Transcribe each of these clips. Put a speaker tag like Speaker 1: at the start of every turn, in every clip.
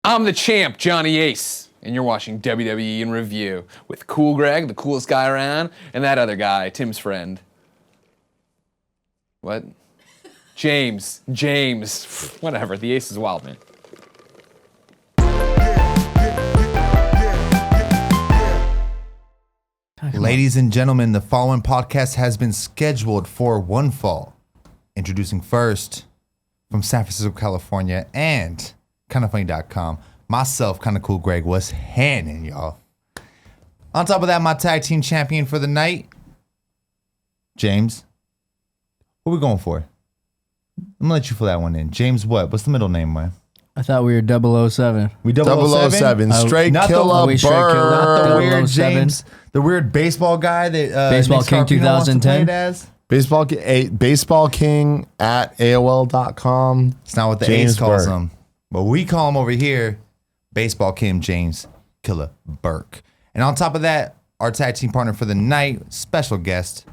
Speaker 1: I'm the champ, Johnny Ace, and you're watching WWE In Review with Cool Greg, the coolest guy around, and that other guy, Tim's friend. What? James. Whatever, the Ace is wild, man.
Speaker 2: Ladies and gentlemen, the following podcast has been scheduled for one fall. Introducing first, from San Francisco, California, and kindafunny.com, myself, Kinda Cool Greg, what's happening, y'all? On top of that, my tag team champion for the night, James. What are we going for? I'm gonna let you fill that one in. James what? What's the middle name, man?
Speaker 3: I thought we were 007.
Speaker 2: We
Speaker 4: 007, straight
Speaker 3: not
Speaker 4: killer
Speaker 3: the, straight killer, not
Speaker 2: the
Speaker 3: the
Speaker 2: weird
Speaker 3: 007.
Speaker 2: James, the weird baseball guy that
Speaker 3: Baseball
Speaker 2: Nick
Speaker 3: King
Speaker 2: Scarpino wants to play
Speaker 3: 2010.
Speaker 2: it as.
Speaker 4: Baseball King at AOL.com.
Speaker 2: It's not what the
Speaker 4: James
Speaker 2: Ace calls
Speaker 4: Burke.
Speaker 2: him. But we call him over here Baseball King James Killer Burke. And on top of that, our tag team partner for the night, special guest,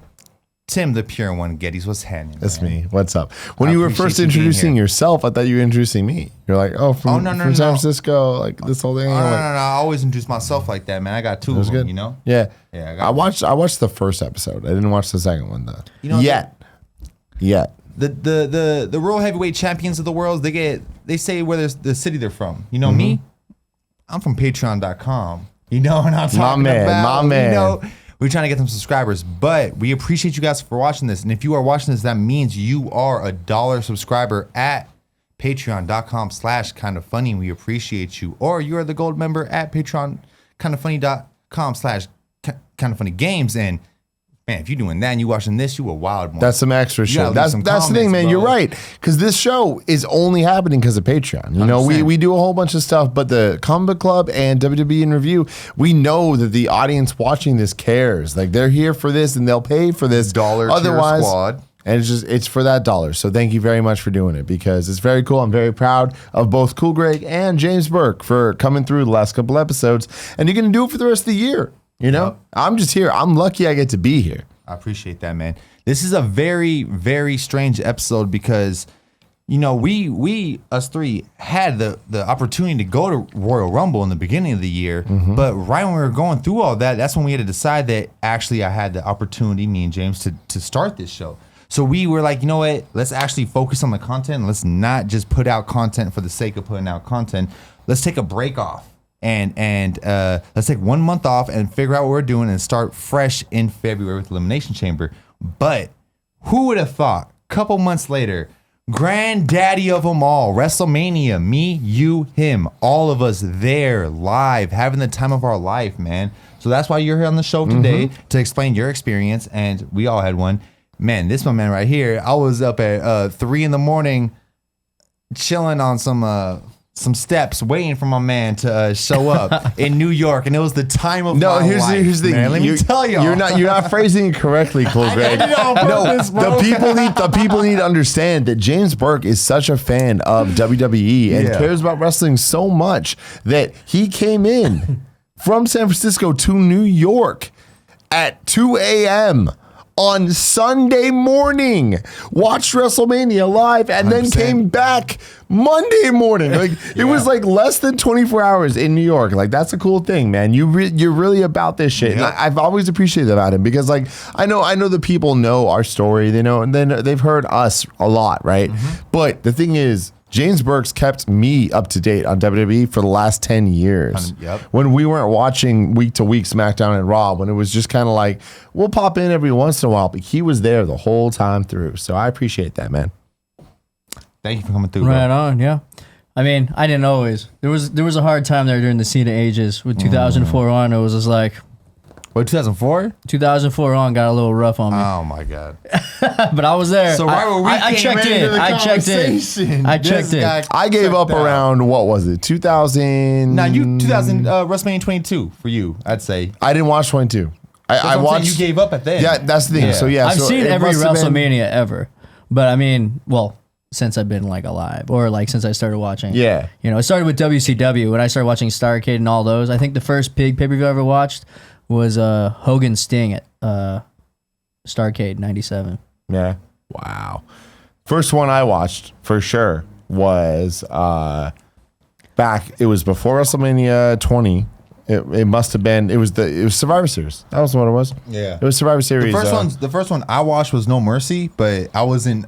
Speaker 2: Tim the Pure One Gettys. What's happening?
Speaker 4: That's
Speaker 2: man?
Speaker 4: me. What's up? When
Speaker 2: I
Speaker 4: you were
Speaker 2: appreciate
Speaker 4: first
Speaker 2: you being
Speaker 4: introducing
Speaker 2: here.
Speaker 4: yourself, I thought you were introducing me. You're like, from
Speaker 2: no,
Speaker 4: San Francisco, like this whole thing.
Speaker 2: No,
Speaker 4: I'm like,
Speaker 2: I always introduce myself like that, man. I got two
Speaker 4: That was
Speaker 2: of them,
Speaker 4: good.
Speaker 2: you know?
Speaker 4: Yeah.
Speaker 2: Yeah,
Speaker 4: I watched the first episode. I didn't watch the second one though.
Speaker 2: You know,
Speaker 4: Yet.
Speaker 2: The World Heavyweight Champions of the world, they say where the city they're from. You know me? I'm from Patreon.com. You know what I'm talking about?
Speaker 4: My man.
Speaker 2: You know, we're trying to get some subscribers, but we appreciate you guys for watching this. And if you are watching this, that means you are a $1 subscriber at patreon.com/kindafunny. We appreciate you. Or you are the gold member at patreon.com/kindafunnygames. And man, if you're doing that and you watching this, you a wild one.
Speaker 4: That's some extra
Speaker 2: You
Speaker 4: shit.
Speaker 2: gotta leave
Speaker 4: That's
Speaker 2: some
Speaker 4: the thing,
Speaker 2: comments,
Speaker 4: man.
Speaker 2: bro.
Speaker 4: You're right. Because this show is only happening because of Patreon. You know,
Speaker 2: 100%.
Speaker 4: we do a whole bunch of stuff, but the Comic Book Club and WWE In Review, we know that the audience watching this cares. Like they're here for this and they'll pay for this.
Speaker 2: Dollar tier
Speaker 4: Otherwise,
Speaker 2: squad.
Speaker 4: and it's for that dollar. So thank you very much for doing it because it's very cool. I'm very proud of both Cool Greg and James Burke for coming through the last couple episodes. And you're going to do it for the rest of the year. You know,
Speaker 2: Yep.
Speaker 4: I'm just here. I'm lucky I get to be here.
Speaker 2: I appreciate that, man. This is a very, very strange episode because, you know, we us three had the opportunity to go to Royal Rumble in the beginning of the year, but right when we were going through all that, that's when we had to decide that actually I had the opportunity, me and James, to start this show. So we were like, you know what? Let's actually focus on the content. Let's not just put out content for the sake of putting out content. Let's take a break off. And let's take 1 month off and figure out what we're doing and start fresh in February with Elimination Chamber. But who would have thought, a couple months later, granddaddy of them all, WrestleMania, me, you, him, all of us there live, having the time of our life, man. So that's why you're here on the show today to explain your experience. And we all had one. Man, this my man right here. I was up at 3 a.m. chilling on some steps waiting for my man to show up in New York, and it was the time of my life.
Speaker 4: Here's the
Speaker 2: man. Let me tell y'all.
Speaker 4: You're not phrasing it correctly, Cool Greg.
Speaker 2: did it on purpose, bro.
Speaker 4: the people need to understand that James Burke is such a fan of WWE and
Speaker 2: Yeah.
Speaker 4: cares about wrestling so much that he came in from San Francisco to New York at 2 a.m. on Sunday morning, watched WrestleMania live, and then
Speaker 2: 100%.
Speaker 4: came back Monday morning. Like it was like less than 24 hours in New York. Like that's a cool thing, man. You're really about this shit. And
Speaker 2: Yep.
Speaker 4: I've always appreciated that about him because like I know the people know our story. They know, and then they've heard us a lot, right? But the thing is, James Burke's kept me up to date on WWE for the last 10 years.
Speaker 2: Yep.
Speaker 4: When we weren't watching week to week SmackDown and Raw, when it was just kind of like, we'll pop in every once in a while, but he was there the whole time through. So I appreciate that, man.
Speaker 2: Thank you for coming through,
Speaker 3: Right
Speaker 2: bro.
Speaker 3: on, yeah. I mean, I didn't always. There was a hard time there during the Cena ages. With 2004 on, it was just like
Speaker 2: What, 2004?
Speaker 3: 2004 on got a little rough on me.
Speaker 2: Oh my God.
Speaker 3: But I was there.
Speaker 2: So right when we
Speaker 3: I
Speaker 2: came
Speaker 3: checked
Speaker 2: into
Speaker 3: in.
Speaker 2: the
Speaker 3: I checked in.
Speaker 2: conversation,
Speaker 3: I
Speaker 2: this
Speaker 3: checked in.
Speaker 2: guy
Speaker 4: I gave up
Speaker 2: checked out.
Speaker 4: around, what was it, 2000?
Speaker 2: Now you 2000 WrestleMania 22 for you, I'd say.
Speaker 4: I didn't watch 22. I
Speaker 2: That's what I'm saying,
Speaker 4: watched.
Speaker 2: You gave up at then.
Speaker 4: Yeah, that's the thing.
Speaker 2: Yeah.
Speaker 4: So yeah,
Speaker 3: I've
Speaker 4: so
Speaker 3: seen
Speaker 4: it
Speaker 3: every
Speaker 4: must have been-
Speaker 3: WrestleMania ever. But I mean, well, since I've been like alive or like since I started watching.
Speaker 4: Yeah.
Speaker 3: You know, it started with WCW when I started watching Starrcade and all those. I think the first big pay-per-view I ever watched was Hogan Sting at Starrcade 97.
Speaker 4: Yeah. Wow. First one I watched for sure was back. It was before WrestleMania 20. It must have been. It was Survivor Series. That was what it was.
Speaker 2: Yeah.
Speaker 4: It was Survivor Series.
Speaker 2: The first one I watched was No Mercy, but I wasn't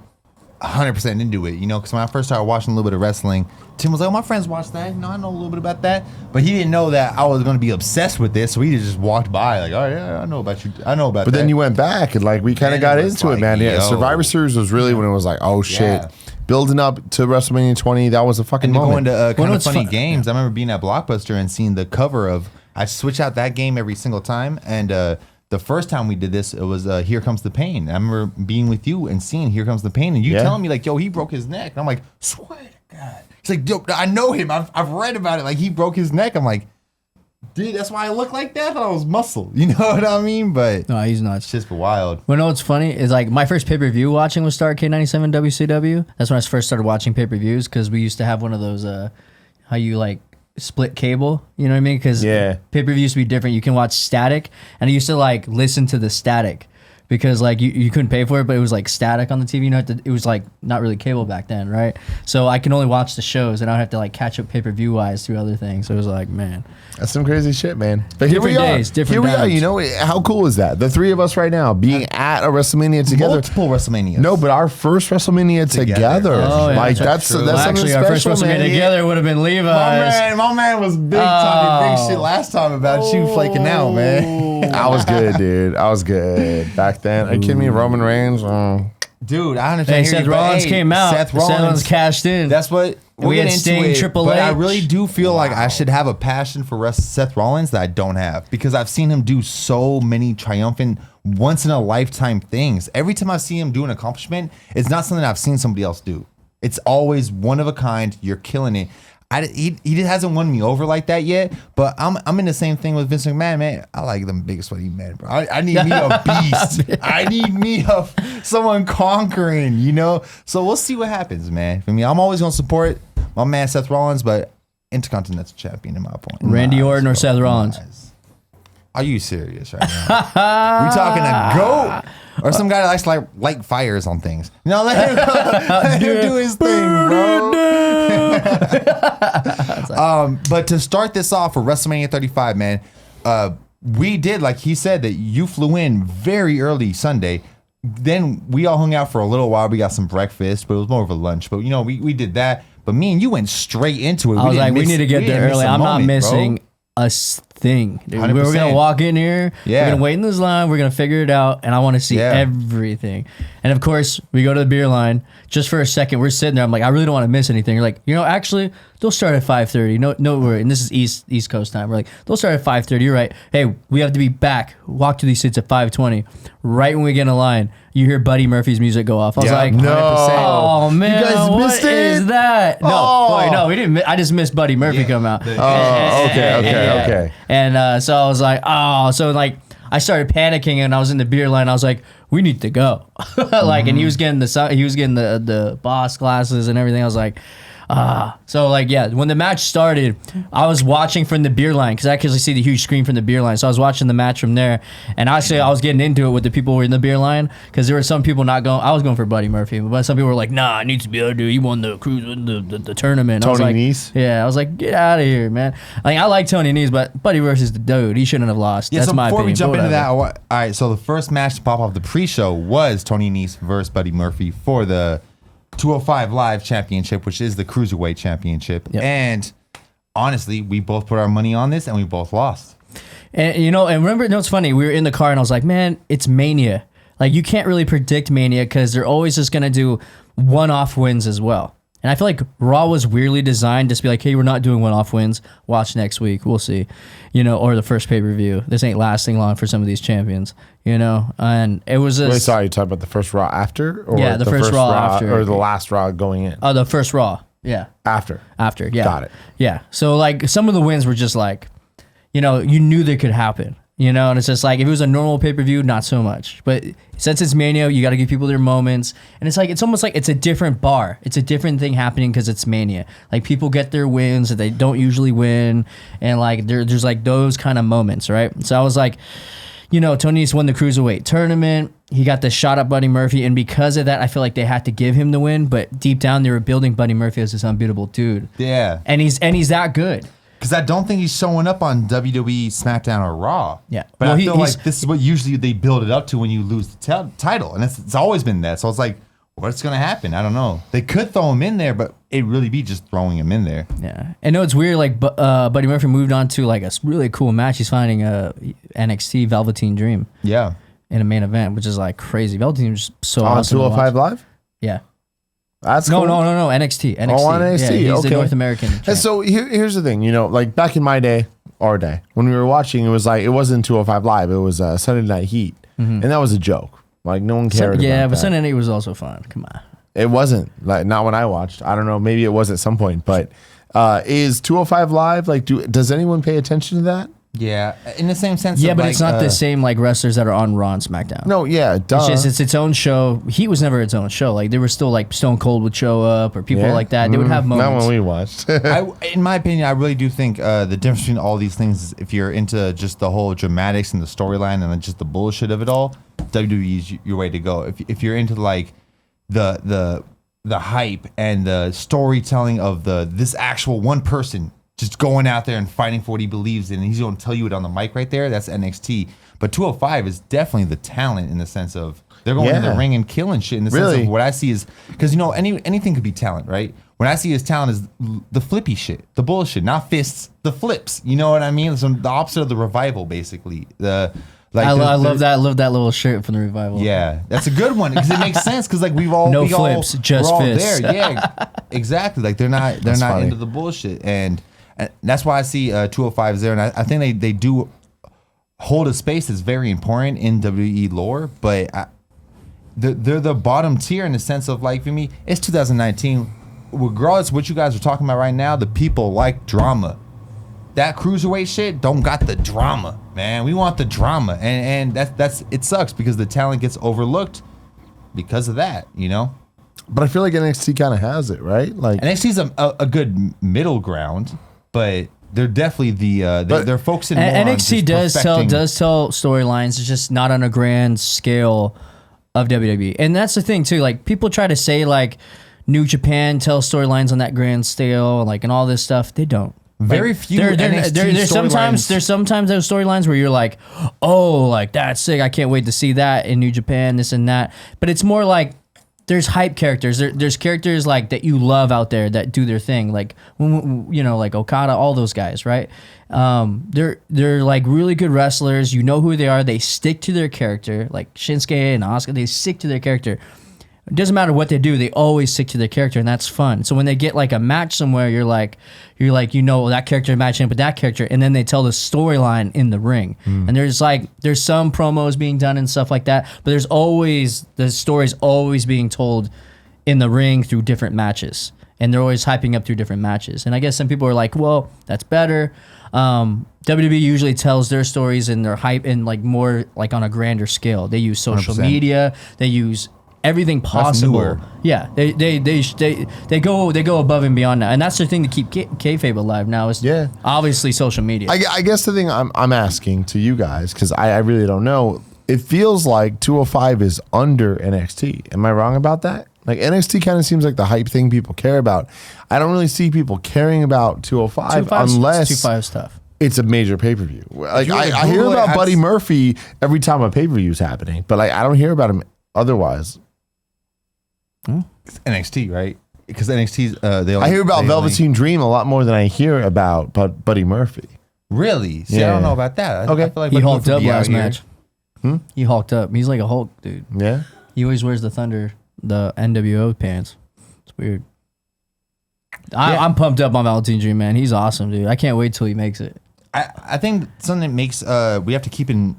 Speaker 2: 100% into it, because when I first started watching a little bit of wrestling, Tim was like, "Oh, my friends watch that. I know a little bit about that," but he didn't know that I was going to be obsessed with this, so he just walked by like, "Oh yeah, I know about you. I know about that."
Speaker 4: But then you went back and we kind of got into it, man. Yeah, Survivor Series was really when it was like, oh shit.
Speaker 2: Yeah.
Speaker 4: Building up to WrestleMania 20, that was a fucking
Speaker 2: And to go
Speaker 4: moment.
Speaker 2: into kind of funny
Speaker 3: fun-
Speaker 2: games, I remember being at Blockbuster and seeing the cover of. I switch out that game every single time, and the first time we did this, it was Here Comes the Pain. I remember being with you and seeing Here Comes the Pain, and you telling me like, "Yo, he broke his neck." And I'm like, "Swear to God." He's like, "Yo, I know him. I've read about it. Like he broke his neck." I'm like, "Dude, that's why I look like that. I thought I was muscle." You know what I mean? But
Speaker 3: No, he's nuts.
Speaker 2: it's just wild.
Speaker 3: Well, you know what's funny is like my first pay-per-view watching was Starrcade 97 WCW. That's when I first started watching pay-per-views because we used to have one of those how you like split cable, you know what I mean? Because pay-per-view used to be different. You can watch static, and I used to like listen to the static because like you couldn't pay for it, but it was like static on the TV. It was like not really cable back then, right? So I can only watch the shows, and I would have to like catch up pay-per-view wise through other things. So it was like, man,
Speaker 4: That's some crazy shit, man. But here we
Speaker 3: Different days,
Speaker 4: are.
Speaker 3: different
Speaker 4: Here we are.
Speaker 3: times.
Speaker 4: You know how cool is that? The three of us right now being at a WrestleMania together.
Speaker 2: Multiple WrestleManias.
Speaker 4: No, but our first WrestleMania together.
Speaker 3: Oh, yeah,
Speaker 4: like
Speaker 3: that's
Speaker 4: that's
Speaker 3: well,
Speaker 4: something
Speaker 3: actually, our first
Speaker 4: special,
Speaker 3: WrestleMania
Speaker 4: man.
Speaker 3: together would have been Levi's.
Speaker 2: My man was big talking big shit last time about you flaking out, man.
Speaker 4: I was good, dude. I was good back then. Are you kidding me? Roman Reigns.
Speaker 2: Dude, I
Speaker 3: Hey,
Speaker 2: understand.
Speaker 3: Seth Rollins came out.
Speaker 2: Seth
Speaker 3: Seth Rollins
Speaker 2: Rollins
Speaker 3: cashed in.
Speaker 2: That's what
Speaker 3: We had Sting, Triple
Speaker 2: But I
Speaker 3: H.
Speaker 2: really do feel like I should have a passion for Seth Rollins that I don't have because I've seen him do so many triumphant, once in a lifetime things. Every time I see him do an accomplishment, it's not something I've seen somebody else do. It's always one of a kind. You're killing it. He just hasn't won me over like that yet, but I'm in the same thing with Vince McMahon, man. I like them big sweaty men, bro. I need me a beast. I need me someone conquering, So we'll see what happens, man. For me, I'm always gonna support my man Seth Rollins, but Intercontinental Champion in my point.
Speaker 3: Randy Orton or Seth Rollins?
Speaker 2: Are you serious right now? We talking a GOAT or some guy that likes to light fires on things? No, let him do his thing, bro. But to start this off for WrestleMania 35, man, we did, like he said, that you flew in very early Sunday. Then we all hung out for a little while. We got some breakfast, but it was more of a lunch. But, we did that. But me and you went straight into it.
Speaker 3: I was like, we need to get there early. I'm not missing a thing. Dude. We're going to walk in here.
Speaker 2: Yeah.
Speaker 3: We're going to wait in this line. We're going to figure it out. And I want to see everything. And of course, we go to the beer line. Just for a second, we're sitting there. I'm like, I really don't want to miss anything. You're like, actually, they'll start at 5:30. No worry. And this is East Coast time. We're like, they'll start at 5:30. You're right. Hey, we have to be back. Walk to these seats at 5:20. Right when we get in line, you hear Buddy Murphy's music go off. I was like,
Speaker 4: no.
Speaker 3: 100%. Oh, man.
Speaker 4: You guys
Speaker 3: what
Speaker 4: missed it?
Speaker 3: is that? No, wait, no, we didn't. I just missed Buddy Murphy come out.
Speaker 4: Okay.
Speaker 3: And so I was like, I started panicking, and I was in the beer line. I was like, we need to go. And he was getting the boss glasses and everything. I was like, So when the match started, I was watching from the beer line because I could see the huge screen from the beer line. So I was watching the match from there, and actually I was getting into it with the people who were in the beer line because there were some people not going. I was going for Buddy Murphy, but some people were like, "Nah, it needs to be other dude. He won the cruise, the tournament." I was
Speaker 4: Tony
Speaker 3: like,
Speaker 4: Nese?
Speaker 3: Yeah, I was like, get out of here, man. I like Tony Nese, but Buddy versus the dude, he shouldn't have lost.
Speaker 2: Yeah,
Speaker 3: That's
Speaker 2: so
Speaker 3: my
Speaker 2: before
Speaker 3: opinion.
Speaker 2: we jump
Speaker 3: but
Speaker 2: into that,
Speaker 3: whatever.
Speaker 2: all right, so the first match to pop off the pre-show was Tony Nese versus Buddy Murphy for the 205 Live Championship, which is the Cruiserweight Championship.
Speaker 3: Yep.
Speaker 2: And honestly, we both put our money on this and we both lost.
Speaker 3: And and remember, it's funny. We were in the car, and I was like, "Man, it's Mania. Like you can't really predict Mania because they're always just gonna do one-off wins as well." And I feel like Raw was weirdly designed to be like, "Hey, we're not doing one-off wins. Watch next week. We'll see," or the first pay-per-view. This ain't lasting long for some of these champions, And it was just
Speaker 4: Wait, sorry, you talking about the first Raw after? Or
Speaker 3: Yeah, the first Raw after.
Speaker 4: Or the last Raw going in?
Speaker 3: the first Raw. Yeah,
Speaker 4: After.
Speaker 3: yeah.
Speaker 4: Got it.
Speaker 3: Yeah. So some of the wins were just you knew they could happen. And it's just like if it was a normal pay-per-view, not so much. But since it's Mania, you got to give people their moments. And it's almost like it's a different bar. It's a different thing happening because it's Mania. Like people get their wins that they don't usually win. And there's those kind of moments, right? So I was like, Tony Nese won the Cruiserweight tournament. He got the shot at Buddy Murphy, and because of that, I feel like they had to give him the win. But deep down, they were building Buddy Murphy as this unbeatable dude.
Speaker 2: Yeah.
Speaker 3: And he's that good.
Speaker 2: Because I don't think he's showing up on WWE, SmackDown, or Raw.
Speaker 3: Yeah.
Speaker 2: But
Speaker 3: Well,
Speaker 2: I feel like this is what usually they build it up to when you lose the title. And it's always been that. So it's like, what's going to happen? I don't know. They could throw him in there, but it'd really be just throwing him in there.
Speaker 3: Yeah. I know it's weird. Like, Buddy Murphy moved on to like a really cool match. He's fighting NXT Velveteen Dream.
Speaker 2: Yeah.
Speaker 3: In a main event, which is like crazy. Velveteen was so
Speaker 4: On
Speaker 3: awesome.
Speaker 4: 205 Live?
Speaker 3: Yeah.
Speaker 4: That's
Speaker 3: No,
Speaker 4: cool.
Speaker 3: no, NXT. NXT.
Speaker 4: Oh, on NXT.
Speaker 3: Yeah, he's
Speaker 4: okay.
Speaker 3: the North American champ.
Speaker 4: And so here's the thing, like back in my day, our day, when we were watching, it was like, it wasn't 205 Live. It was Sunday Night Heat. And that was a joke. Like, no one cared
Speaker 3: Yeah,
Speaker 4: about
Speaker 3: but
Speaker 4: that.
Speaker 3: Sunday Night was also fun. Come on.
Speaker 4: It wasn't. Like, not when I watched. I don't know. Maybe it was at some point. But is 205 Live, like, does anyone pay attention to that?
Speaker 2: Yeah. In the same sense
Speaker 3: Yeah,
Speaker 2: of
Speaker 3: but
Speaker 2: like,
Speaker 3: it's not the same like wrestlers that are on Raw and SmackDown.
Speaker 4: No, yeah, duh.
Speaker 3: It's its own show. Heat was never its own show. Like, there were still like Stone Cold would show up or people
Speaker 4: Yeah?
Speaker 3: like that. They would have
Speaker 4: Not
Speaker 3: moments.
Speaker 4: when we watched.
Speaker 2: in my opinion, I really do think the difference between all these things is if you're into just the whole dramatics and the storyline and just the bullshit of it all, WWE is your way to go. If you're into like the hype and the storytelling of this actual one person just going out there and fighting for what he believes in, and he's going to tell you it on the mic right there, that's NXT. But 205 is definitely the talent in the sense of they're going to the
Speaker 4: Yeah.
Speaker 2: ring and killing shit in the
Speaker 4: Really?
Speaker 2: sense of what I see is, because anything could be talent, right? When I see his talent is the flippy shit, the bullshit, not fists, the flips. You know what I mean? So the opposite of the Revival, basically. I
Speaker 3: love that little shirt from the Revival.
Speaker 2: Yeah, that's a good one because it makes sense because like we've all
Speaker 3: No
Speaker 2: we
Speaker 3: flips,
Speaker 2: all,
Speaker 3: just
Speaker 2: we're all
Speaker 3: fists.
Speaker 2: there. Yeah, exactly. Like they're not
Speaker 4: funny.
Speaker 2: into the bullshit, and that's why I see 205 is there, and I think they do hold a space that's very important in WWE lore, but they're the bottom tier in the sense of like for me, it's 2019. Regardless of what you guys are talking about right now, the people like drama. That cruiserweight shit don't got the drama, man. We want the drama, and that's it sucks because the talent gets overlooked because of that,
Speaker 4: But I feel like NXT kind of has it, right? Like,
Speaker 2: NXT's a good middle ground, but they're definitely they're focusing more on
Speaker 3: NXT
Speaker 2: just
Speaker 3: does tell storylines. It's just not on a grand scale of WWE. And that's the thing too. Like people try to say like New Japan tells storylines on that grand scale, like and all this stuff. They don't.
Speaker 2: Very few NXT
Speaker 3: there's sometimes
Speaker 2: storylines.
Speaker 3: those storylines where you're like, oh, like that's sick. I can't wait to see that in New Japan, this and that. But it's more like there's hype characters. There's characters like that you love out there that do their thing. Like like Okada, all those guys, right? They're like really good wrestlers. You know who they are. They stick to their character. Like Shinsuke and Asuka, they stick to their character. It doesn't matter what they do, they always stick to their character, and that's fun. So when they get like a match somewhere, you're like that character matching up with that character, and then they tell the storyline in the ring. And there's some promos being done and stuff like that, but the story's always being told in the ring through different matches, and they're always hyping up through different matches. And I guess some people are like, well, that's better. WWE usually tells their stories and their hype in like more like on a grander scale. They use social
Speaker 2: 100%.
Speaker 3: media. They use everything possible.
Speaker 2: newer.
Speaker 3: Yeah, they go above and beyond now, and that's the thing to keep kayfabe alive now. Is obviously social media.
Speaker 4: I guess the thing I'm asking to you guys, because I really don't know, it feels like 205 is under NXT. Am I wrong about that? Like NXT kind of seems like the hype thing people care about. I don't really see people caring about 205 unless
Speaker 3: 205 stuff.
Speaker 4: it's a major pay-per-view. Like
Speaker 2: you were to
Speaker 4: I hear
Speaker 2: Google it,
Speaker 4: about
Speaker 2: I'd
Speaker 4: Buddy
Speaker 2: s-
Speaker 4: Murphy every time a pay-per-view is happening, but like I don't hear about him otherwise.
Speaker 2: It's NXT, right? Because NXT's
Speaker 4: I hear about Velveteen Dream a lot more than I hear about Buddy Murphy.
Speaker 2: Really? See, I
Speaker 4: Yeah.
Speaker 2: don't know about that.
Speaker 4: Okay.
Speaker 2: I feel like
Speaker 3: He
Speaker 2: Buddy
Speaker 3: hulked
Speaker 2: Murphy
Speaker 3: up
Speaker 2: be out
Speaker 3: last
Speaker 2: here.
Speaker 3: match. He hulked up. He's like a Hulk, dude.
Speaker 4: Yeah.
Speaker 3: He always wears the NWO pants. It's weird. I'm pumped up on Velveteen Dream, man. He's awesome, dude. I can't wait till he makes it.
Speaker 2: I think something that makes we have to keep in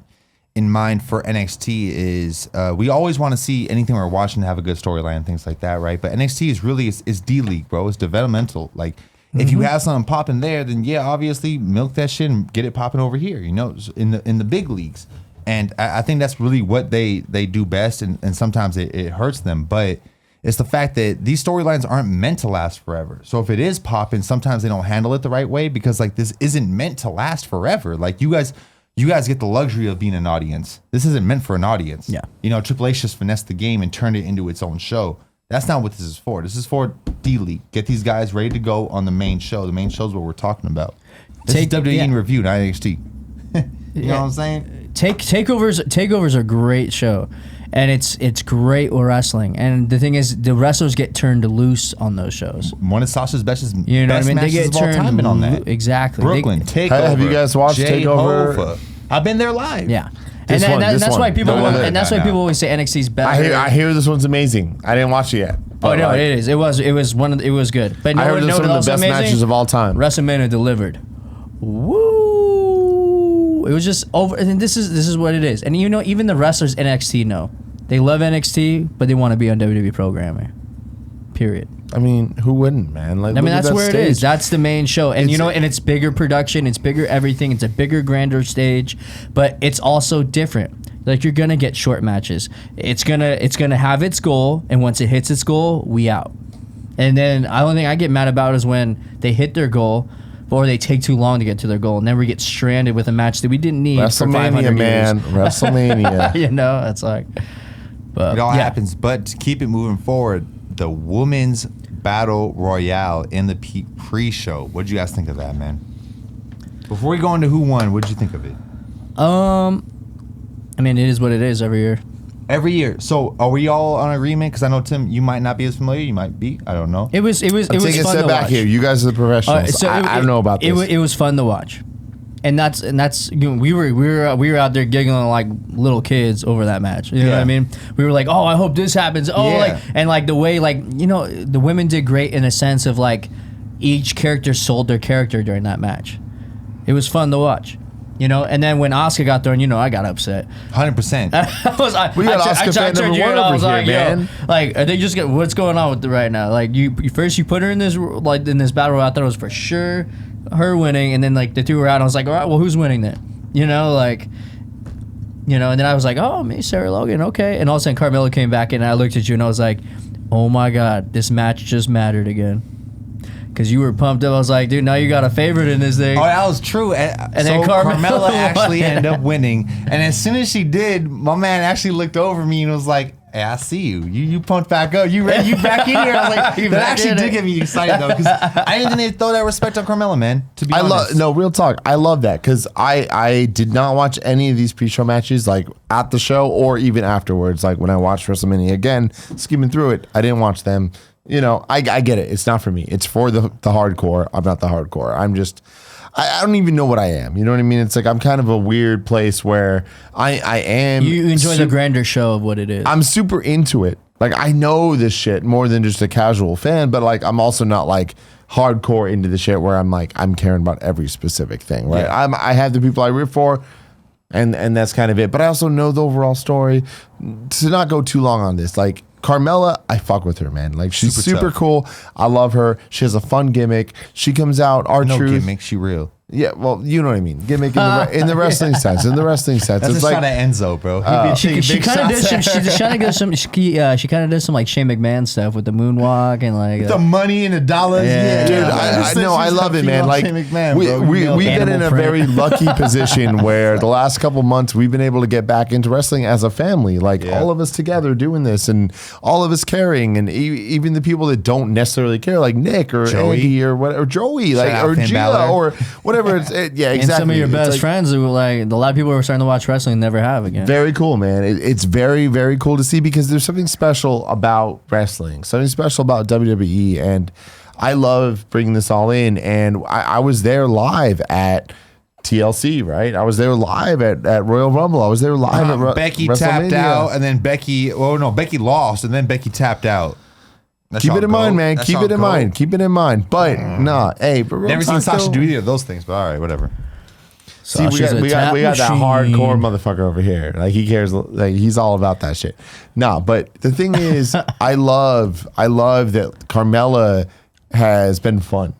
Speaker 2: mind for NXT is we always want to see anything we're watching to have a good storyline and things like that, right? But NXT is really is D League, bro. It's developmental. Like if you have something popping there, then yeah, obviously milk that shit and get it popping over here, in the big leagues. And I think that's really what they do best, and sometimes it hurts them, but it's the fact that these storylines aren't meant to last forever. So if it is popping, sometimes they don't handle it the right way because like this isn't meant to last forever. Like you guys you guys get the luxury of being an audience. This isn't meant for an audience.
Speaker 3: Yeah.
Speaker 2: You know, Triple H just finessed the game and turned it into its own show. That's not what this is for. This is for D-League. Get these guys ready to go on the main show. The main show is what we're talking about. This is WWE in review, not NXT. You know what I'm saying?
Speaker 3: Takeovers are a great show, and it's great with wrestling. And the thing is, the wrestlers get turned loose on those shows.
Speaker 2: One of Sasha's best,
Speaker 3: You know what
Speaker 2: best
Speaker 3: I mean? They
Speaker 2: matches
Speaker 3: get
Speaker 2: of all
Speaker 3: turned
Speaker 2: time been on that.
Speaker 3: Exactly.
Speaker 2: Brooklyn, Takeover.
Speaker 4: Have you guys watched
Speaker 2: Jay
Speaker 4: Takeover?
Speaker 2: Hova. I've been there live.
Speaker 3: Yeah.
Speaker 4: This one, this
Speaker 3: that's
Speaker 4: one.
Speaker 3: why people
Speaker 4: The one
Speaker 3: and that's
Speaker 2: that-
Speaker 3: why people always say NXT's better.
Speaker 4: I hear this one's amazing. I didn't watch it yet.
Speaker 3: Oh
Speaker 4: but,
Speaker 3: no,
Speaker 4: like,
Speaker 3: it is. It was one of the, it was good. But
Speaker 4: I heard this one of the best matches of all time.
Speaker 3: WrestleMania delivered. Woo! It was just over. And this is what it is. And you know, even the wrestlers NXT know they love NXT, but they want to be on WWE programming. Period.
Speaker 4: I mean, who wouldn't, man? Like,
Speaker 3: I mean,
Speaker 4: look at
Speaker 3: that's
Speaker 4: that
Speaker 3: where it
Speaker 4: stage.
Speaker 3: is. That's the main show, and
Speaker 4: It's-
Speaker 3: and it's bigger production, it's bigger everything, it's a bigger, grander stage, but it's also different. Like you're gonna get short matches. It's gonna have its goal, and once it hits its goal, we out. And then the only thing I get mad about is when they hit their goal, or they take too long to get to their goal, and then we get stranded with a match that we didn't need for 500
Speaker 4: WrestleMania, man.
Speaker 3: years.
Speaker 4: WrestleMania.
Speaker 3: You know, it's like, but
Speaker 2: It all
Speaker 3: yeah.
Speaker 2: happens. But to keep it moving forward, the women's battle royale in the pre-show. What did you guys think of that, man? Before we go into who won, what did you think of it?
Speaker 3: I mean, it is what it is every year.
Speaker 2: Every year. So are we all on agreement? Because I know, Tim, you might not be as familiar. You might be. I don't know.
Speaker 3: It was
Speaker 4: Take a
Speaker 3: fun
Speaker 4: step
Speaker 3: to
Speaker 4: back
Speaker 3: watch.
Speaker 4: here. You guys are the professionals. I don't know about this.
Speaker 3: It was fun to watch, and that's you know, we were out there giggling like little kids over that match. You know what
Speaker 2: Yeah.
Speaker 3: I mean? We were like, oh, I hope this happens. Oh,
Speaker 2: Yeah.
Speaker 3: like and like the way like you know the women did great in a sense of like each character sold their character during that match. It was fun to watch. You know, and then when Asuka got thrown, you know, I got upset.
Speaker 2: 100%.
Speaker 4: We got Asuka fan number one over here, man.
Speaker 3: Like, are they just get what's going on with it right now? Like, you first you put her in this battle royale. I thought it was for sure her winning, and then like they threw her out. I was like, all right, well, who's winning then? You know, like, you know, and then I was like, oh, me, Sarah Logan, okay. And all of a sudden, Carmella came back, and I looked at you, and I was like, oh my god, this match just mattered again. Because you were pumped up. I was like, dude, now you got a favorite in this thing.
Speaker 2: Oh, that was true. And
Speaker 3: then
Speaker 2: so
Speaker 3: Carmella
Speaker 2: Carmella actually
Speaker 3: won.
Speaker 2: ended up winning. And as soon as she did, my man actually looked over me and was like, hey, I see you. You pumped back up. You ready? You back in here? I was like,
Speaker 3: You
Speaker 2: that
Speaker 3: back
Speaker 2: actually
Speaker 3: in
Speaker 2: did
Speaker 3: it.
Speaker 2: get me excited, though, because I didn't need to throw that respect on Carmella, man, to be honest.
Speaker 4: Real talk. I love that because I did not watch any of these pre-show matches like at the show or even afterwards. Like when I watched WrestleMania again, skimming through it, I didn't watch them. You know, I get it. It's not for me. It's for the hardcore. I'm not the hardcore. I'm just, I don't even know what I am. You know what I mean? It's like I'm kind of a weird place where I am.
Speaker 3: You enjoy the grander show of what it is.
Speaker 4: I'm super into it. Like I know this shit more than just a casual fan, but like I'm also not like hardcore into the shit where I'm like I'm caring about every specific thing, right?
Speaker 2: Yeah.
Speaker 4: I have the people I root for, and that's kind of it. But I also know the overall story. To not go too long on this, like Carmella, I fuck with her, man. Like she's
Speaker 2: Super
Speaker 4: super
Speaker 2: tough.
Speaker 4: cool. I love her. She has a fun gimmick. She comes out
Speaker 2: No
Speaker 4: R-Truth.
Speaker 2: gimmick, she real.
Speaker 4: Yeah, well, you know what I mean. Gimmick in the wrestling sense. In the wrestling sense,
Speaker 2: That's
Speaker 4: it's
Speaker 2: a
Speaker 4: like
Speaker 2: shot at Enzo, bro.
Speaker 3: She kind of did some. She kind of did some like Shane McMahon stuff with the moonwalk and like
Speaker 2: the money and the dollars.
Speaker 3: Yeah.
Speaker 4: Dude,
Speaker 3: Yeah.
Speaker 4: I know, I love it, man. Like we've been in a
Speaker 3: Animal
Speaker 4: very
Speaker 3: print.
Speaker 4: lucky position where the last couple months we've been able to get back into wrestling as a family, like
Speaker 2: Yeah.
Speaker 4: all of us together doing this, and all of us caring, and even the people that don't necessarily care, like Nick or
Speaker 2: Joey.
Speaker 4: Andy or whatever, Joey, like
Speaker 2: out
Speaker 4: or
Speaker 2: Finn
Speaker 4: Gia
Speaker 2: Balor.
Speaker 4: or whatever. Yeah,
Speaker 3: and
Speaker 4: exactly.
Speaker 3: some of your
Speaker 4: It's
Speaker 3: best
Speaker 4: like,
Speaker 3: friends who like a lot of people who are starting to watch wrestling never have again.
Speaker 4: very cool, man. It's very, very cool to see because there's something special about wrestling, something special about WWE, and I love bringing this all in. And I was there live at TLC, right? I was there live at Royal Rumble. I was there live at
Speaker 2: Becky
Speaker 4: WrestleMania.
Speaker 2: tapped out, and then Becky lost, and then Becky tapped out. That's
Speaker 4: Keep
Speaker 2: y'all
Speaker 4: it in
Speaker 2: go.
Speaker 4: mind, man.
Speaker 2: That's
Speaker 4: Keep
Speaker 2: y'all
Speaker 4: it in
Speaker 2: go.
Speaker 4: mind. Keep it in mind. But nah, hey, but real
Speaker 2: Never seen
Speaker 4: talk,
Speaker 2: Sasha
Speaker 4: though,
Speaker 2: do either of those things, but all right, whatever.
Speaker 4: See, we
Speaker 3: Sasha's a
Speaker 4: got
Speaker 3: tap
Speaker 4: that
Speaker 3: machine.
Speaker 4: hardcore motherfucker over here. Like he cares. Like he's all about that shit. Nah, but the thing is, I love that Carmella has been fun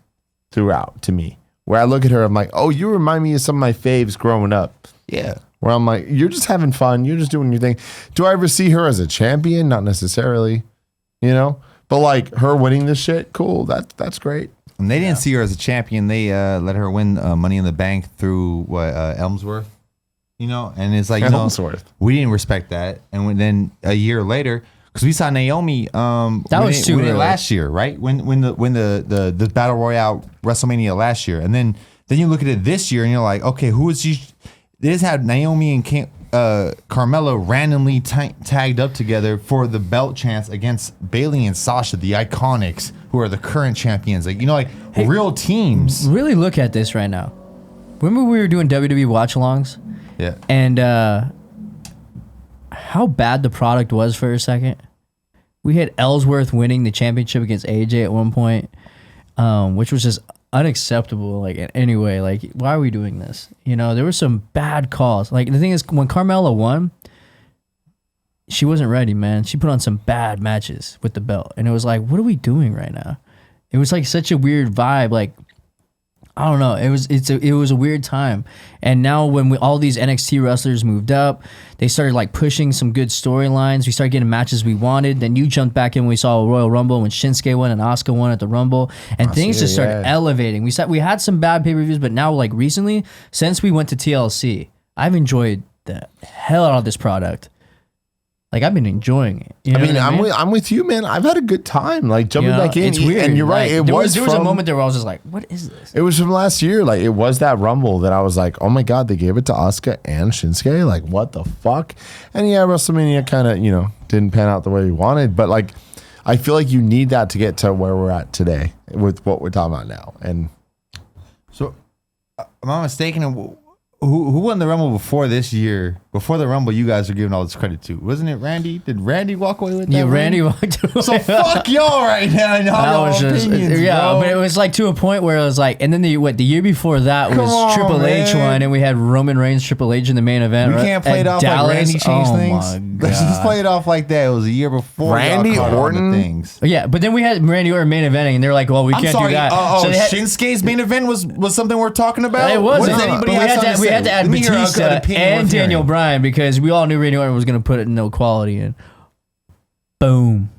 Speaker 4: throughout to me. Where I look at her, I'm like, oh, you remind me of some of my faves growing up.
Speaker 2: Yeah.
Speaker 4: Where I'm like, you're just having fun. You're just doing your thing. Do I ever see her as a champion? Not necessarily, you know. But like her winning this shit, cool. That's great.
Speaker 2: And they didn't see her as a champion. They let her win Money in the Bank through Elmsworth. You know, and it's like, you
Speaker 4: And
Speaker 2: know,
Speaker 4: Ellsworth.
Speaker 2: we didn't respect that. And then a year later, because we saw Naomi
Speaker 3: That was too
Speaker 2: win it
Speaker 3: early.
Speaker 2: last year, right? When the Battle Royale WrestleMania last year. And then you look at it this year and you're like, okay, who is she? They just had Naomi and Carmella randomly tagged up together for the belt chance against Bayley and Sasha, the Iconics, who are the current champions. Like, you know, like real teams.
Speaker 3: Really look at this right now. Remember we were doing WWE watch-alongs?
Speaker 2: Yeah.
Speaker 3: And how bad the product was for a second. We had Ellsworth winning the championship against AJ at one point, which was just unacceptable. Like, in any way, like, why are we doing this? You know, there were some bad calls. Like, the thing is, when Carmella won, she wasn't ready, man. She put on some bad matches with the belt, and it was like, what are we doing right now? It was like such a weird vibe. Like, I don't know. It was a weird time. And now when all these NXT wrestlers moved up, they started like pushing some good storylines. We started getting matches we wanted. Then you jumped back in when we saw a Royal Rumble when Shinsuke won and Asuka won at the Rumble, and things just started elevating. We had some bad pay-per-views, but now like recently, since we went to TLC, I've enjoyed the hell out of this product. Like, I've been enjoying it. You know what I mean?
Speaker 4: I'm with you, man. I've had a good time, like jumping
Speaker 3: You know,
Speaker 4: back in.
Speaker 3: it's weird.
Speaker 4: And you're right.
Speaker 3: Like,
Speaker 4: There was
Speaker 3: a moment there where I was just like, what is this?
Speaker 4: It was from last year. Like, it was that Rumble that I was like, oh my God, they gave it to Asuka and Shinsuke. Like, what the fuck? And yeah, WrestleMania kind of, you know, didn't pan out the way we wanted. But like, I feel like you need that to get to where we're at today with what we're talking about now. And
Speaker 2: So, am I mistaken? Who won the Rumble before this year? Before the Rumble, you guys are giving all this credit to. Wasn't it Randy? Did Randy walk away with that?
Speaker 3: Yeah,
Speaker 2: ring?
Speaker 3: Randy walked away.
Speaker 2: So fuck y'all right now. And all
Speaker 3: That
Speaker 2: y'all
Speaker 3: was just,
Speaker 2: opinions,
Speaker 3: yeah,
Speaker 2: bro.
Speaker 3: but it was like to a point where it was like, and then the year before that
Speaker 2: Come
Speaker 3: was
Speaker 2: on,
Speaker 3: Triple H
Speaker 2: man.
Speaker 3: one, and we had Roman Reigns Triple H in the main event.
Speaker 2: We
Speaker 3: right?
Speaker 2: can't play
Speaker 3: At
Speaker 2: it off
Speaker 3: Dallas.
Speaker 2: like Randy changed
Speaker 3: Oh
Speaker 2: things.
Speaker 3: my
Speaker 2: Let's just
Speaker 3: God.
Speaker 2: play it off like that. It was a year before.
Speaker 4: Randy
Speaker 2: y'all caught on to
Speaker 4: Orton?
Speaker 2: things.
Speaker 3: Yeah, but then we had Randy Orton main eventing, and they're like, well, we
Speaker 2: I'm
Speaker 3: can't
Speaker 2: sorry.
Speaker 3: do that.
Speaker 2: So
Speaker 3: they had-
Speaker 2: Shinsuke's main event was something we're talking about.
Speaker 3: It wasn't.
Speaker 2: What does
Speaker 3: But
Speaker 2: anybody
Speaker 3: we
Speaker 2: have
Speaker 3: had
Speaker 2: something
Speaker 3: to, we
Speaker 2: say?
Speaker 3: had to add
Speaker 2: Let me hear a good
Speaker 3: Batista
Speaker 2: opinion
Speaker 3: and
Speaker 2: worth
Speaker 3: Daniel
Speaker 2: hearing.
Speaker 3: Bryan because we all knew Randy Orton was going to put no quality in. Boom.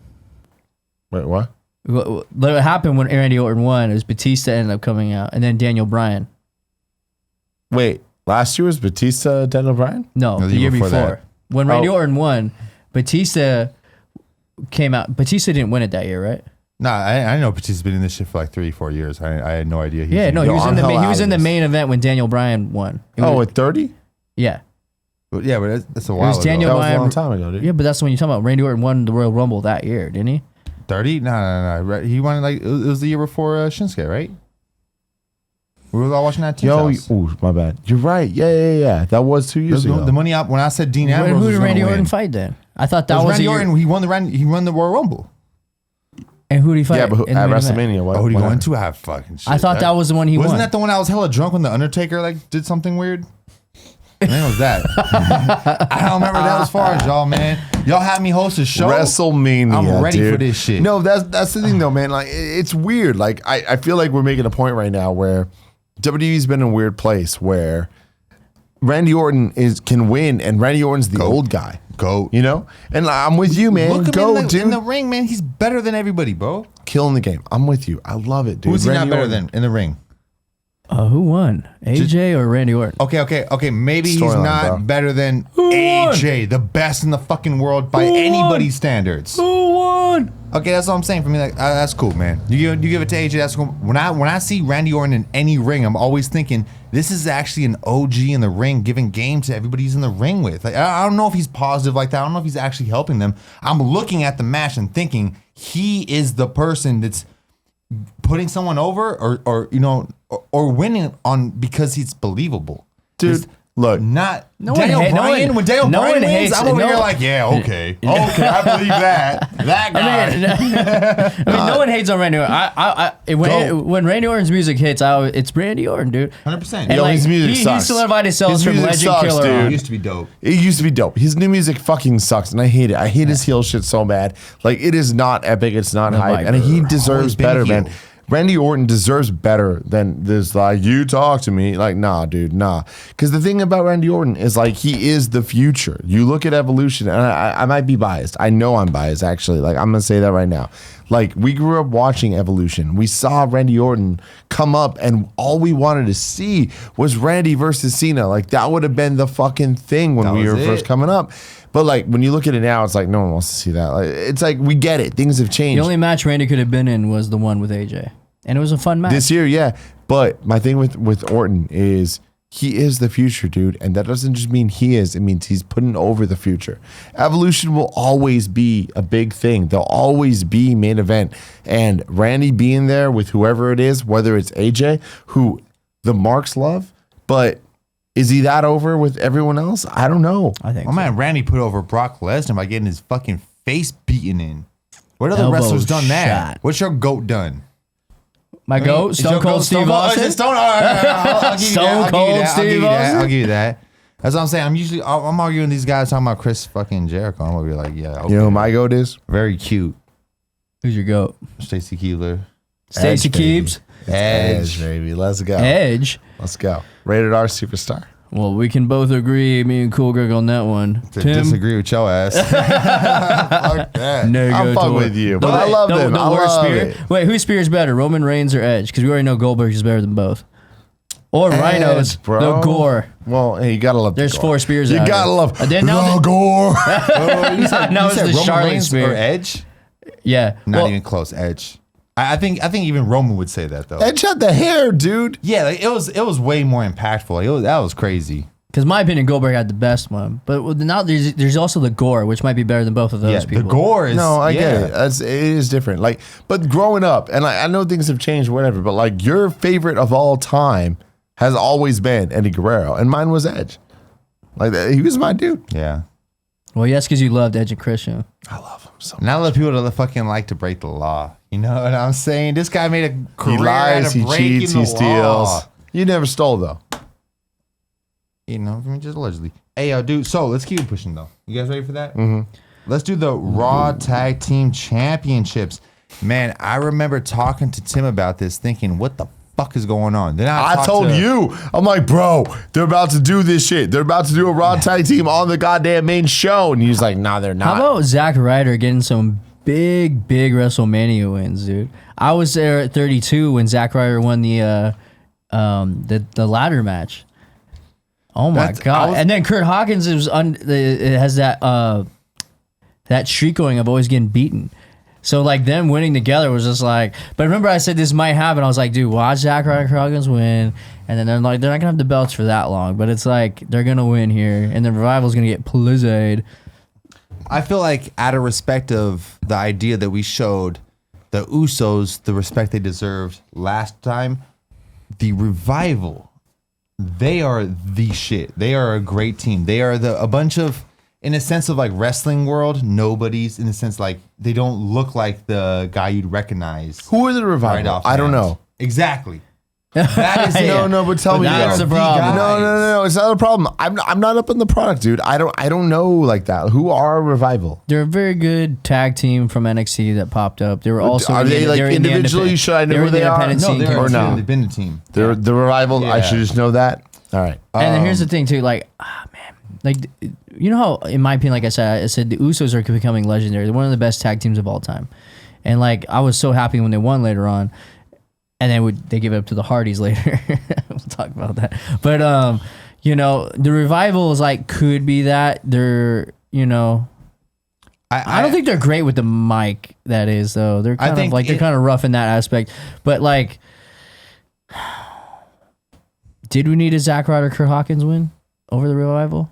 Speaker 4: wait, what?
Speaker 3: What happened when Randy Orton won is Batista ended up coming out, and then Daniel Bryan.
Speaker 4: Wait, last year was Batista, Daniel Bryan?
Speaker 3: No,
Speaker 2: No,
Speaker 3: the year before.
Speaker 2: that.
Speaker 3: When Randy
Speaker 4: Oh.
Speaker 3: Orton won, Batista came out. Batista didn't win it that year, right?
Speaker 2: Nah, I know Batista's been in this shit for like 3-4 years. I had no idea.
Speaker 3: Yeah, no, he
Speaker 4: Yo,
Speaker 3: was in
Speaker 4: I'm
Speaker 3: the
Speaker 4: hell
Speaker 3: he
Speaker 4: out
Speaker 3: was
Speaker 4: of
Speaker 3: in the
Speaker 4: this.
Speaker 3: main event when Daniel Bryan won. It
Speaker 4: Oh,
Speaker 3: was-
Speaker 4: at 30?
Speaker 3: yeah.
Speaker 2: Yeah, but that's a
Speaker 3: It
Speaker 2: while
Speaker 3: was
Speaker 2: ago.
Speaker 3: Daniel
Speaker 4: That was a
Speaker 3: Bryan.
Speaker 4: long time ago, dude.
Speaker 3: Yeah, but that's when you're talking about. Randy Orton won the Royal Rumble that year, didn't he?
Speaker 2: 30? No. Right. He won like it was the year before Shinsuke, right? We were all watching that team.
Speaker 4: Yo, ooh, my bad. You're right. Yeah. That was 2 years ago.
Speaker 2: The money up when I said Dean Ambrose
Speaker 3: Who
Speaker 2: was
Speaker 3: did
Speaker 2: gonna
Speaker 3: Randy
Speaker 2: win.
Speaker 3: Orton fight then? I thought
Speaker 2: It
Speaker 3: that
Speaker 2: was
Speaker 3: was
Speaker 2: Randy
Speaker 3: a year.
Speaker 2: Orton. He won the Royal Rumble.
Speaker 3: And who did he fight?
Speaker 4: Yeah, but
Speaker 3: in the
Speaker 4: at
Speaker 3: main event?
Speaker 4: WrestleMania, what?
Speaker 2: Oh, he
Speaker 4: what
Speaker 2: going
Speaker 4: happened?
Speaker 2: to have fucking shit.
Speaker 3: I thought that was the one he
Speaker 2: Wasn't
Speaker 3: won.
Speaker 2: that the one I was hella drunk when the Undertaker like did something weird? I think it was that. I don't remember that as far as y'all, man. Y'all had me host a show.
Speaker 4: WrestleMania.
Speaker 2: I'm ready
Speaker 4: dude.
Speaker 2: for this shit.
Speaker 4: No, that's the thing though, man. Like it's weird. Like I feel like we're making a point right now where WWE's been in a weird place where Randy Orton can win and Randy Orton's the old guy.
Speaker 2: Go.
Speaker 4: You know? And I'm with you, man.
Speaker 2: Look him
Speaker 4: Go,
Speaker 2: in
Speaker 4: dude.
Speaker 2: in the ring, man. He's better than everybody, bro.
Speaker 4: Killing the game. I'm with you. I love it, dude.
Speaker 2: Who's he
Speaker 4: Randy
Speaker 2: not better
Speaker 4: Orton.
Speaker 2: than in the ring?
Speaker 3: Who won? AJ or Randy Orton?
Speaker 2: Okay. Maybe he's
Speaker 4: Storyline,
Speaker 2: not
Speaker 4: bro.
Speaker 2: better than
Speaker 3: won?
Speaker 2: AJ, the best in the fucking world by
Speaker 3: Who won?
Speaker 2: anybody's standards.
Speaker 3: Who won?
Speaker 2: Okay, that's what I'm saying. For me, like that's cool, man. You give it to AJ. That's cool. When I see Randy Orton in any ring, I'm always thinking this is actually an OG in the ring, giving game to everybody he's in the ring with. Like I don't know if he's positive like that. I don't know if he's actually helping them. I'm looking at the match and thinking he is the person that's putting someone over, or you know, or winning on because he's believable,
Speaker 4: Dude, look.
Speaker 2: Not
Speaker 3: No one
Speaker 2: Daniel
Speaker 3: hate- no
Speaker 2: Bryan.
Speaker 3: one-
Speaker 2: When Daniel
Speaker 3: no
Speaker 2: Bryan
Speaker 3: one
Speaker 2: wins,
Speaker 3: hates-
Speaker 2: I'm over
Speaker 3: no-
Speaker 2: here like, yeah, okay, I believe that. That guy.
Speaker 3: I mean, no one hates on Randy Orton. When Randy Orton's music hits, it's Randy Orton, dude.
Speaker 2: 100%.
Speaker 3: And
Speaker 4: Yo,
Speaker 3: like,
Speaker 4: his music
Speaker 3: he
Speaker 4: sucks.
Speaker 3: solidified himself
Speaker 4: His
Speaker 3: from
Speaker 4: music
Speaker 3: Legend
Speaker 4: sucks,
Speaker 3: Killer
Speaker 4: dude.
Speaker 3: on.
Speaker 2: It used to be dope.
Speaker 4: It used to be dope. His new music fucking sucks, and I hate it. I hate his heel shit so bad. Like it is not epic. It's not hype, and he deserves
Speaker 2: Always been
Speaker 4: better,
Speaker 2: a heel.
Speaker 4: man. Randy Orton deserves better than this. Like you talk to me, like nah, dude, nah. Because the thing about Randy Orton is like he is the future. You look at Evolution, and I might be biased. I know I'm biased actually. Like I'm gonna say that right now. Like, we grew up watching Evolution. We saw Randy Orton come up, and all we wanted to see was Randy versus Cena. Like, that would have been the fucking thing when we were first coming up. But, like, when you look at it now, it's like, no one wants to see that. Like, it's like, we get it. Things have changed.
Speaker 3: The only match Randy could have been in was the one with AJ. And it was a fun match.
Speaker 4: This year, yeah. But my thing with Orton is he is the future, dude. And that doesn't just mean he is. It means he's putting over the future. Evolution will always be a big thing. They'll always be main event. And Randy being there with whoever it is, whether it's AJ, who the marks love, but is he that over with everyone else? I don't know.
Speaker 3: I think
Speaker 2: My man Randy put over Brock Lesnar by getting his fucking face beaten in. What other
Speaker 3: Elbow
Speaker 2: wrestlers done that?
Speaker 3: shot.
Speaker 2: What's your GOAT done?
Speaker 3: My goat, Stone Cold Steve Austin.
Speaker 2: I'll give you
Speaker 3: Stone Cold Steve Austin.
Speaker 2: I'll give you that. That's what I'm saying. I'm arguing these guys talking about Chris fucking Jericho. I'm gonna be like, yeah. Okay.
Speaker 4: You know who my goat is?
Speaker 2: Very cute.
Speaker 3: Who's your goat?
Speaker 2: Stacy Keebler.
Speaker 3: Stacey
Speaker 4: Edge, baby.
Speaker 3: Keebs.
Speaker 4: Edge, baby. Let's go.
Speaker 3: Edge.
Speaker 4: Let's go. Rated R superstar.
Speaker 3: Well, we can both agree, me and Cool Greg on that one.
Speaker 2: To disagree with your ass.
Speaker 4: Fuck that.
Speaker 3: Negatory.
Speaker 4: I'm fucking with you, but I love them. I
Speaker 3: worst
Speaker 4: love
Speaker 3: spear.
Speaker 4: it.
Speaker 3: Wait, whose spear is better, Roman Reigns or Edge? Because we already know Goldberg is better than both. Or Rhinos,
Speaker 4: Edge, bro.
Speaker 3: the gore.
Speaker 4: Well, hey, you gotta love.
Speaker 3: There's
Speaker 4: the gore.
Speaker 3: 4 spears.
Speaker 4: You
Speaker 3: out
Speaker 4: gotta
Speaker 3: here.
Speaker 4: love
Speaker 3: Then now
Speaker 4: the gore.
Speaker 3: no, it's the
Speaker 2: Roman
Speaker 3: Charlotte
Speaker 2: Reigns
Speaker 3: spear.
Speaker 2: or Edge?
Speaker 3: Yeah.
Speaker 2: Not
Speaker 3: Well,
Speaker 2: even close. Edge. I think even Roman would say that though.
Speaker 4: Edge had the hair, dude.
Speaker 2: Yeah, like, it was way more impactful. Like, that was crazy.
Speaker 3: because my opinion, Goldberg had the best one. But now there's also the gore, which might be better than both of those
Speaker 2: Yeah,
Speaker 3: people.
Speaker 2: the gore is.
Speaker 4: No, I get
Speaker 2: yeah.
Speaker 4: it. It is different. Like, but growing up, and I know things have changed, whatever. But like, your favorite of all time has always been Eddie Guerrero, and mine was Edge. Like, he was my dude.
Speaker 2: Yeah.
Speaker 3: Well, yes, because you loved Edge and Christian.
Speaker 4: I love him so much.
Speaker 2: Not a lot of people that fucking like to break the law. You know what I'm saying? This guy made a career
Speaker 4: He lies,
Speaker 2: out of
Speaker 4: he
Speaker 2: breaking
Speaker 4: cheats,
Speaker 2: the
Speaker 4: he steals.
Speaker 2: law.
Speaker 4: You never stole though.
Speaker 2: You know, I mean, just allegedly. Hey, dude. So let's keep it pushing though. You guys ready for that? Mm-hmm. Let's do the Raw Tag Team Championships. Man, I remember talking to Tim about this, thinking, "What the fuck is going on?" Then
Speaker 4: I
Speaker 2: talked
Speaker 4: told
Speaker 2: to-
Speaker 4: you. I'm like, bro, they're about to do this shit. They're about to do a Raw Tag Team on the goddamn main show. And he's like, nah, they're not.
Speaker 3: How about Zack Ryder getting some big WrestleMania wins, dude? I was there at 32 when Zack Ryder won the ladder match. Oh my god! And then Kurt Hawkins it has that streak going of always getting beaten. So like them winning together was just like. But remember, I said this might happen. I was like, dude, watch Zack Ryder, Kurt Hawkins win, and then they're not gonna have the belts for that long. But it's like they're gonna win here, and the Revival's gonna get blizzard.
Speaker 2: I feel like out of respect of the idea that we showed the Usos the respect they deserved last time, the Revival, they are the shit. They are a great team. They are a bunch of, in a sense of like wrestling world, nobodies, in a sense like they don't look like the guy you'd recognize.
Speaker 4: Who are the Revival?
Speaker 2: Right off
Speaker 4: I don't
Speaker 2: hands.
Speaker 4: know.
Speaker 2: Exactly. That is it.
Speaker 4: No, but tell me.
Speaker 3: that's
Speaker 4: though.
Speaker 3: the problem.
Speaker 4: No, it's not a problem. I'm not up on the product, dude. I don't know like that. Who are Revival?
Speaker 3: They're a very good tag team from NXT that popped up. They were also
Speaker 4: Are they, like,
Speaker 3: they were in the
Speaker 4: individually?
Speaker 3: independent-
Speaker 4: Should I know
Speaker 3: they were
Speaker 4: who
Speaker 3: in the
Speaker 4: they are?
Speaker 3: independent
Speaker 2: No,
Speaker 3: scene
Speaker 2: they're
Speaker 4: Or
Speaker 3: came-
Speaker 4: no?
Speaker 2: they've been a team.
Speaker 4: They're the Revival. I
Speaker 2: Yeah.
Speaker 4: should just know that. All right.
Speaker 3: And then here's the thing too, like, man, like, you know how, in my opinion, like I said the Usos are becoming legendary. They're one of the best tag teams of all time, and like I was so happy when they won later on, and then they give it up to the Hardys later. We'll talk about that, but you know, the Revival is like could be that they're, you know. I don't think they're great with the mic. That is though. They're kind of like they're kind of rough in that aspect, but like. Did we need a Zack Ryder, Kurt Hawkins win over the Revival?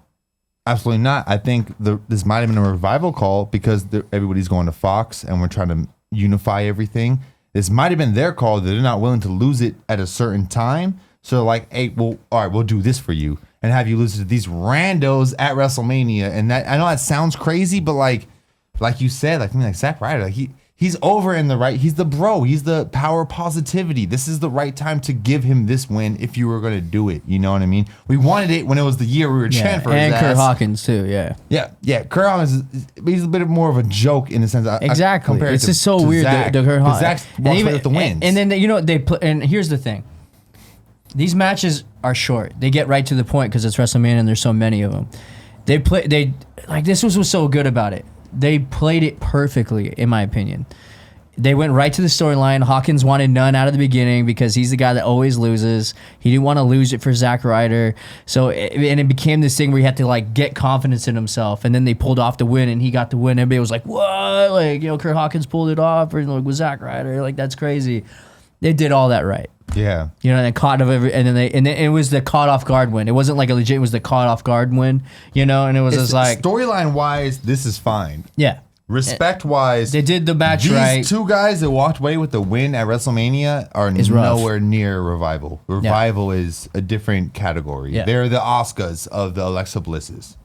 Speaker 2: Absolutely not. I think this might have been a Revival call because everybody's going to Fox and we're trying to unify everything. This might have been their call that they're not willing to lose it at a certain time. So like, hey, well, all right, we'll do this for you and have you lose to these randos at WrestleMania. And that, I know that sounds crazy, but like you said, like I mean, like Zack Ryder, like he's over in the right. He's the bro. He's the power positivity. This is the right time to give him this win if you were going to do it. You know what I mean? We wanted it when it was the year we were chanting for his
Speaker 3: and
Speaker 2: ass.
Speaker 3: Kurt Hawkins too. Yeah,
Speaker 2: Yeah. Kurt Hawkins he's a bit more of a joke in the sense.
Speaker 3: exactly.
Speaker 2: Compared
Speaker 3: It's
Speaker 2: to,
Speaker 3: just so
Speaker 2: to
Speaker 3: weird.
Speaker 2: Zach,
Speaker 3: The Kurt
Speaker 2: 'cause
Speaker 3: Hawkins
Speaker 2: Zach walks away with the wins.
Speaker 3: and then you know they play. And here's the thing: these matches are short. They get right to the point because it's WrestleMania and there's so many of them. They like this was so good about it. They played it perfectly, in my opinion. they went right to the storyline. Hawkins wanted none out of the beginning because he's the guy that always loses. He didn't want to lose it for Zack Ryder. So it became this thing where he had to like get confidence in himself. And then they pulled off the win, and he got the win. Everybody was like, "What? Like, you know, Kurt Hawkins pulled it off, or like with Zack Ryder, like that's crazy." They did all that right.
Speaker 2: Yeah.
Speaker 3: You know, and caught of every, and then it was the caught off guard win. It wasn't like a legit. It was the caught off guard win. You know, and it was just like
Speaker 2: storyline wise, this is fine.
Speaker 3: yeah.
Speaker 2: Respect wise,
Speaker 3: They did the match
Speaker 2: these
Speaker 3: right.
Speaker 2: two guys that walked away with the win at WrestleMania are
Speaker 3: rough.
Speaker 2: nowhere near Revival. Revival is a different category.
Speaker 3: Yeah.
Speaker 2: They're the Oscars of the Alexa Blisses.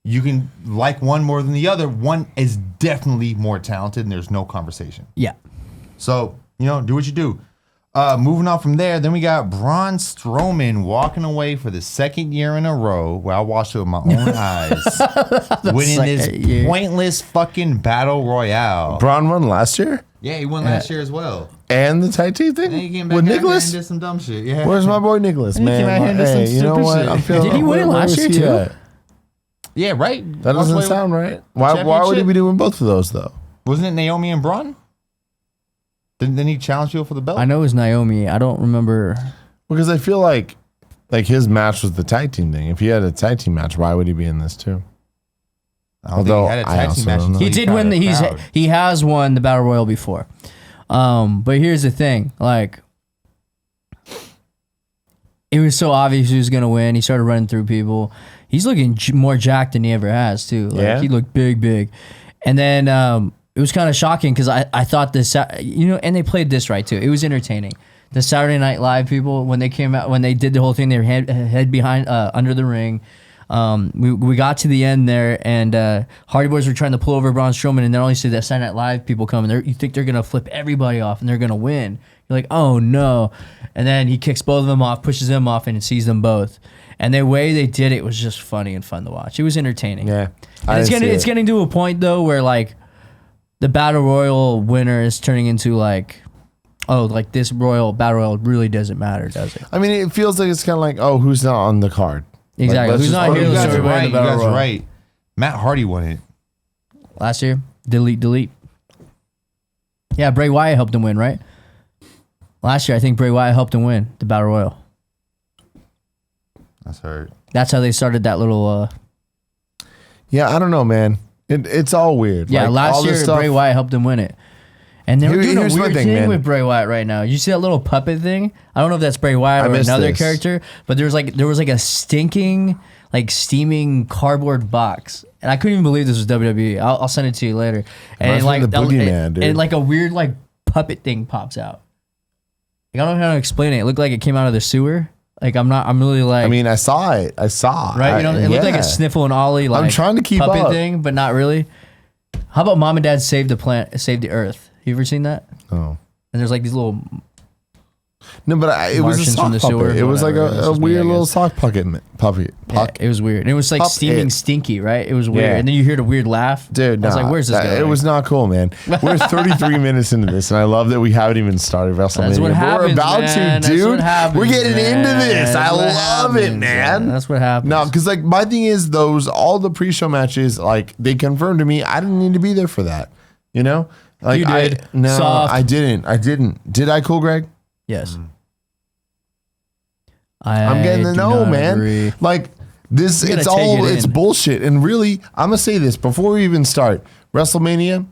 Speaker 2: You can like one more than the other. One is definitely more talented, and there's no conversation.
Speaker 3: Yeah.
Speaker 2: So, you know, do what you do. Moving on from there, then we got Braun Strowman walking away for the second year in a row, where I watched it with my own eyes, winning this
Speaker 3: second year.
Speaker 2: pointless fucking battle royale.
Speaker 4: Braun won last year
Speaker 2: Yeah, he won last year as well.
Speaker 4: and the tag team thing
Speaker 2: And he came back
Speaker 4: with
Speaker 2: out
Speaker 4: Nicholas.
Speaker 2: and did some dumb shit. Yeah.
Speaker 4: Where's my boy Nicholas,
Speaker 2: He came out here and
Speaker 4: man?
Speaker 2: did some
Speaker 4: Hey, you know
Speaker 2: stupid
Speaker 4: what?
Speaker 2: shit.
Speaker 4: I'm feeling.
Speaker 3: Did he win it
Speaker 4: where
Speaker 3: last
Speaker 4: was
Speaker 3: year,
Speaker 4: he
Speaker 3: too?
Speaker 4: at?
Speaker 2: Yeah, right.
Speaker 4: That doesn't
Speaker 2: Also,
Speaker 4: sound right. Why would he
Speaker 2: championship?
Speaker 4: be doing both of those though?
Speaker 2: Wasn't it Naomi and Braun? Didn't he challenge people for the belt?
Speaker 3: I know it was Naomi. I don't remember.
Speaker 4: Because I feel like his match was the tag team thing. If he had a tag team match, why would he be in this too?
Speaker 2: I don't think he had a tag team match. until
Speaker 3: He did win. He has won the battle royal before. But here's the thing, like, it was so obvious he was gonna win. He started running through people. He's looking more jacked than he ever has too. Like,
Speaker 4: Yeah?
Speaker 3: he looked big. And then it was kind of shocking because I thought this, you know, and they played this right too. It was entertaining. The Saturday Night Live people, when they came out, when they did the whole thing, they were head behind under the ring. We got to the end there, and Hardy Boys were trying to pull over Braun Strowman, and then all you see the Saturday Night Live people come, and you think they're gonna flip everybody off, and they're gonna win. You're like, oh no! And then he kicks both of them off, pushes them off, and sees them both. And the way they did it was just funny and fun to watch. It was entertaining.
Speaker 4: Yeah,
Speaker 3: And it's getting to a point though where like the battle royal winner is turning into like, oh, like this battle royal really doesn't matter, does it?
Speaker 4: I mean, it feels like it's kind of like, oh, who's not on the card?
Speaker 3: Exactly.
Speaker 4: let's
Speaker 3: Who's
Speaker 4: just-
Speaker 3: not
Speaker 4: oh,
Speaker 3: here?
Speaker 4: you
Speaker 3: Let's
Speaker 4: guys
Speaker 3: everybody
Speaker 2: right.
Speaker 3: in
Speaker 2: You
Speaker 3: the battle
Speaker 2: guys are
Speaker 3: royal.
Speaker 2: right. Matt Hardy won it.
Speaker 3: Last year, delete. Yeah, Bray Wyatt helped him win, right? Last year, I think Bray Wyatt helped him win the battle royal.
Speaker 2: That's hurt.
Speaker 3: That's how they started that little.
Speaker 4: Yeah, I don't know, man. It's all weird.
Speaker 3: Yeah,
Speaker 4: Like, all
Speaker 3: last
Speaker 4: this
Speaker 3: year
Speaker 4: stuff-
Speaker 3: Bray Wyatt helped him win it. And they were doing a
Speaker 4: here's my
Speaker 3: weird
Speaker 4: thing,
Speaker 3: thing
Speaker 4: man.
Speaker 3: with Bray Wyatt right now. You see that little puppet thing? I don't know if that's Bray Wyatt
Speaker 4: I
Speaker 3: or
Speaker 4: missed
Speaker 3: another
Speaker 4: this.
Speaker 3: character, but there was like a stinking, like steaming cardboard box, and I couldn't even believe this was WWE. I'll send it to you later. And
Speaker 4: Reminds me
Speaker 3: like
Speaker 4: of the Boogeyman, dude.
Speaker 3: and like a weird like puppet thing pops out. Like, I don't know how to explain it. It looked like it came out of the sewer. Like I'm really like.
Speaker 4: I mean, I saw it.
Speaker 3: Right? You know, it looked like a Sniffle and Ollie. Like
Speaker 4: I'm trying to keep
Speaker 3: puppet
Speaker 4: up.
Speaker 3: thing, but not really. How about Mom and Dad Save the Earth? You ever seen that?
Speaker 4: Oh.
Speaker 3: And there's like these little.
Speaker 4: No, but it was a
Speaker 3: Martians from
Speaker 4: sock
Speaker 3: the sewer,
Speaker 4: puppet. It was like
Speaker 3: whatever. It's
Speaker 4: a
Speaker 3: just me, I
Speaker 4: weird little
Speaker 3: guess.
Speaker 4: sock puppet.
Speaker 3: Yeah, it was weird. And it was like
Speaker 4: Puppet.
Speaker 3: steaming stinky, right? It was weird.
Speaker 4: Yeah.
Speaker 3: And then you heard a weird laugh.
Speaker 4: Dude,
Speaker 3: I was like, "Where's this going?"
Speaker 4: It was not cool, man. We're 33 minutes into this, and I love that we haven't even started WrestleMania.
Speaker 3: That's what
Speaker 4: but
Speaker 3: happens,
Speaker 4: we're about
Speaker 3: man.
Speaker 4: to,
Speaker 3: That's
Speaker 4: dude.
Speaker 3: what happens,
Speaker 4: We're getting
Speaker 3: man.
Speaker 4: into this.
Speaker 3: That's
Speaker 4: I
Speaker 3: what
Speaker 4: love it,
Speaker 3: happens,
Speaker 4: man.
Speaker 3: That's what happens.
Speaker 4: No, because like my thing is all the pre-show matches, like they confirmed to me, I didn't need to be there for that. You know, like
Speaker 3: You did.
Speaker 4: No,
Speaker 3: Soft.
Speaker 4: I didn't. Did I, Cool Greg?
Speaker 3: Yes.
Speaker 4: I'm getting to
Speaker 3: do
Speaker 4: know,
Speaker 3: not
Speaker 4: man.
Speaker 3: agree.
Speaker 4: Like this,
Speaker 3: You gotta
Speaker 4: it's
Speaker 3: take
Speaker 4: all
Speaker 3: it
Speaker 4: it's
Speaker 3: in.
Speaker 4: bullshit. And really, I'm gonna say this before we even start. WrestleMania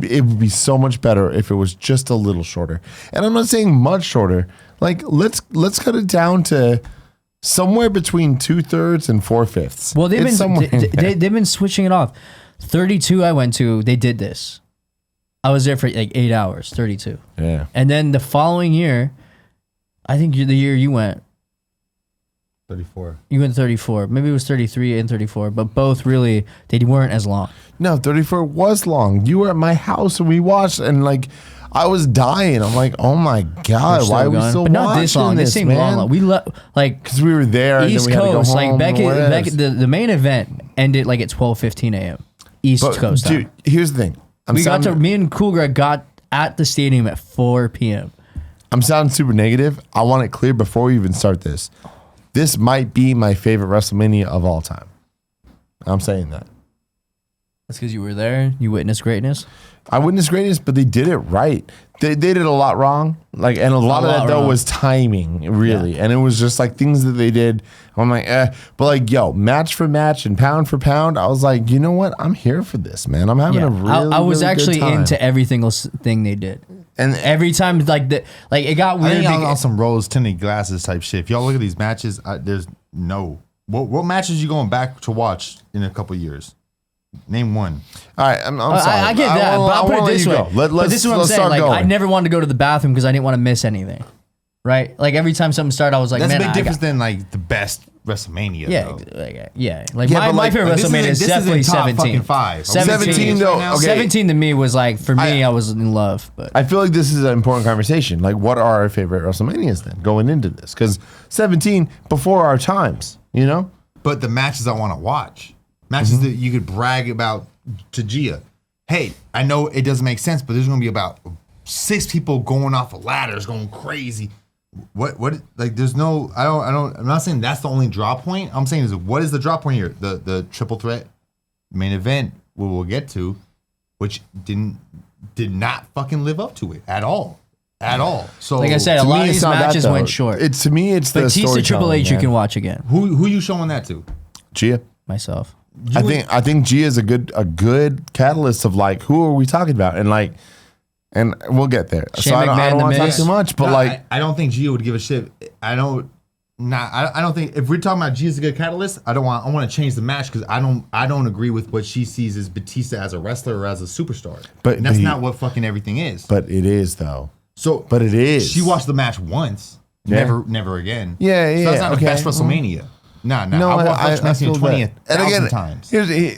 Speaker 4: it would be so much better if it was just a little shorter. And I'm not saying much shorter. Like let's cut it down to somewhere between 2/3 and 4/5.
Speaker 3: Well, they've
Speaker 4: It's somewhere
Speaker 3: been
Speaker 4: in there.
Speaker 3: they've been switching it off. 32 I went to, they did this. I was there for like 8 hours, 32.
Speaker 4: Yeah.
Speaker 3: And then the following year, I think the year you went
Speaker 2: 34.
Speaker 3: 34. Maybe it was 33 and 34, but both really, they weren't as long.
Speaker 4: No, 34 was long. You were at my house and we watched, and like I was dying. I'm like, oh my god,
Speaker 3: We're
Speaker 4: why are we
Speaker 3: going.
Speaker 4: still
Speaker 3: But not
Speaker 4: watching
Speaker 3: this long. This seemed
Speaker 4: man?
Speaker 3: long. We like
Speaker 4: Because we were there
Speaker 3: East
Speaker 4: and then we
Speaker 3: Coast,
Speaker 4: had to go home.
Speaker 3: like
Speaker 4: and whatevs.
Speaker 3: the main event ended like at 12:15 a.m. East
Speaker 4: But,
Speaker 3: Coast
Speaker 4: dude,
Speaker 3: time.
Speaker 4: here's the thing.
Speaker 3: Me and Cool Greg got at the stadium at 4 p.m.
Speaker 4: I'm sounding super negative. I want it clear before we even start this. This might be my favorite WrestleMania of all time. I'm saying that.
Speaker 3: That's because you were there. You witnessed greatness.
Speaker 4: I witnessed greatness, but they did it right. They did it a lot wrong. Like, and a lot of that though
Speaker 3: wrong.
Speaker 4: was timing, really. And it was just like things that they did. I'm like, but like, yo, match for match and pound for pound. I was like, you know what? I'm here for this, man. I'm having a really,
Speaker 3: I was
Speaker 4: really
Speaker 3: actually
Speaker 4: good time.
Speaker 3: into every single thing they did.
Speaker 4: And
Speaker 3: Every time, like it got
Speaker 2: I
Speaker 3: weird.
Speaker 2: think I'm
Speaker 3: because-
Speaker 2: on some rose tinted glasses type shit. If y'all look at these matches, there's no. What matches you going back to watch in a couple years? Name one.
Speaker 4: all right, I'm sorry.
Speaker 3: I get that, but I'll put it this way. But this is what I'm saying. Like, I never wanted to go to the bathroom because I didn't want to miss anything. Right? Like every time something started, I was like,
Speaker 2: That's
Speaker 3: man,
Speaker 2: a big difference than like the best WrestleMania.
Speaker 3: yeah,
Speaker 2: though.
Speaker 3: Like
Speaker 4: Yeah, but
Speaker 3: my
Speaker 4: like,
Speaker 3: favorite
Speaker 2: this
Speaker 3: WrestleMania is
Speaker 2: is
Speaker 3: definitely
Speaker 2: in top
Speaker 3: 17.
Speaker 2: fucking five.
Speaker 4: 17 though, okay.
Speaker 3: 17 to me was like, for me, I was in love. But
Speaker 4: I feel like this is an important conversation. Like, what are our favorite WrestleManias then going into this? Because 17 before our times, you know?
Speaker 2: But the matches I want to watch, matches that you could brag about to Gia. Hey, I know it doesn't make sense, but there's going to be about 6 people going off of ladders, going crazy. What like there's no I'm not saying that's the only draw point. I'm saying is what is the draw point here? The triple threat main event we'll get to, which did not fucking live up to it at all. At all. So
Speaker 3: like I said, a
Speaker 4: to
Speaker 3: lot
Speaker 4: me,
Speaker 3: of
Speaker 4: it's
Speaker 3: these
Speaker 4: not that,
Speaker 3: matches
Speaker 4: though.
Speaker 3: went short.
Speaker 4: To me, it's the
Speaker 3: Batista Triple
Speaker 4: storytelling,
Speaker 3: H you
Speaker 4: man.
Speaker 3: can watch again.
Speaker 2: who you showing that to?
Speaker 4: Gia.
Speaker 3: Myself.
Speaker 4: I think Gia is a good catalyst of like who are we talking about and we'll get there.
Speaker 3: Shane
Speaker 4: So I
Speaker 3: McMahon,
Speaker 4: don't
Speaker 3: The
Speaker 4: want to talk
Speaker 3: Miz.
Speaker 4: too much, but
Speaker 2: No,
Speaker 4: like
Speaker 2: I don't think Gia would give a shit. I don't think if we're talking about Gia's a good catalyst, I want to change the match because I don't agree with what she sees as Batista as a wrestler or as a superstar.
Speaker 4: But
Speaker 2: and that's
Speaker 4: he-
Speaker 2: not what fucking everything is.
Speaker 4: but it is though.
Speaker 2: So
Speaker 4: But it is.
Speaker 2: She watched the match once,
Speaker 4: Yeah.
Speaker 2: never again.
Speaker 4: Yeah,
Speaker 2: So that's not
Speaker 4: okay.
Speaker 2: the best WrestleMania. Nah.
Speaker 4: No,
Speaker 2: I watched
Speaker 4: feel
Speaker 2: WrestleMania 20
Speaker 4: that. And again,
Speaker 2: times.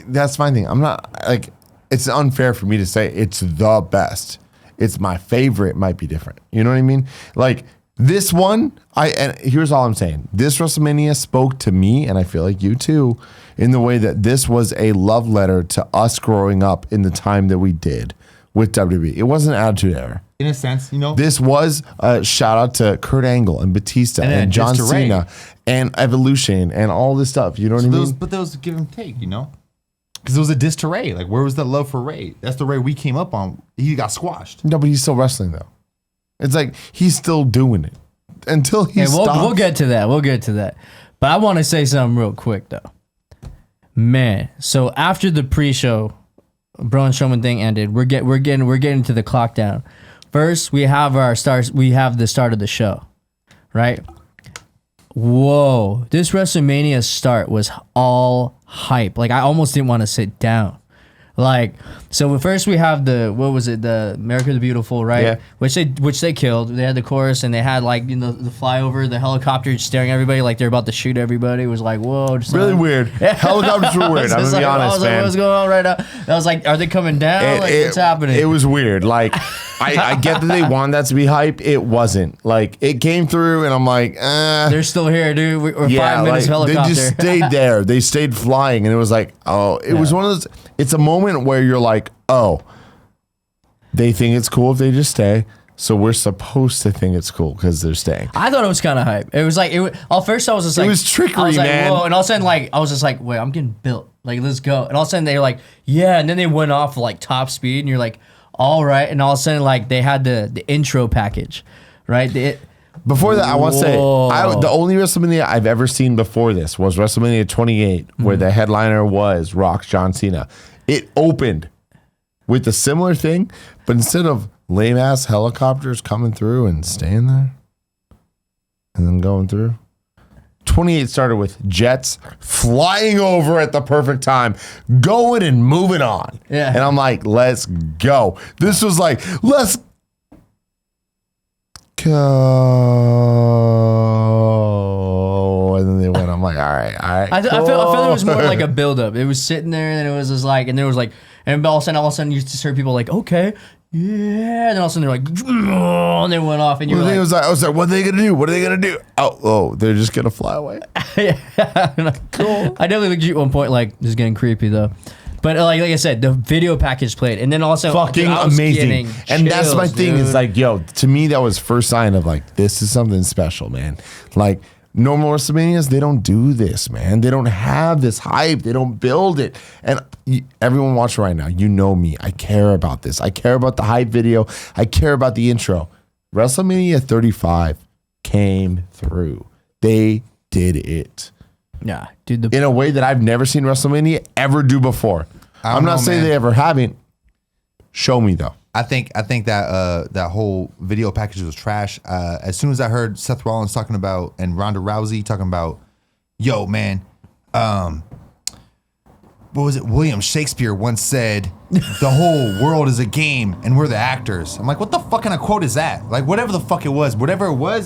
Speaker 4: that's my thing. I'm not like it's unfair for me to say it's the best. It's my favorite. Might be different. You know what I mean? Like this one, and here's all I'm saying. This WrestleMania spoke to me, and I feel like you too, in the way that this was a love letter to us growing up in the time that we did with WWE. It wasn't an attitude era.
Speaker 2: In a sense, you know.
Speaker 4: This was a shout out to Kurt Angle and Batista
Speaker 2: And then
Speaker 4: and John
Speaker 2: just to Ray.
Speaker 4: Cena and Evolution and all this stuff. You know what I mean?
Speaker 2: But there was a give and take, you know. Because it was a diss to Ray. Like, where was that love for Ray? That's the Ray we came up on. He got squashed.
Speaker 4: No, but he's still wrestling though. It's like he's still doing it until he stops.
Speaker 3: We'll get to that. We'll get to that. But I want to say something real quick though. Man, so after the pre-show, Braun Strowman thing ended, we're getting to the clock down. First, we have our stars. We have the start of the show, right? Whoa, this WrestleMania start was all hype. Like I almost didn't want to sit down. Like, so first we have the America the Beautiful, right?
Speaker 4: Yeah.
Speaker 3: Which they killed. They had the chorus and they had like, you know, the flyover, the helicopter staring at everybody like they're about to shoot everybody. It was like, whoa, just
Speaker 4: Really weird. Helicopters were weird. I'm
Speaker 3: I was
Speaker 4: gonna be
Speaker 3: like,
Speaker 4: honest, man.
Speaker 3: what's going on right now? I was like, are they coming down? What's happening?
Speaker 4: It was weird. Like I get that they wanted that to be hype. It wasn't. Like it came through, and I'm like,
Speaker 3: They're still here, dude. We're
Speaker 4: yeah,
Speaker 3: 5 minutes
Speaker 4: like,
Speaker 3: helicopter.
Speaker 4: they just stayed there. They stayed flying, and it was like, oh, it was one of those. It's a moment where you're like, oh, they think it's cool if they just stay. So we're supposed to think it's cool because they're staying.
Speaker 3: I thought it was kind of hype. It was like first I was just like,
Speaker 4: was trickery,
Speaker 3: I was like,
Speaker 4: man.
Speaker 3: whoa, and all of a sudden like I was just like, wait, I'm getting built. Like let's go. And all of a sudden they were like, yeah, and then they went off like top speed, and you're like, all right. And all of a sudden like they had the intro package, right?
Speaker 4: Before that, I want to say,
Speaker 3: Whoa.
Speaker 4: the only WrestleMania I've ever seen before this was WrestleMania 28, where the headliner was Rock John Cena. It opened with a similar thing, but instead of lame ass helicopters coming through and staying there and then going through, 28 started with jets flying over at the perfect time, going and moving on.
Speaker 3: Yeah.
Speaker 4: And I'm like, let's go. This was like, let's go. And then they went, I'm like, all right.
Speaker 3: I felt it was more like a build up. It was sitting there, and then it was just like, and there was like, and all of a sudden you just heard people like, okay, yeah, and then all of a sudden they're like, and they went off, and you were like,
Speaker 4: I was like, what are they gonna do? What are they gonna do? Oh, they're just gonna fly away.
Speaker 3: cool. I definitely looked at you at one point like, this is getting creepy though. But like I said, the video package played, and then also
Speaker 4: Fucking
Speaker 3: dude, I was
Speaker 4: amazing.
Speaker 3: getting
Speaker 4: And that's my
Speaker 3: chills,
Speaker 4: thing.
Speaker 3: dude.
Speaker 4: It's like, yo, to me, that was first sign of like, this is something special, man. Like, Normal WrestleManias, they don't do this, man. They don't have this hype. They don't build it. And everyone watching right now, you know me. I care about this. I care about the hype video. I care about the intro. WrestleMania 35 came through. They did it.
Speaker 3: Yeah, dude.
Speaker 4: In a way that I've never seen WrestleMania ever do before. I'm not saying they ever haven't. Show me, though.
Speaker 2: I think that that whole video package was trash. As soon as I heard Seth Rollins talking about and Ronda Rousey talking about, yo man, what was it? William Shakespeare once said, "The whole world is a game and we're the actors." I'm like, what the fuck kind of quote is that? Like whatever the fuck it was,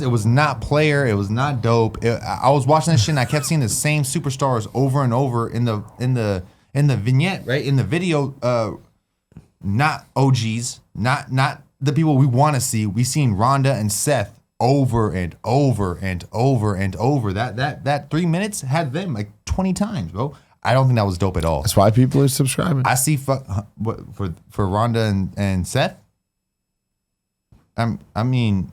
Speaker 2: it was not player. It was not dope. I was watching this shit and I kept seeing the same superstars over and over in the vignette, right? In the video. Not OGs, not the people we want to see. We seen Ronda and Seth over and over and over and over. That 3 minutes had them like 20 times, bro. I don't think that was dope at all.
Speaker 4: That's why people are subscribing.
Speaker 2: I see for Ronda and Seth. I mean,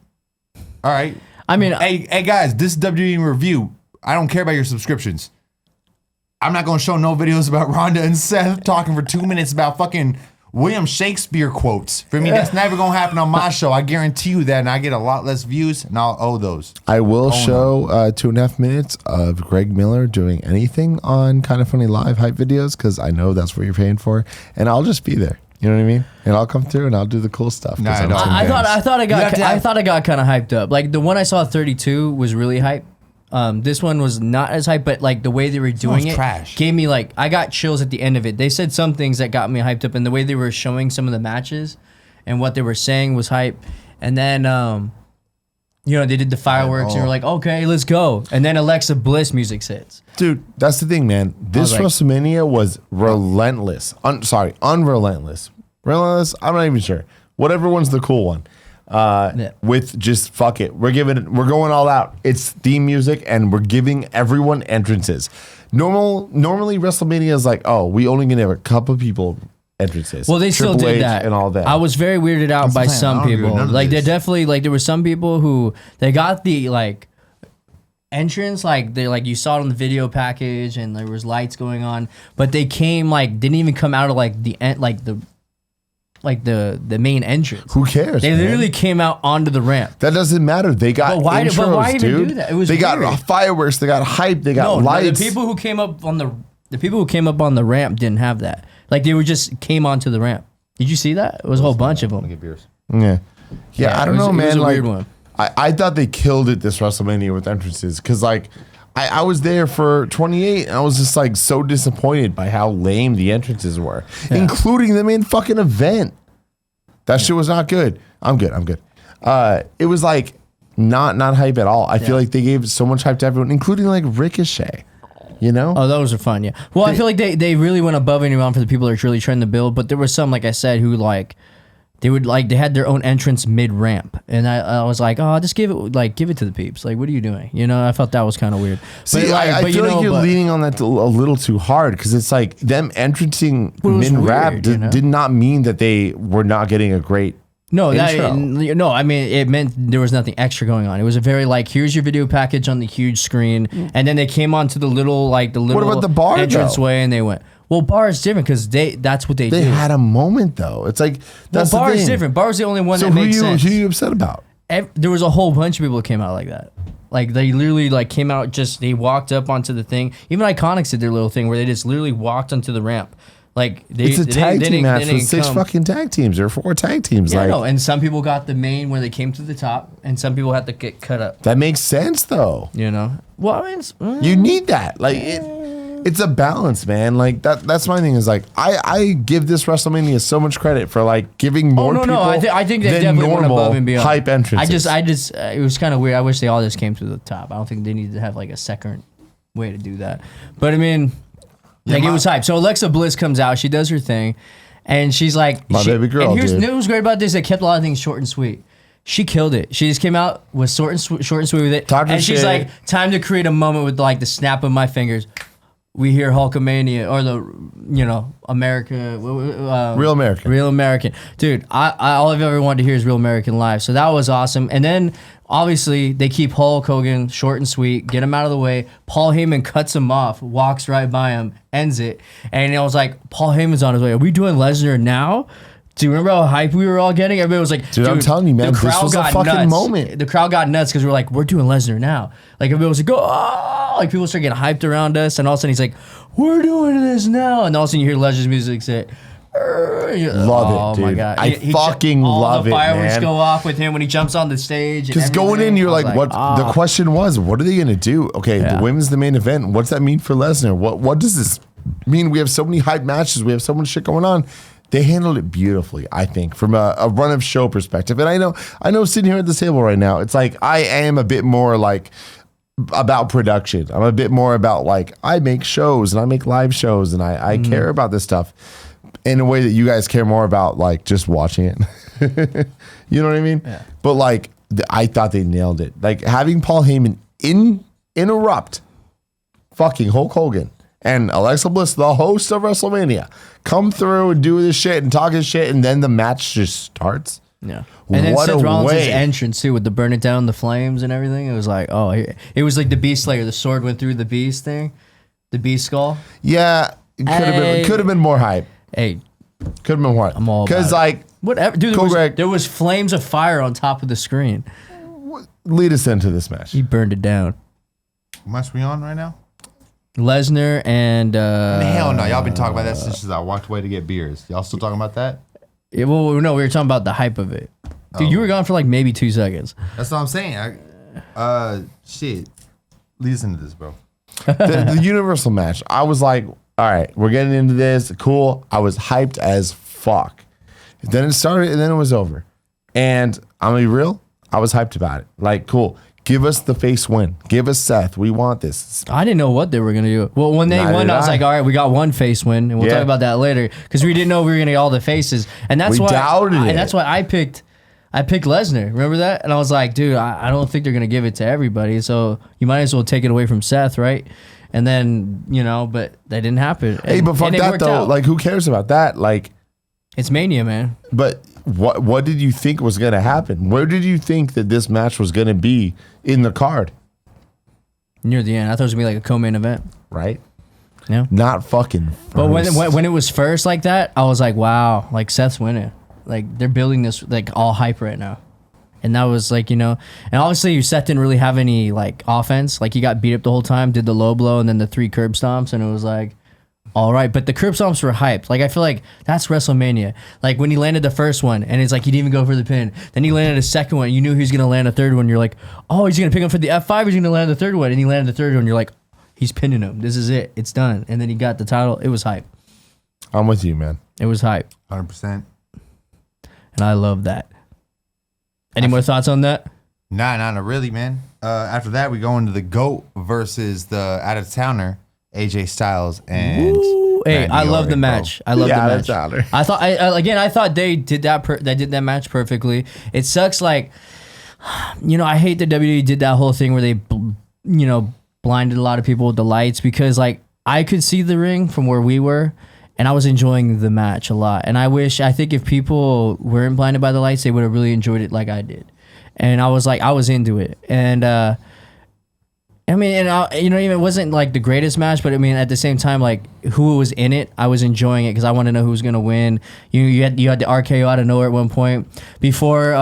Speaker 2: all right.
Speaker 3: I mean,
Speaker 2: hey guys, this is WWE review. I don't care about your subscriptions. I'm not gonna show no videos about Ronda and Seth talking for 2 minutes about fucking William Shakespeare quotes. For me, that's never gonna happen on my show. I guarantee you that, and I get a lot less views, and I'll owe those.
Speaker 4: I will show 2.5 minutes of Greg Miller doing anything on Kind of Funny Live hype videos because I know that's what you're paying for, and I'll just be there. You know what I mean? And I'll come through and I'll do the cool stuff.
Speaker 2: Nah,
Speaker 3: I thought I got kind of hyped up. Like the one I saw 32 was really hype. This one was not as hype, but like the way they were doing it
Speaker 2: trash.
Speaker 3: Gave me like, I got chills at the end of it. They said some things that got me hyped up, and the way they were showing some of the matches and what they were saying was hype. And then, they did the fireworks and we're like, okay, let's go. And then Alexa Bliss music hits.
Speaker 4: Dude, that's the thing, man. This WrestleMania was relentless. Unrelentless. Relentless? I'm not even sure. Whatever one's the cool one. With just fuck it. We're going all out. It's theme music and we're giving everyone entrances. Normally WrestleMania is like, oh, we only gonna have a couple people entrances.
Speaker 3: Well, they still
Speaker 4: Triple
Speaker 3: did
Speaker 4: H
Speaker 3: that
Speaker 4: and all that.
Speaker 3: I was very weirded out by some people. Like they definitely there were some people who they got the like entrance, like they you saw it on the video package and there was lights going on, but they came didn't even come out of the end the main entrance.
Speaker 4: Who cares?
Speaker 3: They literally came out onto the ramp.
Speaker 4: That doesn't matter. They got intros,
Speaker 3: but why even
Speaker 4: dude.
Speaker 3: do that? It was
Speaker 4: they
Speaker 3: weird.
Speaker 4: got fireworks. They got hype. They got lights.
Speaker 3: The people who came up on the ramp didn't have that. Like they were just came onto the ramp. Did you see that? It was a whole bunch of them.
Speaker 2: Get beers.
Speaker 4: Yeah. I don't know, man.
Speaker 3: It was a weird one.
Speaker 4: I thought they killed it this WrestleMania with entrances because I was there for 28 and I was just so disappointed by how lame the entrances were, including the main fucking event. That shit was not good. I'm good. It was not hype at all. I feel like they gave so much hype to everyone, including Ricochet. You know?
Speaker 3: Oh, those are fun, yeah. Well, I feel like they really went above and beyond for the people that are really trying to build, but there were some, like I said, who they had their own entrance mid ramp, and I was like, oh, just give it to the peeps. Like, what are you doing? You know, I felt that was kind of weird.
Speaker 4: See, I feel like you're leaning on that a little too hard because it's them entrancing mid rap did not mean that they were not getting a great.
Speaker 3: No,
Speaker 4: intro.
Speaker 3: I mean, it meant there was nothing extra going on. It was a very here's your video package on the huge screen, and then they came onto the little What
Speaker 4: about the bar,
Speaker 3: entranceway, and they went. Well, bar is different because that's what they do.
Speaker 4: They had a moment though. It's that's
Speaker 3: bar
Speaker 4: the thing.
Speaker 3: is different. Bar is the only one
Speaker 4: So
Speaker 3: that makes sense.
Speaker 4: who are you upset about?
Speaker 3: There was a whole bunch of people that came out like that. Like they literally came out they walked up onto the thing. Even Iconics did their little thing where they just literally walked onto the ramp.
Speaker 4: It's a tag team match with 6 fucking tag teams or 4 tag teams.
Speaker 3: Yeah, no, and some people got the main where they came to the top, and some people had to get cut up.
Speaker 4: That makes sense though.
Speaker 3: You know, well, I mean,
Speaker 4: you need that. It's a balance, man. That's my thing. Is I give this WrestleMania so much credit for giving more people.
Speaker 3: I think they definitely went above and beyond.
Speaker 4: Hype entrances.
Speaker 3: I just it was kind of weird. I wish they all just came to the top. I don't think they needed to have a second way to do that. But I mean. It was hype. So Alexa Bliss comes out. She does her thing. And she's like...
Speaker 4: My baby girl,
Speaker 3: and
Speaker 4: dude.
Speaker 3: What was great about this. They kept a lot of things short and sweet. She killed it. She just came out, was short and sweet with it.
Speaker 4: Talked her
Speaker 3: and she's
Speaker 4: shit.
Speaker 3: like, time to create a moment with the snap of my fingers. we hear Hulkamania or America,
Speaker 4: Real American.
Speaker 3: Real American. Dude, I all I've ever wanted to hear is Real American live. So that was awesome. And then obviously they keep Hulk Hogan short and sweet, get him out of the way. Paul Heyman cuts him off, walks right by him, ends it. And I was like, Paul Heyman's on his way. Are we doing Lesnar now? Do you remember how hype we were all getting? Everybody was like,
Speaker 4: dude, I'm telling you, man,
Speaker 3: the crowd
Speaker 4: this was a
Speaker 3: got
Speaker 4: fucking
Speaker 3: nuts.
Speaker 4: moment.
Speaker 3: The crowd got nuts because we're doing Lesnar now. Like, everybody was like, oh, like people started getting hyped around us. And all of a sudden he's like, we're doing this now. And all of a sudden you hear Lesnar's music say,
Speaker 4: love it, dude.
Speaker 3: Oh my God.
Speaker 4: I fucking love it,
Speaker 3: all the fireworks
Speaker 4: man.
Speaker 3: go off with him when he jumps on the stage.
Speaker 4: Because going in, you're like, what? The question was, what are they going to do? Okay,
Speaker 3: Yeah.
Speaker 4: the women's the main event. What's that mean for Lesnar? What does this mean? We have so many hype matches. We have so much shit going on. They handled it beautifully, I think, from a run of show perspective. And I know sitting here at this table right now, it's like I am a bit more like about production. I'm a bit more about like I make shows and I make live shows and I care about this stuff in a way that you guys care more about like just watching it. You know what I mean?
Speaker 3: Yeah.
Speaker 4: But like I thought they nailed it. Like having Paul Heyman interrupt fucking Hulk Hogan and Alexa Bliss, the host of WrestleMania, come through and do this shit and talk his shit, and then the match just starts.
Speaker 3: Yeah. And then
Speaker 4: What
Speaker 3: Seth
Speaker 4: a
Speaker 3: Rollins'
Speaker 4: way.
Speaker 3: entrance too with the burn it down, the flames and everything. It was like, oh, it was like the Beast Slayer. The sword went through the beast thing, the beast skull.
Speaker 4: Yeah, it could have been more hype.
Speaker 3: Hey,
Speaker 4: Could have been more hype.
Speaker 3: I'm all about
Speaker 4: because
Speaker 3: it.
Speaker 4: like
Speaker 3: whatever. Dude,
Speaker 4: Cool, Greg.
Speaker 3: there was flames of fire on top of the screen.
Speaker 4: lead us into this match.
Speaker 3: He burned it down.
Speaker 2: How much we on right now?
Speaker 3: Lesnar and
Speaker 2: Hell no, y'all been talking about that since I walked away to get beers. Y'all still talking about that?
Speaker 3: yeah, well, no, we were talking about the hype of it. Dude, you were gone for like maybe 2 seconds.
Speaker 2: That's what I'm saying. Shit. Lead us into this, bro.
Speaker 4: The Universal match. I was like, all right, we're getting into this. Cool. I was hyped as fuck. Then it started and then it was over. And I'm gonna be real, I was hyped about it. Like, cool. Give us the face win. Give us Seth. We want this.
Speaker 3: I didn't know what they were gonna do. Well, when they
Speaker 4: Neither
Speaker 3: won,
Speaker 4: did
Speaker 3: I was
Speaker 4: I.
Speaker 3: like, all right, we got one face win, and we'll
Speaker 4: Yeah.
Speaker 3: talk about that later because we didn't know we were gonna get all the faces, and that's
Speaker 4: We
Speaker 3: why.
Speaker 4: doubted it.
Speaker 3: And that's why I picked Lesnar. Remember that? And I was like, dude, I don't think they're gonna give it to everybody, so you might as well take it away from Seth, right? And then but that didn't happen.
Speaker 4: Hey, but fuck
Speaker 3: and it
Speaker 4: that
Speaker 3: worked
Speaker 4: though.
Speaker 3: out.
Speaker 4: Like, who cares about that? Like,
Speaker 3: It's Mania, man.
Speaker 4: but what did you think was gonna happen? Where did you think that this match was gonna be in the card?
Speaker 3: Near the end, I thought it was gonna be like a co-main event.
Speaker 4: Right?
Speaker 3: Yeah.
Speaker 4: Not fucking.
Speaker 3: But
Speaker 4: first.
Speaker 3: when it was first like that, I was like, wow, like Seth's winning. Like they're building this like all hype right now. And that was like, and obviously Seth didn't really have any like offense. Like he got beat up the whole time, did the low blow and then the 3 curb stomps, and it was like, all right. But the curb stomps were hyped. Like I feel like that's WrestleMania. Like when he landed the first one and it's like he didn't even go for the pin. Then he landed a second one. You knew he was gonna land a third one. You're like, oh, he's gonna pick him for the F5, he's gonna land the third one. And he landed the third one. You're like, he's pinning him. This is it. It's done. And then he got the title. It was hype.
Speaker 4: I'm with you, man.
Speaker 3: It was hype.
Speaker 2: 100%.
Speaker 3: And I love that. Any more thoughts on that?
Speaker 2: Nah, not really, man. After that, we go into the GOAT versus the out-of-towner, AJ Styles and
Speaker 3: Hey,
Speaker 2: Randy
Speaker 3: I love the
Speaker 2: Orton, bro.
Speaker 3: match. I love
Speaker 4: Yeah,
Speaker 3: the
Speaker 4: that's
Speaker 3: match.
Speaker 4: out there.
Speaker 3: I thought I thought they did that. They did that match perfectly. It sucks. Like, I hate that WWE did that whole thing where they, blinded a lot of people with the lights because like I could see the ring from where we were, and I was enjoying the match a lot. And I think if people weren't blinded by the lights, they would have really enjoyed it like I did. And I was into it. And it wasn't like the greatest match, but I mean, at the same time, like who was in it, I was enjoying it because I want to know who was gonna win. You had the RKO out of nowhere at one point before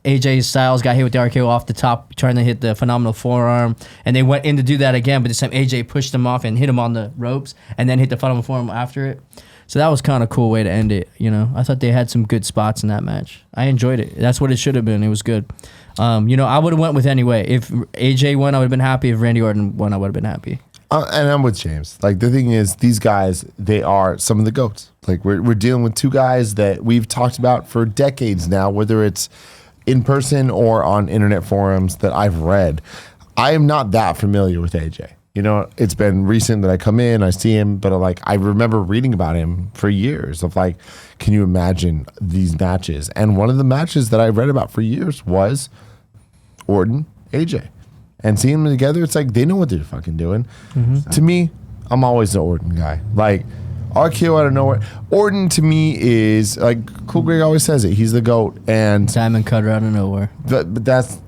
Speaker 3: AJ Styles got hit with the RKO off the top, trying to hit the phenomenal forearm, and they went in to do that again, but this time AJ pushed him off and hit him on the ropes, and then hit the phenomenal forearm after it. So that was kind of a cool way to end it. I thought they had some good spots in that match. I enjoyed it. That's what it should have been. It was good. I would have went with anyway. If AJ won, I would have been happy. If Randy Orton won, I would have been happy.
Speaker 4: And I'm with James. Like the thing is, these guys, they are some of the GOATs. Like we're dealing with 2 guys that we've talked about for decades now, whether it's in person or on internet forums that I've read. I am not that familiar with AJ. It's been recent that I come in, I see him, but I remember reading about him for years of like, can you imagine these matches? And one of the matches that I read about for years was Orton, AJ. And seeing them together, it's like they know what they're fucking doing. To me, I'm always the Orton guy. Like, RKO out of nowhere. Orton to me is, like, Cool Greg always says it, he's the GOAT. And
Speaker 3: Diamond cutter out of nowhere.
Speaker 4: but that's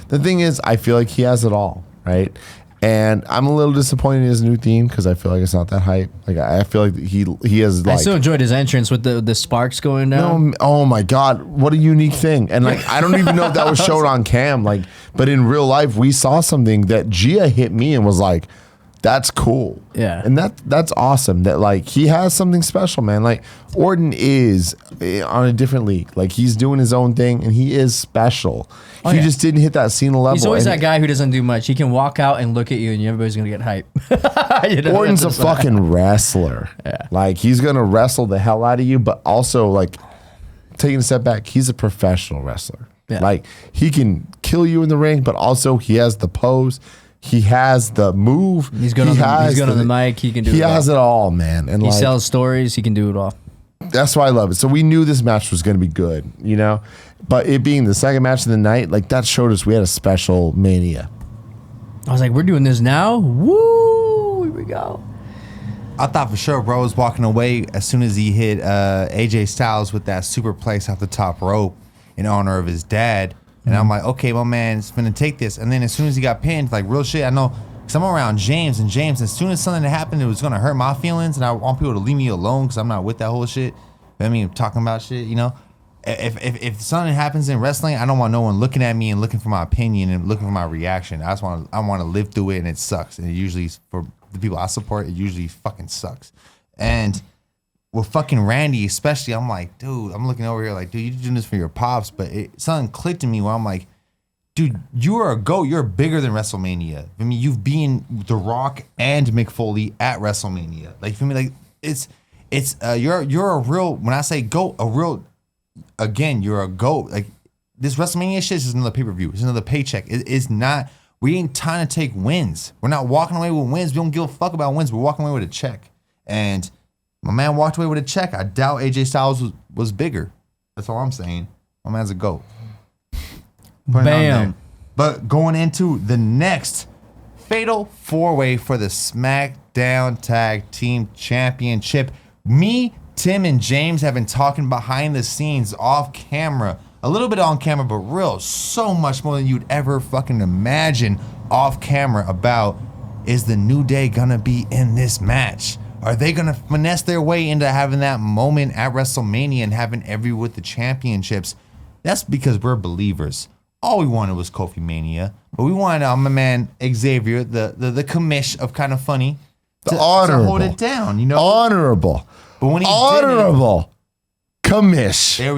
Speaker 4: the thing is, I feel like he has it all, right? And I'm a little disappointed in his new theme because I feel like it's not that hype. Like, I feel like he has like.
Speaker 3: I still enjoyed his entrance with the sparks going down.
Speaker 4: No, oh my God, what a unique thing! And like, I don't even know if that was shown on cam. Like, but in real life, we saw something that Gia hit me and was like, "That's cool."
Speaker 3: Yeah,
Speaker 4: and that's awesome. That like he has something special, man. Like Orton is on a different league. Like he's doing his own thing, and he is special.
Speaker 3: Oh,
Speaker 4: he
Speaker 3: yeah.
Speaker 4: just didn't hit that Cena level.
Speaker 3: He's always
Speaker 4: and
Speaker 3: that guy who doesn't do much. He can walk out and look at you, and everybody's gonna get hype. You know,
Speaker 4: Orton's a
Speaker 3: that's just-
Speaker 4: fucking wrestler.
Speaker 3: Yeah.
Speaker 4: Like he's gonna wrestle the hell out of you, but also like taking a step back, he's a professional wrestler.
Speaker 3: Yeah.
Speaker 4: Like he can kill you in the ring, but also he has the pose, he has the move.
Speaker 3: He's good on the mic. He can do.
Speaker 4: He
Speaker 3: it
Speaker 4: has
Speaker 3: all.
Speaker 4: it all, man. And
Speaker 3: He
Speaker 4: like,
Speaker 3: sells stories. He can do it all.
Speaker 4: that's why I love it. So we knew this match was gonna be good, you know. But it being the second match of the night, like that showed us we had a special Mania.
Speaker 3: I was like, we're doing this now. Woo! Here we go.
Speaker 2: I thought for sure bro was walking away as soon as he hit AJ Styles with that superplex off the top rope in honor of his dad. And I'm like, okay, my man's finna take this. And then as soon as he got pinned, like real shit, I know, because I'm around James, and James, as soon as something happened, it was gonna hurt my feelings, and I want people to leave me alone because I'm not with that whole shit. I mean, talking about shit, you know? If something happens in wrestling, I don't want no one looking at me and looking for my opinion and looking for my reaction. I want to live through it, and it sucks. And it usually, for the people I support, it usually fucking sucks. And with fucking Randy, especially, I'm like, dude, I'm looking over here like, dude, you're doing this for your pops. But something clicked in me where I'm like, dude, you are a GOAT. You're bigger than WrestleMania. I mean, you've been The Rock and Mick Foley at WrestleMania. Like, for me, like you're a real. When I say GOAT, a real. Again, you're a GOAT. Like this WrestleMania shit is just another pay-per-view. It's another paycheck. It's not. We ain't trying to take wins. We're not walking away with wins. We don't give a fuck about wins. We're walking away with a check. And my man walked away with a check. I doubt AJ Styles was bigger. That's all I'm saying. My man's a GOAT. Putting it on there.
Speaker 3: Bam.
Speaker 2: But going into the next fatal four-way for the SmackDown Tag Team Championship, me, Tim, and James have been talking behind the scenes, off camera, a little bit on camera, but real, so much more than you'd ever fucking imagine off camera about, is the New Day gonna be in this match? Are they gonna finesse their way into having that moment at WrestleMania and having everyone with the championships? That's because we're believers. All we wanted was Kofi Mania, but we wanted my man Xavier, the commish of Kind of Funny, to hold it down, you know?
Speaker 4: Honorable.
Speaker 2: But when he
Speaker 4: honorable commish.
Speaker 2: There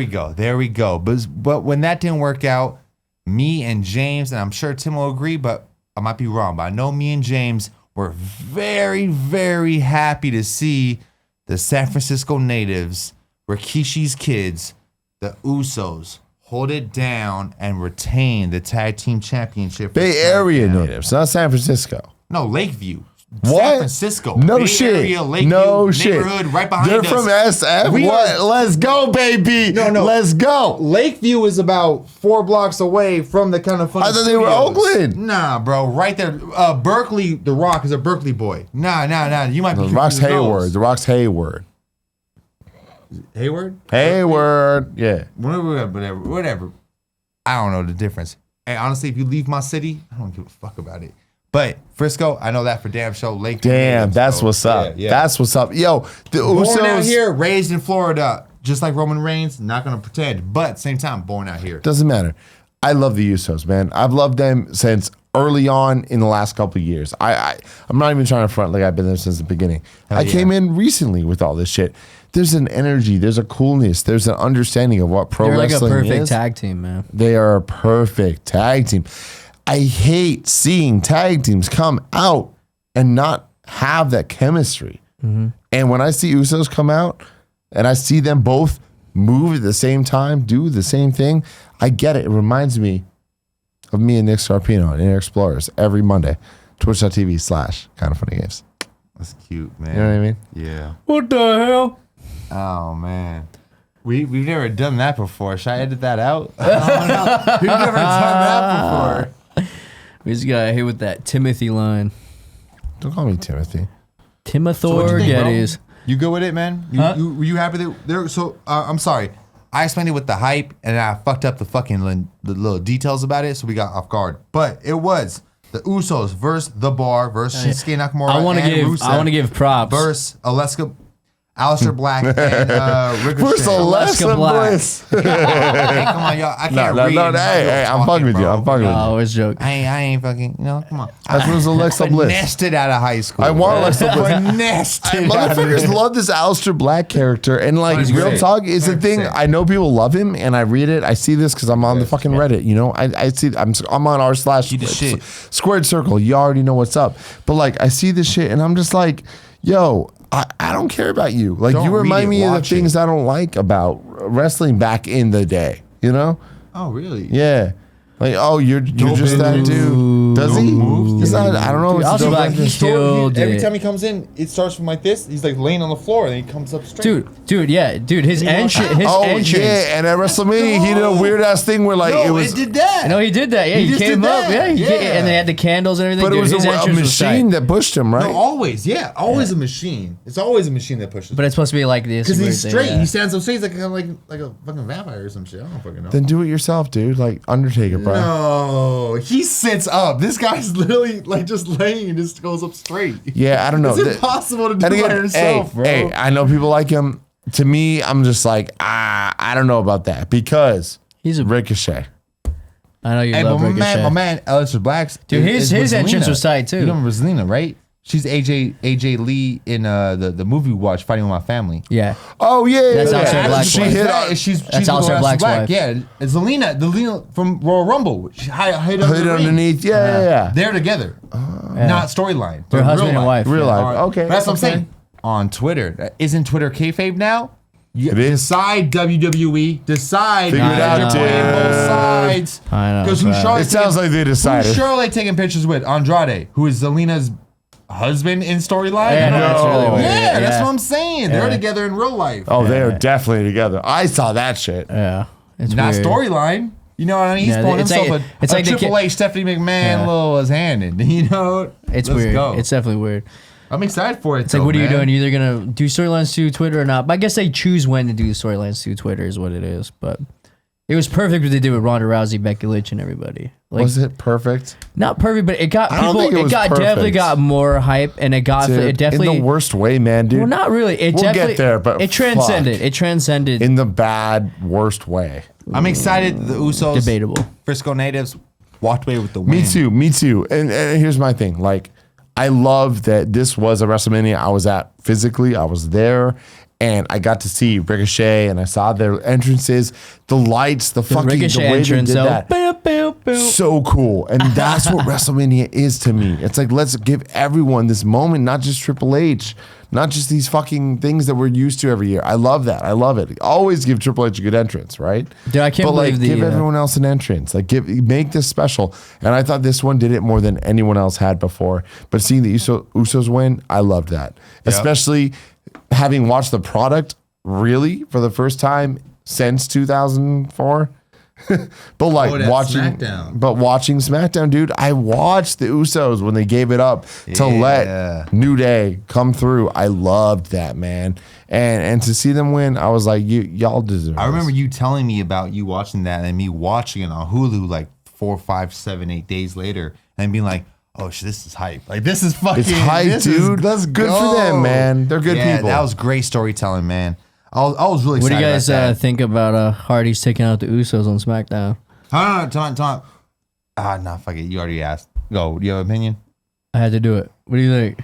Speaker 2: we go. But when that didn't work out, me and James, and I'm sure Tim will agree, but I might be wrong, but I know me and James were very, very happy to see the San Francisco natives, Rikishi's kids, the Usos, hold it down and retain the tag team championship.
Speaker 4: Bay Area natives, not San Francisco.
Speaker 2: No, Lakeview.
Speaker 4: What?
Speaker 2: San Francisco.
Speaker 4: No
Speaker 2: Bay
Speaker 4: shit.
Speaker 2: Area, Lakeview,
Speaker 4: no shit.
Speaker 2: neighborhood right behind
Speaker 4: They're
Speaker 2: us.
Speaker 4: from SF.
Speaker 2: We
Speaker 4: What?
Speaker 2: are-
Speaker 4: Let's go, baby.
Speaker 2: No.
Speaker 4: Let's go.
Speaker 2: Lakeview is about 4 blocks away from the Kind of Funny
Speaker 4: I thought they were
Speaker 2: studios.
Speaker 4: Oakland.
Speaker 2: Nah, bro, right there. Berkeley, The Rock is a Berkeley boy. Nah. You might be
Speaker 4: The Rock's
Speaker 2: confused with
Speaker 4: Hayward.
Speaker 2: those.
Speaker 4: The Rock's Hayward.
Speaker 2: Hayward?
Speaker 4: Hayward. Yeah.
Speaker 2: Whatever. I don't know the difference. And honestly, if you leave my city, I don't give a fuck about it. But Frisco, I know that for damn sure. Lakeview.
Speaker 4: Damn, that's what's up.
Speaker 2: Yeah.
Speaker 4: That's what's up. Yo, the
Speaker 2: Born out
Speaker 4: Usos.
Speaker 2: here, raised in Florida, just like Roman Reigns. Not gonna pretend, but at the same time, born out here.
Speaker 4: Doesn't matter. I love the Usos, man. I've loved them since early on in the last couple of years. I'm not even trying to front like I've been there since the beginning. I came in recently with all this shit. There's an energy, there's a coolness, there's an understanding of what pro
Speaker 3: They're like a
Speaker 4: wrestling
Speaker 3: perfect
Speaker 4: is.
Speaker 3: tag team, man.
Speaker 4: They are a perfect tag team. I hate seeing tag teams come out and not have that chemistry.
Speaker 3: Mm-hmm.
Speaker 4: And when I see Usos come out and I see them both move at the same time, do the same thing, I get it. It reminds me of me and Nick Scarpino and Inner Explorers every Monday. Twitch.tv/kindoffunnygames.
Speaker 2: That's cute, man.
Speaker 4: You know what I mean?
Speaker 2: Yeah.
Speaker 3: What the hell?
Speaker 2: Oh man. We've never done that before. Should I edit that out? I don't know. We've never done that before.
Speaker 3: We just got hit with that Timothy line.
Speaker 4: Don't call me Timothy.
Speaker 3: Timothor Gettys.
Speaker 2: You good with it, man? Were you happy that there? So I'm sorry. I explained it with the hype, and I fucked up the little details about it, so we got off guard. But it was the Usos versus The Bar versus Shinsuke Nakamura.
Speaker 3: I want to give props
Speaker 2: versus Aleister Black and Ricochet.
Speaker 4: First Alexa Bliss.
Speaker 2: Hey, come on, y'all. I can't read.
Speaker 4: No, hey, I'm fucking with you. I'm fucking with you.
Speaker 3: Oh, it's a joke.
Speaker 2: I ain't fucking, come on.
Speaker 4: That's was Alexa Bliss.
Speaker 2: Nested out of high school.
Speaker 4: I want Alexa Bliss.
Speaker 2: Nested.
Speaker 4: Motherfuckers love this Aleister Black character, and like
Speaker 2: He's
Speaker 4: real
Speaker 2: great.
Speaker 4: talk is the thing.
Speaker 2: 100%.
Speaker 4: I know people love him, and I read it. I see this because I'm on the fucking Reddit. You know, I see. I'm on r/
Speaker 2: shit.
Speaker 4: squared circle. You already know what's up. But like, I see this shit, and I'm just like, yo. I don't care about you. Like,
Speaker 2: Don't
Speaker 4: you
Speaker 2: read
Speaker 4: remind
Speaker 2: it,
Speaker 4: me of the
Speaker 2: watch
Speaker 4: things I don't like about wrestling back in the day. You know?
Speaker 2: Oh, really?
Speaker 4: Yeah. Like, oh, you're just that dude. Does he? He's not. I don't know.
Speaker 3: Dude,
Speaker 4: It's
Speaker 3: Aleister
Speaker 4: dope.
Speaker 3: Black killed
Speaker 2: Every
Speaker 3: it.
Speaker 2: time he comes in, it starts from like this. He's like laying on the floor, and he comes up straight.
Speaker 3: Dude, his entrance.
Speaker 4: Oh
Speaker 3: entrance.
Speaker 4: yeah, and at WrestleMania he did a weird ass thing where like it was,
Speaker 2: did that.
Speaker 3: No, he did that. Yeah, he
Speaker 2: just
Speaker 3: came
Speaker 2: did
Speaker 3: up.
Speaker 2: that.
Speaker 3: Yeah, and they had the candles and everything.
Speaker 4: but it
Speaker 3: Dude,
Speaker 4: was
Speaker 3: his
Speaker 4: a
Speaker 3: entrance was tight.
Speaker 4: machine that pushed him, right?
Speaker 2: No, always, always a machine. It's always a machine that pushes.
Speaker 3: But it's supposed to be like this.
Speaker 2: because
Speaker 3: weird
Speaker 2: he's
Speaker 3: thing,
Speaker 2: straight,
Speaker 3: yeah.
Speaker 2: he stands up straight. He's like a fucking vampire or some shit. I don't fucking know.
Speaker 4: Then do it yourself, dude. Like Undertaker, bro.
Speaker 2: No, he sits up. This guy's literally like just laying and just goes up straight.
Speaker 4: Yeah, I don't know.
Speaker 2: It's impossible to do
Speaker 4: And
Speaker 2: by
Speaker 4: again,
Speaker 2: yourself, bro.
Speaker 4: hey, I know people like him. To me, I'm just like, I don't know about that because
Speaker 3: He's a.
Speaker 4: Ricochet.
Speaker 3: I know you
Speaker 2: Hey,
Speaker 3: love
Speaker 2: but
Speaker 3: Ricochet.
Speaker 2: my man, Aleister Black's
Speaker 3: Dude,
Speaker 2: is
Speaker 3: his entrance
Speaker 2: Zelina.
Speaker 3: was tight, too.
Speaker 2: You remember Zelina, right? She's AJ Lee in the movie we watched, Fighting with My Family.
Speaker 3: Yeah.
Speaker 4: Oh yeah,
Speaker 3: That's
Speaker 4: yeah.
Speaker 3: Aleister Black's
Speaker 4: She
Speaker 3: wife.
Speaker 4: hit.
Speaker 2: She's
Speaker 3: That's Aleister Black's wife.
Speaker 2: Yeah, it's Zelina from Royal Rumble. She hid
Speaker 4: Hit underneath. Yeah.
Speaker 2: They're together, not storyline.
Speaker 3: They're husband and wife.
Speaker 4: Real
Speaker 3: yeah.
Speaker 4: life. Okay.
Speaker 2: But that's what I'm
Speaker 4: okay.
Speaker 2: saying. On Twitter, isn't Twitter kayfabe now?
Speaker 4: It is.
Speaker 2: Decide WWE. Decide.
Speaker 4: Figure it out,
Speaker 2: You're playing
Speaker 4: dude.
Speaker 2: both sides.
Speaker 3: I know,
Speaker 2: Because
Speaker 3: it's
Speaker 2: who's
Speaker 3: bad.
Speaker 2: Charlotte?
Speaker 4: It sounds like they decided.
Speaker 2: Who's Charlotte taking pictures with? Andrade, who is Zelina's husband in storyline.
Speaker 3: Yeah, no, that's really weird.
Speaker 2: Yeah, that's
Speaker 3: Yeah.
Speaker 2: what I'm saying. They're together in real life.
Speaker 4: Oh, they are definitely together. I saw that shit.
Speaker 3: Yeah. It's
Speaker 2: Not
Speaker 3: weird.
Speaker 2: storyline. You know what I mean? He's
Speaker 3: Yeah,
Speaker 2: pulling
Speaker 3: it's
Speaker 2: himself
Speaker 3: like-
Speaker 2: a
Speaker 3: it's like the
Speaker 2: Triple
Speaker 3: kid-
Speaker 2: H, Stephanie McMahon,
Speaker 3: Yeah.
Speaker 2: little was handed. You know?
Speaker 3: It's
Speaker 2: Let's
Speaker 3: weird.
Speaker 2: go.
Speaker 3: It's definitely weird.
Speaker 2: I'm excited for it.
Speaker 3: It's like, what are you doing? You're either gonna do storylines through Twitter or not. But I guess they choose when to do storylines through Twitter is what it is. But it was perfect what they did with Ronda Rousey, Becky Lynch, and everybody. Like,
Speaker 4: Was it perfect?
Speaker 3: not perfect, but it got
Speaker 4: I don't
Speaker 3: people.
Speaker 4: think it
Speaker 3: It
Speaker 4: was
Speaker 3: got
Speaker 4: perfect.
Speaker 3: definitely got more hype, and it got
Speaker 4: Dude,
Speaker 3: it definitely.
Speaker 4: in the worst way, man, dude.
Speaker 3: Well, not really. It
Speaker 4: We'll
Speaker 3: definitely
Speaker 4: get there, but
Speaker 3: it transcended.
Speaker 4: fuck.
Speaker 3: It transcended.
Speaker 4: In the bad, worst way.
Speaker 2: I'm excited. The Usos,
Speaker 3: Debatable.
Speaker 2: Frisco natives, walked away with the win.
Speaker 4: Me too. And here's my thing. Like, I love that this was a WrestleMania I was at physically. I was there. And I got to see Ricochet, and I saw their entrances, the lights, the fucking
Speaker 3: Ricochet
Speaker 4: the way
Speaker 3: entrance,
Speaker 4: they did
Speaker 3: though.
Speaker 4: that.
Speaker 3: Bow, bow, bow.
Speaker 4: So cool. And that's what WrestleMania is to me. It's like, let's give everyone this moment, not just Triple H, not just these fucking things that we're used to every year. I love that. I love it. Always give Triple H a good entrance, right?
Speaker 3: Dude, I can't
Speaker 4: but like,
Speaker 3: believe the,
Speaker 4: give everyone else an entrance. Like, make this special. And I thought this one did it more than anyone else had before. But seeing the Usos win, I loved that. Especially having watched the product really for the first time since 2004. But like
Speaker 2: Oh, that
Speaker 4: watching SmackDown, dude, I watched the Usos when they gave it up to let New Day come through. I loved that, man. And to see them win, I was like, y'all deserve
Speaker 2: I
Speaker 4: this.
Speaker 2: remember you telling me about you watching that and me watching it on Hulu like 4, 5, 7, 8 days later and being like, oh shit, this is hype. Like, this is fucking
Speaker 4: It's hype, dude.
Speaker 2: Let's
Speaker 4: Good
Speaker 2: go.
Speaker 4: for them, man. They're good people.
Speaker 2: That was great storytelling, man. I was really
Speaker 3: What do
Speaker 2: excited
Speaker 3: you guys
Speaker 2: about that.
Speaker 3: think about Hardy's taking out the Usos on SmackDown?
Speaker 2: Tom. Nah, fuck it. You already asked. Go. Do you have an opinion?
Speaker 3: I had to do it. What do you think?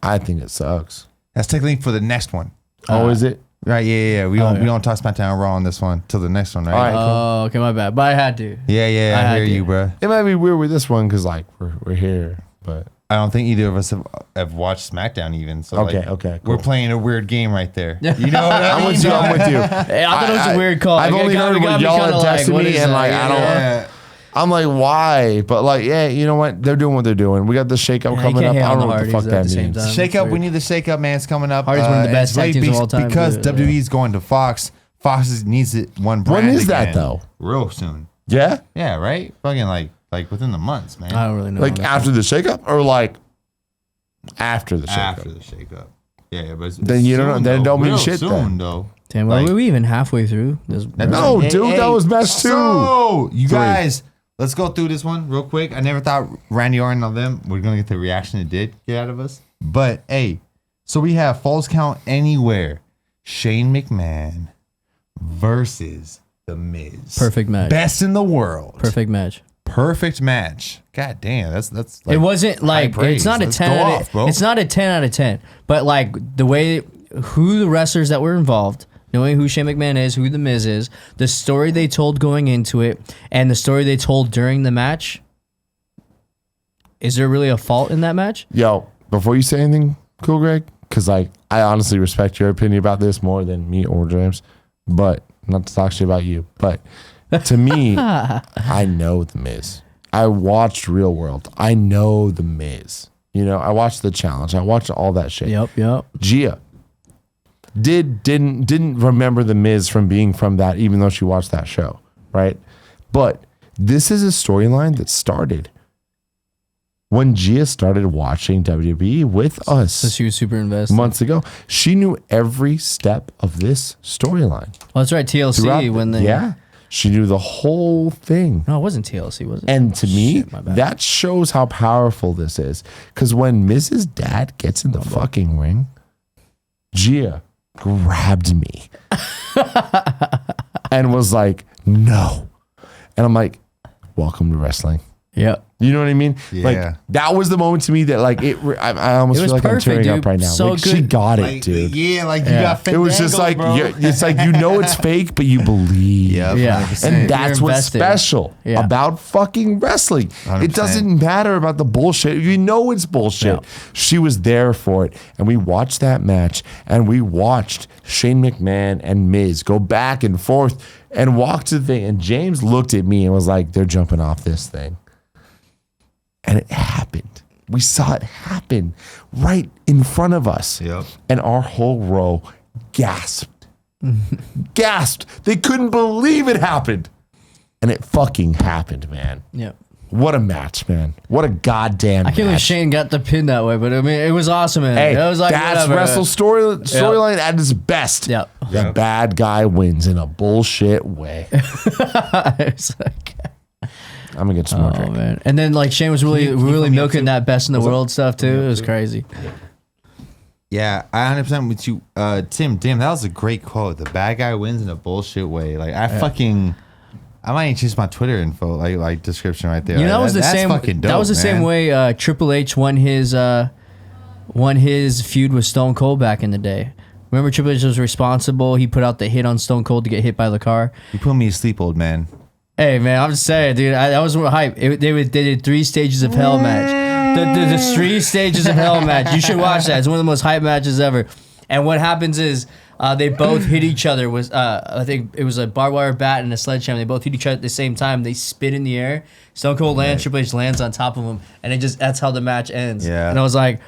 Speaker 4: I think it sucks.
Speaker 2: That's technically for the next one.
Speaker 4: Oh, is it?
Speaker 2: Right, yeah. We don't talk SmackDown Raw on this one till the next one, right?
Speaker 4: All right, cool.
Speaker 3: Oh, okay, my bad. But I had to.
Speaker 2: Yeah,
Speaker 3: I
Speaker 2: I
Speaker 3: had
Speaker 2: hear
Speaker 3: to.
Speaker 2: you, bro.
Speaker 4: It might be weird with this one because like we're here, but
Speaker 2: I don't think either of us have watched SmackDown even. So
Speaker 4: Okay,
Speaker 2: like,
Speaker 4: okay,
Speaker 2: We're
Speaker 4: cool.
Speaker 2: playing a weird game right there. You know what I
Speaker 4: I'm
Speaker 2: mean?
Speaker 4: with you. I'm with you.
Speaker 3: Hey, I thought it was a weird call.
Speaker 4: I've
Speaker 3: It
Speaker 4: only
Speaker 3: got-
Speaker 4: heard
Speaker 3: it got
Speaker 4: what
Speaker 3: me
Speaker 4: y'all
Speaker 3: kinda
Speaker 4: had
Speaker 3: like,
Speaker 4: texted
Speaker 3: what
Speaker 4: me,
Speaker 3: is
Speaker 4: and
Speaker 3: that?
Speaker 4: like I don't.
Speaker 2: Yeah.
Speaker 4: I'm like, why? But like, yeah, you know what? They're doing what they're doing. We got the shakeup
Speaker 3: Yeah, you
Speaker 4: coming
Speaker 3: can't
Speaker 4: up.
Speaker 3: hate
Speaker 4: I
Speaker 3: on
Speaker 4: don't know
Speaker 3: the
Speaker 4: what the fuck
Speaker 3: Hardys at
Speaker 4: that
Speaker 3: the same
Speaker 4: means.
Speaker 3: time.
Speaker 2: Shake up.
Speaker 3: Weird.
Speaker 2: We need the shake up, man. It's coming up.
Speaker 3: Hardy's one of the
Speaker 2: and
Speaker 3: best
Speaker 2: it's
Speaker 3: tag
Speaker 2: great
Speaker 3: teams of all time,
Speaker 2: because
Speaker 3: too.
Speaker 2: WWE's going to Fox. Fox needs it one brand.
Speaker 4: When is that,
Speaker 2: again.
Speaker 4: though?
Speaker 2: Real soon.
Speaker 4: Yeah,
Speaker 2: Yeah, right. Fucking like within the months, man.
Speaker 3: I don't really know.
Speaker 4: like after the shakeup or like After the shakeup.
Speaker 2: After the shakeup. Yeah, but
Speaker 4: Then you don't know. Then it don't mean
Speaker 2: Real
Speaker 4: shit
Speaker 2: soon,
Speaker 4: then.
Speaker 2: though.
Speaker 3: Damn, well, were we even halfway through?
Speaker 4: No, dude, that was match 2.
Speaker 2: So, you
Speaker 4: 3.
Speaker 2: guys, let's go through this one real quick. I never thought Randy Orton on them. We're going to get the reaction it did get out of us. But, hey, so we have Falls Count Anywhere. Shane McMahon versus The Miz.
Speaker 3: Perfect match.
Speaker 2: Best in the world.
Speaker 3: Perfect match.
Speaker 2: Perfect match. God damn, that's like
Speaker 3: it wasn't like
Speaker 2: praise.
Speaker 3: it's not a
Speaker 2: Let's
Speaker 3: 10
Speaker 2: go
Speaker 3: out
Speaker 2: off,
Speaker 3: of,
Speaker 2: bro.
Speaker 3: it's not a 10 out of 10, but like the way who the wrestlers that were involved, knowing who Shane McMahon is, who the Miz is, the story they told going into it, and the story they told during the match. Is there really a fault in that match?
Speaker 4: Yo, before you say anything, Cool Greg, because like I honestly respect your opinion about this more than me or James, but not to talk shit about you, but to me, I know the Miz. I watched Real World. I know the Miz. You know, I watched the challenge. I watched all that shit.
Speaker 3: Yep.
Speaker 4: Gia didn't remember the Miz from being from that, even though she watched that show, right? But this is a storyline that started when Gia started watching WWE with us.
Speaker 3: So she was super invested.
Speaker 4: Months ago. She knew every step of this storyline.
Speaker 3: Well, that's right. TLC when they
Speaker 4: Yeah. She knew the whole thing.
Speaker 3: No, it wasn't TLC, was it?
Speaker 4: And to me,
Speaker 3: Shit, my bad.
Speaker 4: that shows how powerful this is. Because when Mrs. Dad gets in the fucking ring, Gia grabbed me and was like, no. And I'm like, welcome to wrestling.
Speaker 3: Yep.
Speaker 4: You know what I mean?
Speaker 2: Yeah.
Speaker 4: Like that was the moment to me that like I almost
Speaker 3: It was
Speaker 4: feel like
Speaker 3: perfect,
Speaker 4: I'm tearing
Speaker 3: dude.
Speaker 4: up right now.
Speaker 3: So
Speaker 4: like she
Speaker 3: good.
Speaker 4: got it,
Speaker 2: Like,
Speaker 4: dude.
Speaker 2: Yeah, like you
Speaker 3: Yeah.
Speaker 2: got
Speaker 4: It was just
Speaker 2: Fandango,
Speaker 4: like
Speaker 2: bro.
Speaker 4: it's like you know it's fake, but you believe.
Speaker 2: Yeah,
Speaker 3: Yeah.
Speaker 2: 100%.
Speaker 4: And that's
Speaker 3: You're
Speaker 4: what's
Speaker 3: invested.
Speaker 4: special
Speaker 3: Yeah.
Speaker 4: about fucking wrestling.
Speaker 2: 100%.
Speaker 4: It doesn't matter about the bullshit. You know it's bullshit.
Speaker 3: Yeah.
Speaker 4: She was there for it. And we watched that match and we watched Shane McMahon and Miz go back and forth and walk to the thing. And James looked at me and was like, they're jumping off this thing. And it happened. We saw it happen right in front of us.
Speaker 2: Yep.
Speaker 4: And our whole row gasped. Gasped. They couldn't believe it happened. And it fucking happened, man.
Speaker 3: Yep.
Speaker 4: What a match, man. What a goddamn
Speaker 3: I can't believe
Speaker 4: match.
Speaker 3: Shane got the pin that way, but I mean, it was awesome, man.
Speaker 4: Hey,
Speaker 3: it was like
Speaker 4: that's
Speaker 3: whatever.
Speaker 4: wrestle storyline at its best.
Speaker 3: Yep.
Speaker 4: The bad guy wins in a bullshit way.
Speaker 3: It's like,
Speaker 4: I'm gonna get some more
Speaker 3: oh
Speaker 4: drink.
Speaker 3: man. And then like Shane was really milking that best in the world stuff too. It was crazy.
Speaker 2: Yeah, I 100% with you, Tim. Damn, that was a great quote. The bad guy wins in a bullshit way. Like I might even change my Twitter info, like description right there.
Speaker 3: You know,
Speaker 2: Like,
Speaker 3: that was the
Speaker 2: that's
Speaker 3: same.
Speaker 2: fucking dope,
Speaker 3: That was the
Speaker 2: man.
Speaker 3: same way Triple H won his feud with Stone Cold back in the day. Remember, Triple H was responsible. He put out the hit on Stone Cold to get hit by the car.
Speaker 2: You put me to sleep, old man.
Speaker 3: Hey man, I'm just saying, dude. That was hype. They did 3 stages of hell match. The 3 stages of hell match. You should watch that. It's one of the most hype matches ever. And what happens is they both hit each other with I think it was a barbed wire bat and a sledgehammer. They both hit each other at the same time. They spit in the air. Stone Cold lands. Triple H lands on top of him, and that's how the match ends.
Speaker 2: Yeah.
Speaker 3: And I was like,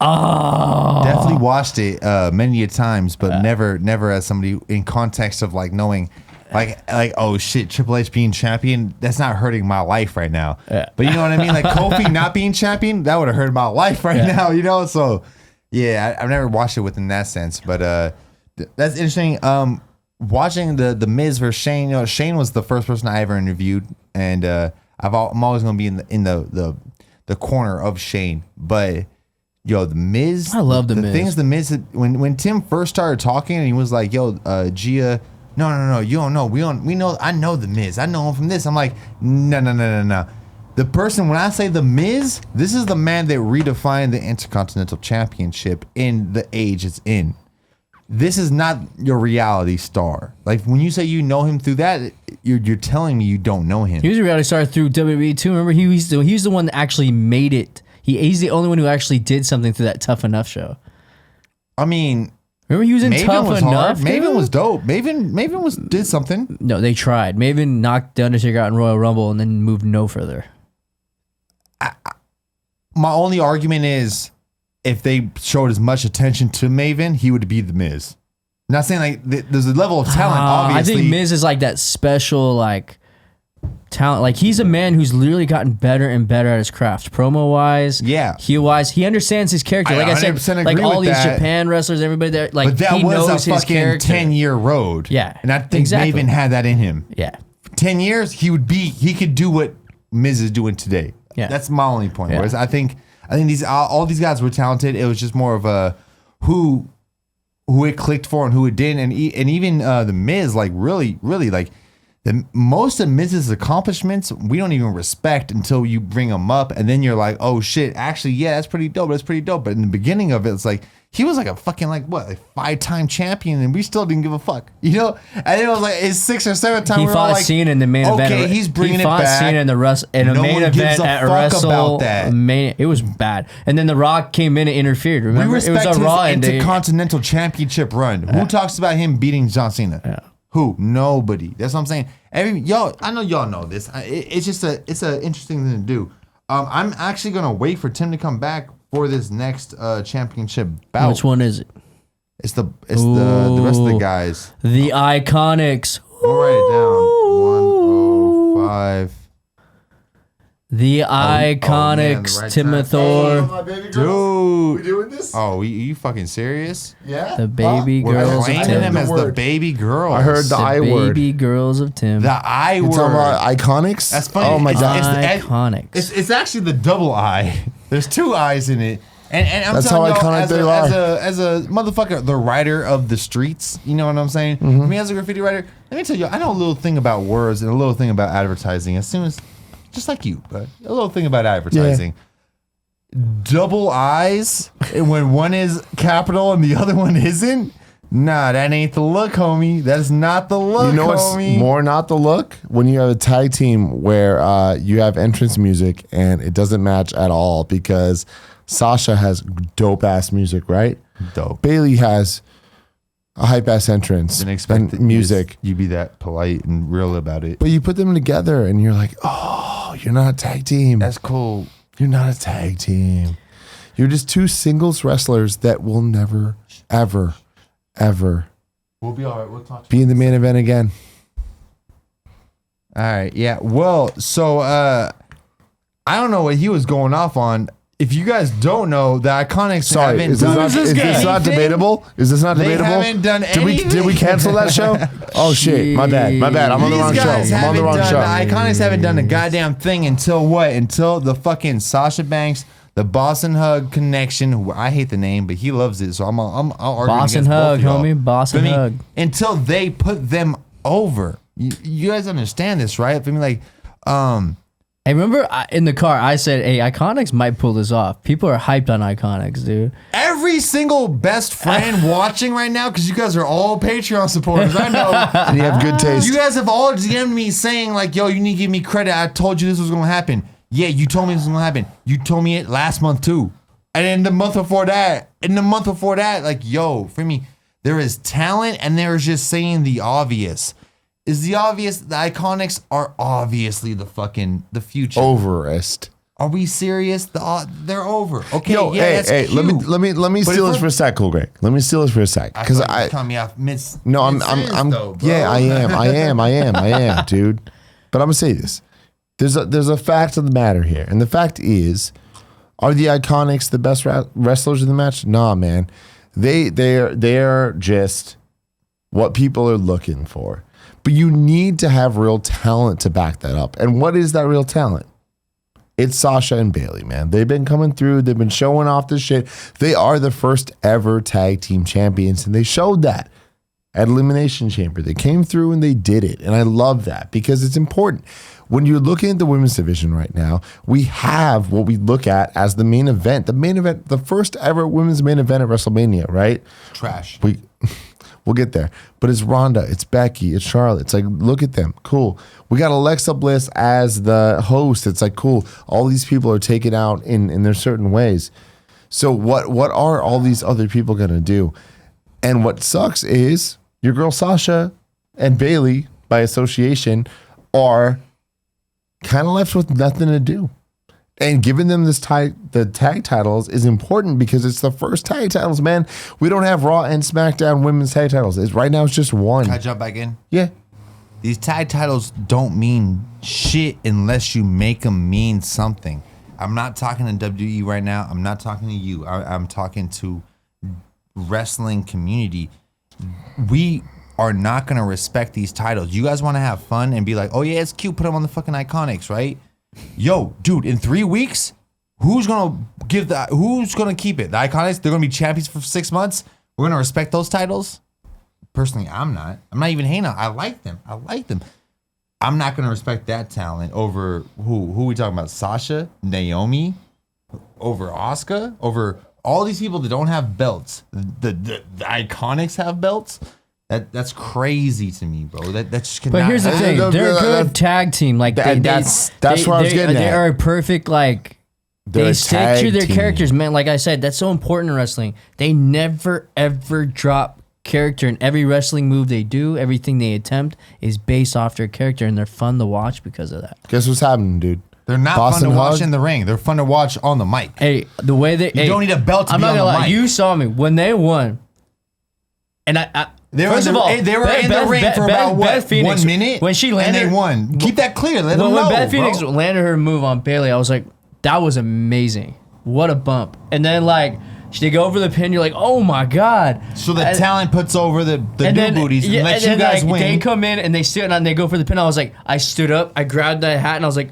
Speaker 3: oh,
Speaker 2: Definitely watched it many a times, but never as somebody in context of like knowing. Like oh shit, Triple H being champion, that's not hurting my life right now.
Speaker 3: Yeah.
Speaker 2: But you know what I mean? Like Kofi not being champion, that would have hurt my life right now, you know? So yeah, I've never watched it within that sense. But that's interesting. Watching the Miz versus Shane, you know, Shane was the first person I ever interviewed, and I'm always gonna be in the corner of Shane. But yo, the Miz,
Speaker 3: I love the Miz.
Speaker 2: thing is, the Miz, when Tim first started talking and he was like, yo, Gia, no, you don't know. We know. I know the Miz. I know him from this. I'm like, no. The person, when I say the Miz, this is the man that redefined the Intercontinental Championship in the age it's in. This is not your reality star. Like when you say you know him through that, you're telling me you don't know him.
Speaker 3: he was a reality star through WWE too. Remember, he was the one that actually made it. He's the only one who actually did something through that Tough Enough show.
Speaker 2: I mean,
Speaker 3: Remember, he was in
Speaker 2: Maven
Speaker 3: Tough
Speaker 2: was
Speaker 3: Enough.
Speaker 2: hard. Maven
Speaker 3: dude?
Speaker 2: was dope. Maven did something.
Speaker 3: No, they tried. Maven knocked The Undertaker out in Royal Rumble and then moved no further.
Speaker 2: My only argument is if they showed as much attention to Maven, he would be the Miz. Not saying like there's a level of talent,
Speaker 3: I
Speaker 2: obviously.
Speaker 3: think Miz is like that special, like talent. Like he's a man who's literally gotten better and better at his craft, promo wise, heel wise. He understands his character.
Speaker 2: I
Speaker 3: Like I said,
Speaker 2: 100%
Speaker 3: like
Speaker 2: agree
Speaker 3: all
Speaker 2: with
Speaker 3: these
Speaker 2: that.
Speaker 3: Japan wrestlers, everybody there, like
Speaker 2: But that
Speaker 3: he knows
Speaker 2: was a
Speaker 3: his
Speaker 2: fucking
Speaker 3: character.
Speaker 2: 10-year road.
Speaker 3: Yeah,
Speaker 2: And I think
Speaker 3: exactly.
Speaker 2: Maven had that in him.
Speaker 3: Yeah,
Speaker 2: 10 years, he could do what Miz is doing today.
Speaker 3: Yeah.
Speaker 2: That's my only point.
Speaker 3: Yeah.
Speaker 2: Whereas I think these all these guys were talented. It was just more of a who it clicked for and who it didn't. And even the Miz, like really like most of Miz's accomplishments we don't even respect until you bring them up, and then you're like, oh shit, actually yeah, that's pretty dope. That's pretty dope. But in the beginning of it, it's like he was like a fucking like 5-time champion, and we still didn't give a fuck, you know. And then it was like his 6th or 7th time.
Speaker 3: he
Speaker 2: we were
Speaker 3: fought
Speaker 2: all like,
Speaker 3: Cena in the main event.
Speaker 2: Okay, he's bringing
Speaker 3: he
Speaker 2: it
Speaker 3: fought
Speaker 2: back.
Speaker 3: Cena in the in a
Speaker 2: No
Speaker 3: main
Speaker 2: one gives
Speaker 3: event
Speaker 2: a
Speaker 3: at
Speaker 2: fuck about that.
Speaker 3: WrestleMania. It was bad. And then The Rock came in and interfered.
Speaker 2: We
Speaker 3: Remember, it was
Speaker 2: respect
Speaker 3: a Raw
Speaker 2: his
Speaker 3: ending.
Speaker 2: Intercontinental Championship run. Who talks about him beating John Cena?
Speaker 3: Yeah.
Speaker 2: Who? Nobody. That's what I'm saying. Y'all, I know y'all know this. It's just it's a interesting thing to do. I'm actually gonna wait for Tim to come back for this next championship bout.
Speaker 3: Which one is it?
Speaker 2: It's the rest of the guys.
Speaker 3: The Iconics.
Speaker 2: I'll write it down. 105.
Speaker 3: The
Speaker 2: man,
Speaker 3: Iconics.
Speaker 2: the right
Speaker 3: Tim
Speaker 2: time.
Speaker 3: Thor.
Speaker 4: my baby girl.
Speaker 2: Dude.
Speaker 4: We doing this?
Speaker 2: Oh, you fucking serious?
Speaker 4: Yeah.
Speaker 3: The baby
Speaker 2: We're
Speaker 3: girls of
Speaker 2: claiming
Speaker 3: Tim.
Speaker 2: them as the
Speaker 4: word.
Speaker 2: baby girls.
Speaker 4: I heard the
Speaker 3: The
Speaker 4: I word.
Speaker 3: baby girls of Tim.
Speaker 2: The I
Speaker 4: You
Speaker 2: word.
Speaker 4: talking about Iconics?
Speaker 2: That's funny.
Speaker 4: Oh my
Speaker 2: It's-
Speaker 4: god.
Speaker 2: it's-
Speaker 3: Iconics.
Speaker 2: It's actually the double I. There's 2 I's in it. And I'm
Speaker 4: That's
Speaker 2: telling
Speaker 4: how
Speaker 2: y'all,
Speaker 4: iconic
Speaker 2: as
Speaker 4: they
Speaker 2: a,
Speaker 4: are.
Speaker 2: as a motherfucker, the writer of the streets, you know what I'm saying?
Speaker 4: Mm-hmm.
Speaker 2: I mean, as a graffiti writer, let me tell you, I know a little thing about words and a little thing about advertising. As soon as, just like you, but a little thing about advertising. Double I's, and when one is capital and the other one isn't, nah, that ain't the look, homie. That's not the look,
Speaker 4: You know what's
Speaker 2: homie.
Speaker 4: more not the look? When you have a tag team where you have entrance music and it doesn't match at all because Sasha has dope ass music, right?
Speaker 2: Dope.
Speaker 4: Bailey has a hype ass entrance
Speaker 2: Didn't expect
Speaker 4: and
Speaker 2: that
Speaker 4: music.
Speaker 2: you be that polite and real about it.
Speaker 4: But you put them together and you're like, oh, you're not a tag team.
Speaker 2: That's cool.
Speaker 4: You're not a tag team. You're just 2 singles wrestlers that will never, ever, ever
Speaker 2: We'll be all right. We'll talk.
Speaker 4: be in the main event again.
Speaker 2: All right. Yeah. Well, so I don't know what he was going off on. If you guys don't know, the Iconics
Speaker 4: Sorry,
Speaker 2: haven't
Speaker 4: is this,
Speaker 2: done
Speaker 4: not, is this not
Speaker 2: anything.
Speaker 4: debatable? Is this not
Speaker 2: They
Speaker 4: debatable?
Speaker 2: haven't done
Speaker 4: Did we
Speaker 2: anything.
Speaker 4: cancel that show? Oh shit, my bad. I'm on the
Speaker 2: These
Speaker 4: wrong show.
Speaker 2: guys
Speaker 4: I'm on the
Speaker 2: haven't
Speaker 4: wrong
Speaker 2: done-
Speaker 4: show.
Speaker 2: The Iconics haven't done a goddamn thing until what? Until the fucking Sasha Banks, the Boston Hug connection. Who I hate the name, but he loves it, so I'll argue
Speaker 3: Boston
Speaker 2: against
Speaker 3: Hug,
Speaker 2: both of y'all.
Speaker 3: homie. Boston
Speaker 2: But I mean,
Speaker 3: Hug.
Speaker 2: Until they put them over. You guys understand this, right? I mean, like,
Speaker 3: Hey, remember in the car, I said, hey, Iconics might pull this off. People are hyped on Iconics, dude.
Speaker 2: every single best friend watching right now, because you guys are all Patreon supporters. I know.
Speaker 4: And you have good taste.
Speaker 2: You guys have all DM'd me saying, like, yo, you need to give me credit. I told you this was going to happen. Yeah, you told me this was going to happen. You told me it last month, too. And then the month before that, like, yo, for me, there is talent and there is just saying the obvious. Is the obvious, the Iconics are obviously the future.
Speaker 4: Overest.
Speaker 2: Are we serious? They're over. Okay,
Speaker 4: Yo,
Speaker 2: yeah, that's
Speaker 4: hey,
Speaker 2: cute.
Speaker 4: let me
Speaker 2: But
Speaker 4: steal
Speaker 2: if
Speaker 4: this
Speaker 2: we're-
Speaker 4: for a sec, cool, Greg. Let me steal this for a sec, because
Speaker 2: thought you were
Speaker 4: I
Speaker 2: cutting me off mid.
Speaker 4: no, I'm
Speaker 2: though, bro.
Speaker 4: yeah, I am, dude. But I'm gonna say this. There's a fact of the matter here, and the fact is, are the Iconics the best wrestlers in the match? Nah, man. They're just what people are looking for. But you need to have real talent to back that up. And what is that real talent? It's Sasha and Bailey, man. They've been coming through. They've been showing off this shit. They are the first ever tag team champions, and they showed that at Elimination Chamber. They came through and they did it. And I love that because it's important. When you're looking at the women's division right now, we have what we look at as the main event. The main event, the first ever women's main event at WrestleMania, right?
Speaker 2: Trash.
Speaker 4: We'll get there. But it's Ronda, it's Becky, it's Charlotte. It's like, look at them. Cool. We got Alexa Bliss as the host. It's like, cool. All these people are taken out in their certain ways. So what are all these other people going to do? And what sucks is your girl Sasha and Bailey, by association, are kind of left with nothing to do. And giving them the tag titles is important because it's the first tag titles, man. We don't have Raw and SmackDown women's tag titles. Right now it's just one.
Speaker 2: Can I jump back in?
Speaker 4: Yeah.
Speaker 2: These tag titles don't mean shit unless you make them mean something. I'm not talking to WWE right now. I'm not talking to you. I'm talking to wrestling community. We are not going to respect these titles. You guys want to have fun and be like, oh yeah, it's cute, put them on the fucking Iconics, right? Yo, dude, in 3 weeks, who's going to keep it? The Iconics, they're going to be champions for 6 months. We're going to respect those titles? Personally, I'm not. I'm not even hating on. I like them. I'm not going to respect that talent over who we talking about? Sasha, Naomi, over Asuka, over all these people that don't have belts. The Iconics have belts. That's crazy to me, bro. That just cannot.
Speaker 3: But here's the thing: they're a good tag team. Like
Speaker 4: that's where I was getting at.
Speaker 3: They are a perfect like. They stick to their characters, man. Like I said, that's so important in wrestling. They never ever drop character in every wrestling move they do. Everything they attempt is based off their character, and they're fun to watch because of that.
Speaker 4: Guess what's happening, dude?
Speaker 2: They're not
Speaker 4: Boston
Speaker 2: fun to watch
Speaker 4: Hug?
Speaker 2: in the ring. They're fun to watch on the mic.
Speaker 3: Hey, the way they
Speaker 2: You don't need a belt to
Speaker 3: I'm
Speaker 2: be
Speaker 3: not
Speaker 2: on
Speaker 3: gonna
Speaker 2: the
Speaker 3: lie.
Speaker 2: mic.
Speaker 3: You saw me when they won, and
Speaker 2: They were
Speaker 3: first
Speaker 2: in
Speaker 3: of
Speaker 2: the,
Speaker 3: all,
Speaker 2: they were in the ring for about
Speaker 3: Beth Phoenix,
Speaker 2: 1 minute
Speaker 3: when she landed,
Speaker 2: and they won. Keep that clear. Let them
Speaker 3: when
Speaker 2: know,
Speaker 3: Beth Phoenix
Speaker 2: bro.
Speaker 3: landed her move on Bailey, I was like, that was amazing. What a bump! And then like they go over the pin, you're like, oh my god.
Speaker 2: So the
Speaker 3: And-
Speaker 2: talent puts over the
Speaker 3: and
Speaker 2: new
Speaker 3: then,
Speaker 2: booties and
Speaker 3: yeah,
Speaker 2: lets
Speaker 3: and
Speaker 2: you
Speaker 3: then,
Speaker 2: guys
Speaker 3: like,
Speaker 2: win.
Speaker 3: They come in and they sit and they go for the pin. I was like, I stood up, I grabbed that hat, and I was like,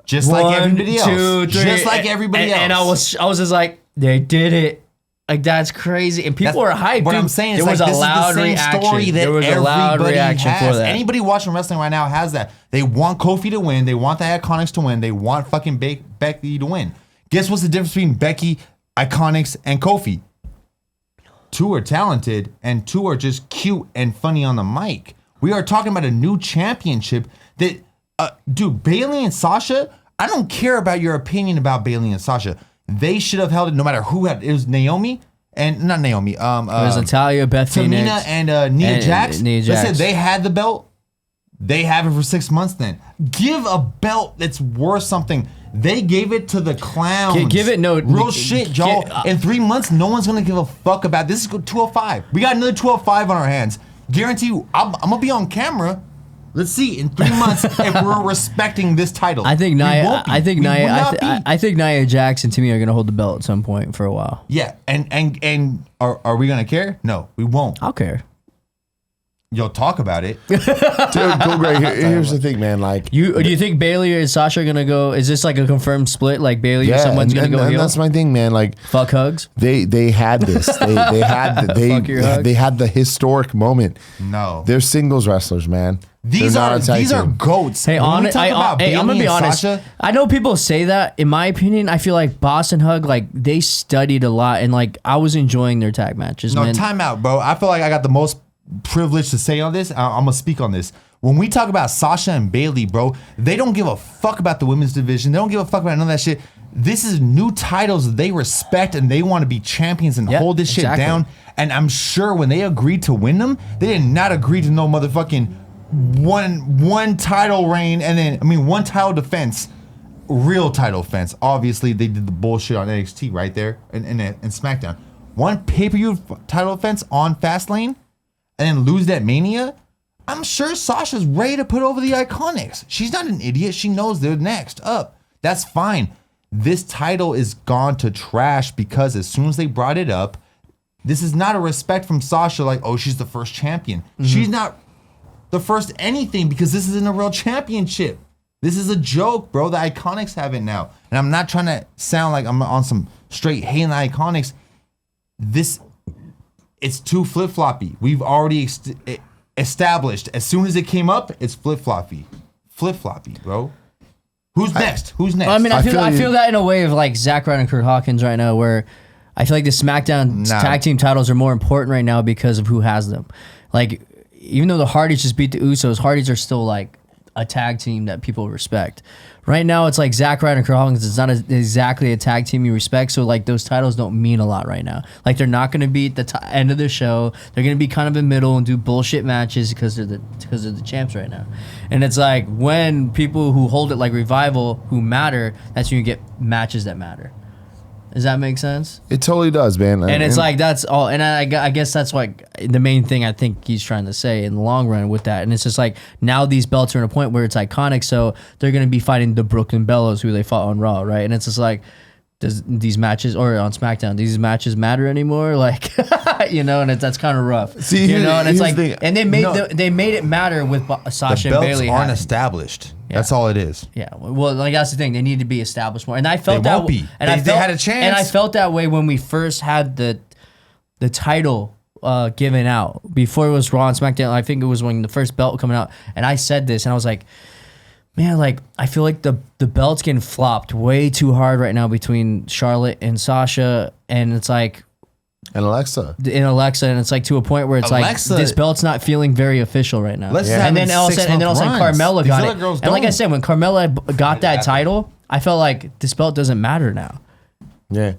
Speaker 2: just
Speaker 3: one,
Speaker 2: like everybody else.
Speaker 3: 2, 3,
Speaker 2: Just like everybody else.
Speaker 3: and I was just like, they did it. Like that's crazy, and people are hyped.
Speaker 2: What
Speaker 3: dude.
Speaker 2: I'm saying is
Speaker 3: there
Speaker 2: like
Speaker 3: was a
Speaker 2: this
Speaker 3: loud
Speaker 2: is the same
Speaker 3: reaction.
Speaker 2: story that
Speaker 3: There was a loud
Speaker 2: everybody
Speaker 3: reaction
Speaker 2: has.
Speaker 3: for that.
Speaker 2: Anybody watching wrestling right now has that. They want Kofi to win. They want the Iconics to win. They want fucking Becky to win. Guess what's the difference between Becky, Iconics, and Kofi? 2 are talented, and 2 are just cute and funny on the mic. We are talking about a new championship that, dude, Bailey and Sasha, I don't care about your opinion about Bailey and Sasha. They should have held it no matter who had it. It was Naomi and not Naomi.
Speaker 3: It was Natalia, Beth Phoenix,
Speaker 2: Tamina and Nia Jax.
Speaker 3: Nia
Speaker 2: They
Speaker 3: Jax.
Speaker 2: said they had the belt. They have it for 6 months then. Give a belt that's worth something. They gave it to the clowns.
Speaker 3: Give it no-
Speaker 2: real shit, y'all. In 3 months, no one's gonna give a fuck about this. Is 205. We got another 205 on our hands. Guarantee you, I'm gonna be on camera. Let's see in 3 months if we're respecting this title.
Speaker 3: I think
Speaker 2: We
Speaker 3: Nia.
Speaker 2: won't be.
Speaker 3: I think
Speaker 2: We will
Speaker 3: Nia.
Speaker 2: not be.
Speaker 3: I think Nia Jax and Timmy are gonna hold the belt at some point for a while.
Speaker 2: Yeah, and are we gonna care? No, we won't.
Speaker 3: I'll care.
Speaker 2: You'll talk about it.
Speaker 4: Dude, go Greg. Here's the thing, man. Like,
Speaker 3: Do you think Bailey or Sasha are gonna go? Is this like a confirmed split? Like Bailey or someone's gonna go
Speaker 4: and
Speaker 3: heel?
Speaker 4: that's my thing, man. Like,
Speaker 3: Fuck hugs.
Speaker 4: they had this. They had
Speaker 3: Fuck your hug.
Speaker 4: they had the historic moment.
Speaker 2: No.
Speaker 4: They're singles wrestlers, man.
Speaker 2: These
Speaker 4: They're not
Speaker 2: are
Speaker 4: a tag
Speaker 2: these are
Speaker 4: team.
Speaker 2: goats.
Speaker 3: Hey,
Speaker 2: When we talk about
Speaker 3: I'm gonna
Speaker 2: Bayley
Speaker 3: be
Speaker 2: and
Speaker 3: honest.
Speaker 2: Sasha,
Speaker 3: I know people say that. In my opinion, I feel like Boston Hug, like they studied a lot, and like I was enjoying their tag matches.
Speaker 2: no,
Speaker 3: man.
Speaker 2: time out, bro. I feel like I got the most privilege to say on this. I'm gonna speak on this. When we talk about Sasha and Bailey, bro, they don't give a fuck about the women's division. They don't give a fuck about none of that shit. This is new titles that they respect and they want to be champions and
Speaker 3: Yep,
Speaker 2: hold this shit
Speaker 3: exactly.
Speaker 2: down. And I'm sure when they agreed to win them, they did not agree to no motherfucking one title reign and then one title defense, real title defense. Obviously, they did the bullshit on NXT right there and SmackDown. One pay-per-view title defense on Fastlane and then lose that Mania. I'm sure Sasha's ready to put over the Iconics. She's not an idiot. She knows they're next up. That's fine. This title is gone to trash because as soon as they brought it up, this is not a respect from Sasha like, oh, she's the first champion. She's not the first anything because this isn't a real championship. This is a joke, bro. The Iconics have it now. And I'm not trying to sound like I'm on some straight hating the Iconics. It's too flip-floppy. We've already established. As soon as it came up, it's flip-floppy. Flip-floppy, bro. Who's next? Who's next?
Speaker 3: I mean, I
Speaker 4: feel
Speaker 3: feel that in a way of like Zack Ryder and Kurt Hawkins right now, where I feel like the SmackDown
Speaker 2: Nah.
Speaker 3: tag team titles are more important right now because of who has them. Like, even though the Hardys just beat the Usos, Hardys are still like a tag team that people respect. Right now, it's like Zack Ryder and Kurt Hawkins. It's not exactly a tag team you respect, so like those titles don't mean a lot right now. Like they're not going to be at the end of the show. They're going to be kind of in the middle and do bullshit matches because they're the champs right now. And it's like when people who hold it like Revival who matter, that's when you get matches that matter. Does that make sense?
Speaker 4: It totally does, man.
Speaker 3: And it's like that's all, and I guess that's like the main thing I think he's trying to say in the long run with that. And it's just like now these belts are in a point where it's iconic, so they're gonna be fighting the Brooklyn Bellows who they fought on Raw, right? And it's just like, does these matches or on SmackDown, these matches matter anymore? Like, and that's kind of rough.
Speaker 4: See,
Speaker 3: and it's like, and they made it matter with Sasha
Speaker 2: The
Speaker 3: and
Speaker 2: belts
Speaker 3: Bayley.
Speaker 2: aren't established. That's all it is.
Speaker 3: Yeah, well, like that's the thing. They need to be established more, and I felt
Speaker 2: They
Speaker 3: that.
Speaker 2: won't be.
Speaker 3: And
Speaker 2: They had a chance.
Speaker 3: and I felt that way when we first had the title given out before it was Raw and SmackDown. I think it was when the first belt coming out, and I said this, and I was like, man, like I feel like the belt's getting flopped way too hard right now between Charlotte and Sasha, and it's like.
Speaker 4: And Alexa.
Speaker 3: And it's like to a point where it's
Speaker 2: Alexa-
Speaker 3: like this belt's not feeling very official right now.
Speaker 2: Let's
Speaker 3: And then
Speaker 2: have
Speaker 3: all of a sudden, Carmella
Speaker 2: These
Speaker 3: got
Speaker 2: other
Speaker 3: it.
Speaker 2: girls
Speaker 3: And like I
Speaker 2: don't.
Speaker 3: said, when Carmella got that title, I felt like this belt doesn't matter now.
Speaker 4: Yeah.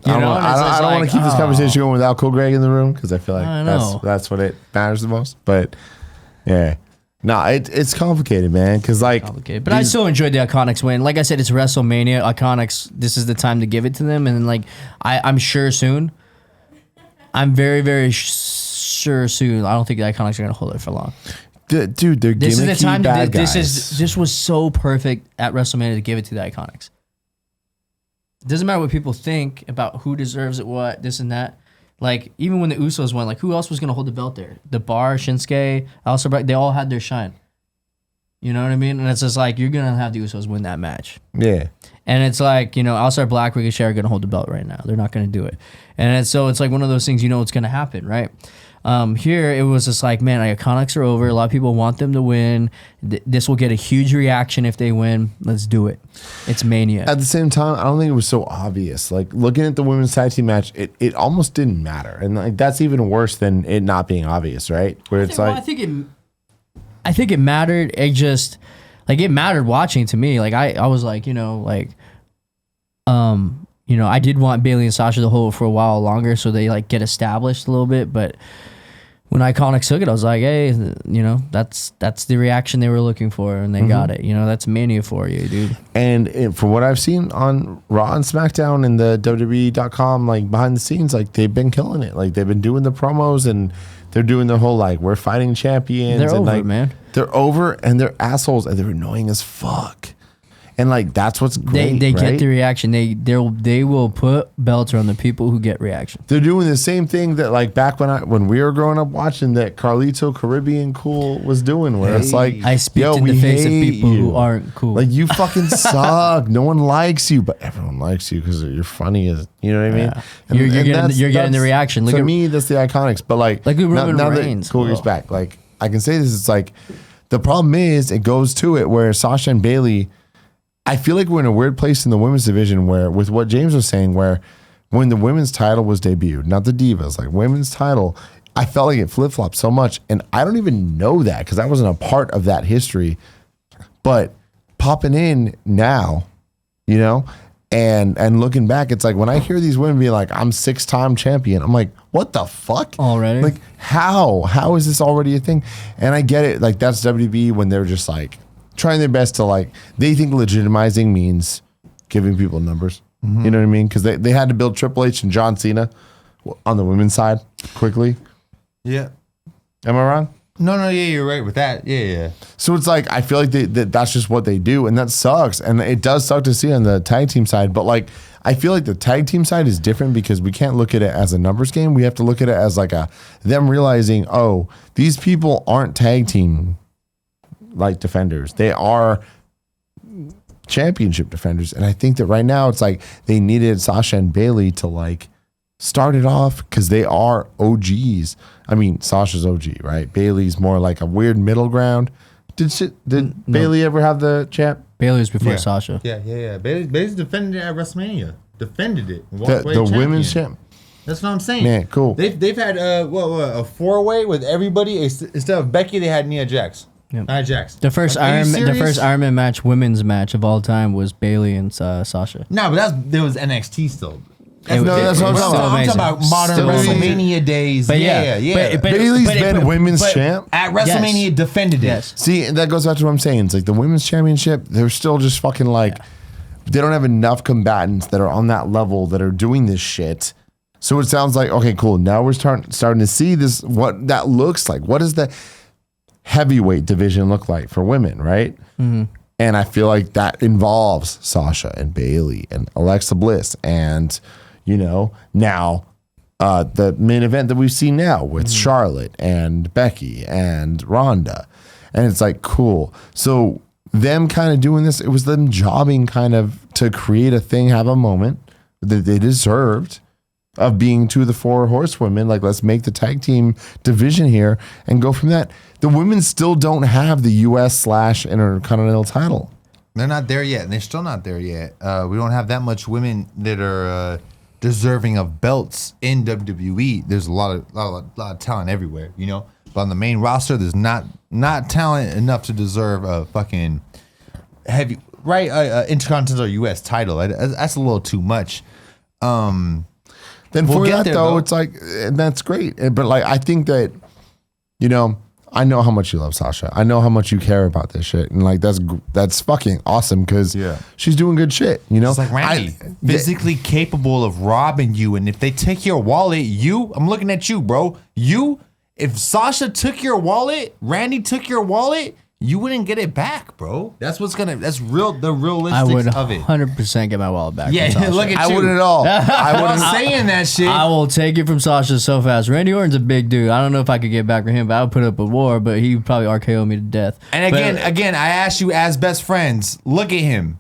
Speaker 3: You know, and it's
Speaker 4: I
Speaker 3: just
Speaker 4: don't want
Speaker 3: like,
Speaker 4: to keep this
Speaker 3: oh.
Speaker 4: conversation going without Cool Greg in the room because I feel like
Speaker 3: I know.
Speaker 4: that's what it matters the most. But yeah, no, it's complicated, man. Because like,
Speaker 3: But I still enjoyed the Iconics win. Like I said, it's WrestleMania. Iconics, this is the time to give it to them. And like, I'm sure soon. I'm very, very sure soon. I don't think the Iconics are going to hold it for long.
Speaker 4: dude, they're
Speaker 3: This is the
Speaker 4: gimmicky
Speaker 3: time to
Speaker 4: bad guys.
Speaker 3: this was so perfect at WrestleMania to give it to the Iconics. It doesn't matter what people think about who deserves it, what, this and that. Like, even when the Usos won, like, who else was going to hold the belt there? The Bar, Shinsuke, Aleister Black, they all had their shine. You know what I mean? And it's just like, you're going to have the Usos win that match.
Speaker 4: Yeah.
Speaker 3: And it's like, Aleister Black, Ricochet are going to hold the belt right now. They're not going to do it. And so it's like one of those things, what's going to happen, right? Here, it was just like, man, Iconics are over. A lot of people want them to win. This will get a huge reaction if they win. Let's do it. It's Mania.
Speaker 4: At the same time, I don't think it was so obvious. Like looking at the women's tag team match, it almost didn't matter, and like that's even worse than it not being obvious, right? Where it's like,
Speaker 3: I think it mattered. It just like it mattered watching to me. Like I was like, I did want Bayley and Sasha to hold it for a while longer so they like get established a little bit, but. When Iconics took it, I was like, hey, that's the reaction they were looking for, and they got it. That's Mania for you, dude.
Speaker 4: and from what I've seen on Raw and SmackDown and the WWE.com, like behind the scenes, like they've been killing it. Like they've been doing the promos and they're doing their whole like we're fighting champions.
Speaker 3: They're
Speaker 4: and
Speaker 3: over,
Speaker 4: like,
Speaker 3: man.
Speaker 4: They're over and they're assholes and they're annoying as fuck. And like that's what's great.
Speaker 3: They
Speaker 4: right?
Speaker 3: get the reaction. They will put belts on the people who get reaction.
Speaker 4: They're doing the same thing that like back when we were growing up watching that Carlito Caribbean Cool was doing, where it's like
Speaker 3: I speak
Speaker 4: yo,
Speaker 3: in
Speaker 4: we
Speaker 3: the face of
Speaker 4: hate
Speaker 3: people
Speaker 4: you.
Speaker 3: who aren't cool.
Speaker 4: Like you fucking suck. No one likes you, but everyone likes you because you're funny. As you know what I mean?
Speaker 3: Yeah. You're getting the reaction. Look
Speaker 4: to
Speaker 3: at
Speaker 4: me, that's the Iconics. But like
Speaker 3: Roman
Speaker 4: now
Speaker 3: Reigns.
Speaker 4: that Cool gets back, like I can say this. It's like the problem is it goes to it where Sasha and Bayley. I feel like we're in a weird place in the women's division where, with what James was saying, where when the women's title was debuted, not the Divas, like women's title, I felt like it flip-flopped so much. And I don't even know that because I wasn't a part of that history. But popping in now, and looking back, it's like when I hear these women be like, I'm 6-time champion, I'm like, what the fuck?
Speaker 3: Already?
Speaker 4: Like, how is this already a thing? And I get it. Like, that's WB when they're just like, trying their best to like, they think legitimizing means giving people numbers. You know what I mean? Because they had to build Triple H and John Cena on the women's side quickly.
Speaker 2: Yeah.
Speaker 4: Am I wrong?
Speaker 2: No, yeah, you're right with that. Yeah.
Speaker 4: So it's like, I feel like that's just what they do. And that sucks. And it does suck to see on the tag team side. But like, I feel like the tag team side is different because we can't look at it as a numbers game. We have to look at it as like them realizing, oh, these people aren't tag team like defenders. They are championship defenders. And I think that right now it's like they needed Sasha and Bayley to like start it off because they are OGs. I mean, Sasha's OG, right? Bayley's more like a weird middle ground. Did Bayley ever have the champ?
Speaker 3: Bayley was before
Speaker 2: Yeah.
Speaker 3: Sasha.
Speaker 2: Yeah. Bayley's defended it at WrestleMania. Defended it.
Speaker 4: The women's champ.
Speaker 2: That's what I'm saying.
Speaker 4: Man, cool.
Speaker 2: They've had a 4-way with everybody. Instead of Becky, they had Nia Jax.
Speaker 3: Yep.
Speaker 2: Nia Jax.
Speaker 3: The first Iron Man match, women's match of all time, was Bayley and Sasha.
Speaker 2: No, but there was NXT still.
Speaker 3: That's
Speaker 4: what I'm talking about.
Speaker 2: I'm talking about modern
Speaker 3: Still
Speaker 2: WrestleMania days.
Speaker 3: But
Speaker 2: yeah.
Speaker 4: Bayley's been women's champ.
Speaker 2: At WrestleMania, defended it.
Speaker 3: Yes.
Speaker 4: See, that goes back to what I'm saying. It's like the women's championship, they're still just fucking like, They don't have enough combatants that are on that level that are doing this shit. So it sounds like, okay, cool. Now we're starting to see this, what that looks like. What does the heavyweight division look like for women, right? Mm-hmm. And I feel like that involves Sasha and Bailey and Alexa Bliss and, now the main event that we've seen now with Charlotte and Becky and Ronda. And it's like, cool. So them kind of doing this, it was them jobbing kind of to create a thing, have a moment that they deserved of being two of the 4 horsewomen. Like, let's make the tag team division here and go from that. The women still don't have the US/Intercontinental title.
Speaker 2: They're not there yet, and they're still not there yet. We don't have that much women that are deserving of belts in WWE. There's a lot of talent everywhere, But on the main roster, there's not talent enough to deserve a fucking heavy Intercontinental US title. That's a little too much.
Speaker 4: Then
Speaker 2: We'll
Speaker 4: for
Speaker 2: get
Speaker 4: that
Speaker 2: there,
Speaker 4: though,
Speaker 2: though.
Speaker 4: it's like, that's great. But like, I think that, I know how much you love Sasha. I know how much you care about this shit, and like that's fucking awesome because she's doing good shit.
Speaker 2: It's like Randy, physically capable of robbing you, and if they take your wallet, I'm looking at you, bro. If Sasha took your wallet, Randy took your wallet, you wouldn't get it back, bro. That's the realistic
Speaker 3: I would
Speaker 2: of it.
Speaker 3: 100% get my wallet back.
Speaker 2: Yeah,
Speaker 3: from Sasha.
Speaker 2: look at you.
Speaker 4: I wouldn't at all.
Speaker 2: I wasn't saying that shit.
Speaker 3: I will take it from Sasha so fast. Randy Orton's a big dude. I don't know if I could get back with him, but I would put up a war, but he would probably RKO me to death.
Speaker 2: And again, I asked you as best friends, look at him.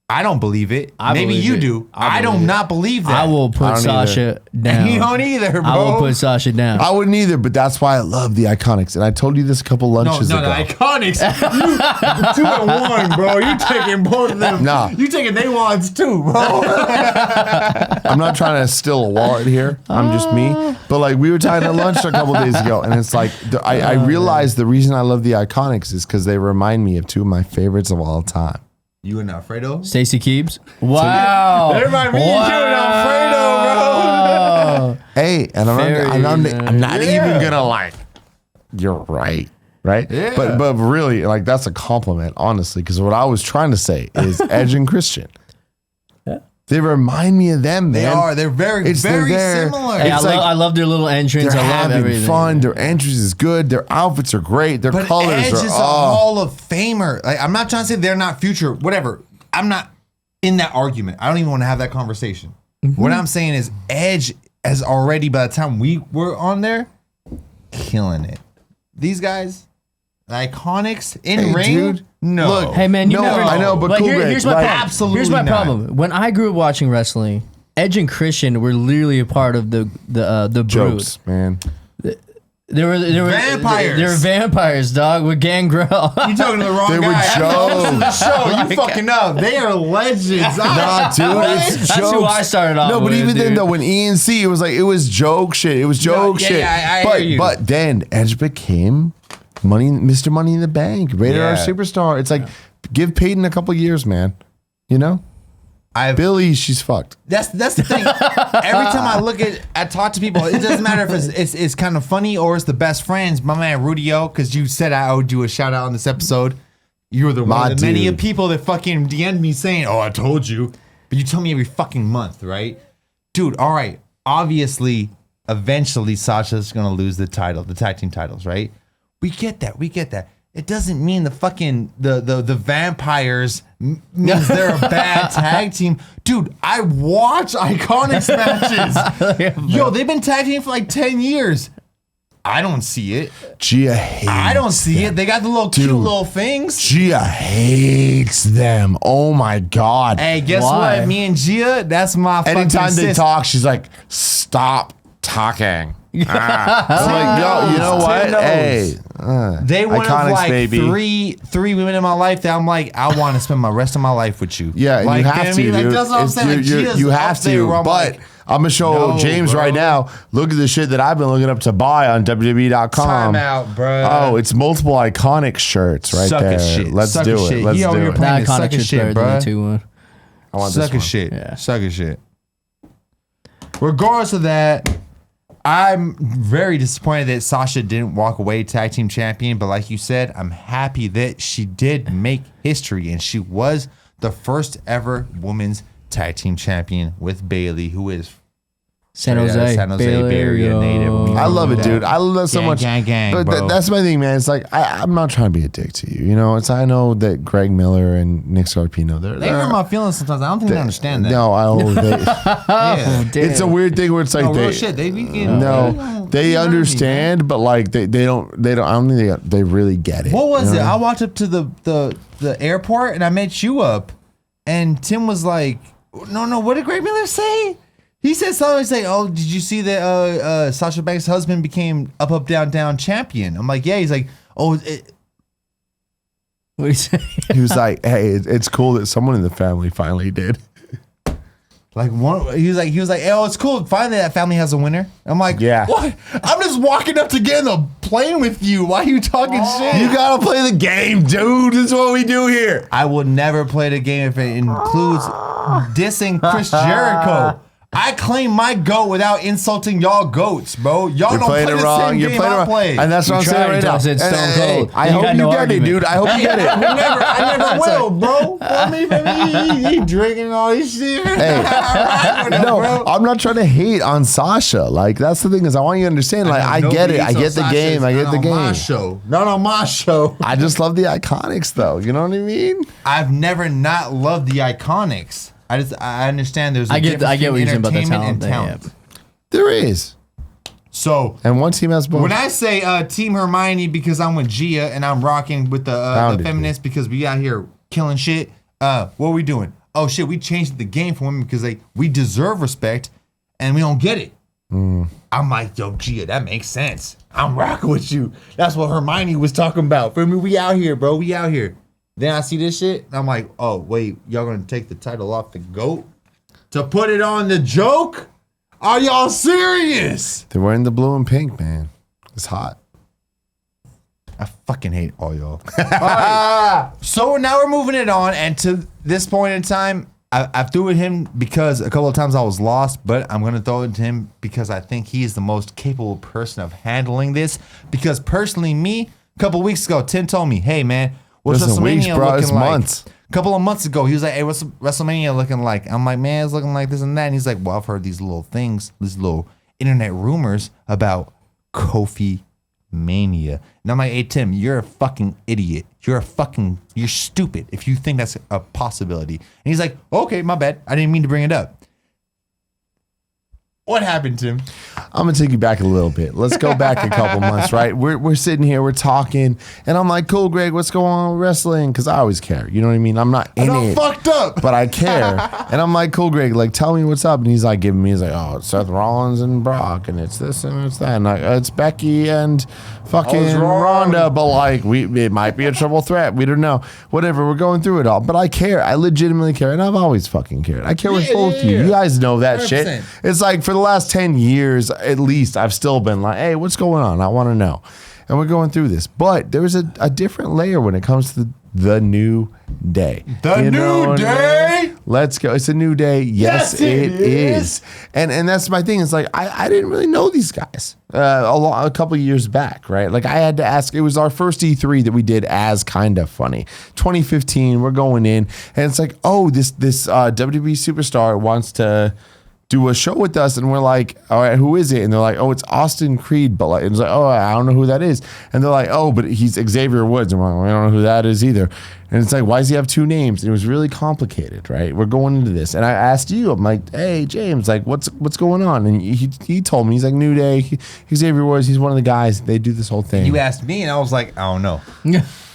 Speaker 2: I don't believe it. Maybe
Speaker 3: believe
Speaker 2: you
Speaker 3: it.
Speaker 2: do.
Speaker 3: I
Speaker 2: I do
Speaker 3: believe it.
Speaker 2: not believe that.
Speaker 3: I will put Sasha down.
Speaker 2: You don't either, bro.
Speaker 3: I will put Sasha down.
Speaker 4: I wouldn't either, but that's why I love the Iconics. And I told you this a couple lunches
Speaker 2: the
Speaker 4: ago.
Speaker 2: Iconics. You 2-1, bro. You taking both of them.
Speaker 4: Nah.
Speaker 2: You taking they ones too, bro.
Speaker 4: I'm not trying to steal a wallet here. I'm just me. But like, we were talking at lunch a couple days ago, and it's like, I realized the reason I love the Iconics is because they remind me of 2 of my favorites of all time.
Speaker 2: You and Alfredo?
Speaker 3: Stacey Keebs. Wow.
Speaker 2: Everybody, me and you and Alfredo, bro.
Speaker 4: Hey, and I'm not even gonna like. You're right,
Speaker 2: Yeah.
Speaker 4: But really, like, that's a compliment, honestly, because what I was trying to say is Edge and Christian. They remind me of them, man.
Speaker 2: They are. They're very similar.
Speaker 3: Hey,
Speaker 4: It's
Speaker 3: I love their little entrance.
Speaker 4: They're
Speaker 3: I love
Speaker 4: having
Speaker 3: everything.
Speaker 4: fun. Their entrance is good. Their outfits are great. Their
Speaker 2: But
Speaker 4: colors
Speaker 2: Edge
Speaker 4: are
Speaker 2: is a Hall of Famer. Like, I'm not trying to say they're not future, whatever. I'm not in that argument. I don't even want to have that conversation. What I'm saying is Edge has already, by the time we were on there, killing it. These guys, the Iconics in ring,
Speaker 4: dude.
Speaker 2: no.
Speaker 4: Look,
Speaker 3: Hey man, you
Speaker 4: No,
Speaker 3: never.
Speaker 4: I know, but cool, Greg,
Speaker 3: here's my
Speaker 4: like,
Speaker 3: problem.
Speaker 2: absolutely
Speaker 3: Here's my
Speaker 2: not.
Speaker 3: problem. When I grew up watching wrestling, Edge and Christian were literally a part of the
Speaker 4: jokes, man.
Speaker 3: brood. They were
Speaker 2: Vampires.
Speaker 3: They were vampires, dog, with Gangrel.
Speaker 2: You talking to the wrong
Speaker 4: They were
Speaker 2: guy.
Speaker 4: jokes.
Speaker 2: Show you fucking up. They are legends.
Speaker 4: Nah, dude, it's
Speaker 3: That's
Speaker 4: jokes.
Speaker 3: who I started off
Speaker 4: No, but
Speaker 3: with,
Speaker 4: even then,
Speaker 3: dude.
Speaker 4: though, when ENC, it was joke shit. It was joke
Speaker 2: yeah,
Speaker 4: shit.
Speaker 2: yeah, I
Speaker 4: but
Speaker 2: hear you.
Speaker 4: but then Edge became Mr. Money in the Bank, Rated R
Speaker 2: Yeah.
Speaker 4: Superstar. It's like, give Peyton a couple years, man. Billy, she's fucked.
Speaker 2: That's the thing. Every time I look at talk to people, it doesn't matter if it's kind of funny or it's the best friends. My man Rudio, because you said I owed you a shout out on this episode. You were the
Speaker 4: My
Speaker 2: one of the many
Speaker 4: dude.
Speaker 2: of people that fucking DM'd me saying, "Oh, I told you," but you tell me every fucking month, right? Dude, all right. Obviously, eventually Sasha's gonna lose the title, the tag team titles, right? We get that. It doesn't mean the fucking the vampires means they're a bad tag team. Dude, I watch Iconics matches. Yo, they've been tag team for like 10 years. I don't see it.
Speaker 4: Gia hates
Speaker 2: I don't see it. They got the little cute little things.
Speaker 4: Gia hates them. Oh my God.
Speaker 2: Hey, guess
Speaker 3: Why?
Speaker 2: what? Me and Gia, that's my fucking
Speaker 4: Anytime they
Speaker 2: sis.
Speaker 4: talk, she's like, stop talking. I'm like, yo, you know what?
Speaker 2: Tim knows.
Speaker 4: Hey.
Speaker 2: They one of
Speaker 4: Iconics,
Speaker 2: like
Speaker 4: baby.
Speaker 2: three women in my life that I'm like, I want to spend my rest of my life with you.
Speaker 4: Yeah,
Speaker 2: like,
Speaker 4: you have to,
Speaker 2: you know what I mean?
Speaker 4: dude.
Speaker 2: Like, that's what I'm
Speaker 4: It's-
Speaker 2: saying. Like, Gia's
Speaker 4: you
Speaker 2: up
Speaker 4: have
Speaker 2: there
Speaker 4: to.
Speaker 2: where I'm
Speaker 4: But
Speaker 2: like,
Speaker 4: I'm gonna show
Speaker 2: no,
Speaker 4: James
Speaker 2: bro.
Speaker 4: right now. Look at the shit that I've been looking up to buy on WWE.com.
Speaker 2: Time out, bro.
Speaker 4: Oh, it's multiple Iconic shirts right
Speaker 2: Suck
Speaker 4: there.
Speaker 2: a shit.
Speaker 4: Let's
Speaker 2: Suck
Speaker 4: do
Speaker 2: a
Speaker 4: it.
Speaker 2: shit.
Speaker 4: Let's
Speaker 2: He over
Speaker 4: do
Speaker 2: here
Speaker 4: it.
Speaker 2: playing-
Speaker 3: That
Speaker 2: Suck
Speaker 3: Iconics
Speaker 2: his
Speaker 3: is
Speaker 2: shit,
Speaker 3: better than
Speaker 2: bruh.
Speaker 3: the 2-1.
Speaker 4: I want
Speaker 2: Suck
Speaker 4: this
Speaker 2: a
Speaker 4: one.
Speaker 2: shit.
Speaker 3: Yeah.
Speaker 2: Suck a shit. Regardless of that, I'm very disappointed that Sasha didn't walk away tag team champion. But like you said, I'm happy that she did make history and she was the first ever women's tag team champion with Bailey, who is
Speaker 3: San
Speaker 2: straight out of
Speaker 3: Jose,
Speaker 2: San Jose
Speaker 3: Bay
Speaker 2: Bay Area native.
Speaker 4: I love it, dude. I love that so
Speaker 2: Gang,
Speaker 4: much.
Speaker 2: gang,
Speaker 4: but
Speaker 2: bro.
Speaker 4: that's my thing, man. It's like I'm not trying to be a dick to you. You know, it's I know that Greg Miller and Nick Scarpino,
Speaker 2: They hurt my feelings sometimes. I don't think they understand that.
Speaker 4: No,
Speaker 2: Yeah.
Speaker 4: it's a weird thing where it's like
Speaker 2: No, real
Speaker 4: they
Speaker 2: shit. They be getting,
Speaker 4: no, they understand, but like they don't. I don't think they really get it.
Speaker 2: What was
Speaker 4: you
Speaker 2: it?
Speaker 4: know?
Speaker 2: I walked up to the airport and I met you up, and Tim was like, "No, what did Greg Miller say?" He said something. He's like, "Oh, did you see that Sasha Banks' husband became up, down champion?" I'm like, "Yeah." He's like, "Oh, it."
Speaker 3: What do you say?
Speaker 4: He was like, "Hey, it's cool that someone in the family finally did."
Speaker 2: Like one, he was like, "Oh, it's cool. Finally, that family has a winner." I'm like,
Speaker 4: Yeah.
Speaker 2: What? I'm just walking up to get in the plane with you. Why are you talking shit?
Speaker 4: You gotta play the game, dude. This is what we do here.
Speaker 2: I would never play the game if it includes dissing Chris Jericho. I claim my goat without insulting y'all goats, bro. Y'all
Speaker 4: You're
Speaker 2: don't
Speaker 4: playing
Speaker 2: play
Speaker 4: it
Speaker 2: the
Speaker 4: wrong.
Speaker 2: same
Speaker 4: You're
Speaker 2: game
Speaker 4: playing it
Speaker 2: I
Speaker 4: wrong.
Speaker 2: play.
Speaker 4: And that's what I'm saying right
Speaker 3: until
Speaker 4: now.
Speaker 3: I said Stone
Speaker 4: And,
Speaker 3: Cold.
Speaker 4: I
Speaker 3: You
Speaker 4: hope
Speaker 3: got
Speaker 4: you
Speaker 3: no
Speaker 4: get
Speaker 3: argument.
Speaker 4: it, dude. I hope you get it.
Speaker 2: I never will, bro. For me, he drinking all this shit.
Speaker 4: Hey, no, I'm not trying to hate on Sasha. Like that's the thing is, I want you to understand. Like I get it. I get the game. I get the game.
Speaker 2: Not on my show.
Speaker 4: I just love the Iconics, though. You know what I mean?
Speaker 2: I've never not loved the Iconics. I understand there's a
Speaker 3: I get
Speaker 2: difference
Speaker 3: what you're
Speaker 2: between
Speaker 3: saying about the
Speaker 2: entertainment
Speaker 3: talent
Speaker 2: and
Speaker 3: thing,
Speaker 2: talent.
Speaker 4: There is,
Speaker 2: So
Speaker 4: and one team has both.
Speaker 2: when I say Team Hermione because I'm with Gia and I'm rocking with the
Speaker 4: Founded
Speaker 2: feminists because we out here killing shit, what are we doing? Oh shit, we changed the game for women because we deserve respect and we don't get it. I'm like, yo, Gia, that makes sense. I'm rocking with you. That's what Hermione was talking about. For me, we out here, bro. We out here. Then I see this shit. And I'm like, oh, wait, y'all gonna take the title off the GOAT to put it on the joke? Are y'all serious?
Speaker 4: They're wearing the blue and pink, man. It's hot.
Speaker 2: I fucking hate all y'all. All right. So now we're moving it on. And to this point in time, I threw at him because a couple of times I was lost, but I'm going to throw it to him because I think he is the most capable person of handling this. Because personally, me, a couple of weeks ago, Tim told me, hey, man, what's
Speaker 4: Listen, weeks,
Speaker 2: WrestleMania
Speaker 4: bro,
Speaker 2: looking
Speaker 4: it's
Speaker 2: like?
Speaker 4: months.
Speaker 2: A couple of months ago, he was like, hey, what's WrestleMania looking like? I'm like, man, it's looking like this and that. And he's like, well, I've heard these little things, these little internet rumors about Kofi Mania. And I'm like, hey, Tim, you're a fucking idiot. You're stupid if you think that's a possibility. And he's like, okay, my bad. I didn't mean to bring it up. What happened, Tim?
Speaker 4: I'm gonna take you back a little bit. Let's go back a couple months, right? We're sitting here, we're talking, and I'm like, "Cool, Greg, what's going on with wrestling?" Because I always care. You know what I mean? I'm not in it,
Speaker 2: Fucked up.
Speaker 4: but I care. And I'm like, "Cool, Greg, like, tell me what's up." And he's like, he's like, "Oh, it's Seth Rollins and Brock, and it's this and it's that, and like, it's Becky and fucking Ronda, but like, it might be a triple threat. We don't know. Whatever. We're going through it all, but I care. I legitimately care, and I've always fucking cared. I care with both you. You guys know that shit.
Speaker 2: 100%.
Speaker 4: It's like for the last 10 years, at least, I've still been like, hey, what's going on? I want to know. And we're going through this. But there's a different layer when it comes to the new day. You know what I mean? Let's go. It's a new day. Yes, it is. And that's my thing. It's like, I didn't really know these guys a couple of years back, right? Like I had to ask, it was our first E3 that we did as Kind of Funny. 2015, we're going in, and it's like, oh, this WWE superstar wants to do a show with us, and we're like, all right, who is it? And they're like, oh, it's Austin Creed, but like, it's like, oh, I don't know who that is. And they're like, oh, but he's Xavier Woods, and we're like, I don't know who that is either. And it's like, why does he have two names? And it was really complicated, right? We're going into this, and I asked you, I'm like, hey, James, like, what's going on? And he told me, he's like, New Day, Xavier Woods, he's one of the guys. They do this whole thing.
Speaker 2: You asked me, and I was like, I don't know.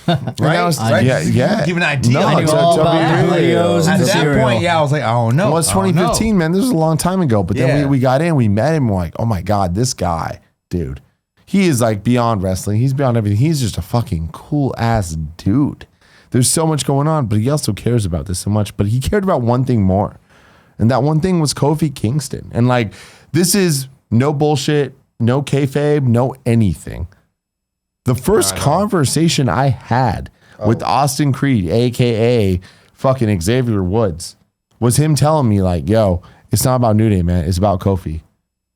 Speaker 4: Right?
Speaker 2: Right?
Speaker 4: Yeah.
Speaker 2: Give an idea.
Speaker 4: No,
Speaker 3: I knew all about the videos
Speaker 2: At
Speaker 3: and the
Speaker 2: that
Speaker 3: cereal.
Speaker 2: point, yeah, I was like, I don't know.
Speaker 4: Well, it's 2015, man. This was a long time ago. But then
Speaker 2: Yeah.
Speaker 4: we got in, we met him. We're like, oh my God, this guy, dude, he is like beyond wrestling. He's beyond everything. He's just a fucking cool ass dude. There's so much going on, but he also cares about this so much. But he cared about one thing more. And that one thing was Kofi Kingston. And like, this is no bullshit, no kayfabe, no anything. The first conversation I had with Austin Creed, AKA fucking Xavier Woods, was him telling me like, yo, it's not about New Day, man. It's about Kofi.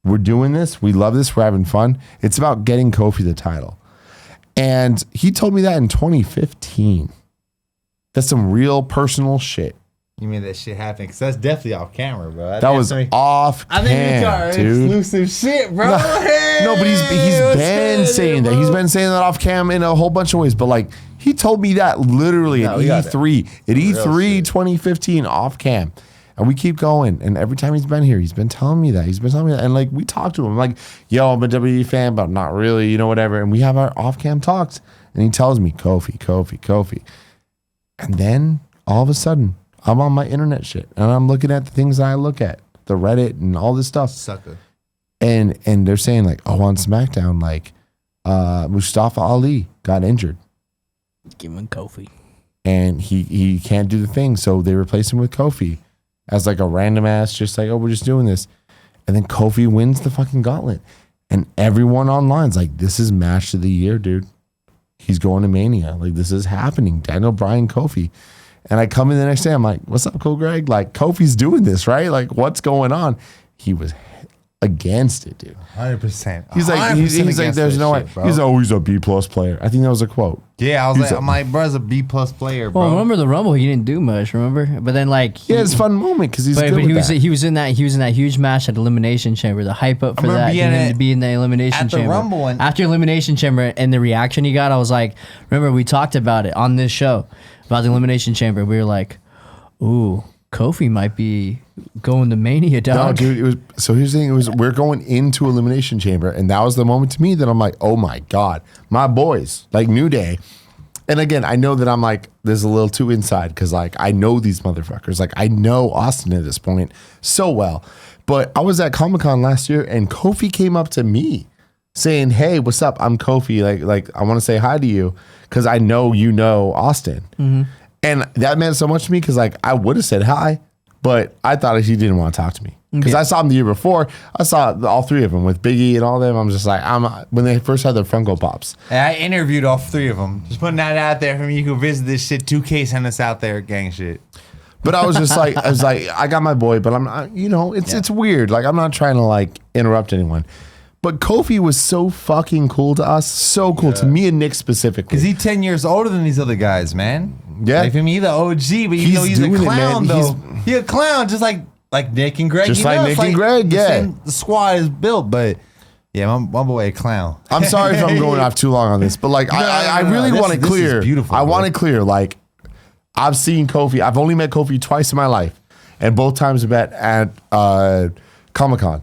Speaker 4: We're doing this. We love this. We're having fun. It's about getting Kofi the title. And he told me that in 2015. That's some real personal shit.
Speaker 2: You made that shit happen because that's definitely off camera, bro.
Speaker 4: That was off
Speaker 2: I think you got
Speaker 4: cam, dude.
Speaker 2: exclusive shit, bro.
Speaker 4: No, but he's been saying that. He's been saying that off cam in a whole bunch of ways. But like, he told me that literally at E3, at E3 2015 off cam. And we keep going. And every time he's been here, he's been telling me that. And like, we talk to him like, yo, I'm a WWE fan, but not really, whatever. And we have our off cam talks. And he tells me, Kofi. And then all of a sudden, I'm on my internet shit. And I'm looking at the things that I look at, the Reddit and all this stuff.
Speaker 2: Sucker.
Speaker 4: And they're saying like, oh, on SmackDown, like Mustafa Ali got injured.
Speaker 3: Give him Kofi.
Speaker 4: And he can't do the thing. So they replace him with Kofi as like a random ass, just like, oh, we're just doing this. And then Kofi wins the fucking gauntlet. And everyone online's like, this is match of the year, dude. He's going to Mania. Like, this is happening. Daniel Bryan, Kofi. And I come in the next day, I'm like, what's up, Cool Greg? Like, Kofi's doing this, right? Like, what's going on? He was against it, dude.
Speaker 2: 100%.
Speaker 4: He's like, there's no way. He's always a B+ player. I think that was a quote.
Speaker 2: Yeah, I was like, bro's a B+ player, bro.
Speaker 3: Well, remember the Rumble? He didn't do much. Remember, but then like
Speaker 4: he had his fun moment because he's good with that.
Speaker 3: He was in that huge match at Elimination Chamber. The hype up for that, to be in the Elimination Chamber.
Speaker 2: At the Rumble and
Speaker 3: after Elimination Chamber and the reaction he got, I was like, remember we talked about it on this show about the Elimination Chamber. We were like, ooh, Kofi might be going to Mania, dog.
Speaker 4: No, dude, it was. So here's the thing: we're going into Elimination Chamber, and that was the moment to me that I'm like, oh my god, my boys, like New Day. And again, I know that I'm like, there's a little too inside because like I know these motherfuckers, like I know Austin at this point so well. But I was at Comic-Con last year, and Kofi came up to me saying, "Hey, what's up? I'm Kofi. Like I want to say hi to you because I know you know Austin." Mm-hmm. And that meant so much to me because like I would have said hi, but I thought he didn't want to talk to me because I saw him the year before. I saw all three of them with Big E and all of them. I'm just like, when they first had their Funko Pops.
Speaker 2: And I interviewed all three of them. Just putting that out there for me. You can visit this shit. 2K sent us out there, gang shit.
Speaker 4: But I was just like, I got my boy, but I'm not, it's weird. Like I'm not trying to like interrupt anyone. But Kofi was so fucking cool to us. So cool to me and Nick specifically.
Speaker 2: Because he's 10 years older than these other guys, man.
Speaker 4: Yeah.
Speaker 2: Like, for me, the OG, but you know he's a clown, though. He's a clown, just like Nick and Greg.
Speaker 4: Just like Nick and Greg, yeah.
Speaker 2: The squad is built, but yeah, my boy a clown.
Speaker 4: I'm sorry if I'm going off too long on this, but like I really want it clear.
Speaker 2: This is beautiful,
Speaker 4: I want it clear. Like I've seen Kofi. I've only met Kofi twice in my life, and both times we met at Comic-Con.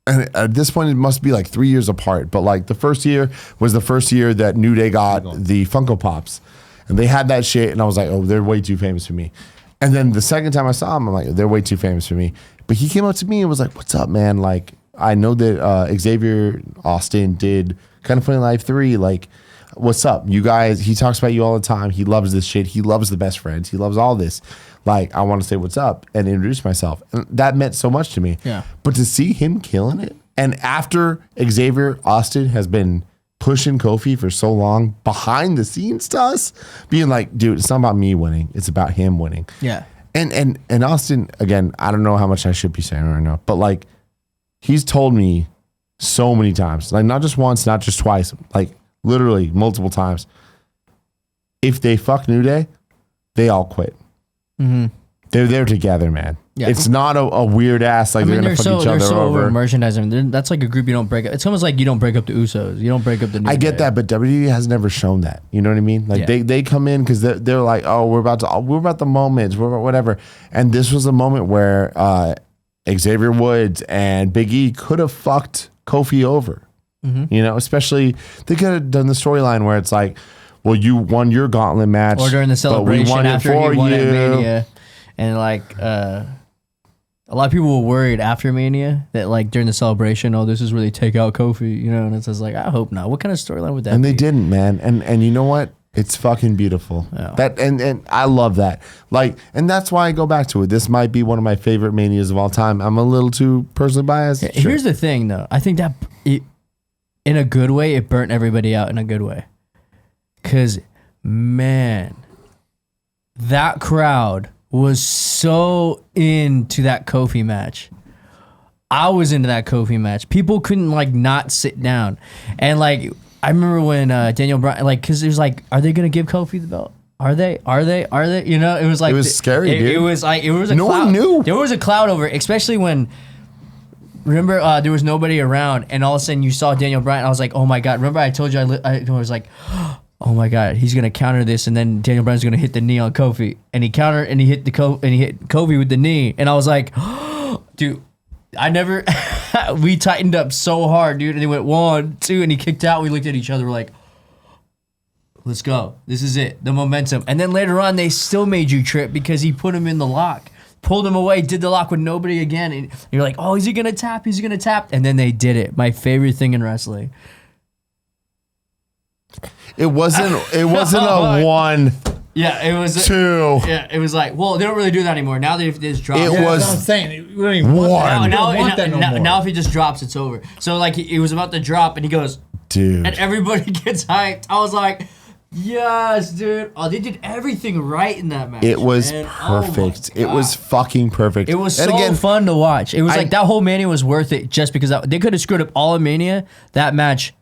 Speaker 4: And at this point, it must be like 3 years apart. But like the first year was the first year that New Day got the Funko Pops. And they had that shit. And I was like, oh, they're way too famous for me. And then the second time I saw him, I'm like, they're way too famous for me. But he came up to me and was like, what's up, man? Like, I know that Xavier Austin did Kind of Funny Life 3. Like, what's up? You guys, he talks about you all the time. He loves this shit. He loves the best friends. He loves all this. Like, I want to say what's up and introduce myself. And that meant so much to me.
Speaker 3: Yeah.
Speaker 4: But to see him killing it, and after Xavier Austin has been pushing Kofi for so long behind the scenes to us, being like, dude, it's not about me winning. It's about him winning.
Speaker 3: Yeah.
Speaker 4: And Austin, again, I don't know how much I should be saying right now, but like, he's told me so many times, like not just once, not just twice, like literally multiple times, if they fuck New Day, they all quit. Mm-hmm. They're together, man. Yeah. It's not a weird ass like they're gonna fuck each other over.
Speaker 3: Merchandising. That's like a group you don't break up. It's almost like you don't break up the Usos. You don't break up the New
Speaker 4: I get
Speaker 3: Day.
Speaker 4: that, but WWE has never shown that. You know what I mean? Like they come in because they're like, oh, we're about the moments, we're about whatever. And this was a moment where Xavier Woods and Big E could have fucked Kofi over. Mm-hmm. You know, especially they could have done the storyline where it's like, well, you won your gauntlet match,
Speaker 3: or during the celebration
Speaker 4: but we won
Speaker 3: after
Speaker 4: it for
Speaker 3: he won
Speaker 4: you.
Speaker 3: at Mania, and like a lot of people were worried after Mania that like during the celebration, oh, this is really take out Kofi, you know, and it's just like I hope not. What kind of storyline would that?
Speaker 4: And
Speaker 3: be?
Speaker 4: they didn't, man. And you know what? It's fucking beautiful. Yeah. That and I love that. Like, and that's why I go back to it. This might be one of my favorite Manias of all time. I'm a little too personally biased.
Speaker 3: Yeah, here's the thing, though. I think that in a good way, it burnt everybody out in a good way. Cause man, that crowd was so into that Kofi match. I was into that Kofi match. People couldn't like not sit down. And like I remember when Daniel Bryan, like, cause there's like, are they gonna give Kofi the belt? Are they? You know, it was like
Speaker 4: It was scary, dude.
Speaker 3: It was like it was a
Speaker 4: No
Speaker 3: cloud.
Speaker 4: one knew.
Speaker 3: There was a cloud over it, especially when. Remember, there was nobody around, and all of a sudden you saw Daniel Bryan. I was like, "Oh my god!" Remember, I told you I was like, "Oh my god, he's gonna counter this," and then Daniel Bryan's gonna hit the knee on Kofi, and he countered, and he hit Kofi with the knee, and I was like, "Dude, I never." We tightened up so hard, dude, and he went 1, 2, and he kicked out. We looked at each other, we're like, "Let's go! This is it, the momentum." And then later on, they still made you trip because he put him in the lock. Pulled him away, did the lock with nobody again, and you're like, "Oh, is he gonna tap? He's gonna tap!" And then they did it. My favorite thing in wrestling.
Speaker 4: It wasn't a 1,
Speaker 3: Yeah, it was
Speaker 4: 2.
Speaker 3: Yeah, it was like, well, they don't really do that anymore. Now they just drop.
Speaker 4: It
Speaker 3: Yeah.
Speaker 4: was-
Speaker 2: That's what I'm saying. We don't even want that.
Speaker 4: One.
Speaker 2: We
Speaker 3: Now,
Speaker 2: don't want that no more.
Speaker 3: now if he just drops, it's over. So like it was about to drop, and he goes,
Speaker 4: Dude.
Speaker 3: and everybody gets hyped. I was like, yes, dude. Oh, they did everything right in that match.
Speaker 4: It was
Speaker 3: And, oh my
Speaker 4: perfect. It
Speaker 3: God.
Speaker 4: was fucking perfect.
Speaker 3: It was
Speaker 4: and
Speaker 3: so
Speaker 4: again,
Speaker 3: fun to watch. It was
Speaker 4: I-
Speaker 3: like that whole Mania was worth it just because they could have screwed up all of Mania. That match,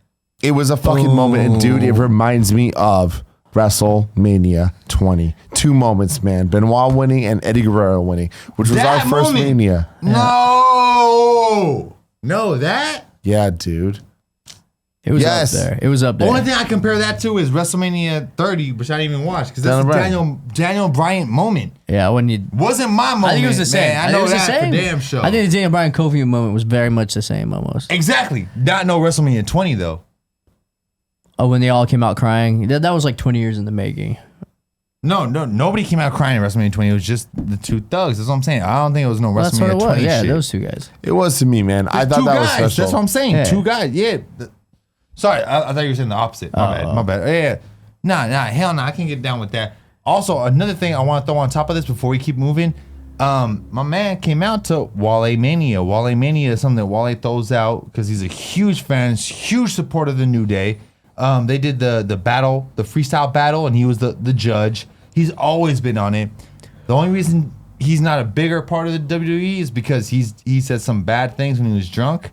Speaker 4: it was a fucking moment. And dude, it reminds me of WrestleMania 20. 2 moments, man. Benoit winning and Eddie Guerrero winning, which was
Speaker 2: That
Speaker 4: our first
Speaker 2: moment.
Speaker 4: Mania.
Speaker 2: No, that.
Speaker 4: Yeah, dude.
Speaker 3: it was
Speaker 4: Yes.
Speaker 3: up there. It was up
Speaker 2: The
Speaker 3: there.
Speaker 2: only thing I compare that to is WrestleMania 30, which I didn't even watch because that's
Speaker 4: Daniel
Speaker 2: a Daniel Bryant moment.
Speaker 3: Yeah, when you.
Speaker 2: Wasn't my moment.
Speaker 3: I think it was the same.
Speaker 2: Man. I know
Speaker 3: think it was
Speaker 2: that for damn sure.
Speaker 3: I think the Daniel Bryan Kofi moment was very much the same almost.
Speaker 2: exactly. Not no WrestleMania 20 though.
Speaker 3: Oh, when they all came out crying. That was like 20 years in the making.
Speaker 2: No, nobody came out crying at WrestleMania 20. It was just the 2 thugs. That's what I'm saying. I don't think it was no
Speaker 3: Well, that's what
Speaker 2: WrestleMania
Speaker 3: it was.
Speaker 2: 20
Speaker 3: Yeah,
Speaker 2: shit.
Speaker 3: those two guys.
Speaker 4: It was to me, man. I thought
Speaker 2: 2
Speaker 4: that was
Speaker 2: guys.
Speaker 4: special.
Speaker 2: That's what I'm saying.
Speaker 3: Yeah.
Speaker 2: 2 guys. Yeah. Sorry, I thought you were saying the opposite. My bad. Yeah. Nah, hell no. I can't get down with that. Also, another thing I want to throw on top of this before we keep moving. My man came out to Wale Mania. Wale Mania is something that Wale throws out because he's a huge fan, huge supporter of the New Day. They did the battle, the freestyle battle, and he was the judge. He's always been on it. The only reason he's not a bigger part of the WWE is because he said some bad things when he was drunk.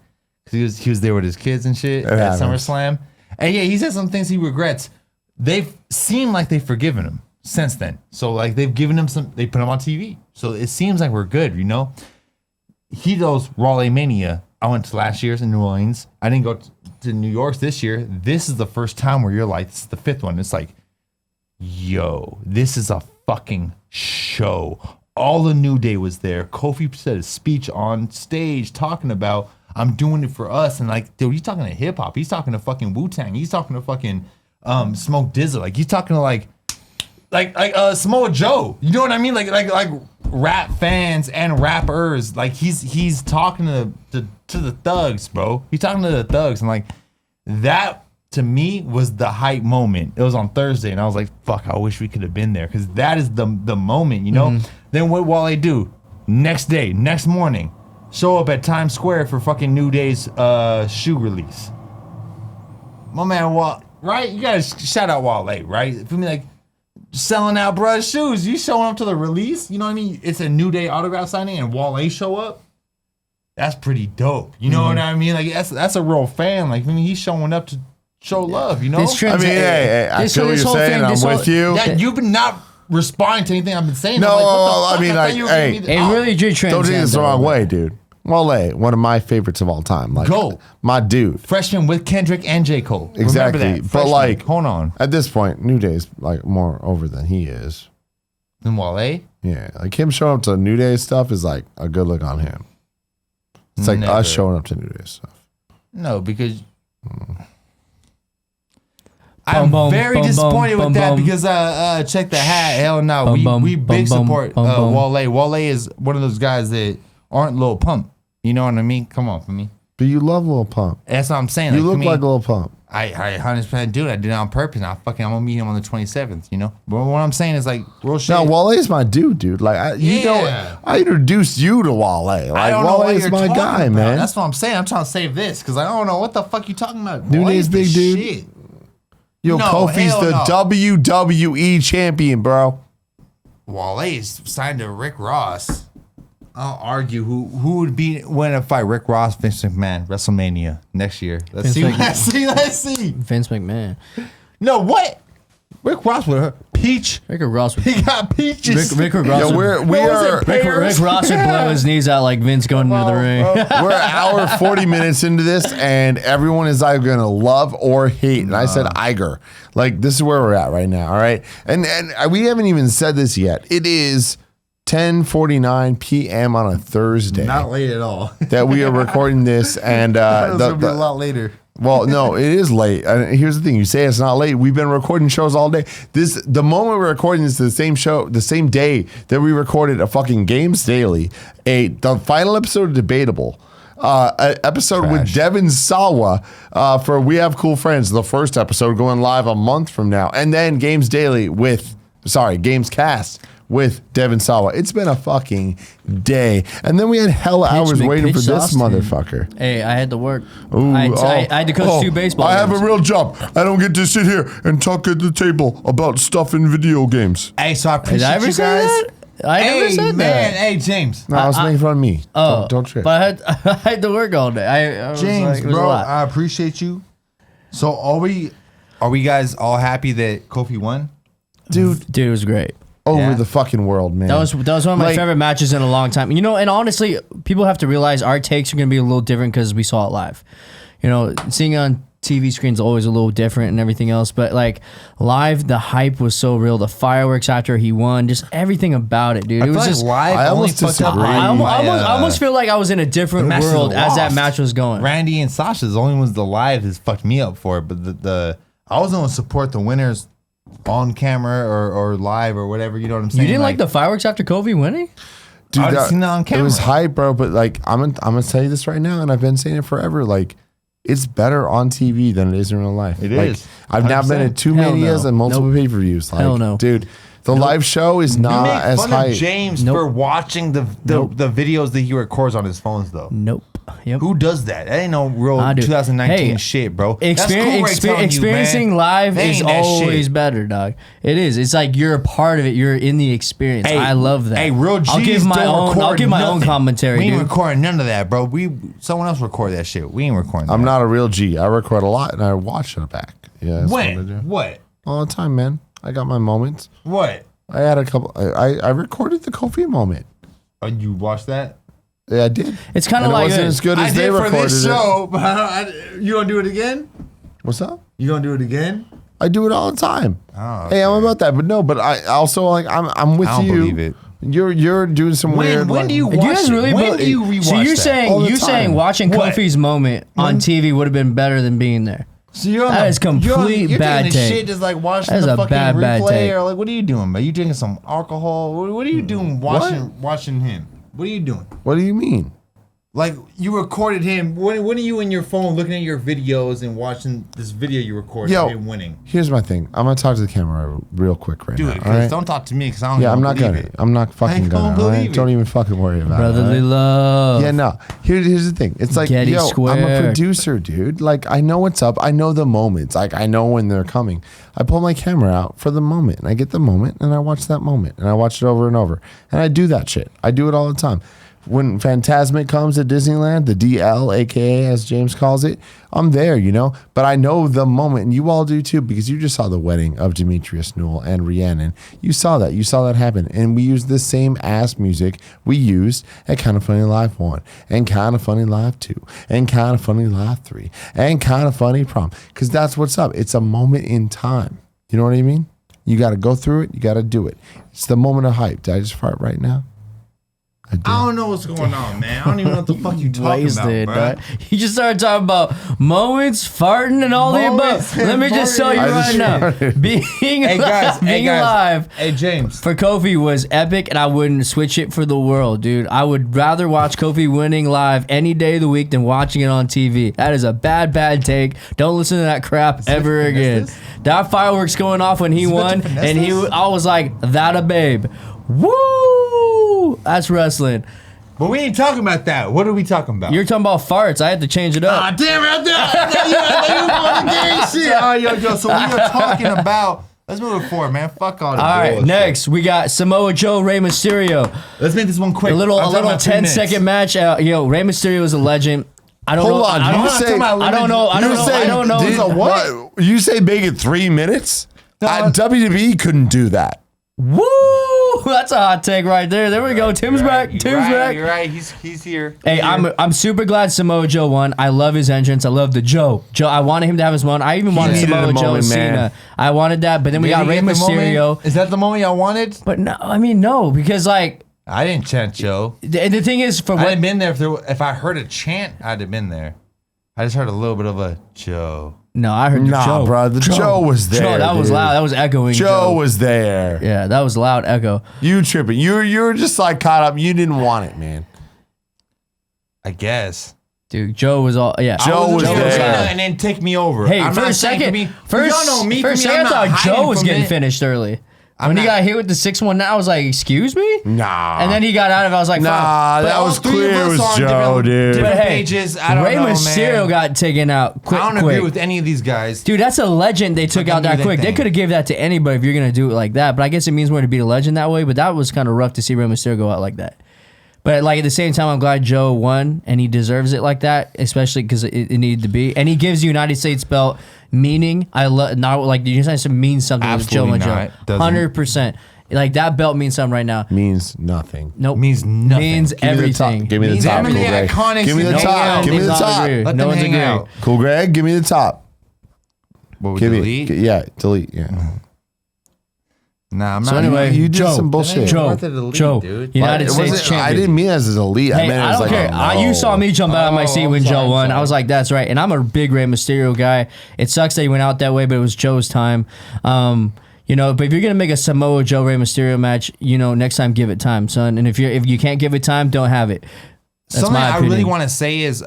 Speaker 2: Cause he was there with his kids and shit at
Speaker 4: happens.
Speaker 2: SummerSlam. And yeah, he said some things he regrets. They've seemed like they've forgiven him since then. So like they've given him they put him on TV. So it seems like we're good, you know? He goes Wale Mania. I went to last year's in New Orleans. I didn't go to New York this year. This is the first time where you're like, this is the 5th one. It's like, yo, this is a fucking show. All the New Day was there. Kofi said a speech on stage talking about, I'm doing it for us. And like, dude, he's talking to hip hop. He's talking to fucking Wu-Tang. He's talking to fucking Smoke Dizzle. Like, he's talking to like Samoa Joe. You know what I mean? Like rap fans and rappers. Like he's talking to the thugs, bro. He's talking to the thugs, and like that to me was the hype moment. It was on Thursday, and I was like, fuck, I wish we could have been there because that is the moment, you know. Then what Wale do? Next day, next morning, show up at Times Square for fucking New Day's shoe release. My man, right? You gotta shout out Wale, right? For me, like. Selling out bruh's shoes. You showing up to the release, you know what I mean? It's a New Day autograph signing and Wale show up. That's pretty dope. You know what I mean? Like that's a real fan. Like I mean, he's showing up to show love, you know?
Speaker 3: This
Speaker 4: I mean, hey, I feel what you're saying. I'm with you.
Speaker 2: Yeah, you've been not responding to anything I've been saying.
Speaker 4: No,
Speaker 2: I'm like, what the
Speaker 4: I
Speaker 2: fuck?
Speaker 4: mean,
Speaker 2: thought
Speaker 4: like,
Speaker 2: you were giving me
Speaker 3: It
Speaker 2: the-
Speaker 3: really did transcend.
Speaker 4: Don't take this the
Speaker 3: though.
Speaker 4: wrong way, dude. Wale, one of my favorites of all time. Like,
Speaker 2: Go.
Speaker 4: my dude.
Speaker 2: Freshman with Kendrick and J. Cole.
Speaker 4: Exactly.
Speaker 2: Remember that.
Speaker 4: But,
Speaker 2: Freshman.
Speaker 4: like-
Speaker 2: hold on.
Speaker 4: At this point, New Day's like more over than he is.
Speaker 2: Then Wale?
Speaker 4: Yeah, like him showing up to New Day stuff is like a good look on him. It's like
Speaker 2: Never.
Speaker 4: us showing up to New Day stuff.
Speaker 2: No, because
Speaker 3: Bum,
Speaker 2: I'm
Speaker 3: bum,
Speaker 2: very
Speaker 3: bum,
Speaker 2: disappointed
Speaker 3: bum,
Speaker 2: with that
Speaker 3: bum.
Speaker 2: because check the hat. Hell no,
Speaker 3: Bum, bum,
Speaker 2: we big
Speaker 3: bum,
Speaker 2: support
Speaker 3: bum, bum.
Speaker 2: Wale. Wale is one of those guys that aren't Lil Pump. You know what I mean? Come on for me.
Speaker 4: But you love Lil Pump.
Speaker 2: That's what I'm saying.
Speaker 4: You
Speaker 2: for
Speaker 4: look
Speaker 2: me,
Speaker 4: like Lil Pump.
Speaker 2: I 100% do it. I did it on purpose. And I'm gonna meet him on the 27th. You know. But what I'm saying is like real shit.
Speaker 4: No, Wale is my dude. Like, you know,
Speaker 2: Yeah.
Speaker 4: I introduced you to Wale. Like,
Speaker 2: I don't know
Speaker 4: Wale
Speaker 2: what
Speaker 4: is
Speaker 2: you're
Speaker 4: my
Speaker 2: talking
Speaker 4: guy,
Speaker 2: about.
Speaker 4: man.
Speaker 2: That's what I'm saying. I'm trying to save this because I don't know what the fuck you talking about.
Speaker 4: New
Speaker 2: Wale
Speaker 4: Day's
Speaker 2: is the
Speaker 4: big dude.
Speaker 2: shit.
Speaker 4: Yo,
Speaker 2: No,
Speaker 4: Kofi's
Speaker 2: hell
Speaker 4: the
Speaker 2: no.
Speaker 4: WWE champion, bro.
Speaker 2: Wale is signed to Rick Ross. I'll argue who would win a fight, Rick Ross, Vince McMahon, WrestleMania next year. Let's
Speaker 3: Vince
Speaker 2: see.
Speaker 3: McMahon.
Speaker 2: Let's see.
Speaker 3: Vince McMahon.
Speaker 2: No, what? Rick Ross with her peach.
Speaker 3: Rick Ross would,
Speaker 2: He got peaches.
Speaker 3: Rick Ross
Speaker 4: Yo,
Speaker 3: would,
Speaker 4: we are
Speaker 3: Rick Ross would blow his knees out like Vince going into the ring.
Speaker 4: we're an hour 40 minutes into this, and everyone is either gonna love or hate. And I said Iger. Like, this is where we're at right now. All right, and we haven't even said this yet. It is 10:49 p.m. on a Thursday
Speaker 2: Not late at all.
Speaker 4: that we are recording this, and
Speaker 2: It's gonna be a lot later.
Speaker 4: well, no, it is late. Here's the thing: you say it's not late. We've been recording shows all day. The moment we're recording is the same show, the same day that we recorded a fucking Games Daily, the final episode of Debatable, an episode with Devin Sawa for We Have Cool Friends, the first episode going live a month from now, and then Games Cast with Devin Sawa. It's been a fucking day. And then we had hours waiting for this motherfucker.
Speaker 3: Hey, I had to work.
Speaker 4: Ooh,
Speaker 3: I had to coach 2 baseball
Speaker 4: I have
Speaker 3: games.
Speaker 4: a real job. I don't get to sit here and talk at the table about stuff in video games.
Speaker 2: Hey, so I appreciate
Speaker 3: Did I ever
Speaker 2: you
Speaker 3: say
Speaker 2: guys.
Speaker 3: that? I never said that.
Speaker 2: Hey, James.
Speaker 4: No, I was making fun of me.
Speaker 3: Oh,
Speaker 4: don't trip.
Speaker 3: But I had to work all day. I was
Speaker 2: James,
Speaker 3: like, it was a
Speaker 2: bro,
Speaker 3: lot.
Speaker 2: I appreciate you. So are we guys all happy that Kofi won?
Speaker 3: Dude, it was great.
Speaker 4: Over
Speaker 2: Yeah.
Speaker 4: the fucking world, man.
Speaker 3: That was one of my
Speaker 4: Like-
Speaker 3: favorite matches in a long time. You know, and honestly, people have to realize our takes are going to be a little different because we saw it live. You know, seeing it on TV screens always a little different and everything else, but like live, the hype was so real. The fireworks after he won, just everything about it, dude. It was just.
Speaker 2: live.
Speaker 4: I
Speaker 2: only
Speaker 4: almost
Speaker 2: fucked up
Speaker 4: disagree.
Speaker 3: I
Speaker 2: my,
Speaker 3: almost feel like I was in a different
Speaker 2: matches
Speaker 3: world
Speaker 2: are
Speaker 3: as that
Speaker 2: lost.
Speaker 3: match was going.
Speaker 2: Randy and Sasha's the only ones the live has fucked me up for it, but the I was gonna support the winners on camera or live or whatever. You know what I'm saying?
Speaker 3: You didn't like the fireworks after Kobe winning?
Speaker 4: Dude,
Speaker 2: I just seen it on
Speaker 4: it was
Speaker 2: camera.
Speaker 4: hype, bro. But like, I'm gonna tell you this right now, and I've been saying it forever. Like, it's better on TV than it is in real life.
Speaker 2: It
Speaker 4: Like,
Speaker 2: is.
Speaker 4: I've now been
Speaker 2: 100%.
Speaker 4: at 2
Speaker 3: Hell
Speaker 4: Manias
Speaker 3: no.
Speaker 4: and multiple
Speaker 3: Nope.
Speaker 4: pay-per-views. Like,
Speaker 3: Hell no.
Speaker 4: dude, the live show is
Speaker 2: You
Speaker 4: not
Speaker 2: make
Speaker 4: as
Speaker 2: fun
Speaker 4: hype.
Speaker 2: of James
Speaker 3: Nope.
Speaker 2: for watching the videos that he records on his phones though.
Speaker 3: Nope. Yep.
Speaker 2: Who does that? That ain't no real
Speaker 3: I do.
Speaker 2: 2019
Speaker 3: Hey,
Speaker 2: shit, bro. That's cool, Ray, telling you,
Speaker 3: Experiencing
Speaker 2: man.
Speaker 3: live
Speaker 2: That
Speaker 3: is
Speaker 2: ain't that
Speaker 3: always
Speaker 2: shit.
Speaker 3: better, dog. It is. It's like you're a part of it. You're in the experience.
Speaker 2: Hey,
Speaker 3: I love that.
Speaker 2: Hey, real G's
Speaker 3: I'll give my
Speaker 2: don't
Speaker 3: own.
Speaker 2: record
Speaker 3: I'll give my own
Speaker 2: nothing.
Speaker 3: commentary,
Speaker 2: We ain't
Speaker 3: dude.
Speaker 2: recording none of that, bro. Someone else record that shit. We ain't recording.
Speaker 4: I'm
Speaker 2: that.
Speaker 4: not a real G. I record a lot and I watch it back. Yeah, that's what I
Speaker 2: When?
Speaker 4: do.
Speaker 2: What?
Speaker 4: All the time, man. I got my moments.
Speaker 2: What?
Speaker 4: I had a couple. I recorded the Kofi moment.
Speaker 2: Oh, you watched that?
Speaker 4: Yeah, I did.
Speaker 3: It's kind of
Speaker 4: And it
Speaker 3: like
Speaker 4: wasn't as good as they recorded it.
Speaker 2: but you gonna do it again?
Speaker 4: What's up?
Speaker 2: You gonna do it again?
Speaker 4: I do it all the time.
Speaker 2: Oh,
Speaker 4: Hey, I'm
Speaker 2: okay.
Speaker 4: about that, but no. But I also like I'm with
Speaker 2: I don't
Speaker 4: you.
Speaker 2: believe it.
Speaker 4: You're doing some weird.
Speaker 2: When
Speaker 4: like-
Speaker 2: do you
Speaker 3: Do you
Speaker 2: watch
Speaker 3: guys
Speaker 2: it?
Speaker 3: really?
Speaker 2: When do you rewatch
Speaker 3: so you're
Speaker 2: that?
Speaker 3: saying
Speaker 4: All the
Speaker 3: you
Speaker 4: time.
Speaker 3: saying watching
Speaker 2: What?
Speaker 3: Kofi's moment on TV would have been better than being there?
Speaker 2: So you're on
Speaker 3: That
Speaker 2: the-
Speaker 3: is complete
Speaker 2: you're
Speaker 3: bad
Speaker 2: taking the
Speaker 3: take.
Speaker 2: shit just like watching
Speaker 3: That is
Speaker 2: the
Speaker 3: a
Speaker 2: fucking
Speaker 3: bad
Speaker 2: replay
Speaker 3: take.
Speaker 2: or like what are you doing, man? You drinking some alcohol? What are you doing watching him? What are you doing?
Speaker 4: What do you mean?
Speaker 2: Like you recorded him. When are you in your phone looking at your videos and watching this video you recorded
Speaker 4: Yo,
Speaker 2: of him winning?
Speaker 4: Here's my thing. I'm gonna talk to the camera real quick right
Speaker 2: Do
Speaker 4: now.
Speaker 2: it,
Speaker 4: all
Speaker 2: because
Speaker 4: right?
Speaker 2: don't talk to me because I don't.
Speaker 4: Yeah, I'm
Speaker 2: even
Speaker 4: not
Speaker 2: believe
Speaker 4: gonna.
Speaker 2: it.
Speaker 4: I'm not fucking
Speaker 2: don't
Speaker 4: gonna. All
Speaker 2: believe
Speaker 4: right?
Speaker 2: it.
Speaker 4: Don't even fucking worry about it. all
Speaker 3: Brotherly
Speaker 4: right?
Speaker 3: love.
Speaker 4: Yeah, no. Here's the thing. It's like,
Speaker 3: Getty
Speaker 4: yo, I'm a
Speaker 3: squared.
Speaker 4: producer, dude. Like, I know what's up. I know the moments. Like, I know when they're coming. I pull my camera out for the moment, and I get the moment, and I watch that moment, and I watch it over and over, and I do that shit. I do it all the time. When Phantasmic comes to Disneyland, the DL, aka as James calls it, I'm there, you know. But I know the moment, and you all do too, because you just saw the wedding of Demetrius Newell and Rhiannon. You saw that. You saw that happen, and we used the same ass music we used at Kind of Funny Live 1, and Kind of Funny Live 2, and Kind of Funny Live 3, and Kind of Funny Prom, because that's what's up. It's a moment in time. You know what I mean? You got to go through it. You got to do it. It's the moment of hype. Did I just fart right now? I did.
Speaker 2: I don't know what's going on, man. I don't even know what the fuck you talking
Speaker 3: Wasted,
Speaker 2: about, bro.
Speaker 3: dog. You just started talking about moments, farting, and all the
Speaker 2: Moments
Speaker 3: above. Let me just tell you
Speaker 4: I
Speaker 3: right
Speaker 4: just
Speaker 3: now,
Speaker 4: farted.
Speaker 3: being
Speaker 2: Hey guys,
Speaker 3: being alive
Speaker 2: Hey James.
Speaker 3: for Kofi was epic, and I wouldn't switch it for the world, dude. I would rather watch Kofi winning live any day of the week than watching it on TV. That is a bad take. Don't listen to that crap ever again. That fireworks going off when he won, and I was like, that a babe. Woo! That's wrestling.
Speaker 2: But we ain't talking about that. What are we talking about?
Speaker 3: You're talking about farts. I had to change it up.
Speaker 2: Ah, damn it! I thought you were on the game shit. All right, yo. So we are talking about. Let's move it forward, man. Fuck all that.
Speaker 3: All right,
Speaker 2: bullshit.
Speaker 3: next we got Samoa Joe, Rey Mysterio.
Speaker 2: Let's make this one quick.
Speaker 3: A little
Speaker 2: I'm talking about 3 minutes.
Speaker 3: 10-second match. Rey Mysterio is a legend. I don't
Speaker 4: Hold
Speaker 3: know.
Speaker 4: on,
Speaker 3: I don't,
Speaker 4: you say-
Speaker 3: I don't know. I don't know. I don't know.
Speaker 4: Did-
Speaker 2: what?
Speaker 4: You say make it 3 minutes? WWE couldn't do that.
Speaker 3: Woo! That's a hot take right there. There we go. Tim's back. Tim's back.
Speaker 2: You're right. He's here.
Speaker 3: Hey, I'm super glad Samoa Joe won. I love his entrance. I love the Joe. I wanted him to have his moment. I even wanted
Speaker 4: needed
Speaker 3: Samoa
Speaker 4: a
Speaker 3: Joe and
Speaker 4: moment,
Speaker 3: Cena.
Speaker 4: man.
Speaker 3: I wanted that, but then we got Rey Mysterio.
Speaker 2: Is that the moment y'all wanted?
Speaker 3: But no, I mean no, because like
Speaker 2: I didn't chant Joe.
Speaker 3: the thing is for
Speaker 2: I'd
Speaker 3: what
Speaker 2: have been there if I heard a chant. I'd have been there. I just heard a little bit of a Joe.
Speaker 3: no, I heard the
Speaker 4: Nah,
Speaker 3: Joe.
Speaker 4: bro. The Joe was there.
Speaker 3: Joe, that was
Speaker 4: dude.
Speaker 3: loud. That was echoing.
Speaker 4: Joe was there.
Speaker 3: Yeah, that was loud echo.
Speaker 4: You tripping. You're just like caught up. You didn't want it, man.
Speaker 2: I guess.
Speaker 3: Dude, Joe was all yeah.
Speaker 4: Joe was there.
Speaker 2: and then take me over.
Speaker 3: Hey,
Speaker 2: I'm
Speaker 3: for
Speaker 2: not
Speaker 3: a
Speaker 2: saying
Speaker 3: second,
Speaker 2: to me,
Speaker 3: first,
Speaker 2: y'all know me.
Speaker 3: for a
Speaker 2: For me,
Speaker 3: second,
Speaker 2: I'm
Speaker 3: I
Speaker 2: not
Speaker 3: thought Joe
Speaker 2: hiding
Speaker 3: was
Speaker 2: from
Speaker 3: getting
Speaker 2: it.
Speaker 3: finished early.
Speaker 2: I'm
Speaker 3: When he
Speaker 2: not-
Speaker 3: got hit with the 619, I was like, "Excuse me."
Speaker 4: Nah.
Speaker 3: And then he got out of it. I was like,
Speaker 4: Nah,
Speaker 3: "Fuck."
Speaker 4: that
Speaker 2: all
Speaker 4: was
Speaker 2: three
Speaker 4: clear.
Speaker 2: of
Speaker 4: It
Speaker 2: us
Speaker 4: was
Speaker 2: are on
Speaker 4: Joe,
Speaker 2: different-
Speaker 4: dude.
Speaker 2: different-
Speaker 3: But hey,
Speaker 2: pages, I don't
Speaker 3: Rey
Speaker 2: know,
Speaker 3: Mysterio
Speaker 2: man.
Speaker 3: got taken out quick.
Speaker 2: I don't agree with any of these guys.
Speaker 3: Dude, that's a legend they took
Speaker 2: Fucking
Speaker 3: out that
Speaker 2: do that
Speaker 3: quick. They
Speaker 2: thing.
Speaker 3: could have gave that to anybody if you're gonna do it like that. But I guess it means more to beat a legend that way. But that was kind of rough to see Rey Mysterio go out like that. But like at the same time, I'm glad Joe won and he deserves it like that, especially because it needed to be. And he gives the United States belt meaning. I love not like the United States means something with Joe
Speaker 2: Absolutely
Speaker 3: and
Speaker 2: not.
Speaker 3: Joe.
Speaker 2: Doesn't.
Speaker 3: 100%. Like that belt means something right now.
Speaker 4: Means nothing.
Speaker 3: Nope.
Speaker 2: Means nothing.
Speaker 3: Means
Speaker 2: Give me
Speaker 4: the top.
Speaker 3: everything.
Speaker 4: Give me the
Speaker 2: Means
Speaker 4: top. Cool
Speaker 2: everything.
Speaker 4: Greg.
Speaker 2: Iconic
Speaker 4: Give me the
Speaker 2: shit.
Speaker 4: top. Give me the
Speaker 3: Nobody's
Speaker 4: top.
Speaker 3: agree.
Speaker 2: Let
Speaker 3: No
Speaker 2: them
Speaker 3: one's
Speaker 2: hang
Speaker 3: agree.
Speaker 2: out.
Speaker 4: Cool, Greg. Give me the top.
Speaker 2: What would
Speaker 4: Give
Speaker 2: delete?
Speaker 4: me. Yeah, delete. Yeah.
Speaker 2: Nah, I'm
Speaker 3: So
Speaker 2: not.
Speaker 3: anyway,
Speaker 4: You did
Speaker 3: Joe,
Speaker 4: some bullshit.
Speaker 3: Joe,
Speaker 2: Worth it to delete,
Speaker 3: Joe,
Speaker 2: dude.
Speaker 3: United
Speaker 4: It
Speaker 3: States
Speaker 4: wasn't-
Speaker 3: champion.
Speaker 4: I didn't mean it as a delete. I
Speaker 3: Hey,
Speaker 4: meant it
Speaker 3: I
Speaker 4: as
Speaker 3: don't
Speaker 4: like,
Speaker 3: care.
Speaker 4: oh,
Speaker 3: You saw me jump out of my seat when
Speaker 2: I'm
Speaker 3: Joe
Speaker 2: sorry,
Speaker 3: won.
Speaker 2: I'm
Speaker 3: I was
Speaker 2: sorry.
Speaker 3: like, "That's right." And I'm a big Rey Mysterio guy. It sucks that he went out that way, but it was Joe's time. You know, but if you're gonna make a Samoa Joe Rey Mysterio match, you know, next time give it time, son. And if you can't give it time, don't have it. That's
Speaker 2: Something
Speaker 3: my
Speaker 2: I
Speaker 3: opinion.
Speaker 2: really want to say is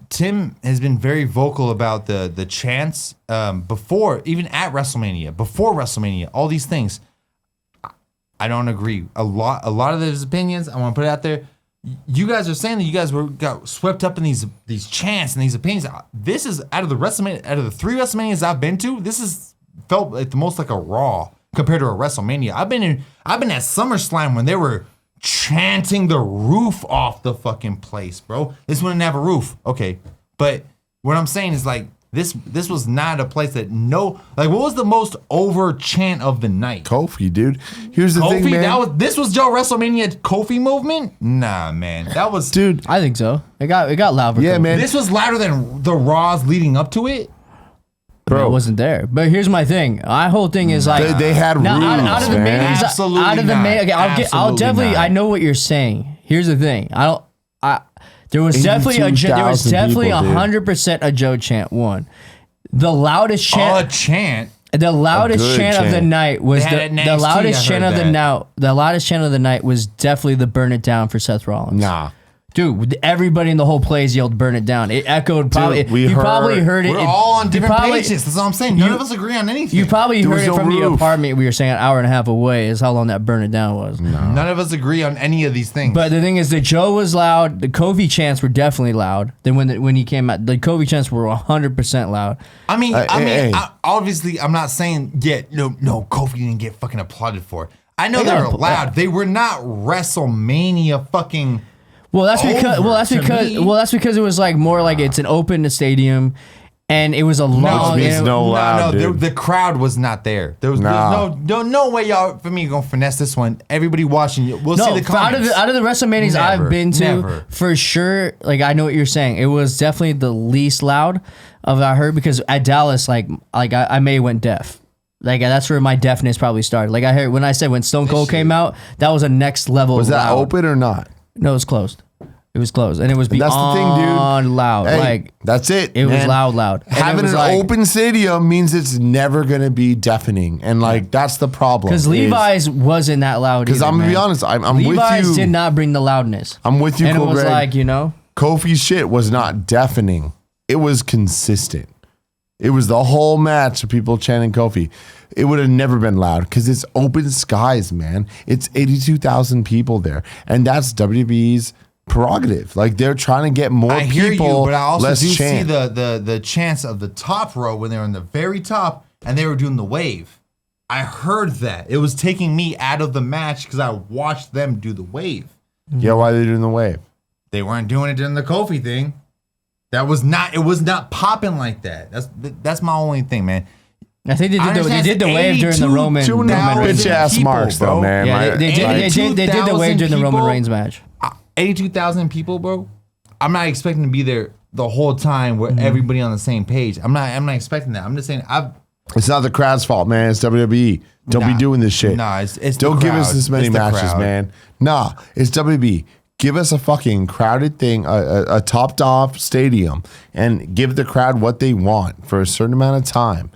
Speaker 2: Tim has been very vocal about the chants before, even at WrestleMania, before WrestleMania, all these things. I don't agree. A lot of his opinions, I want to put it out there. You guys are saying that you guys got swept up in these chants and these opinions. This is out of the 3 WrestleManias I've been to, this is felt like the most like a Raw compared to a WrestleMania. I've been at SummerSlam when they were chanting the roof off the fucking place, bro. This one didn't have a roof. Okay. But what I'm saying is like this was not a place that what was the most over chant of the night?
Speaker 4: Kofi, dude. Here's the thing,
Speaker 2: Kofi,
Speaker 4: man.
Speaker 2: this was Joe WrestleMania Kofi movement? Nah, man. That was
Speaker 4: Dude,
Speaker 3: I think so. It got loud. For
Speaker 4: yeah,
Speaker 3: Kofi.
Speaker 4: man.
Speaker 2: this was louder than the Raws leading up to it.
Speaker 3: Bro, it wasn't there. But here's my thing. My whole thing is like
Speaker 4: They had
Speaker 3: now,
Speaker 4: rules,
Speaker 3: out of the
Speaker 4: man.
Speaker 3: manias,
Speaker 2: Absolutely
Speaker 3: out of the
Speaker 2: not.
Speaker 3: man. Okay, I'll
Speaker 2: Absolutely
Speaker 3: definitely.
Speaker 2: not.
Speaker 3: I know what you're saying. Here's the thing. There was definitely a
Speaker 4: 82,000 people, dude.
Speaker 3: 100% a Joe chant one. The loudest chant.
Speaker 2: A chant.
Speaker 3: The loudest
Speaker 4: good
Speaker 3: chant of the
Speaker 4: chant.
Speaker 3: night was
Speaker 2: They had it in
Speaker 3: the
Speaker 2: NXT,
Speaker 3: loudest
Speaker 2: I
Speaker 3: chant
Speaker 2: heard
Speaker 3: of the
Speaker 2: that.
Speaker 3: now. The loudest chant of the night was definitely the "Burn It Down" for Seth Rollins.
Speaker 4: Nah.
Speaker 3: Dude, everybody in the whole place yelled "Burn It Down." It echoed. Probably
Speaker 4: we
Speaker 3: you probably heard it.
Speaker 2: We're
Speaker 3: it-
Speaker 2: all on
Speaker 3: you
Speaker 2: different
Speaker 3: probably-
Speaker 2: pages. That's all I'm saying. None of us agree on anything.
Speaker 3: You probably
Speaker 4: There
Speaker 3: heard
Speaker 4: was
Speaker 3: it
Speaker 4: no
Speaker 3: from the
Speaker 4: roof.
Speaker 3: apartment we were saying an hour and a half away is how long that "Burn It Down" was.
Speaker 2: None of us agree on any of these things.
Speaker 3: But the thing is, the Joe was loud. The Kofi chants were definitely loud. Then when he came out, the Kofi chants were 100% loud.
Speaker 2: I mean,
Speaker 4: hey.
Speaker 2: obviously, I'm not saying no, Kofi didn't get fucking applauded for it. I know
Speaker 3: They
Speaker 2: they
Speaker 3: got
Speaker 2: were loud. They were not WrestleMania fucking.
Speaker 3: Well, that's because.
Speaker 2: Over
Speaker 3: Well, that's
Speaker 2: to
Speaker 3: because.
Speaker 2: me.
Speaker 3: Well, that's because it was like more like it's an open stadium, and it was a long.
Speaker 4: means no loud, dude.
Speaker 2: the crowd was not there. There was
Speaker 4: Nah.
Speaker 2: there's no way y'all for me gonna finesse this one. Everybody watching, we'll see
Speaker 3: No,
Speaker 2: the comments.
Speaker 3: out of the WrestleManias
Speaker 2: Never,
Speaker 3: I've been to,
Speaker 2: never.
Speaker 3: for sure. Like I know what you're saying. It was definitely the least loud of I heard because at Dallas, like I may have went deaf. Like that's where my deafness probably started. Like I heard when I said when Stone Cold came out, that was a next level.
Speaker 4: Was that
Speaker 3: loud.
Speaker 4: open or not?
Speaker 3: No, it was closed. It was closed, and it was
Speaker 4: That's
Speaker 3: beyond
Speaker 4: the thing, dude.
Speaker 3: loud.
Speaker 4: Hey,
Speaker 3: Like
Speaker 4: that's it.
Speaker 3: it was
Speaker 4: man.
Speaker 3: loud. And it
Speaker 4: Having
Speaker 3: was
Speaker 4: an
Speaker 3: like-
Speaker 4: open stadium means it's never gonna be deafening, and like that's the problem.
Speaker 3: because
Speaker 4: is-
Speaker 3: Levi's wasn't that loud.
Speaker 4: Because
Speaker 3: either,
Speaker 4: I'm gonna be
Speaker 3: man.
Speaker 4: honest, I'm with
Speaker 3: Levi's
Speaker 4: you.
Speaker 3: did not bring the loudness.
Speaker 4: I'm with you,
Speaker 3: and
Speaker 4: Cool
Speaker 3: it was
Speaker 4: Greg.
Speaker 3: like
Speaker 4: Kofi's shit was not deafening. It was consistent. It was the whole match of people chanting Kofi. It would have never been loud because it's open skies, man. It's 82,000 people there, and that's WWE's prerogative. Like they're trying to get more
Speaker 2: I
Speaker 4: people.
Speaker 2: hear you, but I also
Speaker 4: less
Speaker 2: do
Speaker 4: chant.
Speaker 2: see the chance of the top row when they were in the very top and they were doing the wave. I heard that. It was taking me out of the match because I watched them do the wave.
Speaker 4: Yeah, why are they doing the wave?
Speaker 2: They weren't doing it during the Kofi thing. It was not popping like that. That's my only thing, man.
Speaker 3: I think they did the wave during the Roman.
Speaker 4: Two now
Speaker 3: Reigns
Speaker 4: bitch ass
Speaker 3: match.
Speaker 4: marks though, man.
Speaker 3: Yeah,
Speaker 4: Like,
Speaker 3: they did the wave during the Roman
Speaker 2: people?
Speaker 3: Reigns match.
Speaker 2: 82,000 people, bro. I'm not expecting to be there the whole time with everybody on the same page. I'm not expecting that. I'm just saying
Speaker 4: it's not the crowd's fault, man. It's WWE. Don't be doing this shit.
Speaker 2: Nah, it's
Speaker 4: Don't
Speaker 2: the
Speaker 4: give us
Speaker 2: crowd.
Speaker 4: this many
Speaker 2: It's the
Speaker 4: matches,
Speaker 2: crowd.
Speaker 4: man. Nah, it's WWE. Give us a fucking crowded thing, a topped off stadium, and give the crowd what they want for a certain amount of time.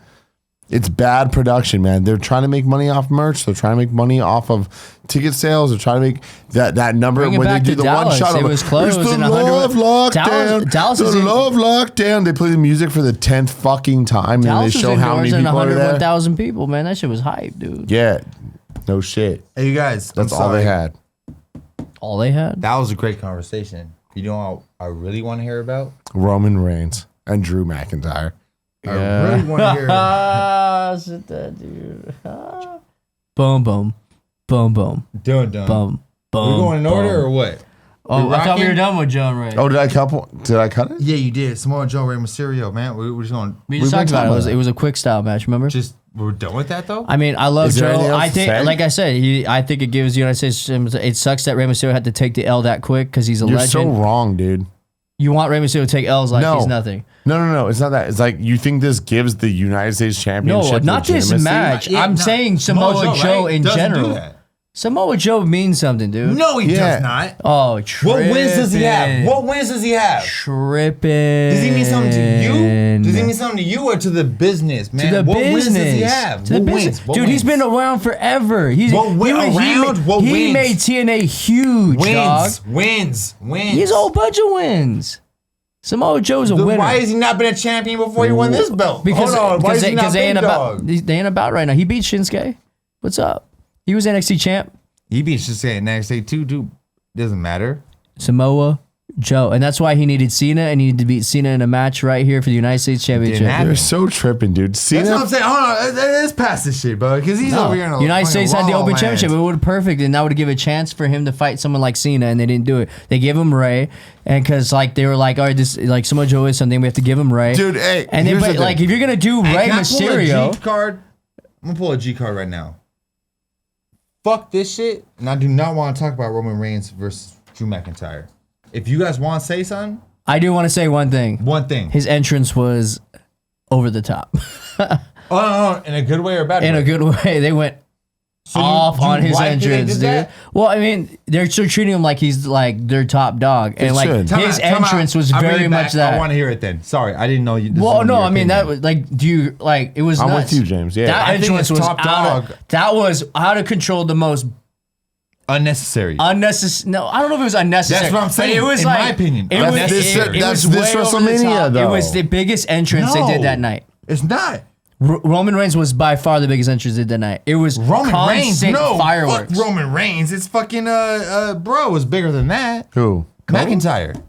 Speaker 4: It's bad production, man. They're trying to make money off merch. They're trying to make money off of ticket sales. They're trying to make that number
Speaker 3: Bring it
Speaker 4: when they
Speaker 3: back
Speaker 4: do
Speaker 3: to
Speaker 4: the
Speaker 3: Dallas.
Speaker 4: one shot.
Speaker 3: It was closed
Speaker 4: It's the
Speaker 3: in 100
Speaker 4: love lockdown.
Speaker 3: Dallas
Speaker 4: the
Speaker 3: is in-
Speaker 4: love lockdown. They play the music for the 10th fucking time, and
Speaker 3: Dallas
Speaker 4: they
Speaker 3: was
Speaker 4: show how many
Speaker 3: indoors and
Speaker 4: people are there.
Speaker 3: 101,000 people, man. That shit was hype, dude.
Speaker 4: Yeah, no shit.
Speaker 2: Hey, you guys.
Speaker 4: That's
Speaker 2: I'm
Speaker 4: all they
Speaker 2: sorry.
Speaker 4: had.
Speaker 3: All they had.
Speaker 2: That was a great conversation. You know what I really want to hear about?
Speaker 4: Roman Reigns and Drew McIntyre.
Speaker 2: I really want to hear about.
Speaker 3: Sit that dude. Boom, boom, boom, boom,
Speaker 2: Dun.
Speaker 3: boom, boom.
Speaker 2: We're going in order or what?
Speaker 3: Oh, I thought we were
Speaker 2: rocking?
Speaker 3: done with John Ray.
Speaker 4: Oh, did I cut it?
Speaker 2: Yeah, you did. Samoa Joe, Rey Mysterio, man. We're just going.
Speaker 3: we just
Speaker 4: we've been
Speaker 3: talked about it.
Speaker 4: talking
Speaker 3: It was,
Speaker 4: about
Speaker 3: it was a quick style match. Remember?
Speaker 2: We're done with that though.
Speaker 3: I mean, I love
Speaker 4: Is there anything
Speaker 3: Joe.
Speaker 4: else
Speaker 3: I
Speaker 4: to
Speaker 3: think,
Speaker 4: say?
Speaker 3: like I said, I think it gives the United States. It sucks that Rey Mysterio had to take the L that quick because he's a
Speaker 4: You're
Speaker 3: legend.
Speaker 4: so wrong, dude.
Speaker 3: You want Rey Mysterio to take L's like
Speaker 4: No.
Speaker 3: he's nothing.
Speaker 4: No. It's not that. It's like you think this gives the United States
Speaker 3: No,
Speaker 4: Championship
Speaker 3: not this
Speaker 4: legitimacy?
Speaker 3: match. I'm saying Samoa Joe in general. Samoa Joe means something, dude.
Speaker 2: No, he
Speaker 4: Yeah.
Speaker 2: does not.
Speaker 3: Oh, tripping.
Speaker 2: What wins does he have? What wins does he have?
Speaker 3: Tripping.
Speaker 2: Does he mean something to you? Does he mean something to you or to the business, man?
Speaker 3: To the
Speaker 2: what
Speaker 3: business.
Speaker 2: wins does he have?
Speaker 3: To the
Speaker 2: What
Speaker 3: business.
Speaker 2: wins? What
Speaker 3: Dude, he's
Speaker 2: wins?
Speaker 3: been around forever. He's
Speaker 2: What win- around? What
Speaker 3: he
Speaker 2: wins?
Speaker 3: made TNA huge, dog.
Speaker 2: Wins.
Speaker 3: He's a whole bunch of wins. Samoa Joe's a
Speaker 2: Then
Speaker 3: winner.
Speaker 2: why has he not been a champion before he won this belt?
Speaker 3: Because
Speaker 2: Hold on, why is he not
Speaker 3: they
Speaker 2: big
Speaker 3: ain't
Speaker 2: dog?
Speaker 3: about they ain't about right now. He beat Shinsuke. What's up? He was NXT champ.
Speaker 2: He beats just saying next day too, dude. Doesn't matter.
Speaker 3: Samoa Joe, and that's why he needed Cena, and he needed to beat Cena in a match right here for the United States Championship.
Speaker 2: happen.
Speaker 4: You're so tripping, dude.
Speaker 2: That's what I'm
Speaker 4: Cena.
Speaker 2: saying. Hold on, let's pass this shit, bro. Because he's over here in a
Speaker 3: United
Speaker 2: fucking
Speaker 3: States had the
Speaker 2: wall,
Speaker 3: Open
Speaker 2: man.
Speaker 3: Championship. It would have perfect, and that would have given a chance for him to fight someone like Cena, and they didn't do it. They gave him Ray, and because like they were like, all right, this like Samoa Joe is something, we have to give him Ray.
Speaker 4: Dude, hey,
Speaker 3: and then
Speaker 4: here's
Speaker 3: but,
Speaker 4: the
Speaker 3: like
Speaker 4: thing.
Speaker 3: if you're gonna do
Speaker 2: Hey,
Speaker 3: Ray
Speaker 2: can I pull a
Speaker 3: Mysterio,
Speaker 2: G card? I'm gonna pull a G card right now. Fuck this shit, and I do not want to talk about Roman Reigns versus Drew McIntyre. If you guys want to say something,
Speaker 3: I do want to say one thing.
Speaker 2: one thing.
Speaker 3: His entrance was over the top.
Speaker 2: Oh, in a good way or a bad way?
Speaker 3: In a good way. They went off
Speaker 2: you
Speaker 3: on his
Speaker 2: like that they
Speaker 3: entrance,
Speaker 2: did
Speaker 3: dude.
Speaker 2: that?
Speaker 3: Well, I mean, they're still treating him like he's like their top dog, and like
Speaker 4: should.
Speaker 3: his entrance was
Speaker 2: I'm
Speaker 3: very
Speaker 2: really
Speaker 3: much
Speaker 2: back.
Speaker 3: that.
Speaker 2: I want to hear it then. Sorry, I didn't know you. this
Speaker 3: Well,
Speaker 2: was
Speaker 3: no,
Speaker 2: your
Speaker 3: I mean that
Speaker 2: opinion.
Speaker 3: was like, do you like? It was.
Speaker 4: I'm
Speaker 3: nuts.
Speaker 4: with you, James. Yeah.
Speaker 3: that
Speaker 2: I think
Speaker 3: entrance
Speaker 2: it's
Speaker 3: was
Speaker 2: top
Speaker 3: out.
Speaker 2: dog.
Speaker 3: That was out of control. The most
Speaker 2: unnecessary.
Speaker 3: unnecessary. No, I don't know if it was unnecessary.
Speaker 2: That's what I'm
Speaker 3: but
Speaker 2: saying,
Speaker 3: It was
Speaker 2: in
Speaker 3: like,
Speaker 2: my opinion.
Speaker 3: It
Speaker 2: That's
Speaker 3: was.
Speaker 2: this-
Speaker 3: It
Speaker 4: that's
Speaker 3: was
Speaker 4: this
Speaker 3: way over the
Speaker 4: WrestleMania,
Speaker 3: top.
Speaker 4: though.
Speaker 3: It was the biggest entrance they did that night.
Speaker 2: It's not.
Speaker 3: Roman Reigns was by far the biggest entrance they did that night. It was
Speaker 2: Roman Reigns,
Speaker 3: constant
Speaker 2: no,
Speaker 3: fireworks.
Speaker 2: fuck Roman Reigns. It's fucking bro. It's bigger than that.
Speaker 4: Who?
Speaker 2: McIntyre.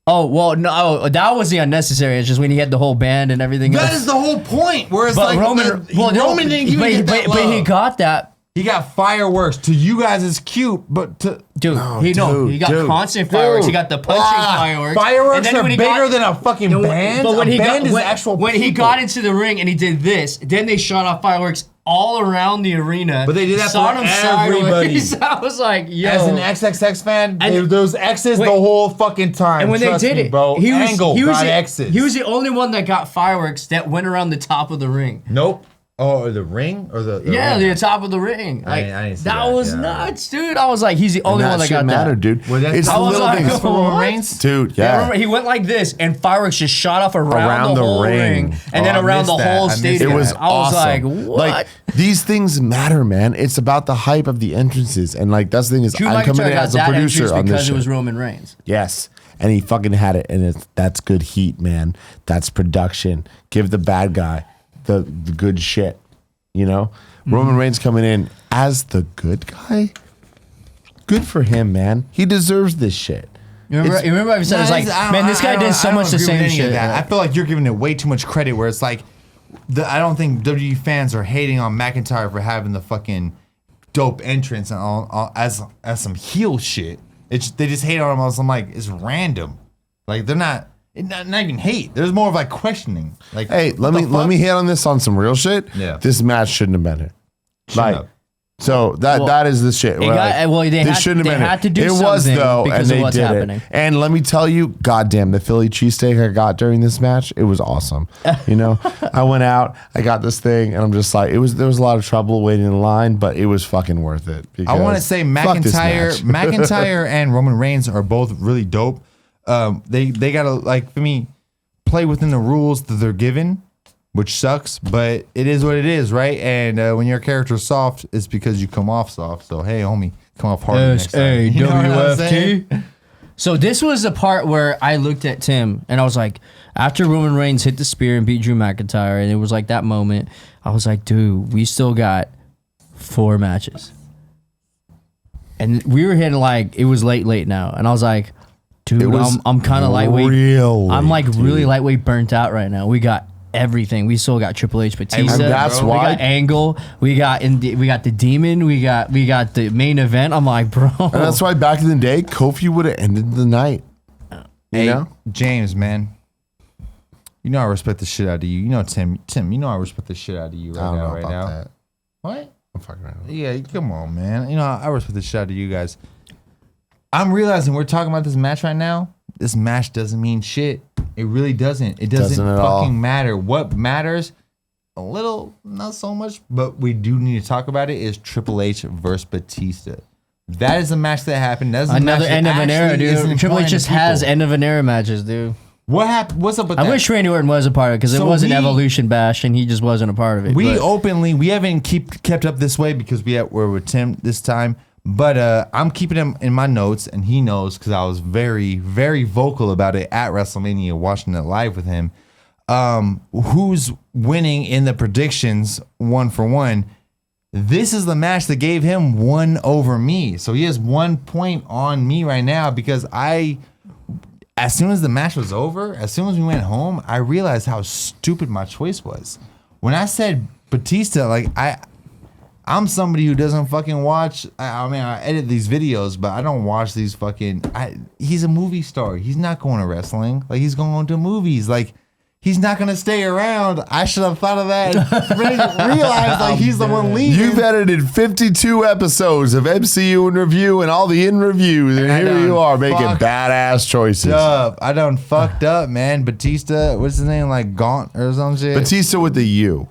Speaker 3: Oh well, no, that was the unnecessary. It's just when he had the whole band and everything.
Speaker 2: That
Speaker 3: else.
Speaker 2: is the whole point. Where it's
Speaker 3: But
Speaker 2: like
Speaker 3: Roman,
Speaker 2: Roman didn't even get that
Speaker 3: but he
Speaker 2: love.
Speaker 3: got that,
Speaker 2: He got fireworks. To you guys, it's cute, but to
Speaker 3: dude. he got
Speaker 4: dude,
Speaker 3: constant fireworks. He got the punching fireworks.
Speaker 2: Fireworks
Speaker 3: And then
Speaker 2: are
Speaker 3: when he
Speaker 2: bigger
Speaker 3: got-
Speaker 2: than a fucking band.
Speaker 3: But when
Speaker 2: a
Speaker 3: he
Speaker 2: band
Speaker 3: got
Speaker 2: is
Speaker 3: when,
Speaker 2: actual
Speaker 3: when he
Speaker 2: people.
Speaker 3: got into the ring and he did this, then they shot off fireworks all around the arena.
Speaker 2: But they did that
Speaker 3: Shot
Speaker 2: for
Speaker 3: him
Speaker 2: everybody.
Speaker 3: sideways. I was like, yo.
Speaker 2: As an XXX fan,
Speaker 3: And-
Speaker 2: those X's
Speaker 3: Wait.
Speaker 2: the whole fucking time.
Speaker 3: And when
Speaker 2: Trust
Speaker 3: they did
Speaker 2: me,
Speaker 3: it,
Speaker 2: bro, Angle got
Speaker 3: the,
Speaker 2: X's.
Speaker 3: he was the only one that got fireworks that went around the top of the ring.
Speaker 2: Nope. Oh, or the ring or the
Speaker 3: Yeah,
Speaker 2: ring?
Speaker 3: the top of the ring. Like,
Speaker 2: I didn't see
Speaker 3: that
Speaker 2: that,
Speaker 3: was
Speaker 2: yeah.
Speaker 3: nuts, dude. I was like, he's the only one that got
Speaker 4: matter,
Speaker 3: that.
Speaker 4: dude.
Speaker 2: Well, that's
Speaker 4: it's
Speaker 2: I
Speaker 4: the
Speaker 2: was
Speaker 4: little
Speaker 3: like,
Speaker 4: things.
Speaker 2: for Roman
Speaker 3: what?
Speaker 2: Reigns.
Speaker 4: Dude,
Speaker 3: Yeah,
Speaker 4: yeah.
Speaker 3: remember, he went like this, and fireworks just shot off around the whole ring, and then
Speaker 2: I
Speaker 3: around the
Speaker 2: missed that.
Speaker 3: whole
Speaker 2: I missed
Speaker 3: stadium.
Speaker 4: It was
Speaker 3: I was
Speaker 4: awesome.
Speaker 3: like, what?
Speaker 4: these things matter, man. It's about the hype of the entrances, and like that's the thing is,
Speaker 3: Drew
Speaker 4: I'm coming
Speaker 3: McIntyre
Speaker 4: in
Speaker 3: got
Speaker 4: as a
Speaker 3: that
Speaker 4: producer
Speaker 3: entrance
Speaker 4: on this
Speaker 3: because it was
Speaker 4: shit.
Speaker 3: Roman Reigns.
Speaker 4: Yes, and he fucking had it, and that's good heat, man. That's production. Give the bad guy the good shit. You know, Roman Reigns coming in as the good guy. Good for him, man. He deserves this shit.
Speaker 3: You remember I said it's like, man, this guy did so much the same shit.
Speaker 2: I feel like you're giving it way too much credit. Where it's like, I don't think WWE fans are hating on McIntyre for having the fucking dope entrance and all as some heel shit. They just hate on him. I'm like, it's random. Like they're not. not even hate. There's more of like questioning. Like,
Speaker 4: Hey, let me hit on this on some real shit.
Speaker 2: Yeah.
Speaker 4: This match shouldn't have been it.
Speaker 2: Shouldn't
Speaker 4: Like,
Speaker 2: have.
Speaker 4: so that is the shit. We're like,
Speaker 3: they
Speaker 4: this shouldn't have been
Speaker 3: had
Speaker 4: it.
Speaker 3: to do
Speaker 4: it
Speaker 3: something
Speaker 4: was though,
Speaker 3: because
Speaker 4: and
Speaker 3: of
Speaker 4: they
Speaker 3: what's
Speaker 4: did
Speaker 3: happening.
Speaker 4: it. And let me tell you, goddamn, the Philly cheesesteak I got during this match, it was awesome. You know, I went out, I got this thing, and I'm just like, there was a lot of trouble waiting in line, but it was fucking worth it.
Speaker 2: I want to say
Speaker 4: fuck this
Speaker 2: McIntyre,
Speaker 4: match.
Speaker 2: McIntyre and Roman Reigns are both really dope. They gotta, like, for me, play within the rules that they're given, which sucks, but it is what it is, right? And when your character's soft, it's because you come off soft. So hey, homie, come off hard next time. You know what I'm saying?
Speaker 3: SAWFT. So this was the part where I looked at Tim and I was like, after Roman Reigns hit the spear and beat Drew McIntyre, and it was like that moment, I was like, dude, we still got 4 matches. And we were hitting like, it was late now. And I was like, dude, I'm kind of lightweight. I'm like really lightweight burnt out right now. We got everything. We still got Triple H, Batista.
Speaker 4: And that's
Speaker 3: we
Speaker 4: why-
Speaker 3: got Angle. We got the Demon. We got the main event. I'm like, bro.
Speaker 4: And that's why back in the day, Kofi would have ended the night. You
Speaker 2: Hey,
Speaker 4: know?
Speaker 2: James, man. You know I respect the shit out of you. You know, Tim, you know I respect the shit out of you
Speaker 4: I don't know
Speaker 2: right
Speaker 4: about
Speaker 2: now.
Speaker 4: that.
Speaker 2: What?
Speaker 4: I'm fucking around.
Speaker 2: Yeah, come on, man. You know, I respect the shit out of you guys. I'm realizing we're talking about this match right now. This match doesn't mean shit. It really doesn't. It doesn't
Speaker 4: at
Speaker 2: fucking
Speaker 4: all.
Speaker 2: matter. What matters, a little, not so much, but we do need to talk about it, is Triple H versus Batista. That is a match that happened. That's a
Speaker 3: Another
Speaker 2: match that
Speaker 3: end of an era,
Speaker 2: actually is
Speaker 3: dude. Triple
Speaker 2: important
Speaker 3: H
Speaker 2: to
Speaker 3: just has
Speaker 2: people.
Speaker 3: end of an era matches, dude.
Speaker 2: What happened? What's up with
Speaker 3: I
Speaker 2: that?
Speaker 3: wish Randy Orton was a part of it because it
Speaker 2: So
Speaker 3: was an
Speaker 2: we-
Speaker 3: Evolution bash and he just wasn't a part of it.
Speaker 2: We
Speaker 3: but-
Speaker 2: openly, we haven't kept up this way because we're with Tim this time. But I'm keeping him in my notes, and he knows because I was very, very vocal about it at WrestleMania, watching it live with him. Who's winning in the predictions 1-for-1? This is the match that gave him 1 over me. So he has 1 point on me right now because as soon as the match was over, as soon as we went home, I realized how stupid my choice was. When I said Batista, like I'm somebody who doesn't fucking watch. I mean, I edit these videos, but I don't watch these fucking. He's a movie star. He's not going to wrestling. Like, he's going to movies. Like, he's not going to stay around. I should have thought of that. Realized like he's the one leaving.
Speaker 4: You've edited 52 episodes of MCU in review and all the in reviews, and
Speaker 2: I
Speaker 4: here
Speaker 2: done
Speaker 4: you are making
Speaker 2: fucked
Speaker 4: badass choices.
Speaker 2: up. I done fucked up, man. Batista, what's his name? Like Gaunt or some shit.
Speaker 4: Batista with the U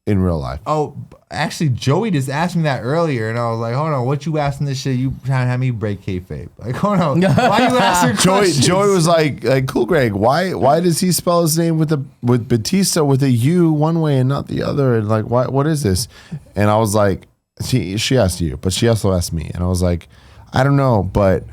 Speaker 4: in real life.
Speaker 2: Oh, actually, Joey just asked me that earlier, and I was like, "Hold on, what you asking this shit? You trying to have me break kayfabe? Like, hold on, why you asking questions?"
Speaker 4: Joey was like, cool, Greg. Why does he spell his name with Batista with a U one way and not the other? And like, what is this? And I was like, she asked you, but she also asked me, and I was like, I don't know, but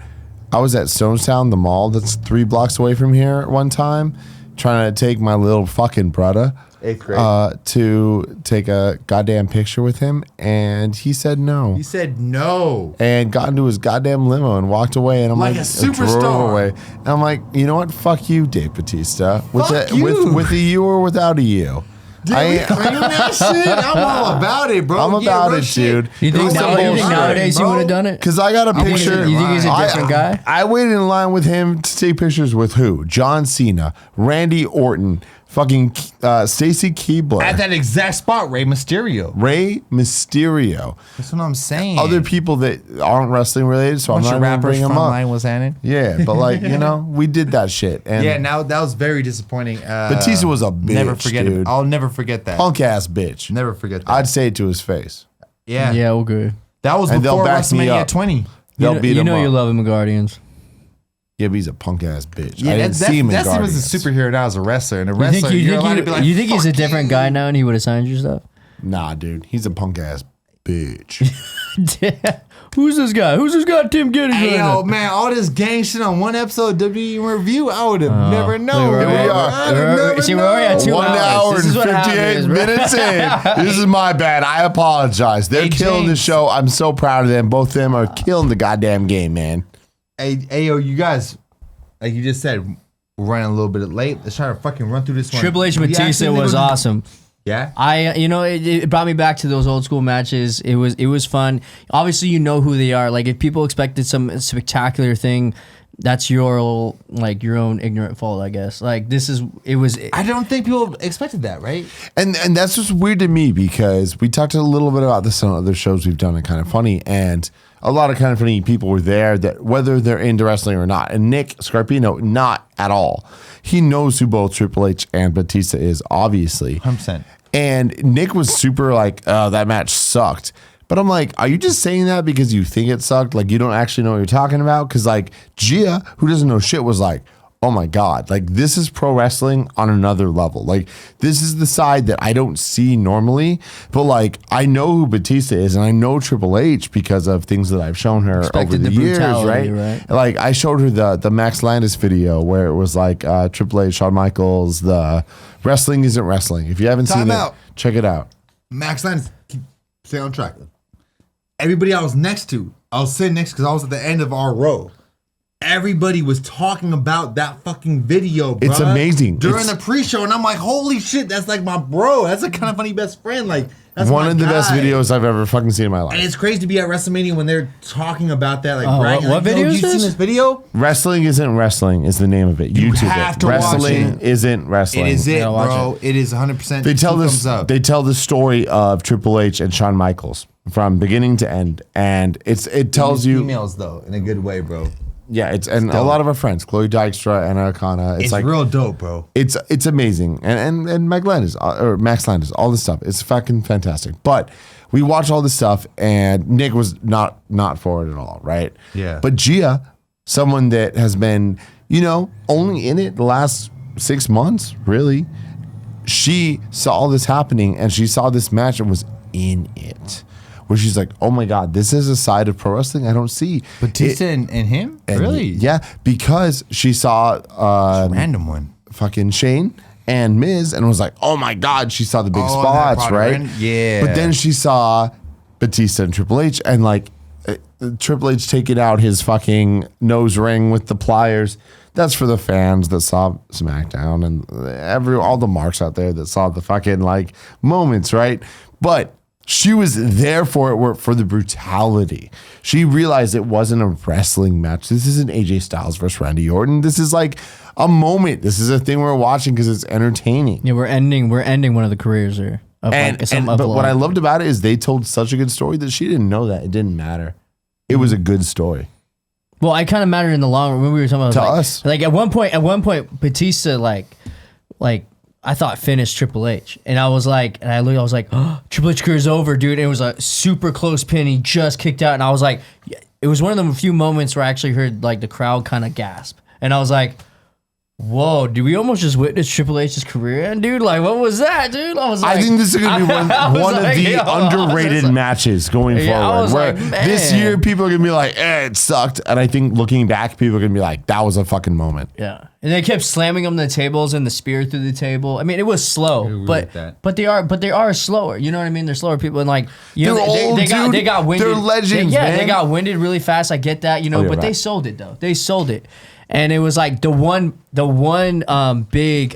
Speaker 4: I was at Stonestown, the mall that's 3 blocks away from here, one time, trying to take my little fucking brother.
Speaker 2: 8th grade.
Speaker 4: To take a goddamn picture with him, and he said no.
Speaker 2: He said no.
Speaker 4: And got into his goddamn limo and walked away. And I'm
Speaker 2: Like
Speaker 4: like,
Speaker 2: a superstar.
Speaker 4: drove away. And I'm like, you know what? Fuck you, Dave Batista.
Speaker 2: Fuck you.
Speaker 4: With a U or without a U.
Speaker 2: Claim that shit. I'm all about it, bro.
Speaker 4: I'm about
Speaker 2: real
Speaker 4: it,
Speaker 2: shit.
Speaker 4: dude.
Speaker 3: You think,
Speaker 4: It's
Speaker 3: now,
Speaker 4: some
Speaker 3: you think
Speaker 4: bullshit,
Speaker 3: nowadays you
Speaker 2: bro.
Speaker 3: would have done it?
Speaker 4: Because I got a
Speaker 3: think he's a-
Speaker 4: picture.
Speaker 3: you think he's a different guy?
Speaker 4: I waited in line with him to take pictures with who? John Cena, Randy Orton, fucking Stacy Keibler,
Speaker 2: At that exact spot, Rey Mysterio.
Speaker 4: Ray Mysterio.
Speaker 2: That's what I'm saying.
Speaker 4: Other people that aren't wrestling related, so I'm
Speaker 2: bunch
Speaker 4: not
Speaker 2: of
Speaker 4: going to
Speaker 2: rappers
Speaker 4: bring them
Speaker 2: from
Speaker 4: up.
Speaker 2: line was handed.
Speaker 4: Yeah, but like, you know, we did that shit. And
Speaker 2: Yeah, now that was very disappointing.
Speaker 4: Batista was a bitch,
Speaker 2: Never forget
Speaker 4: dude.
Speaker 2: it. I'll never forget that.
Speaker 4: Punk ass bitch.
Speaker 2: Never forget that.
Speaker 4: I'd say it to his face.
Speaker 2: yeah.
Speaker 3: Yeah, okay.
Speaker 2: That was
Speaker 4: And they'll
Speaker 2: before
Speaker 4: back me
Speaker 2: WrestleMania
Speaker 4: up.
Speaker 2: 20.
Speaker 4: They'll beat
Speaker 3: You
Speaker 4: him
Speaker 3: know
Speaker 4: up.
Speaker 3: you love him in Guardians.
Speaker 4: Yeah, but he's a punk ass bitch.
Speaker 2: Yeah,
Speaker 4: I didn't see him in
Speaker 2: that's him
Speaker 4: Guardians.
Speaker 2: as a superhero now as a wrestler. And a
Speaker 3: You
Speaker 2: wrestler,
Speaker 3: think,
Speaker 2: you're allowed to be like,
Speaker 3: you think he's a
Speaker 2: "Fuck
Speaker 3: different
Speaker 2: you."
Speaker 3: guy now and he would have signed your stuff?
Speaker 4: Nah, dude. He's a punk ass bitch.
Speaker 3: Who's this guy? Who's this guy Tim Gettys?
Speaker 2: Hey,
Speaker 3: right
Speaker 2: yo,
Speaker 3: now?
Speaker 2: man, all this gang shit on one episode of WWE In Review, I would have never known.
Speaker 3: we're-
Speaker 2: bro.
Speaker 4: we are.
Speaker 2: I'd have never
Speaker 3: See, we're already at
Speaker 2: known.
Speaker 3: 2
Speaker 4: 1
Speaker 3: hours.
Speaker 4: hour
Speaker 3: This
Speaker 4: and
Speaker 3: is what
Speaker 4: 58
Speaker 3: happens, bro.
Speaker 4: minutes in. This is my bad. I apologize. They're
Speaker 2: Hey,
Speaker 4: killing the
Speaker 2: James.
Speaker 4: show. I'm so proud of them. Both of them are killing the goddamn game, man.
Speaker 2: Hey, yo, you guys, like you just said, we're running a little bit late. Let's try to fucking run through this one.
Speaker 3: Triple H
Speaker 2: We
Speaker 3: Batista
Speaker 2: actually
Speaker 3: was
Speaker 2: gonna-
Speaker 3: awesome.
Speaker 2: Yeah.
Speaker 3: It brought me back to those old school matches. It was fun. Obviously, you know who they are. Like if people expected some spectacular thing, that's your own ignorant fault, I guess. Like
Speaker 2: I don't think people expected that, right?
Speaker 4: And that's just weird to me because we talked a little bit about this on other shows we've done at Kind of Funny, and a lot of Kind of Funny people were there that whether they're into wrestling or not. And Nick Scarpino, not at all. He knows who both Triple H and Batista is, obviously.
Speaker 2: 100%.
Speaker 4: And Nick was super like, that match sucked. But I'm like, are you just saying that because you think it sucked? Like, you don't actually know what you're talking about? Because, like, Gia, who doesn't know shit, was like, oh my God, like, this is pro wrestling on another level. Like, this is the side that I don't see normally. But, like, I know who Batista is, and I know Triple H because of things that I've shown her over the years, right? Like, I showed her the Max Landis video where it was like Triple H, Shawn Michaels, the Wrestling Isn't Wrestling. If you haven't seen it, check it out.
Speaker 2: Max Landis, stay on track. Everybody I was next to, I was sitting next because I was at the end of our row. Everybody was talking about that fucking video, bro.
Speaker 4: It's amazing.
Speaker 2: During the pre-show, and I'm like, holy shit, that's like my bro. That's a Kind of Funny best friend. Like, that's
Speaker 4: one
Speaker 2: my
Speaker 4: of the
Speaker 2: guy.
Speaker 4: best videos I've ever fucking seen in my life.
Speaker 2: And it's crazy to be at WrestleMania when they're talking about that. Like, bragging,
Speaker 3: what
Speaker 2: like,
Speaker 3: video
Speaker 2: yo,
Speaker 3: is
Speaker 2: you seen
Speaker 3: this?
Speaker 2: this video?
Speaker 4: Wrestling Isn't Wrestling is the name of it.
Speaker 2: You
Speaker 4: YouTube
Speaker 2: have
Speaker 4: it.
Speaker 2: to watch
Speaker 4: Wrestling
Speaker 2: it.
Speaker 4: Isn't Wrestling.
Speaker 2: It is it,
Speaker 3: Yeah, watch
Speaker 2: bro. It is 100%.
Speaker 4: They tell
Speaker 2: two
Speaker 4: this.
Speaker 2: thumbs up.
Speaker 4: They tell the story of Triple H and Shawn Michaels from beginning to end, and it tells you.
Speaker 2: Females though, in a good way, bro.
Speaker 4: Yeah, it's and a lot of our friends, Chloe Dykstra, Anna Akana.
Speaker 2: It's
Speaker 4: like
Speaker 2: real dope, bro.
Speaker 4: It's amazing, and Max Landis, all this stuff. It's fucking fantastic. But we watch all this stuff, and Nick was not for it at all, right?
Speaker 2: Yeah.
Speaker 4: But Gia, someone that has been, only in it the last 6 months, really, she saw all this happening, and she saw this match and was in it. Where she's like, oh my God, this is a side of pro wrestling I don't see.
Speaker 2: Batista and him?
Speaker 4: And
Speaker 2: Really?
Speaker 4: Yeah, because she saw
Speaker 2: Random one.
Speaker 4: fucking Shane and Miz and was like, oh my God, she saw the big
Speaker 2: Oh,
Speaker 4: spots,
Speaker 2: that
Speaker 4: right?
Speaker 2: product, yeah.
Speaker 4: But then she saw Batista and Triple H and like Triple H taking out his fucking nose ring with the pliers. That's for the fans that saw SmackDown and all the marks out there that saw the fucking like moments, right? But she was there for it, for the brutality. She realized it wasn't a wrestling match. This isn't AJ Styles versus Randy Orton. This is like a moment. This is a thing we're watching because it's entertaining.
Speaker 3: Yeah, we're ending one of the careers here.
Speaker 4: But what I loved about it is they told such a good story that she didn't know that. It didn't matter. It was a good story.
Speaker 3: Well, I kind of mattered in the long run when we were talking about
Speaker 4: To
Speaker 3: like,
Speaker 4: us.
Speaker 3: Like at one point, Batista like I thought finished Triple H, and I was like, I was like, oh, Triple H career's over, dude. And it was a super close pin. He just kicked out, and I was like, it was one of the few moments where I actually heard like the crowd kind of gasp, and I was like, whoa, did we almost just witness Triple H's career end, dude? Like, what was that, dude? I was like,
Speaker 4: I think this is going to be one of the
Speaker 3: I was
Speaker 4: underrated
Speaker 3: like-
Speaker 4: matches going
Speaker 3: Yeah, I
Speaker 4: forward.
Speaker 3: was
Speaker 4: Where
Speaker 3: like,
Speaker 4: this
Speaker 3: man.
Speaker 4: year, people are going to be like, it sucked. And I think looking back, people are going to be like, that was a fucking moment.
Speaker 3: Yeah, and they kept slamming them the tables and the spear through the table. I mean, it was slow, but they are slower. You know what I mean? They're slower people, and like
Speaker 4: They're old,
Speaker 3: they
Speaker 4: dude.
Speaker 3: got winded.
Speaker 4: They're legends,
Speaker 3: they
Speaker 4: man.
Speaker 3: got winded really fast. I get that,
Speaker 4: yeah,
Speaker 3: but they
Speaker 4: right.
Speaker 3: sold it though. They sold it, and it was like the one big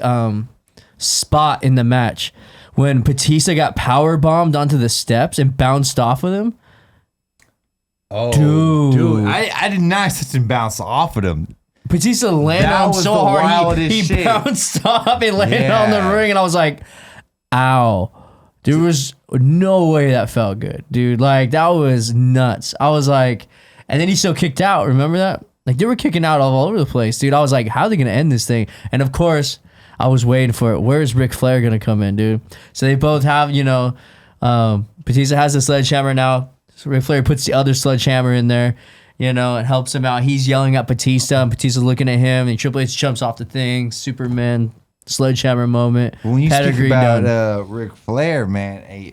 Speaker 3: spot in the match when Batista got power bombed onto the steps and bounced off of him.
Speaker 2: Oh,
Speaker 3: Dude.
Speaker 2: I did not sit and bounce off of him.
Speaker 3: Batista landed
Speaker 2: That
Speaker 3: on
Speaker 2: was
Speaker 3: so
Speaker 2: the
Speaker 3: hard
Speaker 2: wildest
Speaker 3: he
Speaker 2: shit.
Speaker 3: bounced off and landed
Speaker 2: Yeah.
Speaker 3: on the ring, and I was like, ow. There was no way that felt good, dude. Like, that was nuts. I was like, and then he still kicked out. Remember that? Like, they were kicking out all over the place, dude. I was like, how are they going to end this thing? And of course, I was waiting for it. Where's Ric Flair going to come in, dude? So they both have, Batista has the sledgehammer now. So Ric Flair puts the other sledgehammer in there, and helps him out. He's yelling at Batista, and Batista's looking at him, and Triple H jumps off the thing. Superman sledgehammer moment.
Speaker 2: When you speak
Speaker 3: Pedigree
Speaker 2: about
Speaker 3: done.
Speaker 2: Ric Flair, man,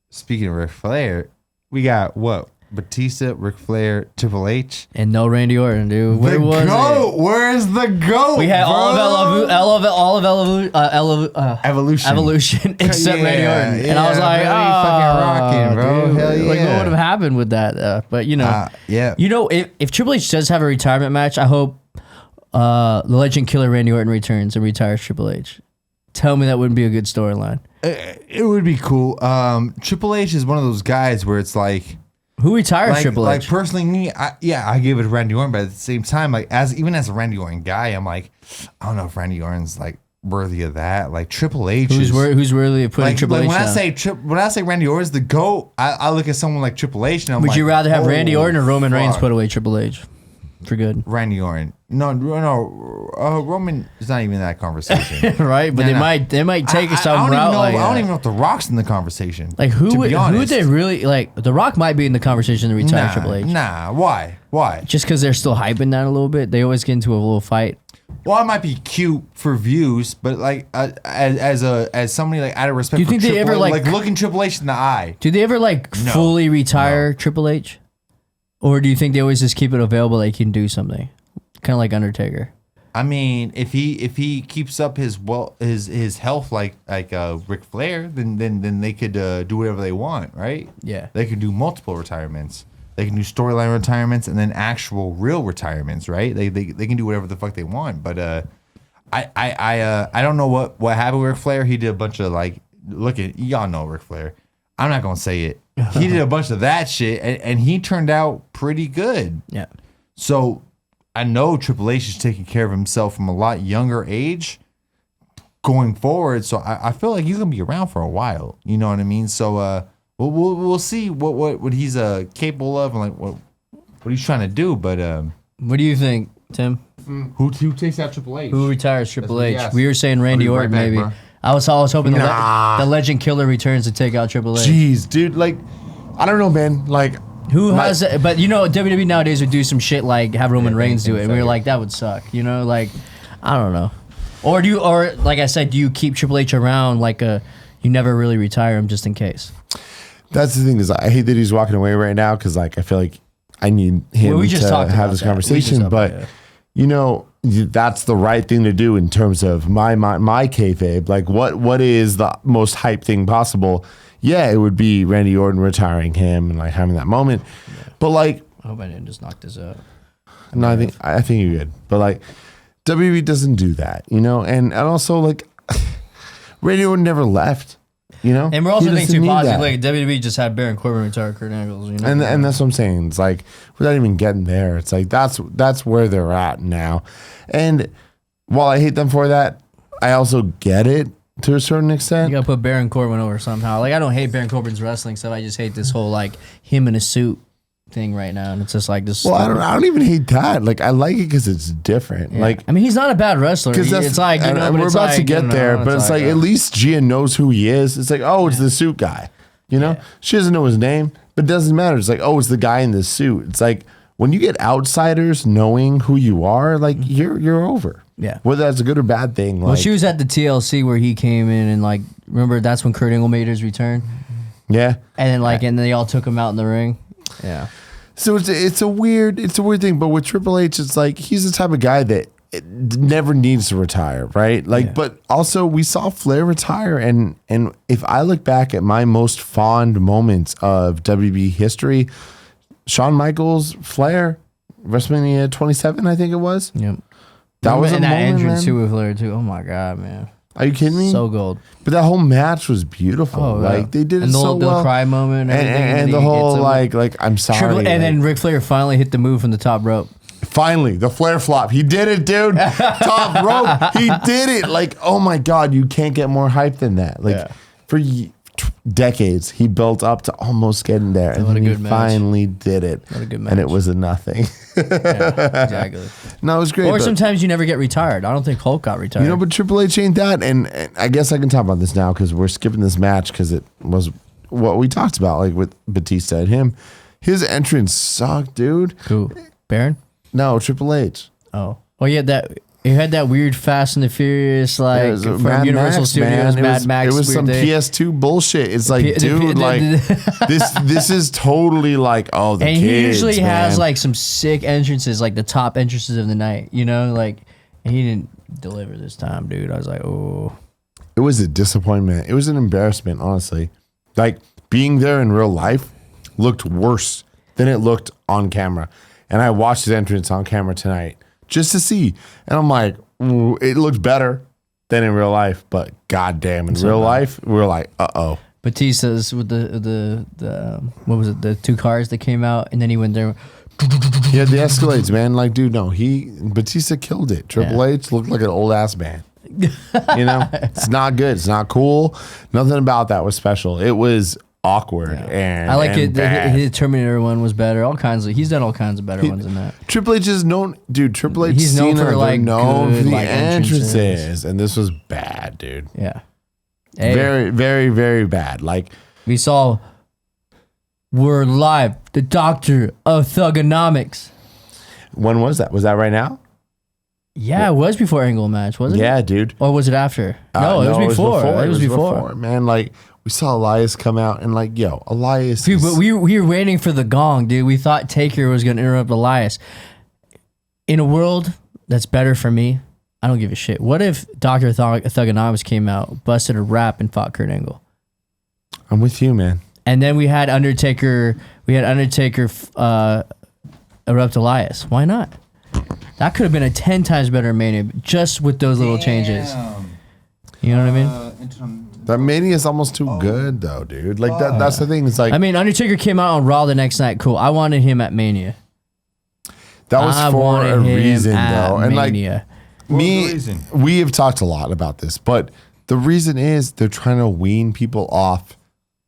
Speaker 2: speaking of Ric Flair, we got what? Batista, Ric Flair, Triple H.
Speaker 3: And no Randy Orton, dude. Where was it?
Speaker 2: Where's the GOAT?
Speaker 3: We had all of
Speaker 2: Evolution.
Speaker 3: Evolution except Randy Orton. And I was like,
Speaker 2: really
Speaker 3: oh,
Speaker 2: fucking rocking, bro.
Speaker 3: dude.
Speaker 2: Hell
Speaker 3: Like, what
Speaker 2: yeah.
Speaker 3: would have happened with that? But,
Speaker 2: yeah.
Speaker 3: if Triple H does have a retirement match, I hope the legend killer Randy Orton returns and retires Triple H. Tell me that wouldn't be a good storyline.
Speaker 2: It would be cool. Triple H is one of those guys where it's like,
Speaker 3: Who retires Triple H?
Speaker 2: Like personally, me, I gave it to Randy Orton, but at the same time, like even as a Randy Orton guy, I'm like, I don't know if Randy Orton's like worthy of that. Like Triple H
Speaker 3: who's worthy of putting Triple H
Speaker 2: when
Speaker 3: down?
Speaker 2: When I say Randy Orton's the GOAT, I look at someone like Triple H and I'm like,
Speaker 3: Would you rather have Randy Orton or Roman Reigns
Speaker 2: fuck.
Speaker 3: put away Triple H for good?
Speaker 2: Randy Orton. No, Roman is not even in that conversation.
Speaker 3: Right? But they might take some route.
Speaker 2: I
Speaker 3: Like,
Speaker 2: don't even know if The Rock's in the conversation.
Speaker 3: like who
Speaker 2: to
Speaker 3: would
Speaker 2: be honest.
Speaker 3: they really like? The Rock might be in the conversation to retire Triple H.
Speaker 2: Nah, why?
Speaker 3: Just because they're still hyping that a little bit. They always get into a little fight.
Speaker 2: Well, it might be cute for views, but like as somebody like out of respect,
Speaker 3: Do you
Speaker 2: for
Speaker 3: think they
Speaker 2: Triple
Speaker 3: ever,
Speaker 2: H,
Speaker 3: like
Speaker 2: looking Triple H in the eye?
Speaker 3: Do they ever like
Speaker 2: No.
Speaker 3: fully retire Triple H? Or do you think they always just keep it available that he can do something? Kind of like Undertaker.
Speaker 2: I mean, if he keeps up his health like Ric Flair, then they could do whatever they want, right?
Speaker 3: Yeah.
Speaker 2: They could do multiple retirements. They can do storyline retirements and then actual real retirements, right? They can do whatever the fuck they want. But I don't know what happened with Ric Flair. He did a bunch of like, look at y'all know Ric Flair. I'm not gonna say it. He did a bunch of that shit, and he turned out pretty good.
Speaker 3: Yeah.
Speaker 2: So I know Triple H is taking care of himself from a lot younger age going forward. So I feel like he's gonna be around for a while. You know what I mean? So we'll see what he's capable of and like what he's trying to do. But
Speaker 3: What do you think, Tim?
Speaker 2: who takes out Triple H?
Speaker 3: Who retires Triple
Speaker 2: what he
Speaker 3: H?
Speaker 2: asked.
Speaker 3: We were saying Randy
Speaker 2: I'll be right
Speaker 3: Orton,
Speaker 2: back,
Speaker 3: maybe.
Speaker 2: bro.
Speaker 3: I was hoping
Speaker 4: Nah.
Speaker 3: the Legend Killer returns to take out Triple H.
Speaker 4: Jeez, dude. Like, I don't know, man. Like,
Speaker 3: Who has it? But you know, WWE nowadays would do some shit like have Roman Reigns do it, and we were like, that would suck. You know, like I don't know. Or like I said, do you keep Triple H around like you never really retire him just in case?
Speaker 4: that's the thing is I hate that he's walking away right now because like I feel like I need him
Speaker 3: Well, we just
Speaker 4: to
Speaker 3: talked
Speaker 4: have
Speaker 3: about
Speaker 4: this
Speaker 3: that. We just
Speaker 4: conversation.
Speaker 3: talked
Speaker 4: But
Speaker 3: about that.
Speaker 4: you know, that's the right thing to do in terms of my kayfabe. Like, what is the most hype thing possible? Yeah, it would be Randy Orton retiring him and like having that moment. But like,
Speaker 3: I hope I didn't just knock this out.
Speaker 4: no, I think you're good. But like, WWE doesn't do that, you know. And also like, Randy Orton never left, you know.
Speaker 3: And we're also
Speaker 4: He
Speaker 3: being
Speaker 4: doesn't
Speaker 3: too
Speaker 4: need
Speaker 3: positive.
Speaker 4: that.
Speaker 3: Like WWE just had Baron Corbin retire Kurt Angle, you know.
Speaker 4: And that's what I'm saying. It's like without even getting there, it's like that's where they're at now. And while I hate them for that, I also get it to a certain extent.
Speaker 3: you gotta put Baron Corbin over somehow. Like I don't hate Baron Corbin's wrestling stuff. I just hate this whole like him in a suit thing right now. And it's just like this.
Speaker 4: Well, I don't even hate that. Like I like it because it's different.
Speaker 3: Yeah.
Speaker 4: Like
Speaker 3: I mean, he's not a bad wrestler.
Speaker 4: because
Speaker 3: It's like you
Speaker 4: and
Speaker 3: know, but
Speaker 4: we're
Speaker 3: it's
Speaker 4: about to
Speaker 3: like,
Speaker 4: get
Speaker 3: you know,
Speaker 4: there. But it's like at least Gia knows who he is. It's like it's the suit guy. You know, she doesn't know his name, but it doesn't matter. It's like it's the guy in the suit. It's like when you get outsiders knowing who you are, like you're over.
Speaker 3: Yeah.
Speaker 4: Whether that's a good or bad thing. Like,
Speaker 3: Well, she was at the TLC where he came in and like remember that's when Kurt Angle made his return,
Speaker 4: yeah.
Speaker 3: and then and they all took him out in the ring. Yeah.
Speaker 4: So it's a weird thing, but with Triple H, it's like he's the type of guy that never needs to retire, right? Like, but also we saw Flair retire, and if I look back at my most fond moments of WB history, Shawn Michaels, Flair, WrestleMania 27, I think it was.
Speaker 3: Yep.
Speaker 4: That was a
Speaker 3: and that
Speaker 4: moment,
Speaker 3: entrance
Speaker 4: man.
Speaker 3: too with Flair too. Oh my god, man.
Speaker 4: Are you kidding me?
Speaker 3: So gold.
Speaker 4: But that whole match was beautiful.
Speaker 3: Oh, yeah.
Speaker 4: Like they did it
Speaker 3: and the,
Speaker 4: so
Speaker 3: the
Speaker 4: well.
Speaker 3: cry moment and, everything,
Speaker 4: and
Speaker 3: he
Speaker 4: the
Speaker 3: hits
Speaker 4: whole
Speaker 3: him.
Speaker 4: like I'm sorry.
Speaker 3: And then Ric Flair finally hit the move from the top rope.
Speaker 4: Finally, the Flair flop. He did it, dude. Top rope. He did it. Like, oh my God, you can't get more hype than that. Like, for decades, he built up to almost getting there. And then he finally did it.
Speaker 3: What a good match.
Speaker 4: And it was a nothing.
Speaker 3: Exactly.
Speaker 4: No, it was great.
Speaker 3: Or
Speaker 4: but,
Speaker 3: sometimes you never get retired. I don't think Hulk got retired.
Speaker 4: you know, but Triple H ain't that. And I guess I can talk about this now because we're skipping this match because it was what we talked about, like with Batista and him. His entrance sucked, dude.
Speaker 3: Who? Baron?
Speaker 4: No, Triple H.
Speaker 3: Oh. Oh, yeah, it had that weird Fast and the Furious, like,
Speaker 4: It was
Speaker 3: from
Speaker 4: Mad
Speaker 3: Universal
Speaker 4: Max,
Speaker 3: Studios,
Speaker 4: man.
Speaker 3: Mad Max.
Speaker 4: It was some
Speaker 3: weird thing.
Speaker 4: PS2 bullshit. It's like, dude, like this is totally like, the
Speaker 3: And
Speaker 4: kids,
Speaker 3: he usually has,
Speaker 4: man.
Speaker 3: like, some sick entrances, like the top entrances of the night, you know? Like, and he didn't deliver this time, dude. I was like, oh.
Speaker 4: It was a disappointment. It was an embarrassment, honestly. Like, being there in real life looked worse than it looked on camera. And I watched his entrance on camera tonight just to see. And I'm like, ooh, it looked better than in real life. But goddamn, in real life, we were like, uh-oh.
Speaker 3: Batista's with the what was it? The 2 cars that came out, and then he went there.
Speaker 4: He had the Escalades, man. Like, dude, no, Batista killed it. Triple H looked like an old ass man. It's not good. It's not cool. Nothing about that was special. It was awkward and
Speaker 3: I like
Speaker 4: and
Speaker 3: it.
Speaker 4: bad.
Speaker 3: The Terminator one was better. He's done all kinds of better ones than that.
Speaker 4: Triple H is known, dude. Triple H,
Speaker 3: He's known
Speaker 4: Cena,
Speaker 3: for, like,
Speaker 4: known
Speaker 3: good,
Speaker 4: for the
Speaker 3: like,
Speaker 4: entrances, and this was bad, dude.
Speaker 3: Yeah. Hey,
Speaker 4: Very, very, very bad. Like,
Speaker 3: we saw. We're live. The Doctor of Thugonomics.
Speaker 4: when was that? Was that right now?
Speaker 3: Yeah, it was before Angle match, wasn't it?
Speaker 4: Yeah, dude.
Speaker 3: Or was it after? No, it was before. It was before.
Speaker 4: Man, like, we saw Elias come out and like, yo, Elias.
Speaker 3: Dude,
Speaker 4: is-
Speaker 3: but we were waiting for the gong, dude. We thought Taker was going to interrupt Elias. In a world that's better for me, I don't give a shit. What if Dr. Thugonomics came out, busted a rap, and fought Kurt Angle?
Speaker 4: I'm with you, man.
Speaker 3: And then we had Undertaker erupt Elias. Why not? That could have been a 10 times better Mania just with those little changes. You know what I mean?
Speaker 4: That Mania is almost too good, though, dude. Like, that's the thing. It's like,
Speaker 3: I mean, Undertaker came out on Raw the next night. Cool. I wanted him at Mania.
Speaker 4: that was
Speaker 3: I
Speaker 4: for
Speaker 3: wanted
Speaker 4: a
Speaker 3: him
Speaker 4: reason,
Speaker 3: at
Speaker 4: though. And like,
Speaker 3: Mania.
Speaker 4: we have talked a lot about this, but the reason is they're trying to wean people off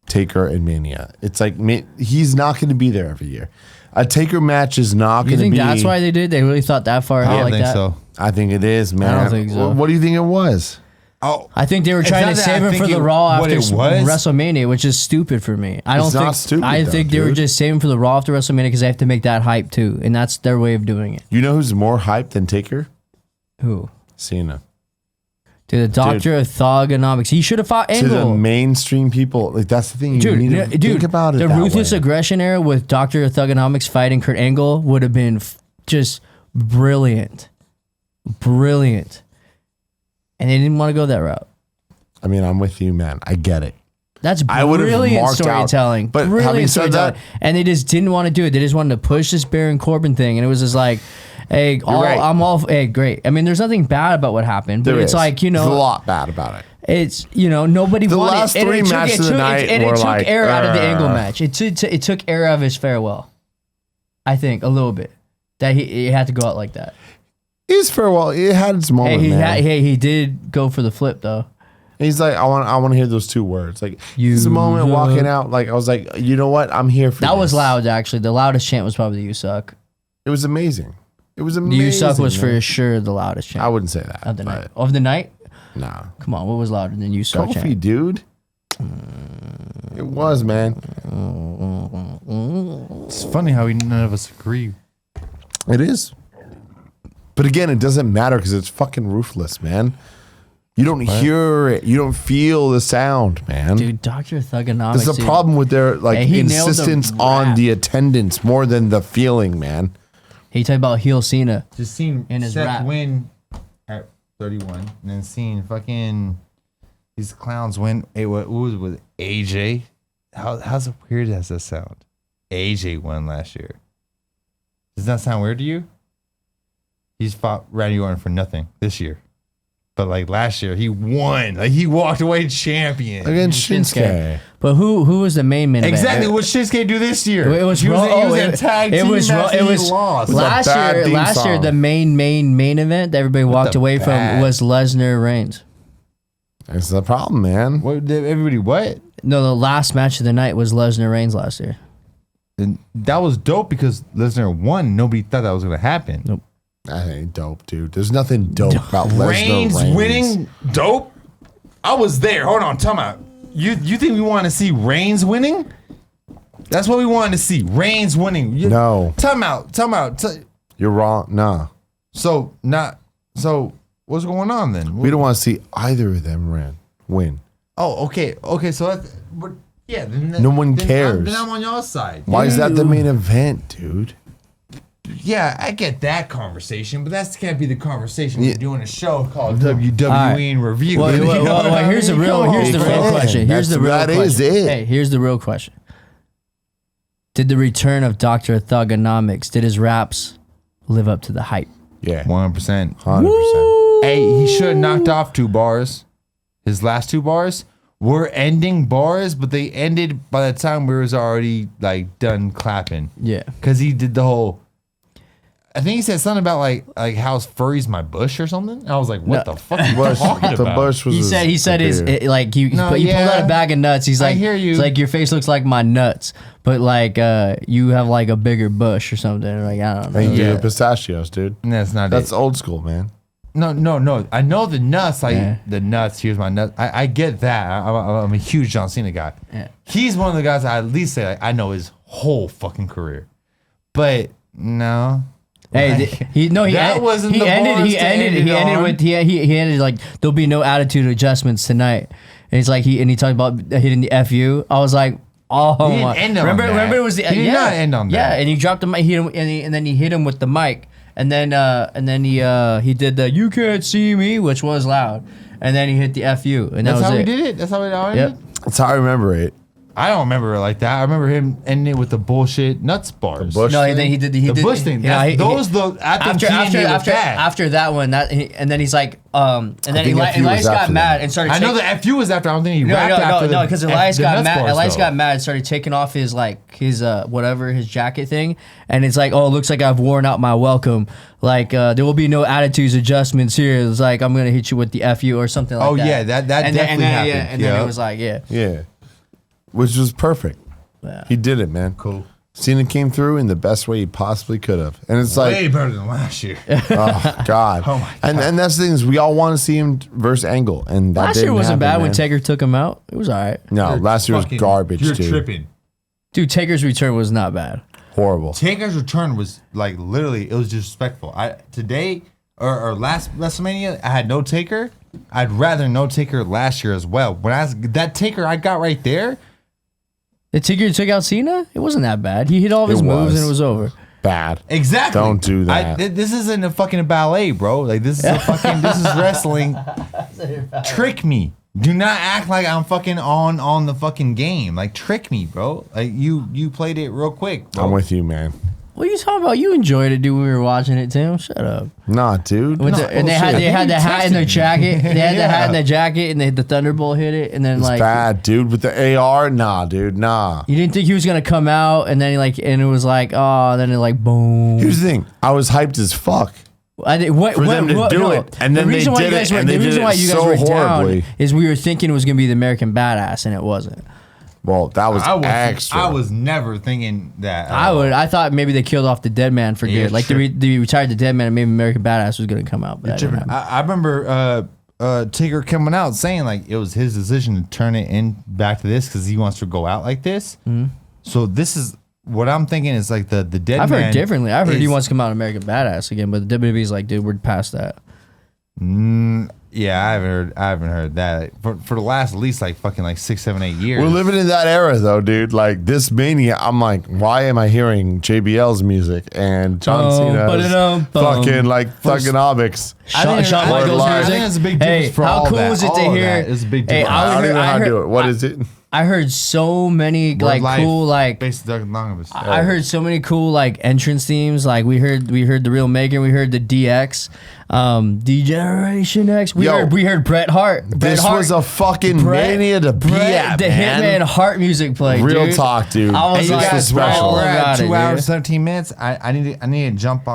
Speaker 4: Taker and Mania. It's like, he's not going to be there every year. A Taker match is not
Speaker 3: You
Speaker 4: going to
Speaker 3: think
Speaker 4: be.
Speaker 3: that's why they did? They really thought that far ahead
Speaker 2: I don't
Speaker 3: like
Speaker 2: think
Speaker 3: that?
Speaker 2: so.
Speaker 4: I think it is, man.
Speaker 3: don't think so.
Speaker 4: What do you think it was?
Speaker 2: Oh,
Speaker 3: I think they were
Speaker 2: It's
Speaker 3: trying
Speaker 2: not
Speaker 3: to
Speaker 2: that
Speaker 3: save
Speaker 2: I
Speaker 3: him for
Speaker 2: think
Speaker 3: the
Speaker 2: it-
Speaker 3: Raw
Speaker 2: what
Speaker 3: after
Speaker 2: it was?
Speaker 3: WrestleMania, which is stupid for me. I don't
Speaker 4: It's
Speaker 3: think.
Speaker 4: not stupid,
Speaker 3: I
Speaker 4: though,
Speaker 3: think they were
Speaker 4: dude.
Speaker 3: just saving for the Raw after WrestleMania because they have to make that hype too, and that's their way of doing it.
Speaker 4: You know who's more hyped than Taker?
Speaker 3: Who?
Speaker 4: Cena.
Speaker 3: To the Doctor of Thugonomics. He should have fought
Speaker 4: To the
Speaker 3: Angle.
Speaker 4: mainstream people, like that's the thing. You need to think about it.
Speaker 3: The
Speaker 4: that
Speaker 3: Ruthless
Speaker 4: way.
Speaker 3: Aggression era with Doctor of Thugonomics fighting Kurt Angle would have been just brilliant, brilliant. And they didn't want to go that route.
Speaker 4: I mean, I'm with you, man. I get it.
Speaker 3: That's
Speaker 4: I would have
Speaker 3: brilliant
Speaker 4: marked out-
Speaker 3: storytelling.
Speaker 4: but having
Speaker 3: Brilliant
Speaker 4: said
Speaker 3: storytelling.
Speaker 4: that-
Speaker 3: And they just didn't want to do it. They just wanted to push this Baron Corbin thing. And it was just like, hey,
Speaker 4: right.
Speaker 3: hey, great. I mean, there's nothing bad about what happened, but
Speaker 4: There
Speaker 3: it's
Speaker 4: is.
Speaker 3: like,
Speaker 4: There's a lot bad about it.
Speaker 3: it's, nobody
Speaker 4: The
Speaker 3: wanted
Speaker 4: last
Speaker 3: and
Speaker 4: three
Speaker 3: it took-
Speaker 4: matches
Speaker 3: it
Speaker 4: of the
Speaker 3: took-
Speaker 4: night
Speaker 3: and it
Speaker 4: were
Speaker 3: took
Speaker 4: like,
Speaker 3: air out of the Angle match. It took air out of his farewell. I think a little bit that he had to go out like that.
Speaker 4: His farewell, it had its moment, man.
Speaker 3: He did go for the flip though.
Speaker 4: He's like, I want to hear those two words. Like,
Speaker 3: You
Speaker 4: it's a moment
Speaker 3: suck.
Speaker 4: walking out. Like, I was like, you know what? I'm here for
Speaker 3: That was
Speaker 4: this.
Speaker 3: loud actually. The loudest chant was probably "You suck."
Speaker 4: It was amazing. It was
Speaker 3: The
Speaker 4: amazing.
Speaker 3: "You suck" was
Speaker 4: man.
Speaker 3: for sure the loudest chant
Speaker 4: I wouldn't say that.
Speaker 3: of the night.
Speaker 4: but
Speaker 3: Of the night?
Speaker 4: Nah.
Speaker 3: Come on, what was louder than "You suck"
Speaker 4: Kofi,
Speaker 3: chant?
Speaker 4: dude. It was, man.
Speaker 2: it's funny how none of us agree.
Speaker 4: It is. But again, it doesn't matter because it's fucking ruthless, man. You don't hear it. You don't feel the sound, man.
Speaker 3: Dude, Dr. Thugonomics.
Speaker 4: There's a
Speaker 3: dude.
Speaker 4: problem with their like
Speaker 3: Hey, he nailed the
Speaker 4: insistence on
Speaker 3: rap.
Speaker 4: the attendance more than the feeling, man.
Speaker 3: He talked about heel Cena.
Speaker 2: Just seeing
Speaker 3: In his
Speaker 2: Seth
Speaker 3: rap.
Speaker 2: win at 31, and then seeing fucking these clowns win. Hey, what was it with AJ? How's weird does that sound? AJ won last year. Does that sound weird to you? He's fought Randy Orton for nothing this year. But like last year, he won. Like he walked away champion.
Speaker 4: Against Shinsuke.
Speaker 3: But who was the main man?
Speaker 2: Exactly what Shinsuke do this year.
Speaker 3: It was
Speaker 2: he was,
Speaker 3: Raw-
Speaker 2: he was
Speaker 3: oh,
Speaker 2: a tag
Speaker 3: it
Speaker 2: team
Speaker 3: was
Speaker 2: match
Speaker 3: Raw-
Speaker 2: and
Speaker 3: it
Speaker 2: he
Speaker 3: was
Speaker 2: lost.
Speaker 3: last
Speaker 4: bad
Speaker 3: year.
Speaker 4: theme
Speaker 3: Last year,
Speaker 4: song.
Speaker 3: the main event that everybody walked
Speaker 2: the
Speaker 3: away from
Speaker 2: bad-
Speaker 3: was Lesnar Reigns.
Speaker 4: That's the problem, man.
Speaker 2: What did everybody what?
Speaker 3: No, the last match of the night was Lesnar Reigns last year.
Speaker 2: And that was dope because Lesnar won. Nobody thought that was going to happen.
Speaker 3: Nope.
Speaker 4: That ain't dope, dude. There's nothing dope about Lesnar
Speaker 2: Reigns winning, dope. I was there. Hold on, time out. You think we want to see Reigns winning? That's what we wanted to see. Reigns winning.
Speaker 4: No.
Speaker 2: Time out.
Speaker 4: You're wrong. Nah.
Speaker 2: So what's going on then?
Speaker 4: We don't want to see either of them win.
Speaker 2: Oh, okay. So that's, but yeah.
Speaker 4: No one cares.
Speaker 2: Then I'm on your side.
Speaker 4: Why is that the main event, dude?
Speaker 2: Yeah, I get that conversation, but that can't be the conversation. We're doing a show called WWE In Review.
Speaker 3: Well,
Speaker 2: You know what I mean?
Speaker 3: here's the real
Speaker 4: on.
Speaker 3: question. Here's the real
Speaker 4: That
Speaker 3: question.
Speaker 4: is it.
Speaker 3: Hey, here's the real question. Did the return of Dr. Thugonomics, did his raps live up to the hype?
Speaker 4: Yeah.
Speaker 2: 100%.
Speaker 4: 100%.
Speaker 2: Hey, he should have knocked off 2 bars. His last 2 bars were ending bars, but they ended by the time we was already like done clapping.
Speaker 3: Yeah.
Speaker 2: Because he did the whole. I think he said something about like how furry's my bush or something. And I was like, what the fuck are you talking
Speaker 4: The
Speaker 2: about?
Speaker 4: bush was.
Speaker 3: He said his like he
Speaker 2: No,
Speaker 3: pulled out a bag of nuts. He's
Speaker 2: I
Speaker 3: like,
Speaker 2: hear you.
Speaker 3: He's like, your face looks like my nuts, but like you have like a bigger bush or something. Like I don't know.
Speaker 4: Thank you,
Speaker 2: Yeah.
Speaker 4: pistachios, dude.
Speaker 2: That's not
Speaker 4: That's
Speaker 2: it.
Speaker 4: old school, man.
Speaker 2: No. I know the nuts. Like
Speaker 3: Yeah.
Speaker 2: the nuts. Here's my nuts. I get that. I'm a huge John Cena guy.
Speaker 3: Yeah.
Speaker 2: He's one of the guys I at least say like I know his whole fucking career. But no.
Speaker 3: Hey,
Speaker 2: Like,
Speaker 3: he
Speaker 2: that wasn't the bars to end it on.
Speaker 3: he ended like there'll be no attitude adjustments tonight. And it's like he talked about hitting the FU. I was like, oh
Speaker 2: He didn't
Speaker 3: my!
Speaker 2: end on
Speaker 3: remember
Speaker 2: that.
Speaker 3: it was the
Speaker 2: He did not end on
Speaker 3: Yeah,
Speaker 2: that.
Speaker 3: and he dropped the mic, hit him, and then he hit him with the mic, and then he did the "You can't see me," which was loud, and then he hit the FU, and
Speaker 2: That's
Speaker 3: that was
Speaker 2: how
Speaker 3: it.
Speaker 2: we did it. That's how we did
Speaker 3: Yep.
Speaker 2: it.
Speaker 4: That's how I remember it.
Speaker 2: I don't remember it like that. I remember him ending it with the bullshit nuts bars.
Speaker 4: bush
Speaker 3: No,
Speaker 4: thing?
Speaker 3: then he did
Speaker 2: The bush thing.
Speaker 3: Yeah, after that one, and then he's like, and then
Speaker 4: think FU was
Speaker 3: Elias got
Speaker 4: after
Speaker 3: mad
Speaker 4: that.
Speaker 3: and started.
Speaker 2: I know the FU was after. I don't think he
Speaker 3: No,
Speaker 2: rapped after
Speaker 3: no, because Elias
Speaker 2: the
Speaker 3: got
Speaker 2: nuts
Speaker 3: mad.
Speaker 2: bars,
Speaker 3: Elias
Speaker 2: though.
Speaker 3: got mad and started taking off his whatever his jacket thing, and it's like, oh, it looks like I've worn out my welcome. Like there will be no attitudes adjustments here. It's like I'm gonna hit you with the FU or something like
Speaker 2: Oh,
Speaker 3: that.
Speaker 2: yeah, that definitely happened.
Speaker 3: Yeah, and then
Speaker 2: Yeah.
Speaker 3: it was like, yeah.
Speaker 4: Yeah. Which was perfect.
Speaker 3: Yeah.
Speaker 4: He did it, man.
Speaker 2: Cool.
Speaker 4: Cena came through in the best way he possibly could have. And it's like,
Speaker 2: Way better than last year.
Speaker 4: oh, God.
Speaker 2: Oh, my
Speaker 4: And that's the thing is we all want to see him versus Angle. And that
Speaker 3: Last year
Speaker 4: didn't
Speaker 3: wasn't
Speaker 4: happen,
Speaker 3: bad when
Speaker 4: man.
Speaker 3: Taker took him out. It was all right.
Speaker 4: No, last year was
Speaker 2: Fucking-
Speaker 4: garbage,
Speaker 2: You're
Speaker 4: dude.
Speaker 2: tripping.
Speaker 3: Dude, Taker's return was not bad.
Speaker 4: Horrible.
Speaker 2: Taker's return was like literally, it was disrespectful. Today or last WrestleMania, I had no Taker. I'd rather no Taker last year as well. That Taker I got right there.
Speaker 3: The Taker took out Cena? It wasn't that bad. He hit all of his
Speaker 4: It
Speaker 3: moves
Speaker 4: was.
Speaker 3: and it was over.
Speaker 4: Bad.
Speaker 2: Exactly.
Speaker 4: Don't do that.
Speaker 2: This isn't a fucking ballet, bro. Like this is this is wrestling. Trick me. Do not act like I'm fucking on the fucking game. Like trick me, bro. Like you played it real quick, bro.
Speaker 4: I'm with you, man.
Speaker 3: What are you talking about? You enjoyed it, dude, when we were watching it, Tim. Shut up.
Speaker 4: Nah, dude.
Speaker 3: And they had the hat in their jacket. They had the
Speaker 2: Yeah.
Speaker 3: hat in their jacket, and the Thunderbolt hit it, and then
Speaker 4: It's
Speaker 3: like
Speaker 4: bad, dude. With the AR, nah, dude, nah.
Speaker 3: you didn't think he was gonna come out, and then and it was like, oh, then it like boom.
Speaker 4: Here's the thing. I was hyped as fuck.
Speaker 3: I think
Speaker 4: for them to do it, and then
Speaker 3: the
Speaker 4: they
Speaker 3: reason why
Speaker 4: did
Speaker 3: you guys
Speaker 4: it,
Speaker 3: were,
Speaker 4: and
Speaker 3: the
Speaker 4: they did
Speaker 3: reason
Speaker 4: it
Speaker 3: why you guys
Speaker 4: so
Speaker 3: were
Speaker 4: horribly.
Speaker 3: down is we were thinking it was gonna be the American Badass, and it wasn't.
Speaker 4: Well, that was extra.
Speaker 2: I was never thinking that.
Speaker 3: I thought maybe they killed off the Dead Man for
Speaker 2: Yeah,
Speaker 3: good. Like they retired the Dead Man, and maybe American Badass was gonna come out. But that didn't happen.
Speaker 2: I remember Taker coming out saying like it was his decision to turn it in back to this because he wants to go out like this.
Speaker 3: Mm-hmm.
Speaker 2: So this is what I'm thinking is like the Dead
Speaker 3: I've
Speaker 2: Man.
Speaker 3: heard differently. I've heard he
Speaker 2: is-
Speaker 3: wants to come out American Badass again, but the WWE's like, dude, we're past that.
Speaker 2: Yeah, I haven't heard that for the last at least like fucking like 6, 7, 8 years.
Speaker 4: We're living in that era, though, dude. Like this Mania, I'm like, why am I hearing JBL's music and John Cena's fucking like thugonomics?
Speaker 3: Shawn Michaels
Speaker 4: I
Speaker 3: music.
Speaker 2: think it's a big
Speaker 3: Hey,
Speaker 2: difference for
Speaker 3: how
Speaker 2: all
Speaker 3: cool
Speaker 2: that.
Speaker 3: was it to
Speaker 2: All of
Speaker 3: hear?
Speaker 2: that is a big
Speaker 3: Hey,
Speaker 2: difference.
Speaker 4: I don't even know how to do it. What
Speaker 3: I-
Speaker 4: is it?
Speaker 3: I heard so many like
Speaker 2: Life,
Speaker 3: cool like
Speaker 2: based on
Speaker 3: I heard so many cool like entrance themes. Like we heard the Real Megan, we heard the DX, Degeneration X. We heard Bret Hart.
Speaker 4: This was a fucking Mania to be at,
Speaker 3: the
Speaker 4: man.
Speaker 3: Hitman Heart music played.
Speaker 4: Real
Speaker 3: dude.
Speaker 4: talk, dude.
Speaker 3: I was
Speaker 4: This
Speaker 3: like,
Speaker 4: was special.
Speaker 3: all
Speaker 2: We're at
Speaker 3: about
Speaker 2: 2
Speaker 3: it,
Speaker 2: hours
Speaker 3: dude.
Speaker 2: 17 minutes. I need to jump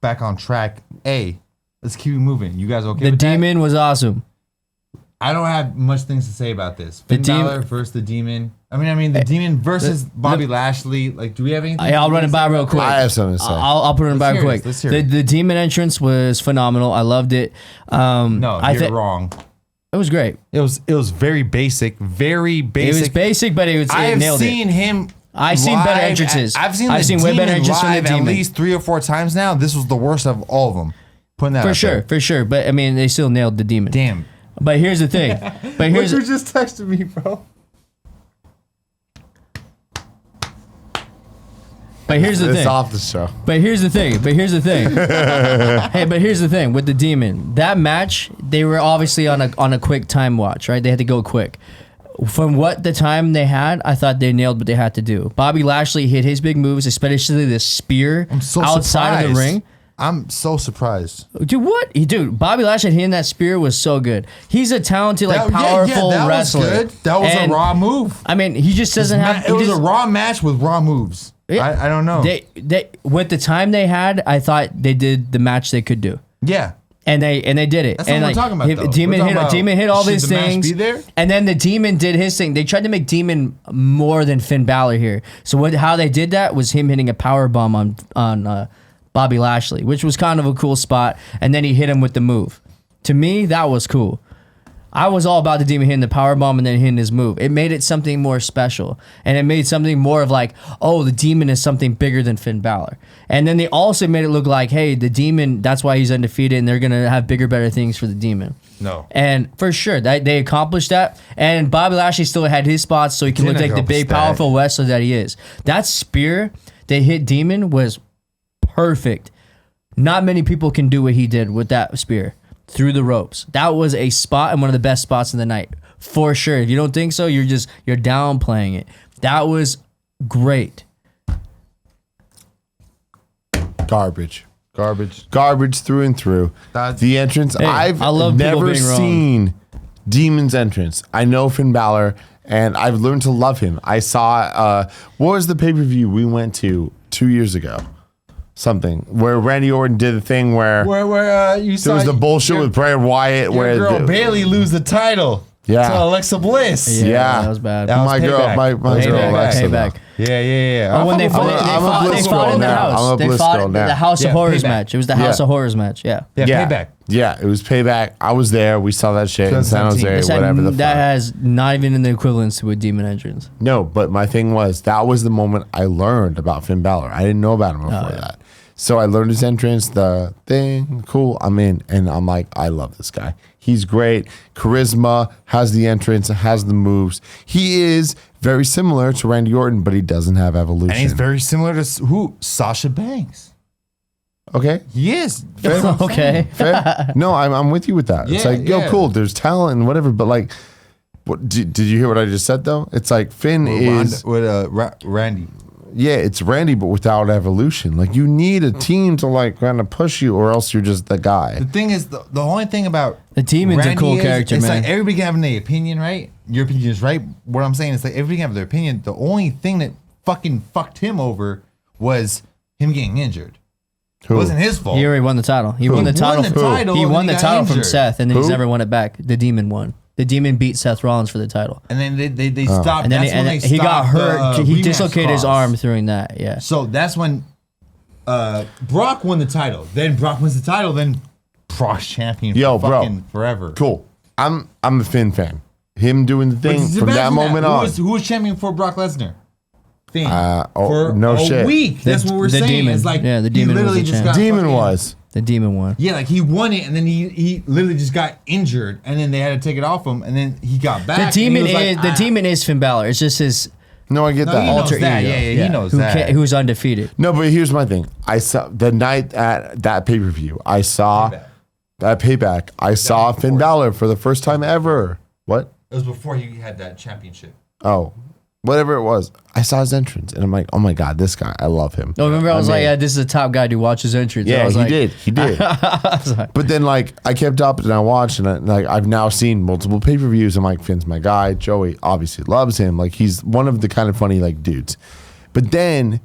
Speaker 2: back on track. Hey, let's keep it moving. You guys okay?
Speaker 3: The
Speaker 2: with that?
Speaker 3: Demon was awesome.
Speaker 2: I don't have much things to say about this.
Speaker 3: The
Speaker 2: Finn
Speaker 3: Demon-
Speaker 2: Balor versus the Demon. I mean the Demon versus Bobby Lashley. Like, do we have anything?
Speaker 3: I'll run it by real quick.
Speaker 4: I have something to say.
Speaker 3: I'll put it by
Speaker 2: hear
Speaker 3: quick.
Speaker 2: it. Let's hear it.
Speaker 3: The Demon entrance was phenomenal. I loved it.
Speaker 2: No,
Speaker 3: I
Speaker 2: you're
Speaker 3: thi-
Speaker 2: wrong.
Speaker 3: It was great.
Speaker 2: It was very basic, very
Speaker 3: It
Speaker 2: basic.
Speaker 3: was basic, but it
Speaker 2: I've
Speaker 3: nailed
Speaker 2: seen
Speaker 3: it.
Speaker 2: him.
Speaker 3: I've seen better
Speaker 2: live
Speaker 3: entrances.
Speaker 2: I've seen
Speaker 3: way better entrances from the
Speaker 2: live at
Speaker 3: Demon.
Speaker 2: least 3 or 4 times now. This was the worst of all of them. Putting that out there.
Speaker 3: For sure. But I mean, they still nailed the Demon.
Speaker 2: Damn.
Speaker 3: But here's the thing. But here's
Speaker 2: just texted me, bro.
Speaker 3: but here's the
Speaker 4: It's
Speaker 3: thing.
Speaker 4: off the show.
Speaker 3: But here's the thing. Hey, but here's the thing with the Demon. That match, they were obviously on a quick time watch, right? They had to go quick. From what the time they had, I thought they nailed what they had to do. Bobby Lashley hit his big moves, especially the spear
Speaker 2: so
Speaker 3: outside of the
Speaker 2: surprised.
Speaker 3: ring.
Speaker 2: I'm so surprised.
Speaker 3: Dude, what? Dude, Bobby Lashley hitting that spear was so good. He's a talented, powerful
Speaker 2: that
Speaker 3: wrestler.
Speaker 2: was good. That was
Speaker 3: And,
Speaker 2: a raw move.
Speaker 3: I mean, he just doesn't have.
Speaker 2: It was a raw match with raw moves. I don't know.
Speaker 3: They with the time they had, I thought they did the match they could do.
Speaker 2: Yeah.
Speaker 3: And they did it.
Speaker 2: That's
Speaker 3: and
Speaker 2: what we're talking about, though.
Speaker 3: Demon hit all
Speaker 2: Should
Speaker 3: these
Speaker 2: the match
Speaker 3: things.
Speaker 2: be there?
Speaker 3: And then the Demon did his thing. They tried to make Demon more than Finn Balor here. So how they did that was him hitting a power bomb on Bobby Lashley, which was kind of a cool spot. And then he hit him with the move. To me, that was cool. I was all about the Demon hitting the power bomb and then hitting his move. It made it something more special. And it made something more of like, oh, the Demon is something bigger than Finn Balor. And then they also made it look like, hey, the Demon, that's why he's undefeated and they're going to have bigger, better things for the Demon.
Speaker 2: No.
Speaker 3: And for sure, they accomplished that. And Bobby Lashley still had his spots so he can look like the big, powerful wrestler that he is. That spear that hit Demon was perfect. Not many people can do what he did with that spear. Through the ropes. That was a spot and one of the best spots of the night. For sure. If you don't think so, you're downplaying it. That was great.
Speaker 4: Garbage through and through. The entrance.
Speaker 3: Hey,
Speaker 4: I've
Speaker 3: I love people
Speaker 4: never
Speaker 3: being wrong.
Speaker 4: seen Demon's entrance. I know Finn Balor, and I've learned to love him. I saw what was the pay-per-view we went to 2 years ago? Something where Randy Orton did the thing where
Speaker 2: you
Speaker 4: there was the bullshit with Bray Wyatt where
Speaker 2: girl Bailey lose the title.
Speaker 4: Yeah.
Speaker 2: To Alexa Bliss.
Speaker 4: Yeah.
Speaker 3: That was bad.
Speaker 2: That was
Speaker 4: my girl,
Speaker 2: payback.
Speaker 4: my girl Alexa.
Speaker 3: Payback.
Speaker 2: Yeah.
Speaker 3: Oh, when they
Speaker 4: I'm a Bliss
Speaker 3: fought
Speaker 4: girl
Speaker 3: in the
Speaker 4: now.
Speaker 3: house.
Speaker 4: I'm a
Speaker 3: They
Speaker 4: Bliss
Speaker 3: fought
Speaker 4: girl now.
Speaker 3: the House of
Speaker 2: Yeah,
Speaker 3: Horrors
Speaker 2: Payback.
Speaker 3: match. It was the House
Speaker 4: Yeah.
Speaker 3: of Horrors match. Yeah.
Speaker 2: Yeah, payback.
Speaker 4: Yeah, it was payback. I was there. We saw that shit in San
Speaker 2: 2017.
Speaker 4: Jose, whatever the
Speaker 3: That
Speaker 4: fuck.
Speaker 3: has not even in the equivalence to a Demon entrance.
Speaker 4: No, but my thing was that was the moment I learned about Finn Balor. I didn't know about him before that. So I learned his entrance, the thing, cool, I'm in. And I'm like, I love this guy. He's great. Charisma, has the entrance, has the moves. He is very similar to Randy Orton, but he doesn't have evolution.
Speaker 2: And he's very similar to who? Sasha Banks.
Speaker 4: okay.
Speaker 2: He is.
Speaker 3: Okay.
Speaker 4: Fair. No, I'm with you with that. It's
Speaker 2: Yeah,
Speaker 4: like, yo,
Speaker 2: yeah.
Speaker 4: cool. There's talent and whatever, but like, what did you hear what I just said though? It's like Finn is
Speaker 2: Randy.
Speaker 4: yeah, it's Randy, but without evolution. Like you need a team to like kind of push you, or else you're just the guy.
Speaker 2: The thing is, the only thing about
Speaker 3: The Demon's a cool character,
Speaker 2: it's
Speaker 3: man.
Speaker 2: like everybody can have an opinion, right? Your opinion is right. What I'm saying is like everybody can have their opinion. The only thing that fucking fucked him over was him getting injured. It wasn't his fault.
Speaker 3: He already won the title. He won the title. He
Speaker 2: and
Speaker 3: won the
Speaker 2: got
Speaker 3: title from
Speaker 2: injured.
Speaker 3: Seth, and then he's
Speaker 4: Who?
Speaker 3: never won it back. The Demon won. The Demon beat Seth Rollins for the title,
Speaker 2: And then they stopped.
Speaker 3: and then
Speaker 2: that's when they
Speaker 3: he got
Speaker 2: stopped
Speaker 3: hurt.
Speaker 2: the,
Speaker 3: He
Speaker 2: rematch
Speaker 3: dislocated his
Speaker 2: clause.
Speaker 3: arm during that. Yeah.
Speaker 2: So that's when Brock won the title. Then Brock wins the title. Then Brock's champion
Speaker 4: Yo,
Speaker 2: for
Speaker 4: bro.
Speaker 2: fucking forever.
Speaker 4: Cool. I'm a Finn fan. Him doing the thing
Speaker 2: But
Speaker 4: from that
Speaker 2: imagine
Speaker 4: moment on.
Speaker 2: Who was champion for Brock Lesnar? Finn.
Speaker 4: Oh, no
Speaker 2: a
Speaker 4: shit.
Speaker 2: week. That's what we're
Speaker 3: the
Speaker 2: saying.
Speaker 3: Demon.
Speaker 2: It's like
Speaker 3: Yeah, the
Speaker 2: he
Speaker 3: Demon was
Speaker 2: literally
Speaker 3: the
Speaker 2: just
Speaker 3: champ.
Speaker 2: got
Speaker 4: Demon
Speaker 2: fucking-
Speaker 4: was.
Speaker 3: The Demon won.
Speaker 2: Yeah, like he won it, and then he literally just got injured, and then they had to take it off him, and then he got back.
Speaker 3: The
Speaker 2: and he
Speaker 3: Demon
Speaker 2: was
Speaker 3: is
Speaker 2: like,
Speaker 3: the Demon is Finn Balor. It's just his
Speaker 4: No, I get
Speaker 2: No,
Speaker 4: that.
Speaker 2: he knows
Speaker 3: alter
Speaker 2: that.
Speaker 3: ego.
Speaker 2: Yeah, he knows that.
Speaker 3: Who's undefeated.
Speaker 4: No, but here's my thing. I saw the night at that pay per view. I saw that payback. I saw Finn Balor for the first time ever. What?
Speaker 2: It was before he had that championship.
Speaker 4: Oh, whatever it was. I saw his entrance, and I'm like, oh my god, this guy. I love him.
Speaker 3: Oh, remember I was like,
Speaker 4: mean-
Speaker 3: yeah, this is a top guy to watch his entrance. I
Speaker 4: Yeah,
Speaker 3: was
Speaker 4: he
Speaker 3: like,
Speaker 4: did. He did. But then, like, I kept up and I watched, and I've now seen multiple pay per views. I'm like, Finn's my guy. Joey obviously loves him. Like, he's one of the kind of funny like dudes. But then,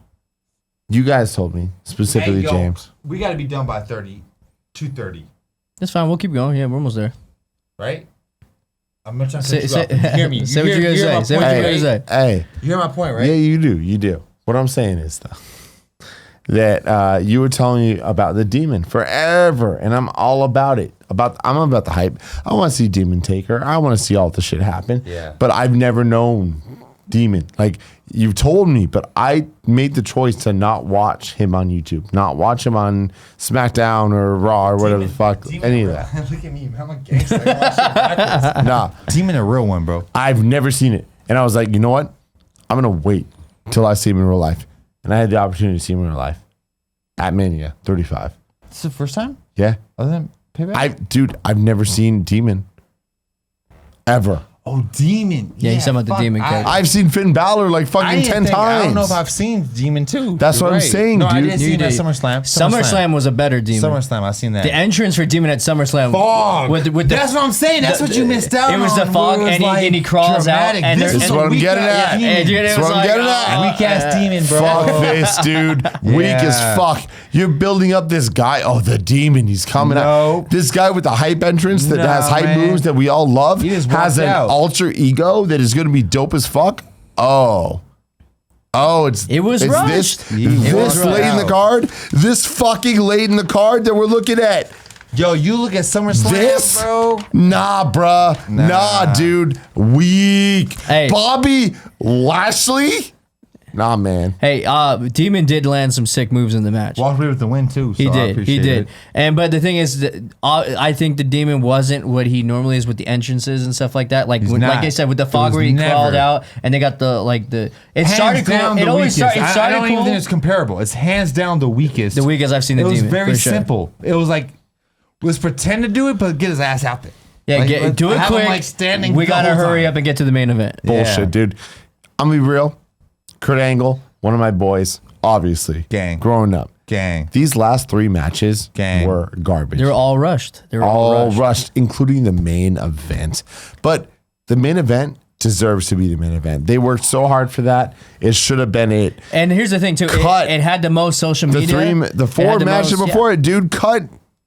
Speaker 4: you guys told me specifically, James.
Speaker 2: We got to be done by 2:30,
Speaker 3: That's fine. We'll keep going. Yeah, we're almost there.
Speaker 2: right? I'm not trying to
Speaker 3: Say,
Speaker 2: cut you off. You hear me?
Speaker 3: say what
Speaker 2: hear-
Speaker 3: you're gonna
Speaker 2: you hear
Speaker 3: say.
Speaker 2: my
Speaker 3: Say what
Speaker 2: point,
Speaker 3: you're
Speaker 2: right?
Speaker 3: gonna say.
Speaker 4: Hey,
Speaker 2: You hear my point, right?
Speaker 4: yeah, you do. You do. What I'm saying is though that you were telling me about the Demon forever, and I'm all about it. I'm about the hype. I want to see Demon Taker. I want to see all the shit happen.
Speaker 2: Yeah.
Speaker 4: But I've never known Demon. Like you've told me, but I made the choice to not watch him on YouTube, not watch him on SmackDown or Raw or whatever the fuck, any of that.
Speaker 2: Look at me, I'm a gangster. I watch shit backwards.
Speaker 4: Nah,
Speaker 2: Demon a real one, bro.
Speaker 4: I've never seen it. And I was like, you know what? I'm going to wait till I see him in real life. And I had the opportunity to see him in real life at Mania 35.
Speaker 2: This is the first time?
Speaker 4: Yeah.
Speaker 2: Other than Payback?
Speaker 4: I've never seen Demon ever.
Speaker 2: Oh, Demon.
Speaker 3: Yeah, he's talking about the
Speaker 2: fuck,
Speaker 3: Demon character.
Speaker 4: I've seen Finn Balor like fucking 10 times.
Speaker 2: I don't know if I've seen Demon too.
Speaker 4: That's
Speaker 2: You're
Speaker 4: what I'm
Speaker 2: right.
Speaker 4: saying,
Speaker 2: no, I
Speaker 4: dude.
Speaker 2: didn't see
Speaker 3: You
Speaker 2: him at
Speaker 3: did.
Speaker 2: SummerSlam.
Speaker 3: SummerSlam was a better Demon.
Speaker 2: SummerSlam, I've seen that.
Speaker 3: The entrance for Demon at SummerSlam.
Speaker 2: fog.
Speaker 3: With the,
Speaker 2: That's what I'm saying. That's what you missed out on.
Speaker 3: It was the fog,
Speaker 2: where it was,
Speaker 3: and he crawls
Speaker 2: dramatic.
Speaker 3: out. And
Speaker 2: This
Speaker 3: there-
Speaker 2: is
Speaker 3: and
Speaker 4: what I'm
Speaker 2: weak
Speaker 4: getting
Speaker 2: ass
Speaker 4: at.
Speaker 2: Demon.
Speaker 3: And dude, it
Speaker 4: That's
Speaker 3: was
Speaker 4: what I'm
Speaker 3: like,
Speaker 4: getting at.
Speaker 2: Weak ass Demon, bro.
Speaker 4: Fuck this, dude. Weak as
Speaker 2: Yeah.
Speaker 4: fuck. You're building up this guy. Oh, the Demon. He's coming out.
Speaker 2: No.
Speaker 4: This guy with the hype entrance that
Speaker 2: No,
Speaker 4: has hype
Speaker 2: man.
Speaker 4: moves that we all love
Speaker 2: He just
Speaker 4: has
Speaker 2: walked
Speaker 4: an
Speaker 2: out.
Speaker 4: alter ego that is going to be dope as fuck. Oh,
Speaker 3: It was
Speaker 4: it's
Speaker 3: rushed.
Speaker 4: this late in the card. This fucking late in the card that we're looking at.
Speaker 2: Yo, you look at SummerSlam,
Speaker 4: This,
Speaker 2: bro.
Speaker 4: nah, bruh, nah, dude, weak.
Speaker 3: Hey.
Speaker 4: Bobby Lashley, nah, man.
Speaker 3: Hey, Demon did land some sick moves in the match.
Speaker 2: Walked away with the win too. So
Speaker 3: He
Speaker 2: I
Speaker 3: did. He
Speaker 2: appreciate
Speaker 3: did.
Speaker 2: it.
Speaker 3: But the thing is, that, I think the Demon wasn't what he normally is with the entrances and stuff like that. Like
Speaker 2: He's
Speaker 3: like
Speaker 2: not.
Speaker 3: I said, with the
Speaker 2: It
Speaker 3: fog
Speaker 2: was
Speaker 3: where he
Speaker 2: never.
Speaker 3: crawled out, and they got the It
Speaker 2: Hands
Speaker 3: started cool.
Speaker 2: down
Speaker 3: It
Speaker 2: the
Speaker 3: always
Speaker 2: weakest.
Speaker 3: started. It started
Speaker 2: I don't
Speaker 3: cool.
Speaker 2: even think it's comparable. It's hands down the weakest.
Speaker 3: The weakest I've seen the
Speaker 2: It was
Speaker 3: Demon.
Speaker 2: very
Speaker 3: for sure.
Speaker 2: simple. It was like, let's pretend to do it, but get his ass out there.
Speaker 3: Yeah,
Speaker 2: Like,
Speaker 3: do it
Speaker 2: have him,
Speaker 3: quick.
Speaker 2: like, standing
Speaker 3: We
Speaker 2: the
Speaker 3: gotta
Speaker 2: whole
Speaker 3: hurry
Speaker 2: time.
Speaker 3: up and get to the main event.
Speaker 4: Bullshit,
Speaker 2: Yeah.
Speaker 4: dude. I'm gonna be real. Kurt Angle, one of my boys, obviously.
Speaker 2: Gang.
Speaker 4: Growing up.
Speaker 2: Gang.
Speaker 4: These last 3 matches
Speaker 2: Gang.
Speaker 4: were garbage.
Speaker 3: They were all rushed. They were
Speaker 4: all
Speaker 3: rushed.
Speaker 4: rushed, including the main event. But the main event deserves to be the main event. They worked so hard for that. It should have been it.
Speaker 3: And here's the thing too.
Speaker 4: Cut.
Speaker 3: It had the most social
Speaker 4: The
Speaker 3: media.
Speaker 4: the
Speaker 3: It
Speaker 4: 4
Speaker 3: had the
Speaker 4: matches
Speaker 3: most-
Speaker 4: before it, dude, cut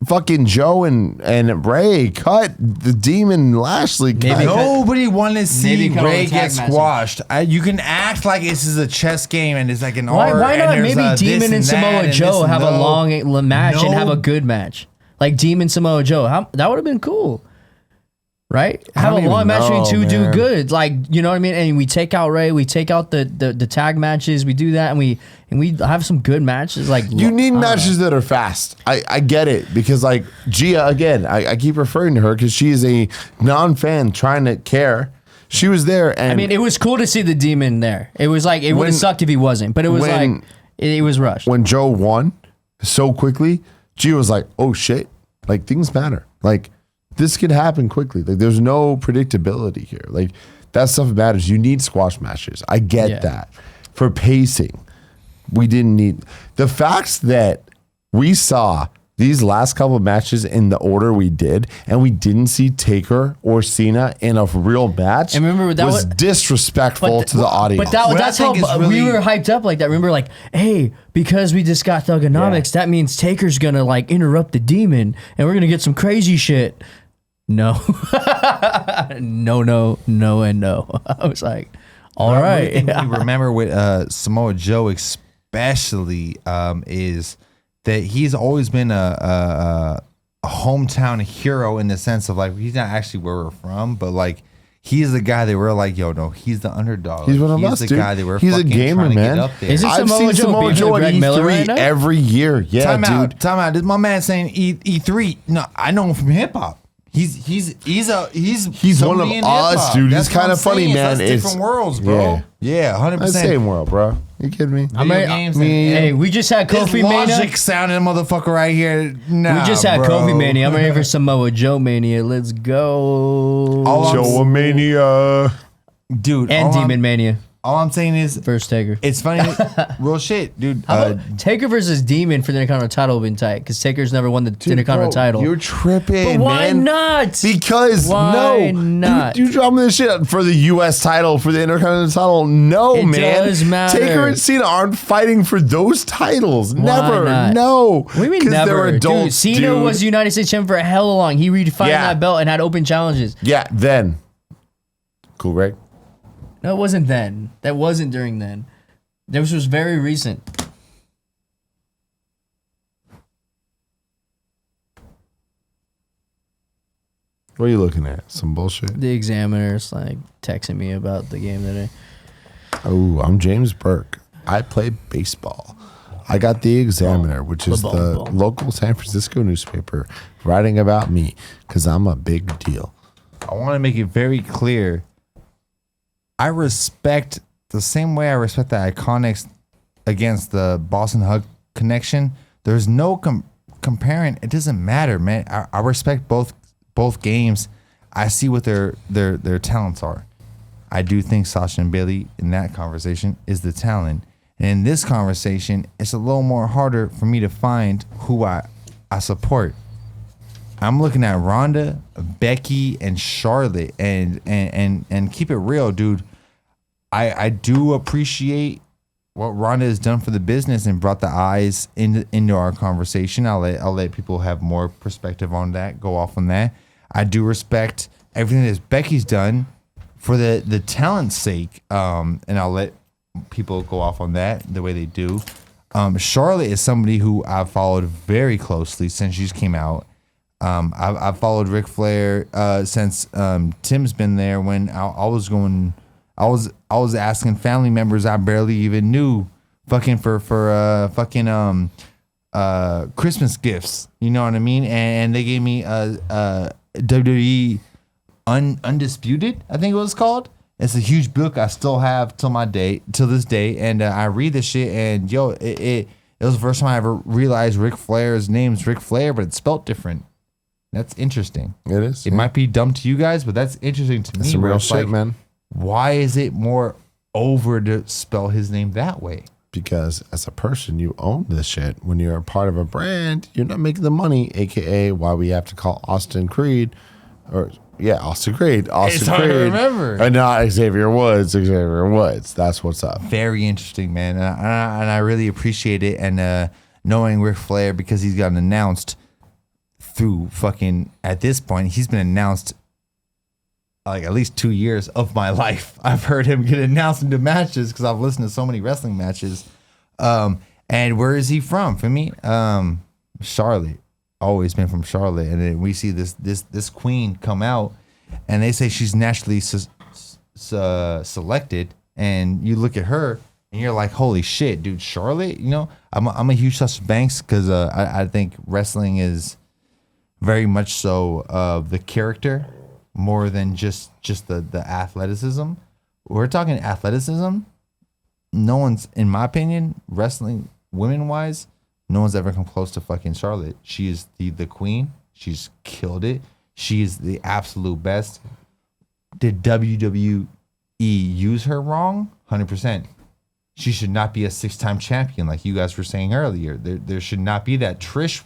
Speaker 4: fucking Joe and Ray. Cut the Demon Lashley. Cut.
Speaker 3: Maybe cut-
Speaker 2: Nobody wanted to see
Speaker 3: Maybe cut all
Speaker 2: Ray
Speaker 3: the
Speaker 2: get
Speaker 3: tag matches.
Speaker 2: squashed. You can act like this is a chess game and it's like an
Speaker 3: Why
Speaker 2: art.
Speaker 3: not?
Speaker 2: And there's
Speaker 3: Maybe
Speaker 2: this
Speaker 3: Demon and
Speaker 2: that
Speaker 3: Samoa
Speaker 2: and
Speaker 3: Joe
Speaker 2: this and
Speaker 3: have a
Speaker 2: no.
Speaker 3: long match and have
Speaker 2: No.
Speaker 3: a good match. Like Demon Samoa Joe. That would have been cool. Right? Have a
Speaker 4: don't
Speaker 3: long
Speaker 4: even
Speaker 3: match between
Speaker 4: know,
Speaker 3: two do
Speaker 4: man.
Speaker 3: good. Like, you know what I mean? And we take out Ray, we take out the tag matches, we do that and we have some good matches. Like
Speaker 4: You need matches that are fast. I get it because like Gia again, I keep referring to her because she is a non-fan trying to care. She was there and
Speaker 3: I mean, it was cool to see the Demon there. It was like it would
Speaker 4: When-
Speaker 3: have sucked if he wasn't, but it was
Speaker 4: when-
Speaker 3: like it was rushed.
Speaker 4: when Joe won so quickly, Gia was like, "Oh shit! Like things matter. Like this could happen quickly. Like there's no predictability here. Like that stuff matters. You need squash matches. I get
Speaker 3: Yeah.
Speaker 4: that. For pacing, we didn't need the facts that we saw these last couple of matches in the order we did, and we didn't see Taker or Cena in a real match.
Speaker 3: And remember, that
Speaker 4: was
Speaker 3: was-
Speaker 4: disrespectful to the audience.
Speaker 3: But
Speaker 2: What I
Speaker 3: that's how
Speaker 2: think is
Speaker 3: we
Speaker 2: really-
Speaker 3: were hyped up like that. Remember, like, hey, because we just got Thugonomics, that means Taker's gonna like interrupt the Demon, and we're gonna get some crazy shit. No, no, and no. I was like, all
Speaker 2: What I
Speaker 3: right.
Speaker 2: really think we remember with Samoa Joe especially is that he's always been a hometown hero in the sense of like he's not actually where we're from, but like he's the guy that we're like, yo, no, he's the underdog.
Speaker 4: He's one of
Speaker 2: He's
Speaker 4: us,
Speaker 2: the
Speaker 4: dude.
Speaker 2: guy that we're
Speaker 4: He's a
Speaker 2: fucking
Speaker 4: gamer,
Speaker 2: trying to
Speaker 4: man.
Speaker 2: get up there.
Speaker 3: Is it
Speaker 4: I've
Speaker 3: Samoa
Speaker 4: seen
Speaker 3: Joe
Speaker 4: Samoa
Speaker 3: beating
Speaker 4: Joe at
Speaker 3: Greg Miller
Speaker 4: E3
Speaker 3: right now?
Speaker 4: every year. Yeah,
Speaker 2: Time
Speaker 4: dude.
Speaker 2: out, time out. This my man saying E3. No, I know him from hip hop. He's
Speaker 4: one of
Speaker 2: somebody in
Speaker 4: us,
Speaker 2: hip-hop.
Speaker 4: dude.
Speaker 2: That's
Speaker 4: He's
Speaker 2: what
Speaker 4: kinda
Speaker 2: I'm
Speaker 4: funny,
Speaker 2: saying.
Speaker 4: man.
Speaker 2: That's
Speaker 4: It's-
Speaker 2: different worlds, bro. Yeah, 100%.
Speaker 4: Same world, bro. You kidding me?
Speaker 3: I'm ready-
Speaker 2: games
Speaker 3: hey, we just had
Speaker 2: This
Speaker 3: Kofi
Speaker 2: logic
Speaker 3: Mania.
Speaker 2: sounding motherfucker right here. Nah,
Speaker 3: We just had
Speaker 2: bro.
Speaker 3: Kofi Mania. I'm ready for Samoa Joe Mania. Let's go.
Speaker 2: All I'm-
Speaker 4: Joe Mania.
Speaker 2: Dude.
Speaker 3: And
Speaker 2: all I'm-
Speaker 3: Demon Mania.
Speaker 2: All I'm saying is,
Speaker 3: First Taker.
Speaker 2: it's funny. Real shit, dude.
Speaker 3: How about Taker versus Demon for the Intercontinental title would have been tight because Taker's never won the Intercontinental title.
Speaker 4: You're tripping,
Speaker 3: But why
Speaker 4: man.
Speaker 3: not?
Speaker 4: Because
Speaker 3: Why
Speaker 4: no,
Speaker 3: not?
Speaker 4: you drop me this shit for the U.S. title for the Intercontinental title. No,
Speaker 3: It
Speaker 4: man.
Speaker 3: does matter.
Speaker 4: Taker and Cena aren't fighting for those titles. Never.
Speaker 3: not?
Speaker 4: No.
Speaker 3: What do you mean
Speaker 4: 'Cause
Speaker 3: never?
Speaker 4: They're adults,
Speaker 3: Dude, Cena
Speaker 4: dude.
Speaker 3: was United States champion for hella long. He redefined
Speaker 4: Yeah.
Speaker 3: that belt and had open challenges.
Speaker 4: Yeah. Then. Cool, right?
Speaker 3: No, it wasn't then. That wasn't during then. This was very recent.
Speaker 4: What are you looking at? Some bullshit.
Speaker 3: The Examiner's like texting me about the game today.
Speaker 4: Oh, I'm James Burke. I play baseball. I got the Examiner, which is the local San Francisco newspaper, writing about me because I'm a big deal.
Speaker 2: I want to make it very clear. I respect the same way I respect the Iconics against the Boston Hug connection. There's no comparing. It doesn't matter, man. I respect both games. I see what their talents are. I do think Sasha and Bailey in that conversation is the talent. And in this conversation, it's a little more harder for me to find who I support. I'm looking at Ronda, Becky, and Charlotte, and keep it real, dude. I do appreciate what Ronda has done for the business and brought the eyes into our conversation. I'll let people have more perspective on that, go off on that. I do respect everything that Becky's done for the talent's sake, and I'll let people go off on that the way they do. Charlotte is somebody who I've followed very closely since she's came out. I've followed Ric Flair since Tim's been there. When I was asking family members I barely even knew, fucking for Christmas gifts. You know what I mean? And they gave me WWE Undisputed, I think it was called. It's a huge book I still have till this day, and I read this shit, and it was the first time I ever realized Ric Flair's name's Ric Flair, but it's spelt different. That's interesting.
Speaker 4: It is.
Speaker 2: It might be dumb to you guys, but that's interesting to me.
Speaker 4: It's some real shit, man.
Speaker 2: Why is it more over to spell his name that way?
Speaker 4: Because as a person, you own this shit. When you're a part of a brand, you're not making the money, aka why we have to call Austin Creed, Austin Creed.
Speaker 2: It's hard to remember.
Speaker 4: And not Xavier Woods. That's what's up.
Speaker 2: Very interesting, man. And I really appreciate it. And knowing Ric Flair, because he's gotten announced through fucking, at this point, he's been announced like at least 2 years of my life. I've heard him get announced into matches because I've listened to so many wrestling matches. And where is he from? For me, Charlotte. Always been from Charlotte. And then we see this queen come out, and they say she's naturally selected. And you look at her, and you're like, holy shit, dude, Charlotte. You know, I'm a huge Sasha Banks because I think wrestling is very much so the character more than just the athleticism. We're talking athleticism. No one's, in my opinion, wrestling women wise, no one's ever come close to fucking Charlotte. She is the queen. She's killed it. She is the absolute best. Did WWE use her wrong? 100%. She should not be a 6-time champion like you guys were saying earlier. There should not be that. Trish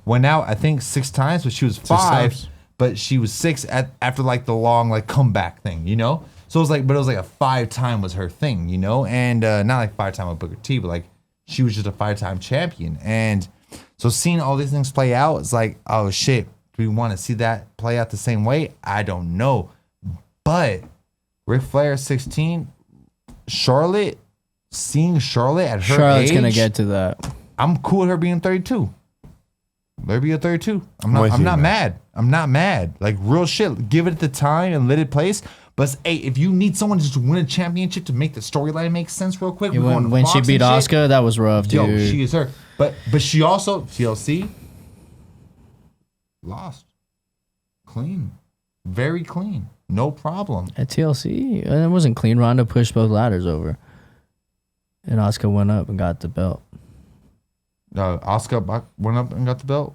Speaker 2: went out, I think, 6 times, but she was 5. But she was 6 after like the long like comeback thing, you know? So it was like a 5-time was her thing, you know? And not like 5-time with Booker T, but like she was just a 5-time champion. And so seeing all these things play out, it's like, oh shit, do we want to see that play out the same way? I don't know. But Ric Flair 16, Charlotte, seeing Charlotte at her
Speaker 3: Charlotte's
Speaker 2: age,
Speaker 3: gonna get to that.
Speaker 2: I'm cool with her being 32. Let her be a 32. I'm not mad. I'm not mad. Like real shit. Give it the time and let it place. But hey, if you need someone to just win a championship to make the storyline make sense real quick,
Speaker 3: When she beat Asuka, that was rough, dude.
Speaker 2: Yo, she is her. But she also TLC lost. Clean. Very clean. No problem.
Speaker 3: At TLC, it wasn't clean. Ronda pushed both ladders over, and Asuka went up and got the belt.
Speaker 2: Asuka went up and got the belt.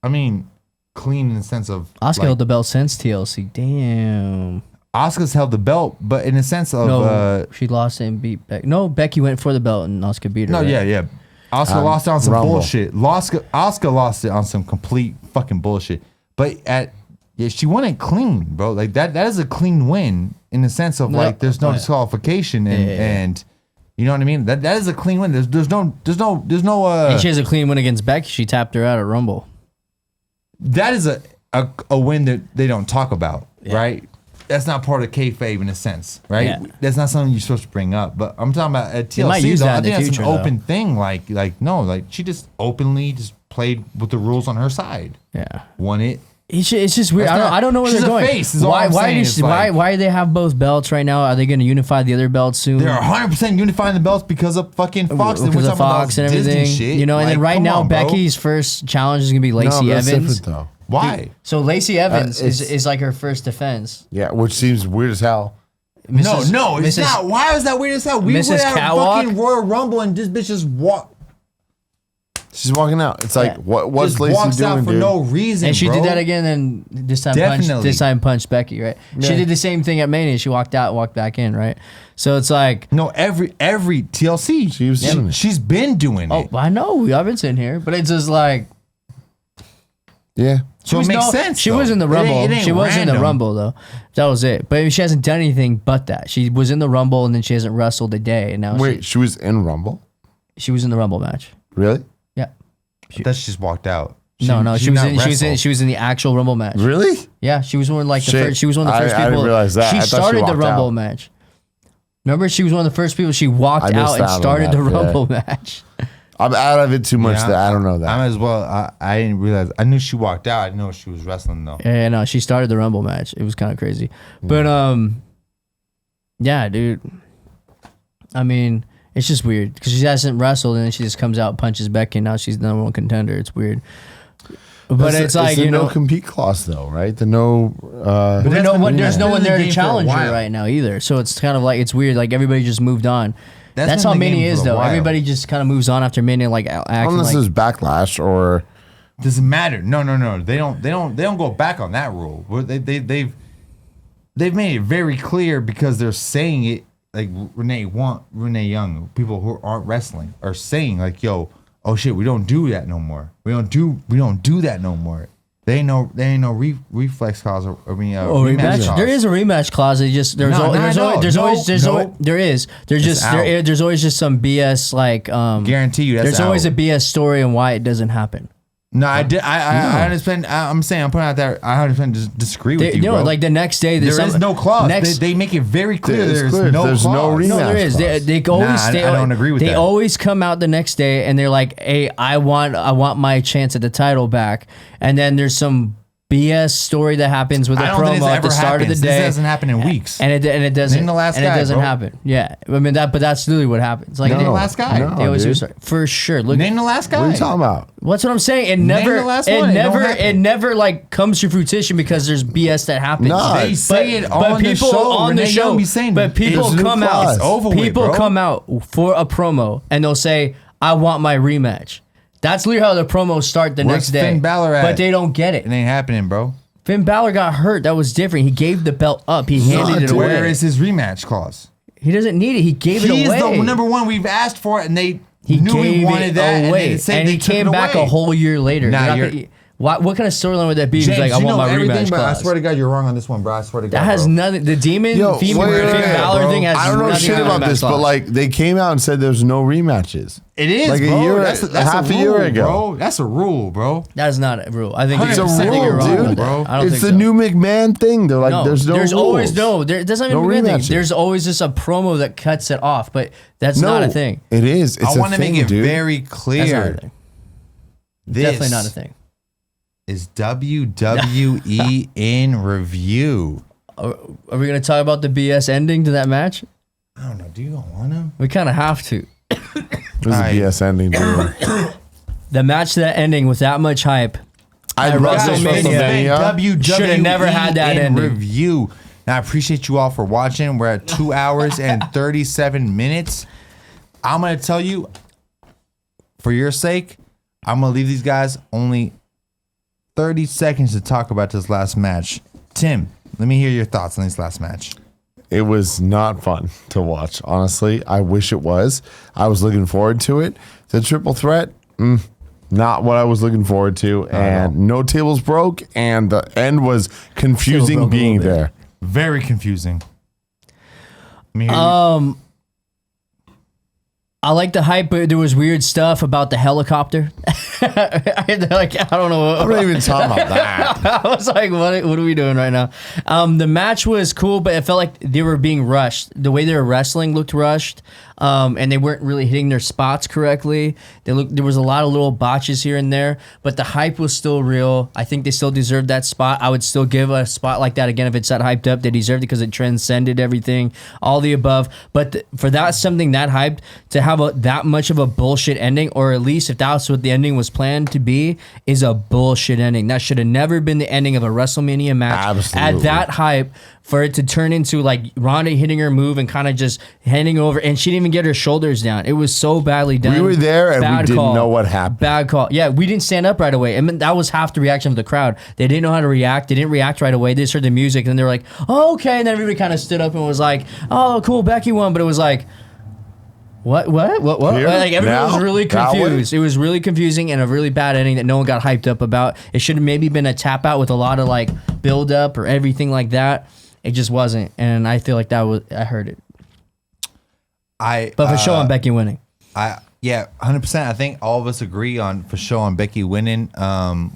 Speaker 2: I mean, clean in the sense of
Speaker 3: Asuka held the belt since TLC. Damn.
Speaker 2: Asuka's held the belt, but in the sense of
Speaker 3: she lost and beat Becky. No, Becky went for the belt and Asuka beat her.
Speaker 2: No,
Speaker 3: right?
Speaker 2: yeah. Asuka lost on some
Speaker 4: Rumble.
Speaker 2: bullshit. Asuka lost it on some complete fucking bullshit. But she won it clean, bro. Like that is a clean win in the sense of like there's no disqualification and you know what I mean? That is a clean win. There's no
Speaker 3: And she has a clean win against Becky. She tapped her out at Rumble.
Speaker 2: that is a win that they don't talk about, right? That's not part of kayfabe in a sense, right?
Speaker 3: Yeah.
Speaker 2: That's not something you're supposed to bring up. But I'm talking about at
Speaker 3: They might
Speaker 2: TLC,
Speaker 3: use
Speaker 2: though,
Speaker 3: that
Speaker 2: I
Speaker 3: in the
Speaker 2: think that's
Speaker 3: future,
Speaker 2: an open thing. Like no, she just openly just played with the rules on her side.
Speaker 3: Yeah.
Speaker 2: Won it.
Speaker 3: It's just weird.
Speaker 2: That's
Speaker 3: I don't know where
Speaker 2: she's
Speaker 3: they're
Speaker 2: a
Speaker 3: going.
Speaker 2: face, is all I'm saying. It's like-
Speaker 3: Why do they have both belts right now? Are they going to unify the other belts soon?
Speaker 2: They're 100% unifying the belts because of fucking Fox.
Speaker 3: because of Fox and everything.
Speaker 2: Shit.
Speaker 3: You know, and then
Speaker 2: Like,
Speaker 3: right
Speaker 2: come
Speaker 3: now
Speaker 2: on, bro.
Speaker 3: Becky's first challenge is going to be Lacey
Speaker 4: No, that's
Speaker 3: Evans.
Speaker 4: different though.
Speaker 2: Why?
Speaker 3: So Lacey Evans
Speaker 4: it's-
Speaker 3: is like her first defense.
Speaker 4: Yeah, which seems weird as hell.
Speaker 2: No, it's not. Why is that weird as hell? We
Speaker 3: Mrs.
Speaker 2: were at a
Speaker 3: Catwalk?
Speaker 2: fucking Royal Rumble and this bitch just walked.
Speaker 4: She's walking out. It's like,
Speaker 3: Yeah.
Speaker 4: what's
Speaker 2: Just
Speaker 4: Lacey
Speaker 2: walks
Speaker 4: doing,
Speaker 2: out for
Speaker 4: dude?
Speaker 2: no reason,
Speaker 3: And she
Speaker 2: bro.
Speaker 3: did that again, and this time
Speaker 2: Definitely.
Speaker 3: punched Becky, right? She did the same thing at Mania. She walked out, walked back in, right? So it's like,
Speaker 2: No, every TLC,
Speaker 4: She was doing it.
Speaker 2: she's been doing
Speaker 3: oh,
Speaker 2: it.
Speaker 3: I know, I've been sitting here, but it's just like,
Speaker 4: Yeah.
Speaker 2: So it makes sense.
Speaker 3: She
Speaker 2: though.
Speaker 3: was in the
Speaker 2: It ain't-
Speaker 3: Rumble.
Speaker 2: it ain't
Speaker 3: She was in the
Speaker 2: random.
Speaker 3: Rumble though. That was it. But she hasn't done anything but that. She was in the Rumble and then she hasn't wrestled a day. And now
Speaker 4: Wait, she was in Rumble?
Speaker 3: she was in the Rumble match.
Speaker 4: Really?
Speaker 3: Yeah.
Speaker 2: I thought she just walked out.
Speaker 3: No, she was
Speaker 2: not
Speaker 3: in.
Speaker 2: wrestled.
Speaker 3: She was in the actual Rumble match.
Speaker 4: Really?
Speaker 3: Yeah, she was one of like the
Speaker 4: Shit.
Speaker 3: first. She was one of the first
Speaker 4: I
Speaker 3: people.
Speaker 4: didn't realize that.
Speaker 3: She
Speaker 4: I thought she
Speaker 3: started the
Speaker 4: walked
Speaker 3: Rumble
Speaker 4: out.
Speaker 3: match. Remember, she was one of the first people. She walked
Speaker 4: I missed
Speaker 3: out and
Speaker 4: out on
Speaker 3: started
Speaker 4: that,
Speaker 3: the
Speaker 4: yeah.
Speaker 3: Rumble match.
Speaker 4: I'm out of it too much
Speaker 2: Yeah,
Speaker 4: that I don't know that.
Speaker 2: I'm as well. I didn't realize. I knew she walked out. I didn't know she was wrestling though.
Speaker 3: Yeah, no, she started the Rumble match. It was kind of crazy, but yeah, dude. I mean, it's just weird because she hasn't wrestled and then she just comes out, punches Becky, and now she's the number one contender. It's weird, but it's like
Speaker 4: the
Speaker 3: you know,
Speaker 4: no compete clause though, right? The no.
Speaker 3: but
Speaker 2: that's
Speaker 3: no
Speaker 2: been-
Speaker 3: one, there's
Speaker 2: that's
Speaker 3: no
Speaker 2: been
Speaker 3: one
Speaker 2: in the
Speaker 3: there to
Speaker 2: game for a
Speaker 3: challenge her
Speaker 2: while.
Speaker 3: right now either. So it's kind of like it's weird. Like everybody just moved on. That's
Speaker 2: been
Speaker 3: how
Speaker 2: the
Speaker 3: Mania
Speaker 2: game
Speaker 3: is
Speaker 2: for a
Speaker 3: though.
Speaker 2: while.
Speaker 3: Everybody just kind of moves on after Mania, like acting
Speaker 4: Unless
Speaker 3: like.
Speaker 4: there's backlash or.
Speaker 2: Doesn't matter. No. They don't go back on that rule. They've made it very clear because they're saying it like Renee Young, people who aren't wrestling are saying like, yo, oh shit, we don't do that no more. We don't do that no more. There ain't no reflex clause or rematch clause.
Speaker 3: There is a rematch clause. It just there's
Speaker 2: No,
Speaker 3: al-
Speaker 2: not
Speaker 3: there's
Speaker 2: at all.
Speaker 3: always there's
Speaker 2: No,
Speaker 3: always
Speaker 2: no.
Speaker 3: there is there's
Speaker 2: It's
Speaker 3: just
Speaker 2: out.
Speaker 3: there's always just some BS like
Speaker 2: Guarantee you that's
Speaker 3: there's always
Speaker 2: out.
Speaker 3: a BS story and why it doesn't happen.
Speaker 2: No, I understand. I'm saying I'm putting out there. I understand. Disagree with you,
Speaker 3: No,
Speaker 2: bro.
Speaker 3: like the next day
Speaker 2: there is no clause.
Speaker 3: Next,
Speaker 2: They make it very clear.
Speaker 4: It's
Speaker 2: There's
Speaker 4: clear.
Speaker 2: no
Speaker 4: There's no
Speaker 2: clause.
Speaker 4: rematch.
Speaker 3: no, there is.
Speaker 4: clause.
Speaker 3: They always
Speaker 2: I don't agree with
Speaker 3: they
Speaker 2: that.
Speaker 3: always come out the next day and they're like, "Hey, I want my chance at the title back." And then there's some BS story that happens with a
Speaker 2: I don't think
Speaker 3: promo
Speaker 2: this
Speaker 3: at the
Speaker 2: ever
Speaker 3: start of the
Speaker 2: happens.
Speaker 3: day.
Speaker 2: This doesn't happen in weeks.
Speaker 3: And it doesn't.
Speaker 2: Name the last
Speaker 3: and
Speaker 2: guy,
Speaker 3: it doesn't
Speaker 2: bro.
Speaker 3: happen. Yeah, I mean but that's literally what happens. Like
Speaker 2: Name
Speaker 3: they,
Speaker 2: the last guy.
Speaker 4: No,
Speaker 3: they always do
Speaker 4: dude.
Speaker 3: start for sure. Look,
Speaker 2: Name the last guy.
Speaker 4: What are you talking about?
Speaker 3: what's what I'm saying. It
Speaker 2: Name
Speaker 3: never,
Speaker 2: the last
Speaker 3: it
Speaker 2: one. It don't
Speaker 3: never,
Speaker 2: happen.
Speaker 3: it never like comes to fruition because there's BS that happens.
Speaker 4: No.
Speaker 2: They say it on
Speaker 3: but
Speaker 2: the
Speaker 3: people
Speaker 2: show.
Speaker 3: on the
Speaker 2: Renee
Speaker 3: show,
Speaker 2: Young be saying
Speaker 3: but people
Speaker 4: it's a new
Speaker 3: come out.
Speaker 4: clause.
Speaker 2: It's over with,
Speaker 3: people
Speaker 2: bro.
Speaker 3: come out for a promo and they'll say, "I want my rematch." That's literally how the promos start the
Speaker 2: Where's
Speaker 3: next day.
Speaker 2: Finn Balor at?
Speaker 3: But they don't get it.
Speaker 2: It ain't happening, bro.
Speaker 3: Finn Balor got hurt. That was different. He gave the belt up. He handed it
Speaker 4: dude.
Speaker 3: away.
Speaker 2: Where is his rematch clause?
Speaker 3: He doesn't need it. He gave it away.
Speaker 2: He's the number one we've asked for, and they
Speaker 3: He
Speaker 2: knew
Speaker 3: gave
Speaker 2: he wanted
Speaker 3: it
Speaker 2: that,
Speaker 3: away,
Speaker 2: and, they
Speaker 3: and he
Speaker 2: took
Speaker 3: came
Speaker 2: it
Speaker 3: back
Speaker 2: away.
Speaker 3: a whole year later.
Speaker 2: Nah,
Speaker 3: They're not
Speaker 2: you're-
Speaker 3: gonna- what kind of storyline would that be? He's
Speaker 2: James,
Speaker 3: like, I
Speaker 2: you
Speaker 3: want
Speaker 2: know
Speaker 3: my
Speaker 2: everything,
Speaker 3: rematch
Speaker 2: but I
Speaker 3: clause.
Speaker 2: swear to God, you're wrong on this one, bro. I swear to God.
Speaker 3: That has
Speaker 2: bro.
Speaker 3: nothing. The demon
Speaker 4: Yo,
Speaker 3: Finn
Speaker 4: wait,
Speaker 3: Balor
Speaker 2: bro.
Speaker 3: thing has
Speaker 4: I don't know
Speaker 3: nothing
Speaker 4: shit
Speaker 3: to do with
Speaker 4: about
Speaker 3: match
Speaker 4: this, but
Speaker 3: clause.
Speaker 4: like they came out and said there's no rematches.
Speaker 2: It is,
Speaker 4: Like a
Speaker 2: bro.
Speaker 4: year-
Speaker 2: that's
Speaker 4: half
Speaker 2: a
Speaker 4: a year
Speaker 2: rule,
Speaker 4: ago.
Speaker 2: bro. That's a rule, bro.
Speaker 3: That's not a rule. I think
Speaker 4: It's
Speaker 3: you're,
Speaker 4: a
Speaker 3: I think you're
Speaker 4: rule,
Speaker 3: wrong
Speaker 4: dude.
Speaker 3: with that. I don't
Speaker 4: It's
Speaker 3: think
Speaker 4: the
Speaker 3: so.
Speaker 4: new McMahon thing. They're like,
Speaker 3: No,
Speaker 4: there's no
Speaker 3: there's always
Speaker 4: rules.
Speaker 3: There doesn't
Speaker 4: No
Speaker 3: even be anything.
Speaker 4: rematches.
Speaker 3: There's always just a promo that cuts it off, but that's
Speaker 4: No,
Speaker 3: not a thing.
Speaker 4: It is. It's
Speaker 2: I
Speaker 4: want to
Speaker 2: make it very
Speaker 3: That's not a
Speaker 2: clear.
Speaker 3: thing.
Speaker 2: This
Speaker 3: Definitely not a thing.
Speaker 2: is WWE in review.
Speaker 3: Are we gonna talk about the BS ending to that match?
Speaker 2: I don't know. Do you want to?
Speaker 3: We kind of have to.
Speaker 4: It was a
Speaker 2: Alright.
Speaker 4: BS ending. Dude.
Speaker 3: The match to that ending with that much hype.
Speaker 4: I
Speaker 3: At
Speaker 4: love this
Speaker 3: WrestleMania.
Speaker 4: WrestleMania.
Speaker 3: Shoulda never had that
Speaker 2: in
Speaker 3: ending.
Speaker 2: review. Now I appreciate you all for watching. We're at 2 hours and 37 minutes. I'm gonna tell you, for your sake, I'm gonna leave these guys only 30 seconds to talk about this last match. Tim, let me hear your thoughts on this last match.
Speaker 4: It was not fun to watch. Honestly, I wish it was. I was looking forward to it. The triple threat, not what I was looking forward to. And no tables broke. And the end was confusing
Speaker 3: broke a
Speaker 4: being
Speaker 3: little bit.
Speaker 4: there.
Speaker 2: Very confusing. Let me hear you.
Speaker 3: I like the hype, but there was weird stuff about the helicopter. Like I don't know.
Speaker 4: I'm not even talking about that.
Speaker 3: I was like, what are we doing right now? The match was cool, but it felt like they were being rushed. The way they were wrestling looked rushed, and they weren't really hitting their spots correctly. There was a lot of little botches here and there, but the hype was still real. I think they still deserved that spot. I would still give a spot like that again if it's that hyped up. They deserved it because it transcended everything, all the above. But for that something that hyped to have that much of a bullshit ending, or at least if that's what the ending was planned to be, is a bullshit ending. That should have never been the ending of a WrestleMania match.
Speaker 4: Absolutely.
Speaker 3: At that hype, for it to turn into like Ronda hitting her move and kind of just handing over, and she didn't even get her shoulders down. It was so badly done.
Speaker 4: We were there and we didn't know what happened.
Speaker 3: Bad call. Yeah, we didn't stand up right away. I mean, that was half the reaction of the crowd. They didn't know how to react. They didn't react right away. They just heard the music and they were like, oh, okay. And then everybody kind of stood up and was like, oh, cool, Becky won. But it was like, what?
Speaker 4: Here?
Speaker 3: Like everybody was really
Speaker 4: That way?
Speaker 3: confused. It was really confusing and a really bad ending that no one got hyped up about. It should have maybe been a tap out with a lot of like build up or everything like that. It just wasn't. And I feel like I heard it. But for sure, I'm Becky winning.
Speaker 2: Yeah, 100%. I think all of us agree on for sure on Becky winning.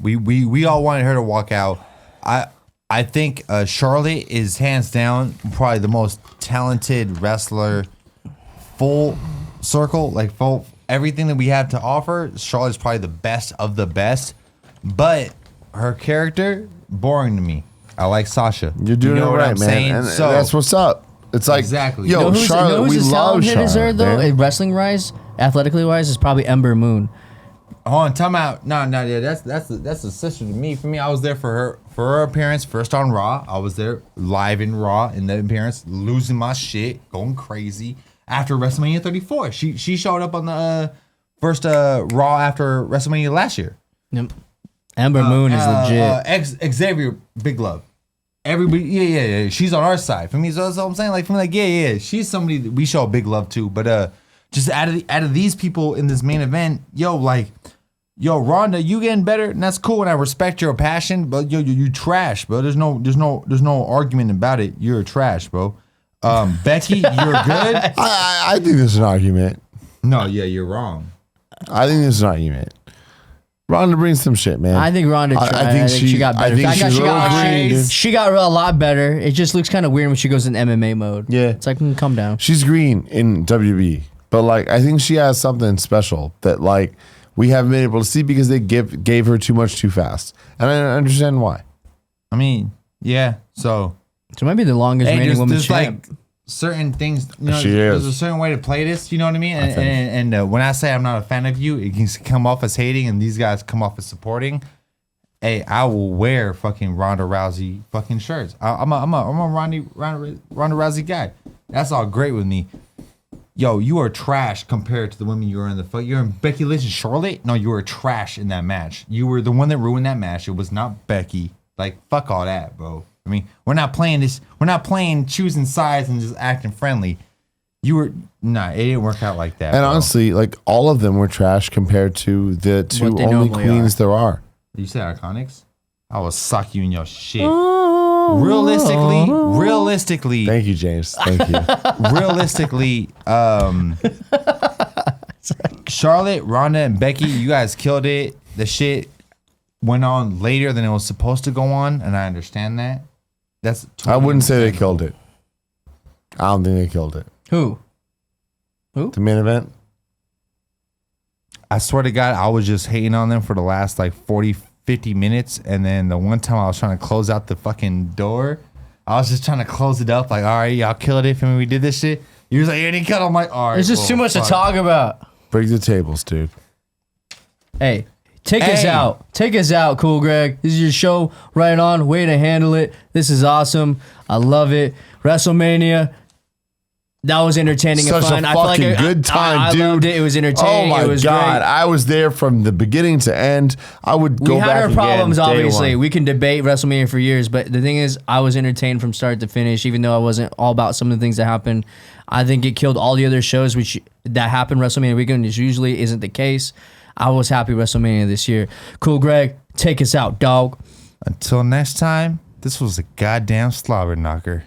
Speaker 2: We all wanted her to walk out. I think Charlotte is hands down probably the most talented wrestler. Full circle, like full everything that we have to offer. Charlotte's probably the best of the best, but her character boring to me. I like Sasha.
Speaker 4: You're doing
Speaker 2: you know
Speaker 4: it
Speaker 2: what
Speaker 4: right,
Speaker 2: I'm
Speaker 4: man.
Speaker 2: saying?
Speaker 4: And
Speaker 2: So
Speaker 4: that's what's up. It's like,
Speaker 2: Exactly.
Speaker 4: yo,
Speaker 3: Who's
Speaker 4: Charlotte, we
Speaker 3: as
Speaker 4: love
Speaker 3: talented as her
Speaker 4: Charlotte,
Speaker 3: though,
Speaker 4: man.
Speaker 3: wrestling wise, athletically wise, is probably Ember Moon.
Speaker 2: Hold on, time out. No, yeah, that's a sister to me. For me, I was there for her appearance first on Raw. I was there live in Raw in that appearance, losing my shit, going crazy. After WrestleMania 34, she showed up on the first Raw after WrestleMania last year.
Speaker 3: Yep. Ember Moon is legit.
Speaker 2: Xavier, big love. Everybody, yeah. She's on our side. For me, so that's what I'm saying. Like, for me, like, yeah. She's somebody that we show big love to. But just out of these people in this main event, Ronda, you getting better, and that's cool, and I respect your passion. But you trash, bro. There's no argument about it. You're trash, bro. Becky, you're good.
Speaker 4: I think there's an argument.
Speaker 2: No, yeah, you're wrong.
Speaker 4: I think there's an argument. Ronda brings some shit, man.
Speaker 3: I think Ronda tried. I think she got better.
Speaker 4: I think she's a little green, dude.
Speaker 3: She got a lot better. It just looks kind of weird when she goes in MMA mode.
Speaker 4: Yeah.
Speaker 3: It's like, come down.
Speaker 4: She's green in WWE, but like I think she has something special that like we haven't been able to see because they gave her too much too fast, and I don't understand why.
Speaker 2: I mean, yeah. So
Speaker 3: it might be the longest reigning women's
Speaker 2: there's
Speaker 3: champ.
Speaker 2: like certain things.
Speaker 4: She
Speaker 2: there's
Speaker 4: is.
Speaker 2: a certain way to play this. You know what I mean? And when I say I'm not a fan of you, it can come off as hating, and these guys come off as supporting. Hey, I will wear fucking Ronda Rousey fucking shirts. I'm a Ronda Rousey guy. That's all great with me. Yo, you are trash compared to the women you were in the fight. You're in Becky Lynch and Charlotte. No, you were trash in that match. You were the one that ruined that match. It was not Becky. Like, fuck all that, bro. I mean, we're not playing this. We're not playing choosing sides and just acting friendly. You were it didn't work out like that.
Speaker 4: And
Speaker 2: bro.
Speaker 4: honestly, like all of them were trash compared to the two
Speaker 3: What they
Speaker 4: only
Speaker 3: normally
Speaker 4: queens there are.
Speaker 2: You say Iconics? I will suck you in your shit. Realistically,
Speaker 4: Thank you, James. Thank you.
Speaker 2: realistically, Charlotte, Ronda, and Becky, you guys killed it. The shit went on later than it was supposed to go on, and I understand that. That's
Speaker 4: I wouldn't say they killed it. I don't think they killed it.
Speaker 3: Who?
Speaker 4: The main event.
Speaker 2: I swear to God, I was just hating on them for the last like 40, 50 minutes. And then the one time I was trying to close out the fucking door, I was just trying to close it up. Like, all right, y'all killed it for me. We did this shit. You was like, you didn't cut. I'm like, all right.
Speaker 3: There's just too much to talk about.
Speaker 4: Break the tables, dude.
Speaker 3: Hey, take us
Speaker 2: Hey.
Speaker 3: out. Take us out, Cool Greg. This is your show. Right on. Way to handle it. This is awesome. I love it. WrestleMania. That was entertaining
Speaker 4: Such
Speaker 3: and fun.
Speaker 4: a
Speaker 3: I feel like
Speaker 4: fucking good time,
Speaker 3: I
Speaker 4: dude.
Speaker 3: loved it. It was entertaining.
Speaker 4: Oh my
Speaker 3: it was
Speaker 4: God.
Speaker 3: great.
Speaker 4: I was there from the beginning to end. I would go
Speaker 3: We
Speaker 4: back
Speaker 3: had our
Speaker 4: again,
Speaker 3: problems,
Speaker 4: day
Speaker 3: obviously.
Speaker 4: one.
Speaker 3: We can debate WrestleMania for years, but the thing is, I was entertained from start to finish, even though I wasn't all about some of the things that happened. I think it killed all the other shows that happened WrestleMania weekend, which usually isn't the case. I was happy WrestleMania this year. Cool, Greg, take us out, dog.
Speaker 2: Until next time, this was a goddamn slobber knocker.